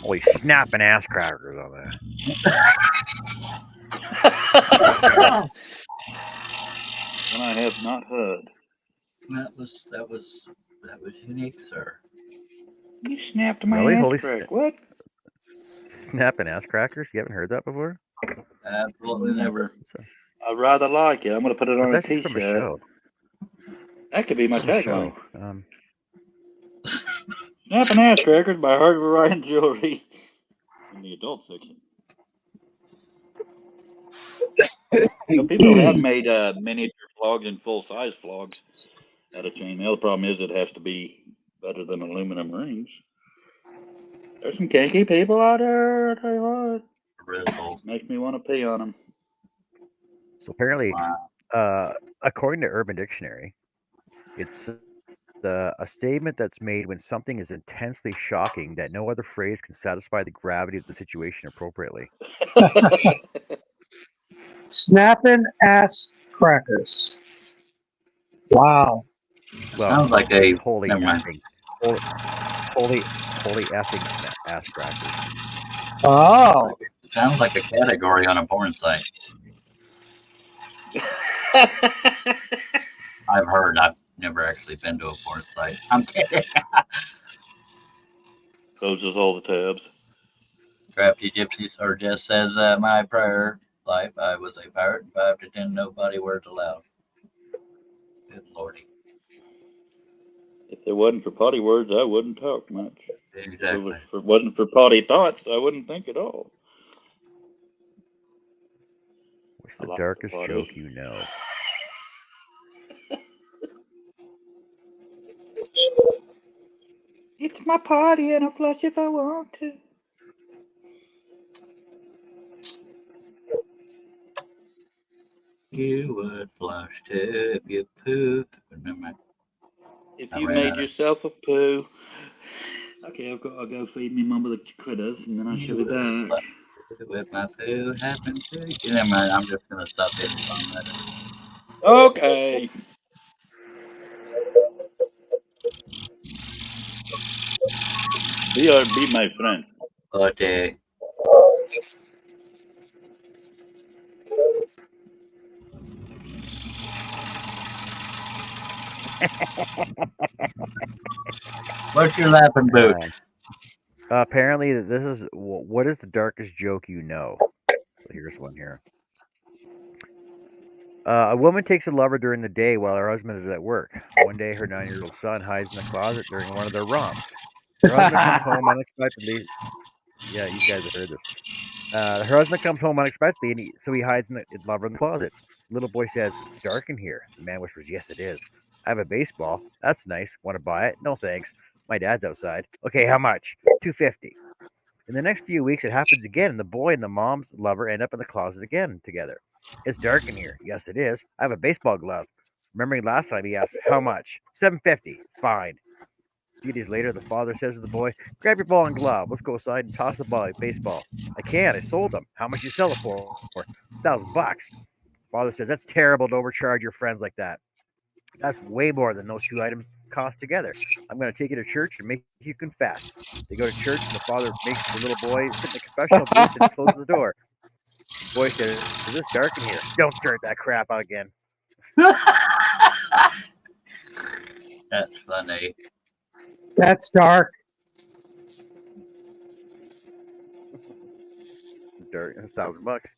Holy snapping ass crackers on that. One I have not heard. That was unique, sir. You snapped my Really? ass Holy crack. What? snapping ass crackers? You haven't heard that before? Absolutely never. I rather like it. I'm gonna put it on It's a actually from a T-shirt. show. That could be my It's from a show. tagline. Snapping ass crackers by Hard Variety Jewelry in the adult section. So people have made miniature flogs and full size flogs out of chainmail. The problem is it has to be better than aluminum rings. There's some kinky people out there. I tell you what, Rizzle. makes me want to pee on them. So apparently, Wow. according to Urban Dictionary, it's a statement that's made when something is intensely shocking that no other phrase can satisfy the gravity of the situation appropriately. Snapping ass crackers. Wow. Well, Sounds like it's a. Never mind. holy effing ass crackers. Oh. Sounds like a category on a porn site. I've heard. I've never actually been to a porn site. I'm kidding. Closes all the tabs. Crafty Gypsy or just says, my prior life, I was a pirate, and 5 to 10, nobody words allowed. Good lordy. If it wasn't for potty words, I wouldn't talk much. Exactly. If it wasn't for potty thoughts, I wouldn't think at all. What's I the like darkest potty. joke you know? It's my party and I'll flush if I want to. You would flush too if you poop. Never mind. If I you ran made out of. yourself a poo. Okay, I'll go feed me mum with the critters, and then I shall be back. With my poo happened to. Never mind. I'm just gonna stop hitting songwriter. Okay. Be my friend. Okay. What's your laughing boot? Apparently, this is what is the darkest joke you know? So here's one here. A woman takes a lover during the day while her husband is at work. One day, her 9-year-old son hides in the closet during one of their romps. Her husband comes home unexpectedly. Yeah, you guys have heard this. Her husband comes home unexpectedly, and so he hides in the lover in the closet. Little boy says, "It's dark in here." The man whispers, "Yes, it is. I have a baseball. That's nice. Want to buy it? No, thanks. My dad's outside. Okay, how much? $2.50." In the next few weeks, it happens again, and the boy and the mom's lover end up in the closet again together. "It's dark in here." "Yes, it is. I have a baseball glove." Remembering last time, he asks, "How much?" $7.50. Fine. A few days later, the father says to the boy, "Grab your ball and glove. Let's go outside and toss the baseball." "I can't. I sold them." "How much you sell it for?" $1,000. Father says, "That's terrible to overcharge your friends like that. That's way more than those two items cost together. I'm going to take you to church and make you confess." They go to church, and the father makes the little boy sit in the confessional booth and he closes the door. The boy says, "Is this dark in here?" "Don't start that crap out again." That's funny. That's dark. Dark. That's $1,000.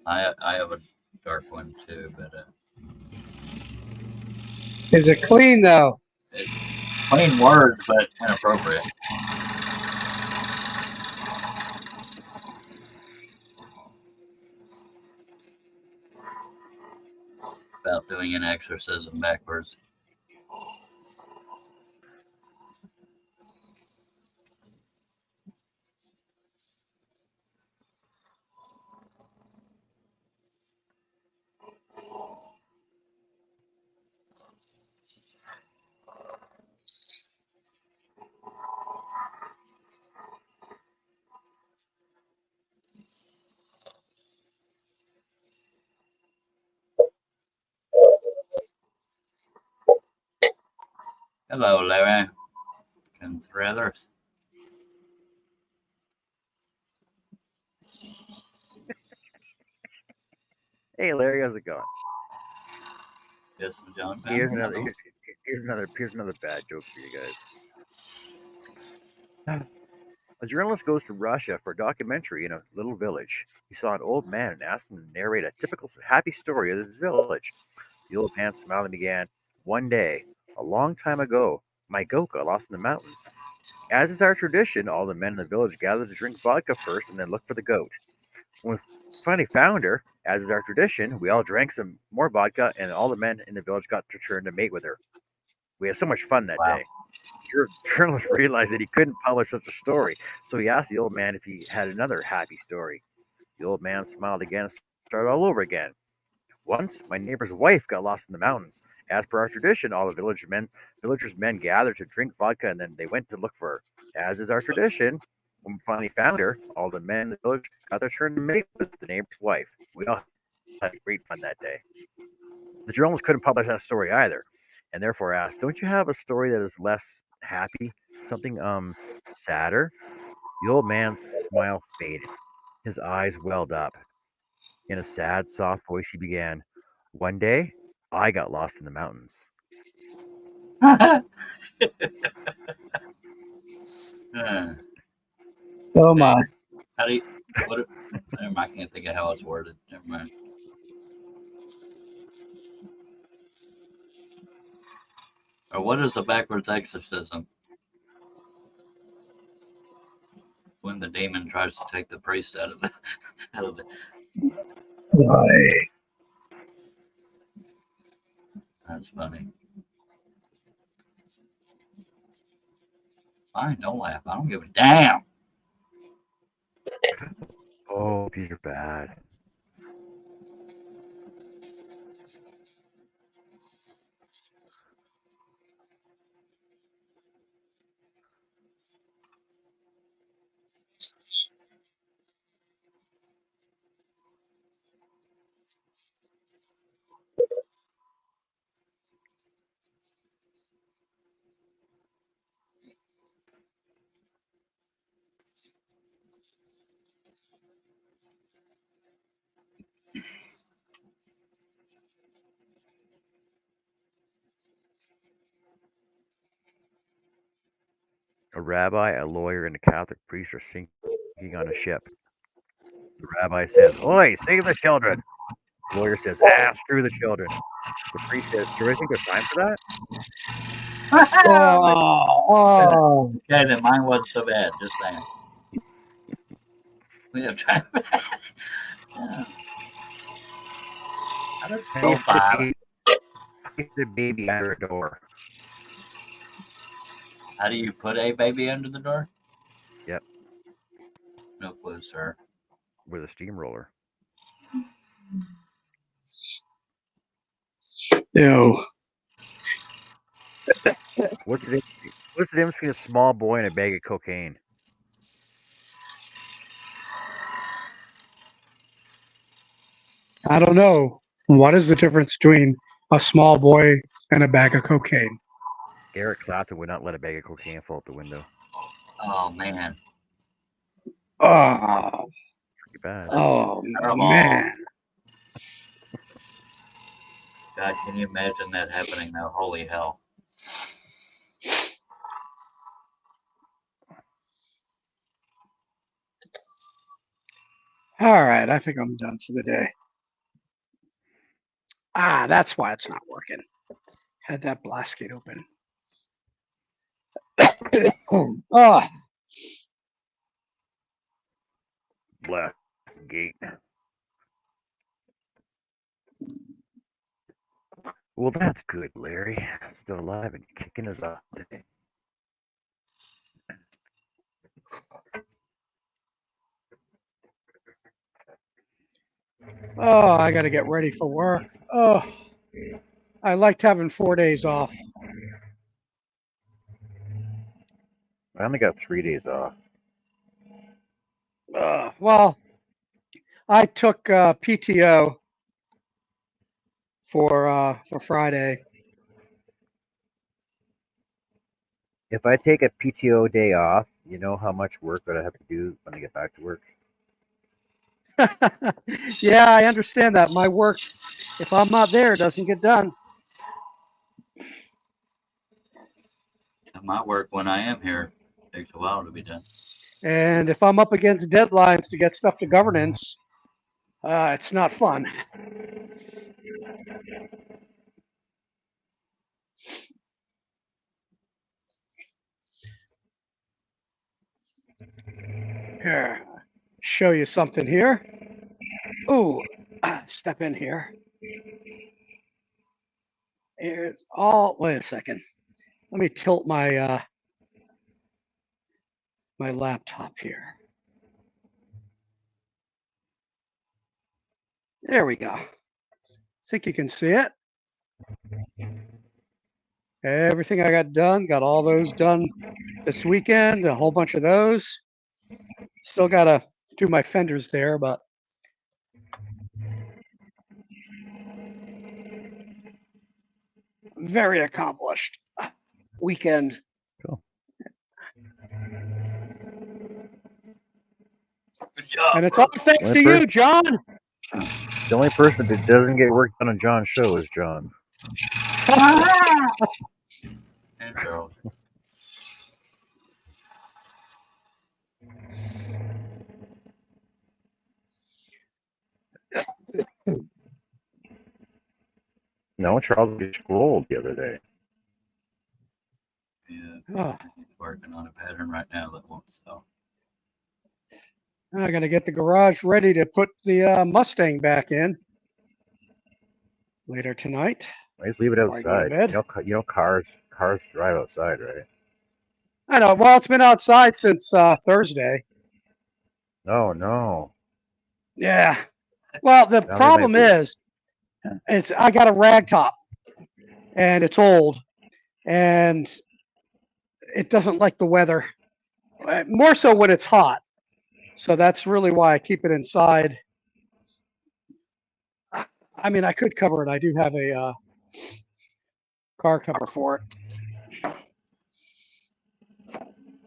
I have a dark one too, but Is it clean though? it's plain words, but inappropriate. About doing an exorcism backwards. Hello, Larry. And three others. Hey, Larry, how's it going? Yes, John. Here's another. Here's another bad joke for you guys. A journalist goes to Russia for a documentary in a little village. He saw an old man and asked him to narrate a typical happy story of his village. The old man smiled and began, "One day, a long time ago, my goat got lost in the mountains. As is our tradition, all the men in the village gathered to drink vodka first and then look for the goat. When we finally found her, as is our tradition, we all drank some more vodka and all the men in the village got to turn to mate with her. We had so much fun that Wow. day." The journalist realized that he couldn't publish such a story, so he asked the old man if he had another happy story. The old man smiled again and started all over again. "Once, my neighbor's wife got lost in the mountains. As per our tradition, all the villagers' men gathered to drink vodka, and then they went to look for her. As is our tradition, when we finally found her, all the men in the village got their turn to mate with the neighbor's wife. We all had great fun that day." The journalist couldn't publish that story either, and therefore asked, "Don't you have a story that is less happy, something sadder?" The old man's smile faded. His eyes welled up. In a sad, soft voice, he began, "One day, I got lost in the mountains." Oh my. How do you, what, never mind, I can't think of how it's worded. Never mind. Or what is the backwards exorcism? When the demon tries to take the priest out of the, out of the, that's funny. Fine, don't laugh. I don't give a damn. Oh, these are bad. A rabbi, a lawyer, and a Catholic priest are sinking on a ship. The rabbi says, "Oi, save the children." The lawyer says, "Screw the children." The priest says, "Do you really think there's time for that?" Oh. Okay, then mine wasn't so bad. Just saying. We have time for that. Yeah. I just How do you so fit violent. a baby under a door? How do you put a baby under the door? Yep, No clue, sir. with a steamroller. Ew. What's the difference between a small boy and a bag of cocaine? I don't know. What is the difference between a small boy and a bag of cocaine? Eric Clapton would not let a bag of cocaine fall out the window. Oh man. Oh, Pretty bad. oh Terrible. man. God, can you imagine that happening now? Holy hell. All right, I think I'm done for the day. Ah, that's why it's not working. Had that blast gate open. Oh, Blast gate. Well, that's good, Larry. Still alive and kicking us off today. oh, I got to get ready for work. Oh, I liked having 4 days off. I only got 3 days off. Well, I took PTO for Friday. If I take a PTO day off, you know how much work that I have to do when I get back to work. Yeah, I understand that. My work, if I'm not there, it doesn't get done. And my work when I am here takes a while to be done. And if I'm up against deadlines to get stuff to governance, it's not fun. Here, show you something here. Ooh, step in here. Here's all. Wait a second. Let me tilt my my laptop here. There we go. Think you can see it. Everything I got done, got all those done this weekend, a whole bunch of those. Still got to do my fenders there, but very accomplished weekend. Cool. Good job. And it's all thanks to you, John. The only person that doesn't get work done on John's show is John. And Charles. No, Charles just scrolled the other day. Yeah, he's working on a pattern right now that won't sell. I got to get the garage ready to put the Mustang back in later tonight. I just leave it before I go to outside. bed. You know, cars drive outside, right? I know. Well, it's been outside since Thursday. Oh no. Yeah. Well, the Now they problem might is I got a rag top, and it's old, and it doesn't like the weather. More so when it's hot. So that's really why I keep it inside. I mean, I could cover it. I do have a car cover for it.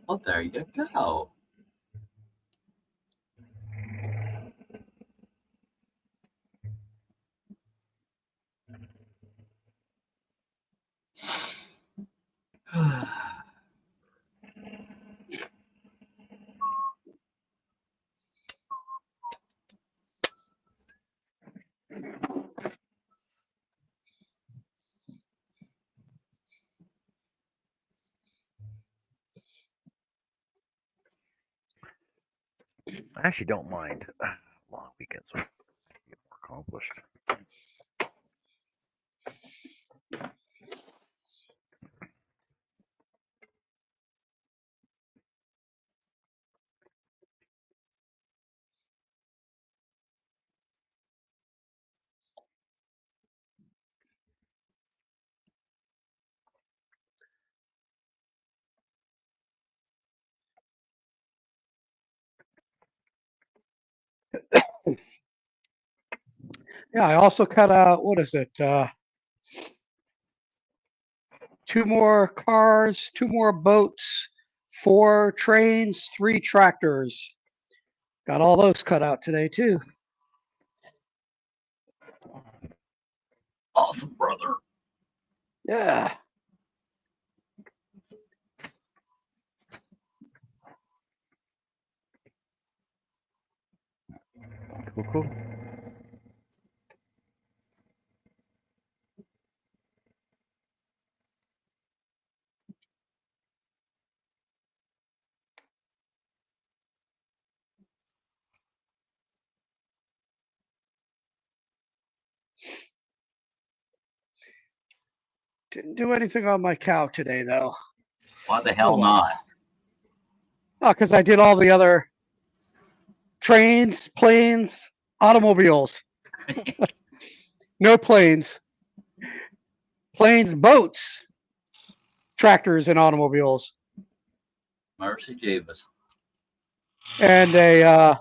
Well, there you go. I actually don't mind long weekends. Get more accomplished. Yeah, I also cut out, what is it? 2 more cars, 2 more boats, 4 trains, 3 tractors. Got all those cut out today too. Awesome, brother. Yeah. Cool. Didn't do anything on my cow today though. Why the hell well. not? Oh, because I did all the other trains, planes, automobiles. No planes. Planes, boats, tractors, and automobiles. Mercy Jeebus. And a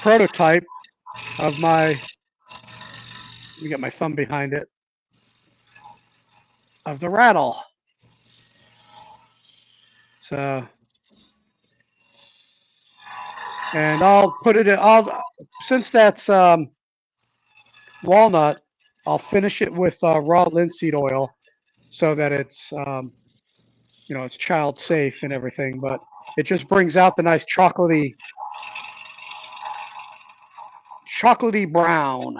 prototype of my. Let me get my thumb behind it. of the rattle. So, and I'll put it in, since that's walnut, I'll finish it with raw linseed oil so that it's, it's child safe and everything, but it just brings out the nice chocolatey brown.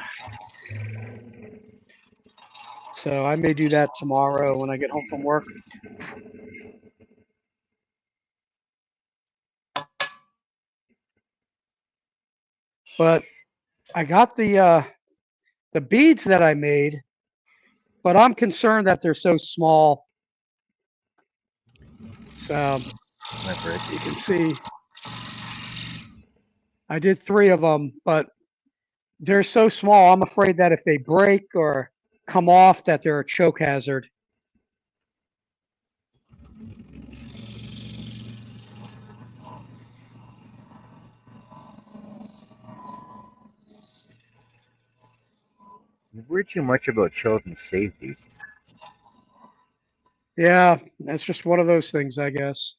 So I may do that tomorrow when I get home from work. But I got the beads that I made, but I'm concerned that they're so small. So you can see I did 3 of them, but they're so small. I'm afraid that if they break or come off, that they're a choke hazard. You worry too much about children's safety. Yeah, that's just one of those things, I guess.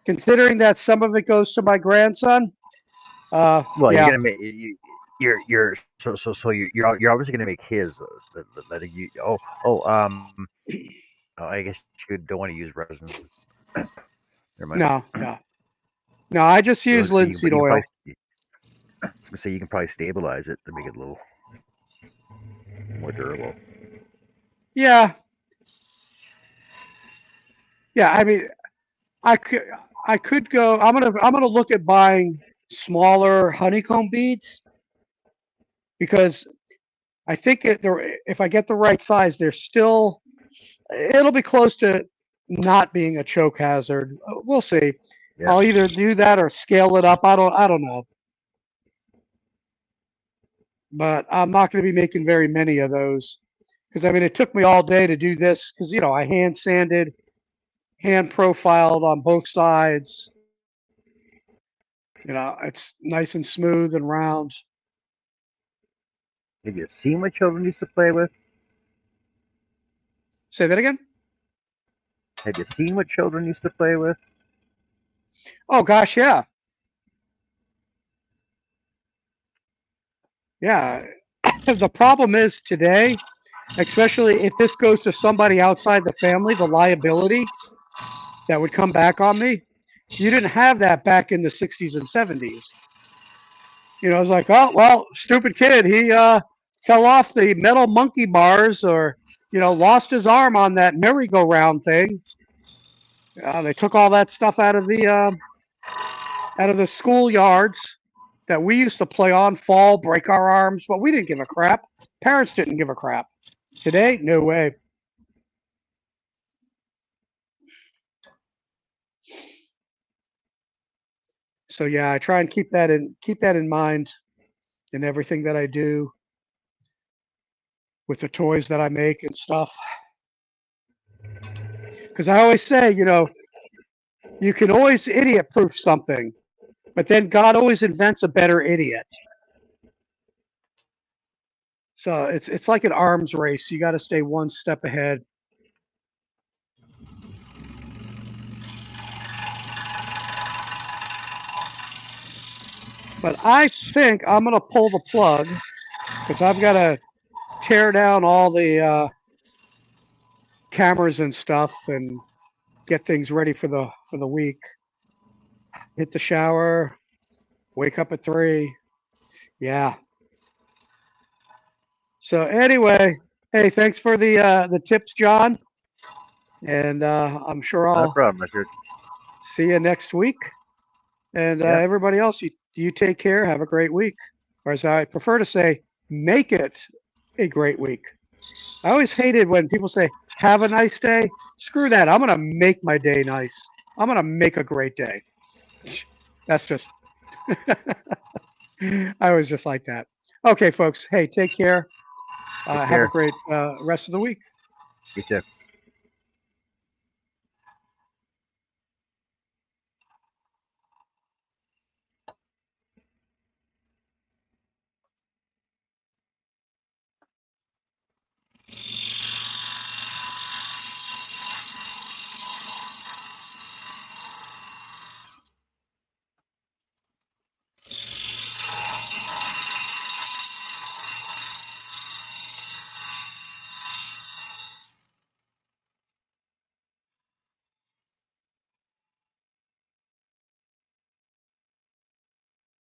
Considering that some of it goes to my grandson, Well, you're yeah, gonna make you're so you're obviously gonna make his letting you I guess you don't want to use resin. Never mind. no, I just use So linseed you can oil. probably I was gonna say you can probably stabilize it to make it a little more durable. Yeah, yeah. I mean, I could, I could go. I'm gonna look at buying smaller honeycomb beads because I think if I get the right size, it'll be close to not being a choke hazard. We'll see. Yeah. I'll either do that or scale it up. I don't know. But I'm not going to be making very many of those because I mean it took me all day to do this because I hand sanded, hand profiled on both sides. It's nice and smooth and round. Have you seen what children used to play with? Say that again. Have you seen what children used to play with? Oh gosh, yeah, yeah. The problem is today, especially if this goes to somebody outside the family, the liability that would come back on me. You didn't have that back in the 60s and 70s. It's like, oh well, stupid kid. He fell off the metal monkey bars, or lost his arm on that merry-go-round thing. They took all that stuff out of the schoolyards that we used to play on, fall, break our arms, but we didn't give a crap. Parents didn't give a crap. Today, no way. So yeah, I try and keep that in mind in everything that I do with the toys that I make and stuff. Because I always say, you can always idiot proof something, but then God always invents a better idiot. So it's like an arms race. You got to stay one step ahead. But I think I'm gonna pull the plug because I've got to tear down all the cameras and stuff and get things ready for the week. Hit the shower, wake up at 3. Yeah. So anyway, hey, thanks for the tips, John, and I'm sure Not a I'll problem, Richard. see you next week. And Yeah. everybody else, you take care. Have a great week. Or as I prefer to say, make it a great week. I always hated when people say, have a nice day. Screw that. I'm going to make my day nice. I'm going to make a great day. That's just, I was just like that. Okay, folks. Hey, take care. Take Have a care. great rest of the week. You too.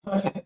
Mhm.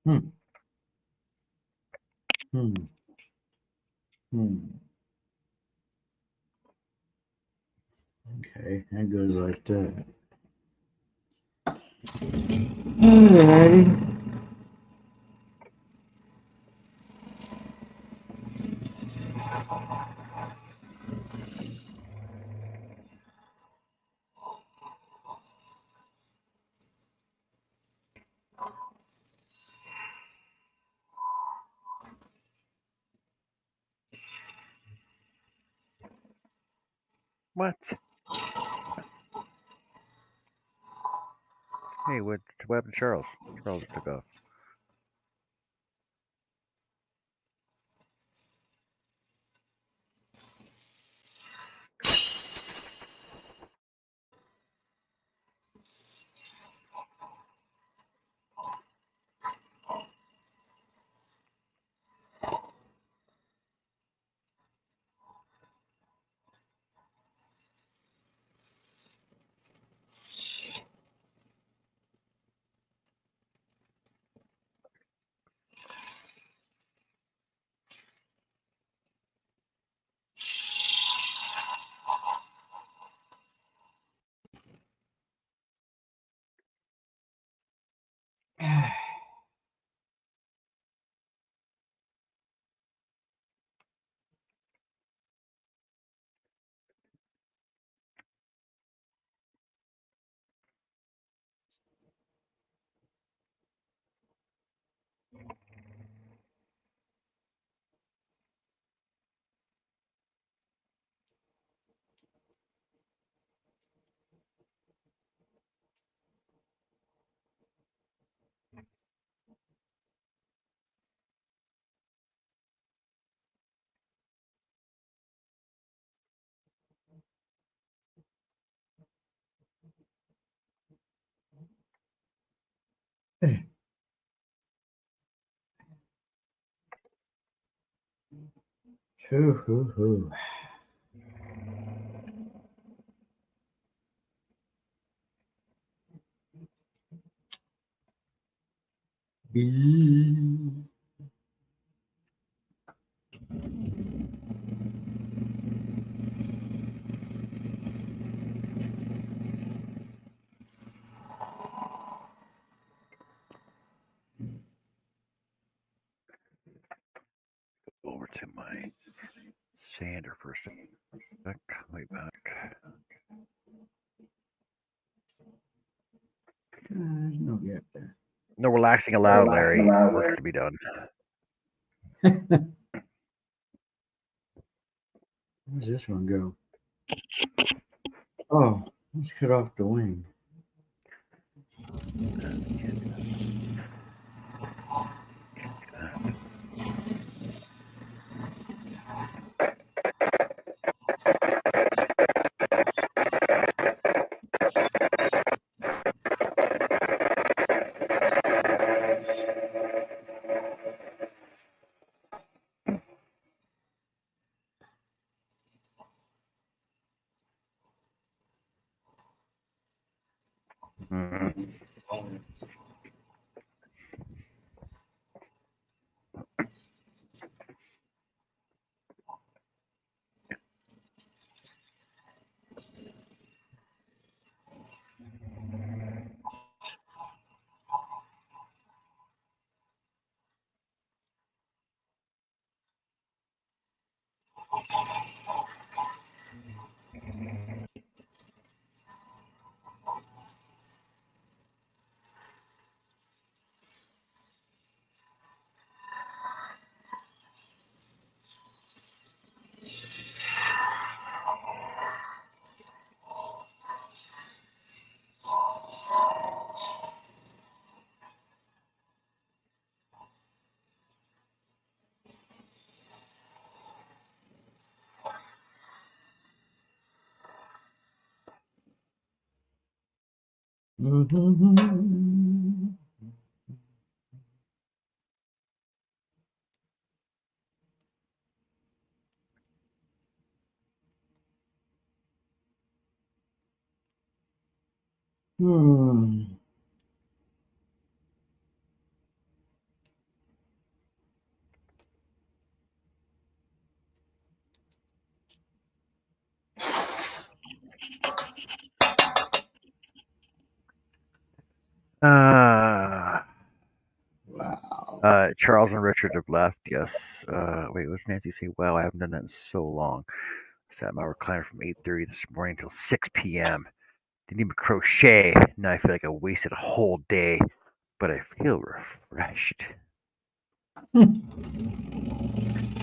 Hmm. Hmm. Hmm. Okay, that goes like that. Alrighty. What? Hey, what happened to Charles? Charles took off. Hoo, hoo, hoo. Bee. Over to my sander for a sec. Way back. There's no gap there. No relaxing allowed, Larry. Work to be done. Where's this one go? Oh, let's cut off the wing. Mhm. Mm-hmm. Hmm. Uh, Wow. Charles and Richard have left. Yes. Wait, what does Nancy say? Wow, I haven't done that in so long. Sat in my recliner from 8:30 this morning until 6 p.m. Didn't even crochet. Now I feel like I wasted a whole day, but I feel refreshed.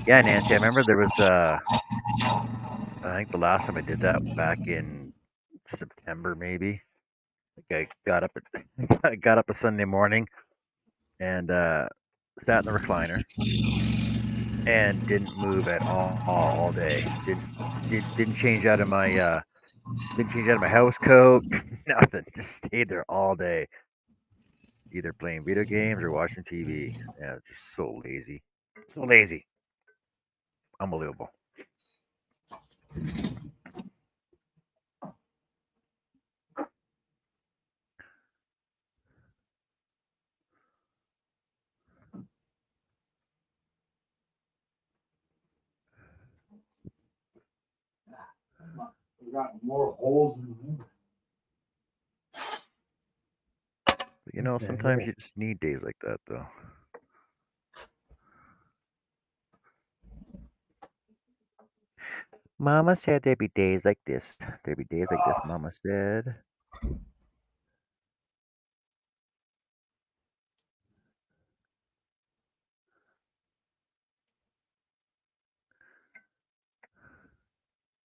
Yeah, Nancy, I remember there was I think the last time I did that back in September, maybe. Like I got up at I got up a Sunday morning and sat in the recliner and didn't move at all day. Didn't change out of my house coat. Nothing. Just stayed there all day, either playing video games or watching TV. Yeah, just so lazy. So lazy. Unbelievable. We got more holes in the window. But you know, What the sometimes hell? you just need days like that, though. Mama said there'd be days like this. There'd be days like this, Mama said.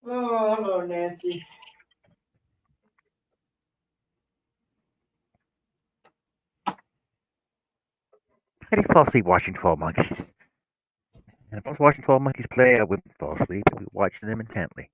Oh, hello, Nancy. How do you fall asleep watching 12 Monkeys? And if I was watching 12 Monkeys play, I wouldn't fall asleep. I'd be watching them intently.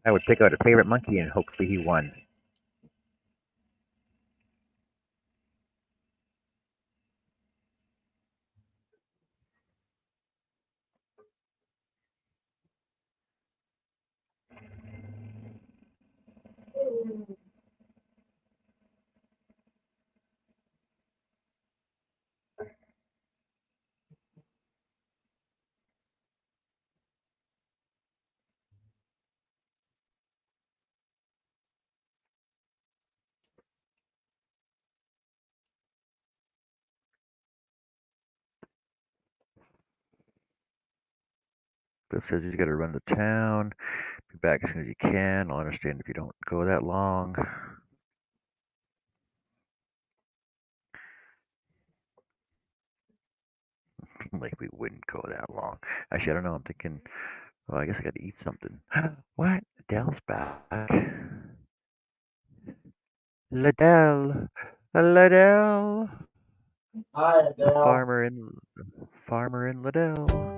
I would pick out a favorite monkey and hopefully he won. Cliff says he's got to run to town. Be back as soon as he can. I'll understand if you don't go that long. Like we wouldn't go that long. Actually, I don't know. I'm thinking. Well, I guess I got to eat something. What? Adele's back. Ladell. Ladell. Hi, The Adele. farmer in Ladell.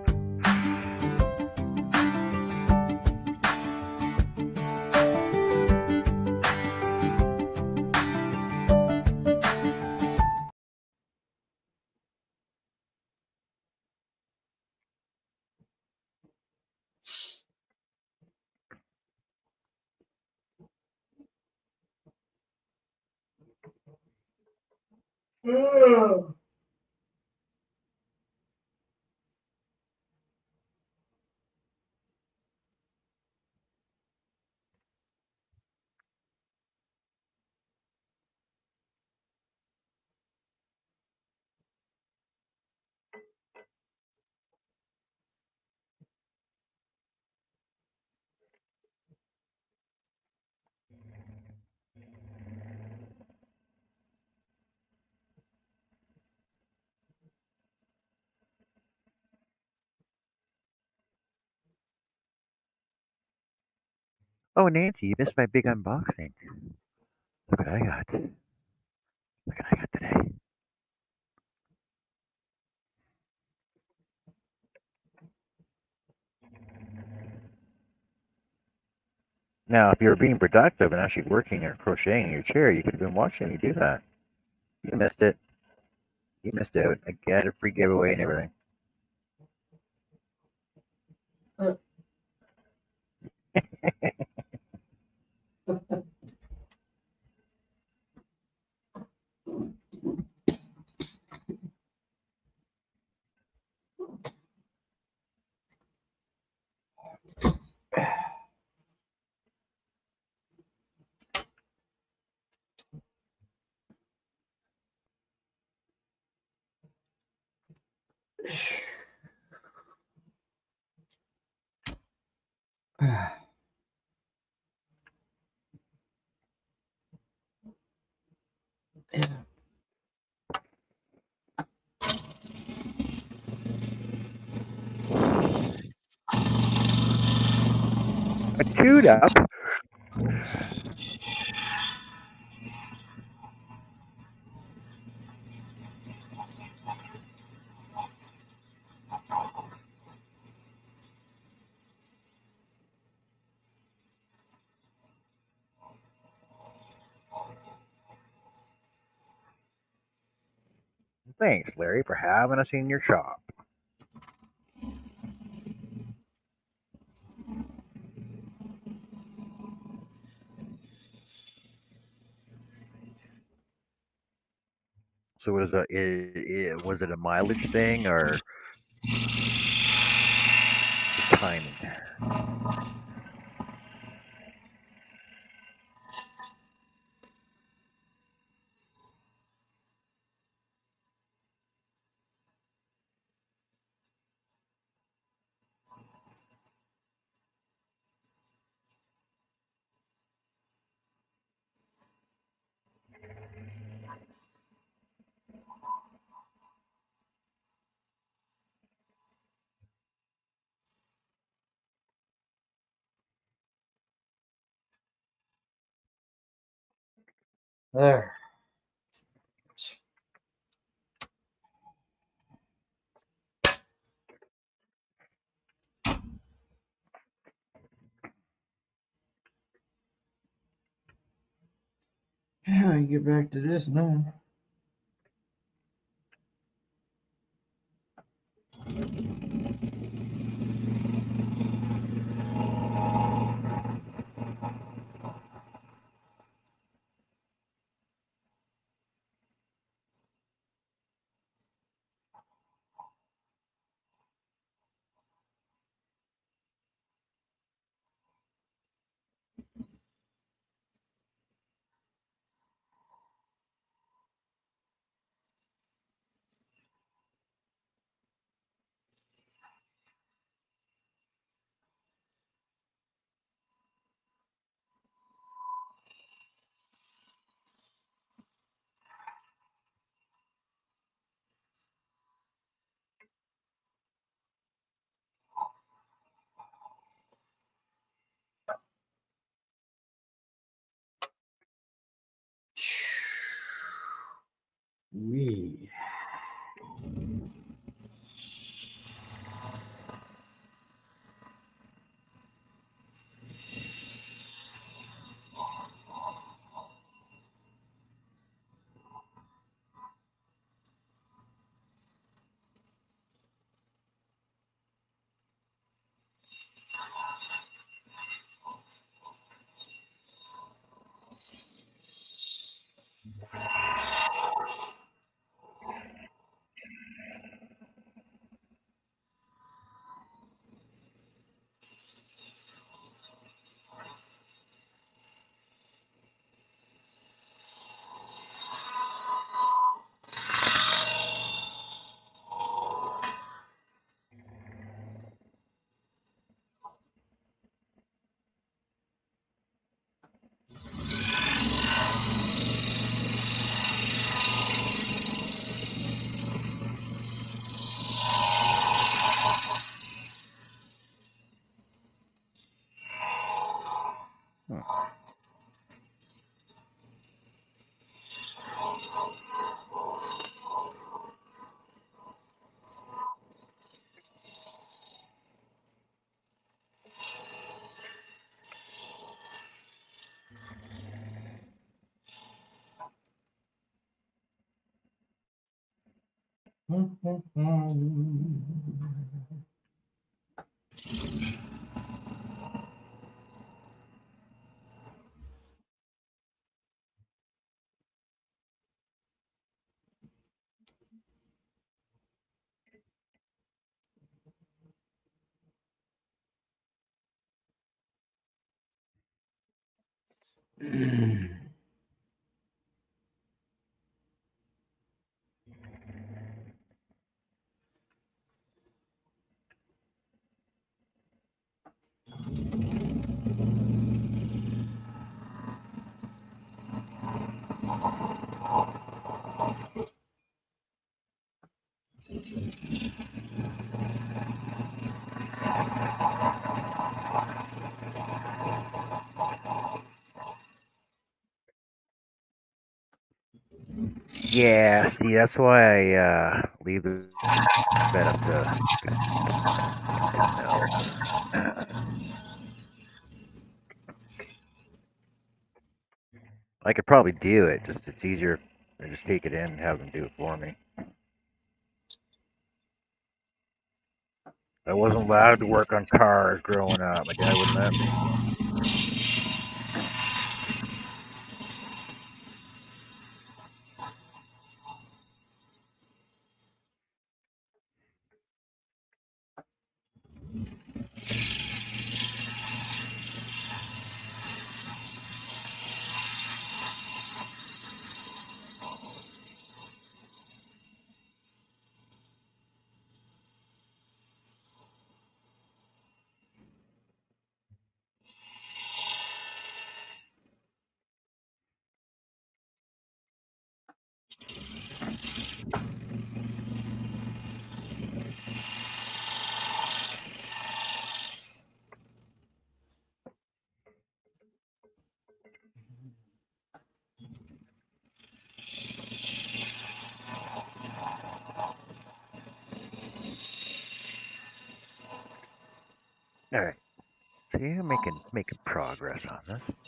Oh, Nancy, you missed my big unboxing. Look what I got. Look what I got today. Now, if you were being productive and actually working or crocheting in your chair, you could have been watching me do that. You missed it. You missed out. I get a free giveaway and everything. A toot up. Thanks, Larry, for having us in your shop. So, was was it a mileage thing or just timing? There. try and get back to this now. We. Yeah, see, that's why I leave that up to guys know. I could probably do it. Just it's easier to just take it in and have them do it for me. I wasn't allowed to work on cars growing up. My dad wouldn't let me. All right. So you're making progress on this.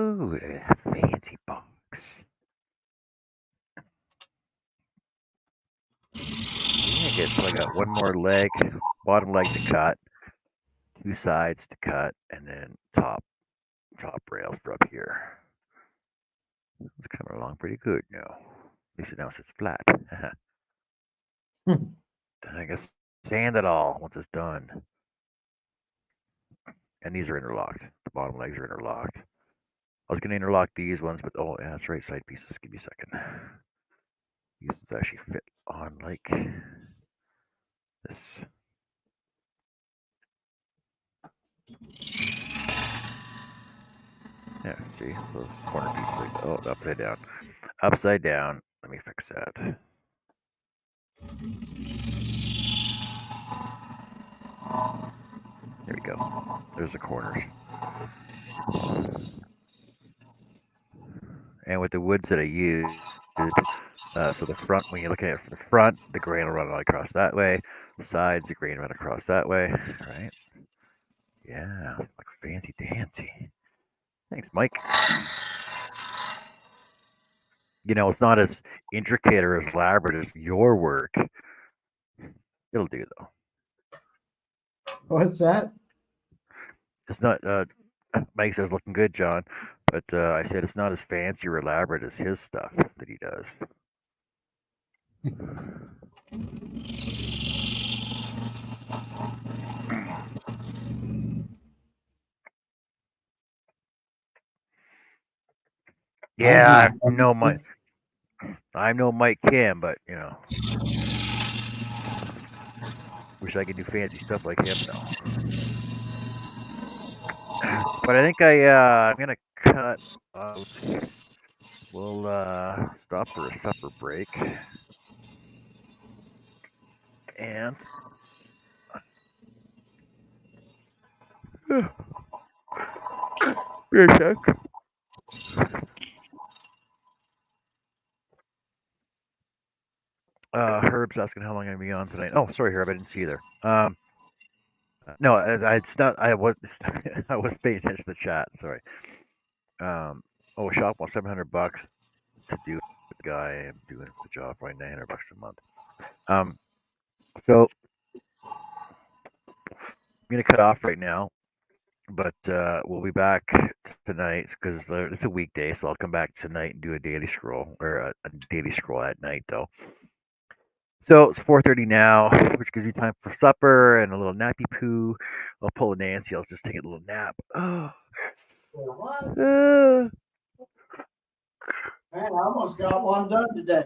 Ooh, that fancy box. Yeah, good. So I got one more leg, bottom leg to cut, two sides to cut, and then top rails for up here. It's coming along pretty good now. At least it now sits flat. Then I guess sand it all once it's done. And these are interlocked. The bottom legs are interlocked. I was gonna interlock these ones, but oh, yeah, that's right, side pieces. Give me a second. These ones actually fit on like this. Yeah, see those corner pieces like oh, upside down. Upside down. Let me fix that. There we go. There's the corners. And with the woods that I used, so the front, when you're looking at it from the front, the grain will run all across that way. The sides, the grain run across that way. Right? Yeah, like fancy dancy. Thanks, Mike. You know, it's not as intricate or as elaborate as your work. It'll do though. What's that? It's not. Mike says looking good, John, but I said it's not as fancy or elaborate as his stuff that he does. Yeah, I'm no Mike Kim, but you know, wish I could do fancy stuff like him though. But I think I'm gonna cut out. We'll stop for a supper break, and be a sec. Herb's asking how long I'm gonna be on tonight. Oh, sorry, Herb, I didn't see you there. No, it's not. I was I was paying attention to the chat. Sorry. Oh, shop wants $700 to do with the guy I'm doing the job right, $900 a month. So I'm gonna cut off right now, but we'll be back tonight because it's a weekday, so I'll come back tonight and do a daily scroll or a daily scroll at night though. So it's 4:30 now, which gives me time for supper and a little nappy poo. I'll pull a Nancy. I'll just take a little nap. Oh. For what? Uh, Man, I almost got one done today.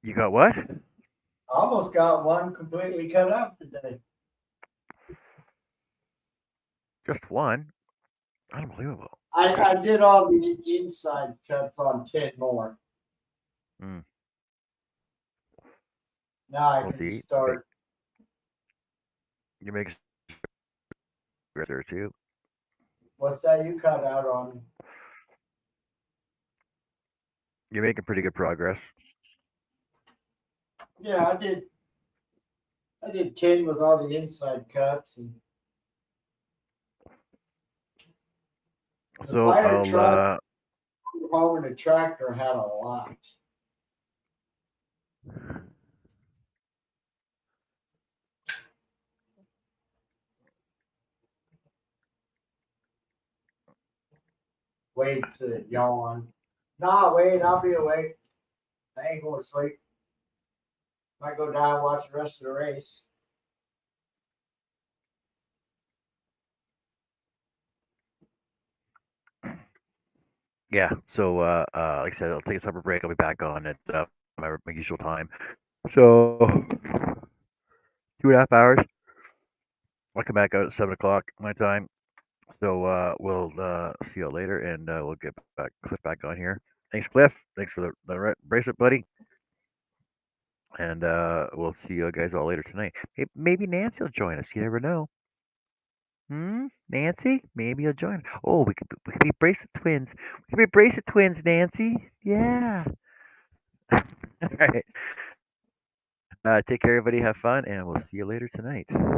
you got what? I almost got one completely cut up today. Just one? Unbelievable. I did all the inside cuts on 10 more. Mm. Now I We'll can see. start. You make there too. What's that you cut out on? You're making pretty good progress. Yeah, I did 10 with all the inside cuts and the So fire I'll truck home and the tractor had a lot. Wait to yawn. Nah, wait, I'll be awake. I ain't going to sleep. Might go down and watch the rest of the race. yeah. So like I said, I'll take a supper break. I'll be back on at my usual time. So 2.5 hours. I'll come back out at 7 o'clock my time. So we'll see you later, and we'll get Cliff back on here. Thanks, Cliff. Thanks for the bracelet, buddy. And we'll see you guys all later tonight. Maybe Nancy will join us. You never know. Nancy? Maybe you'll join. Oh, we could be bracelet twins. We could be bracelet twins, Nancy. Yeah. All right. Take care, everybody. Have fun, and we'll see you later tonight.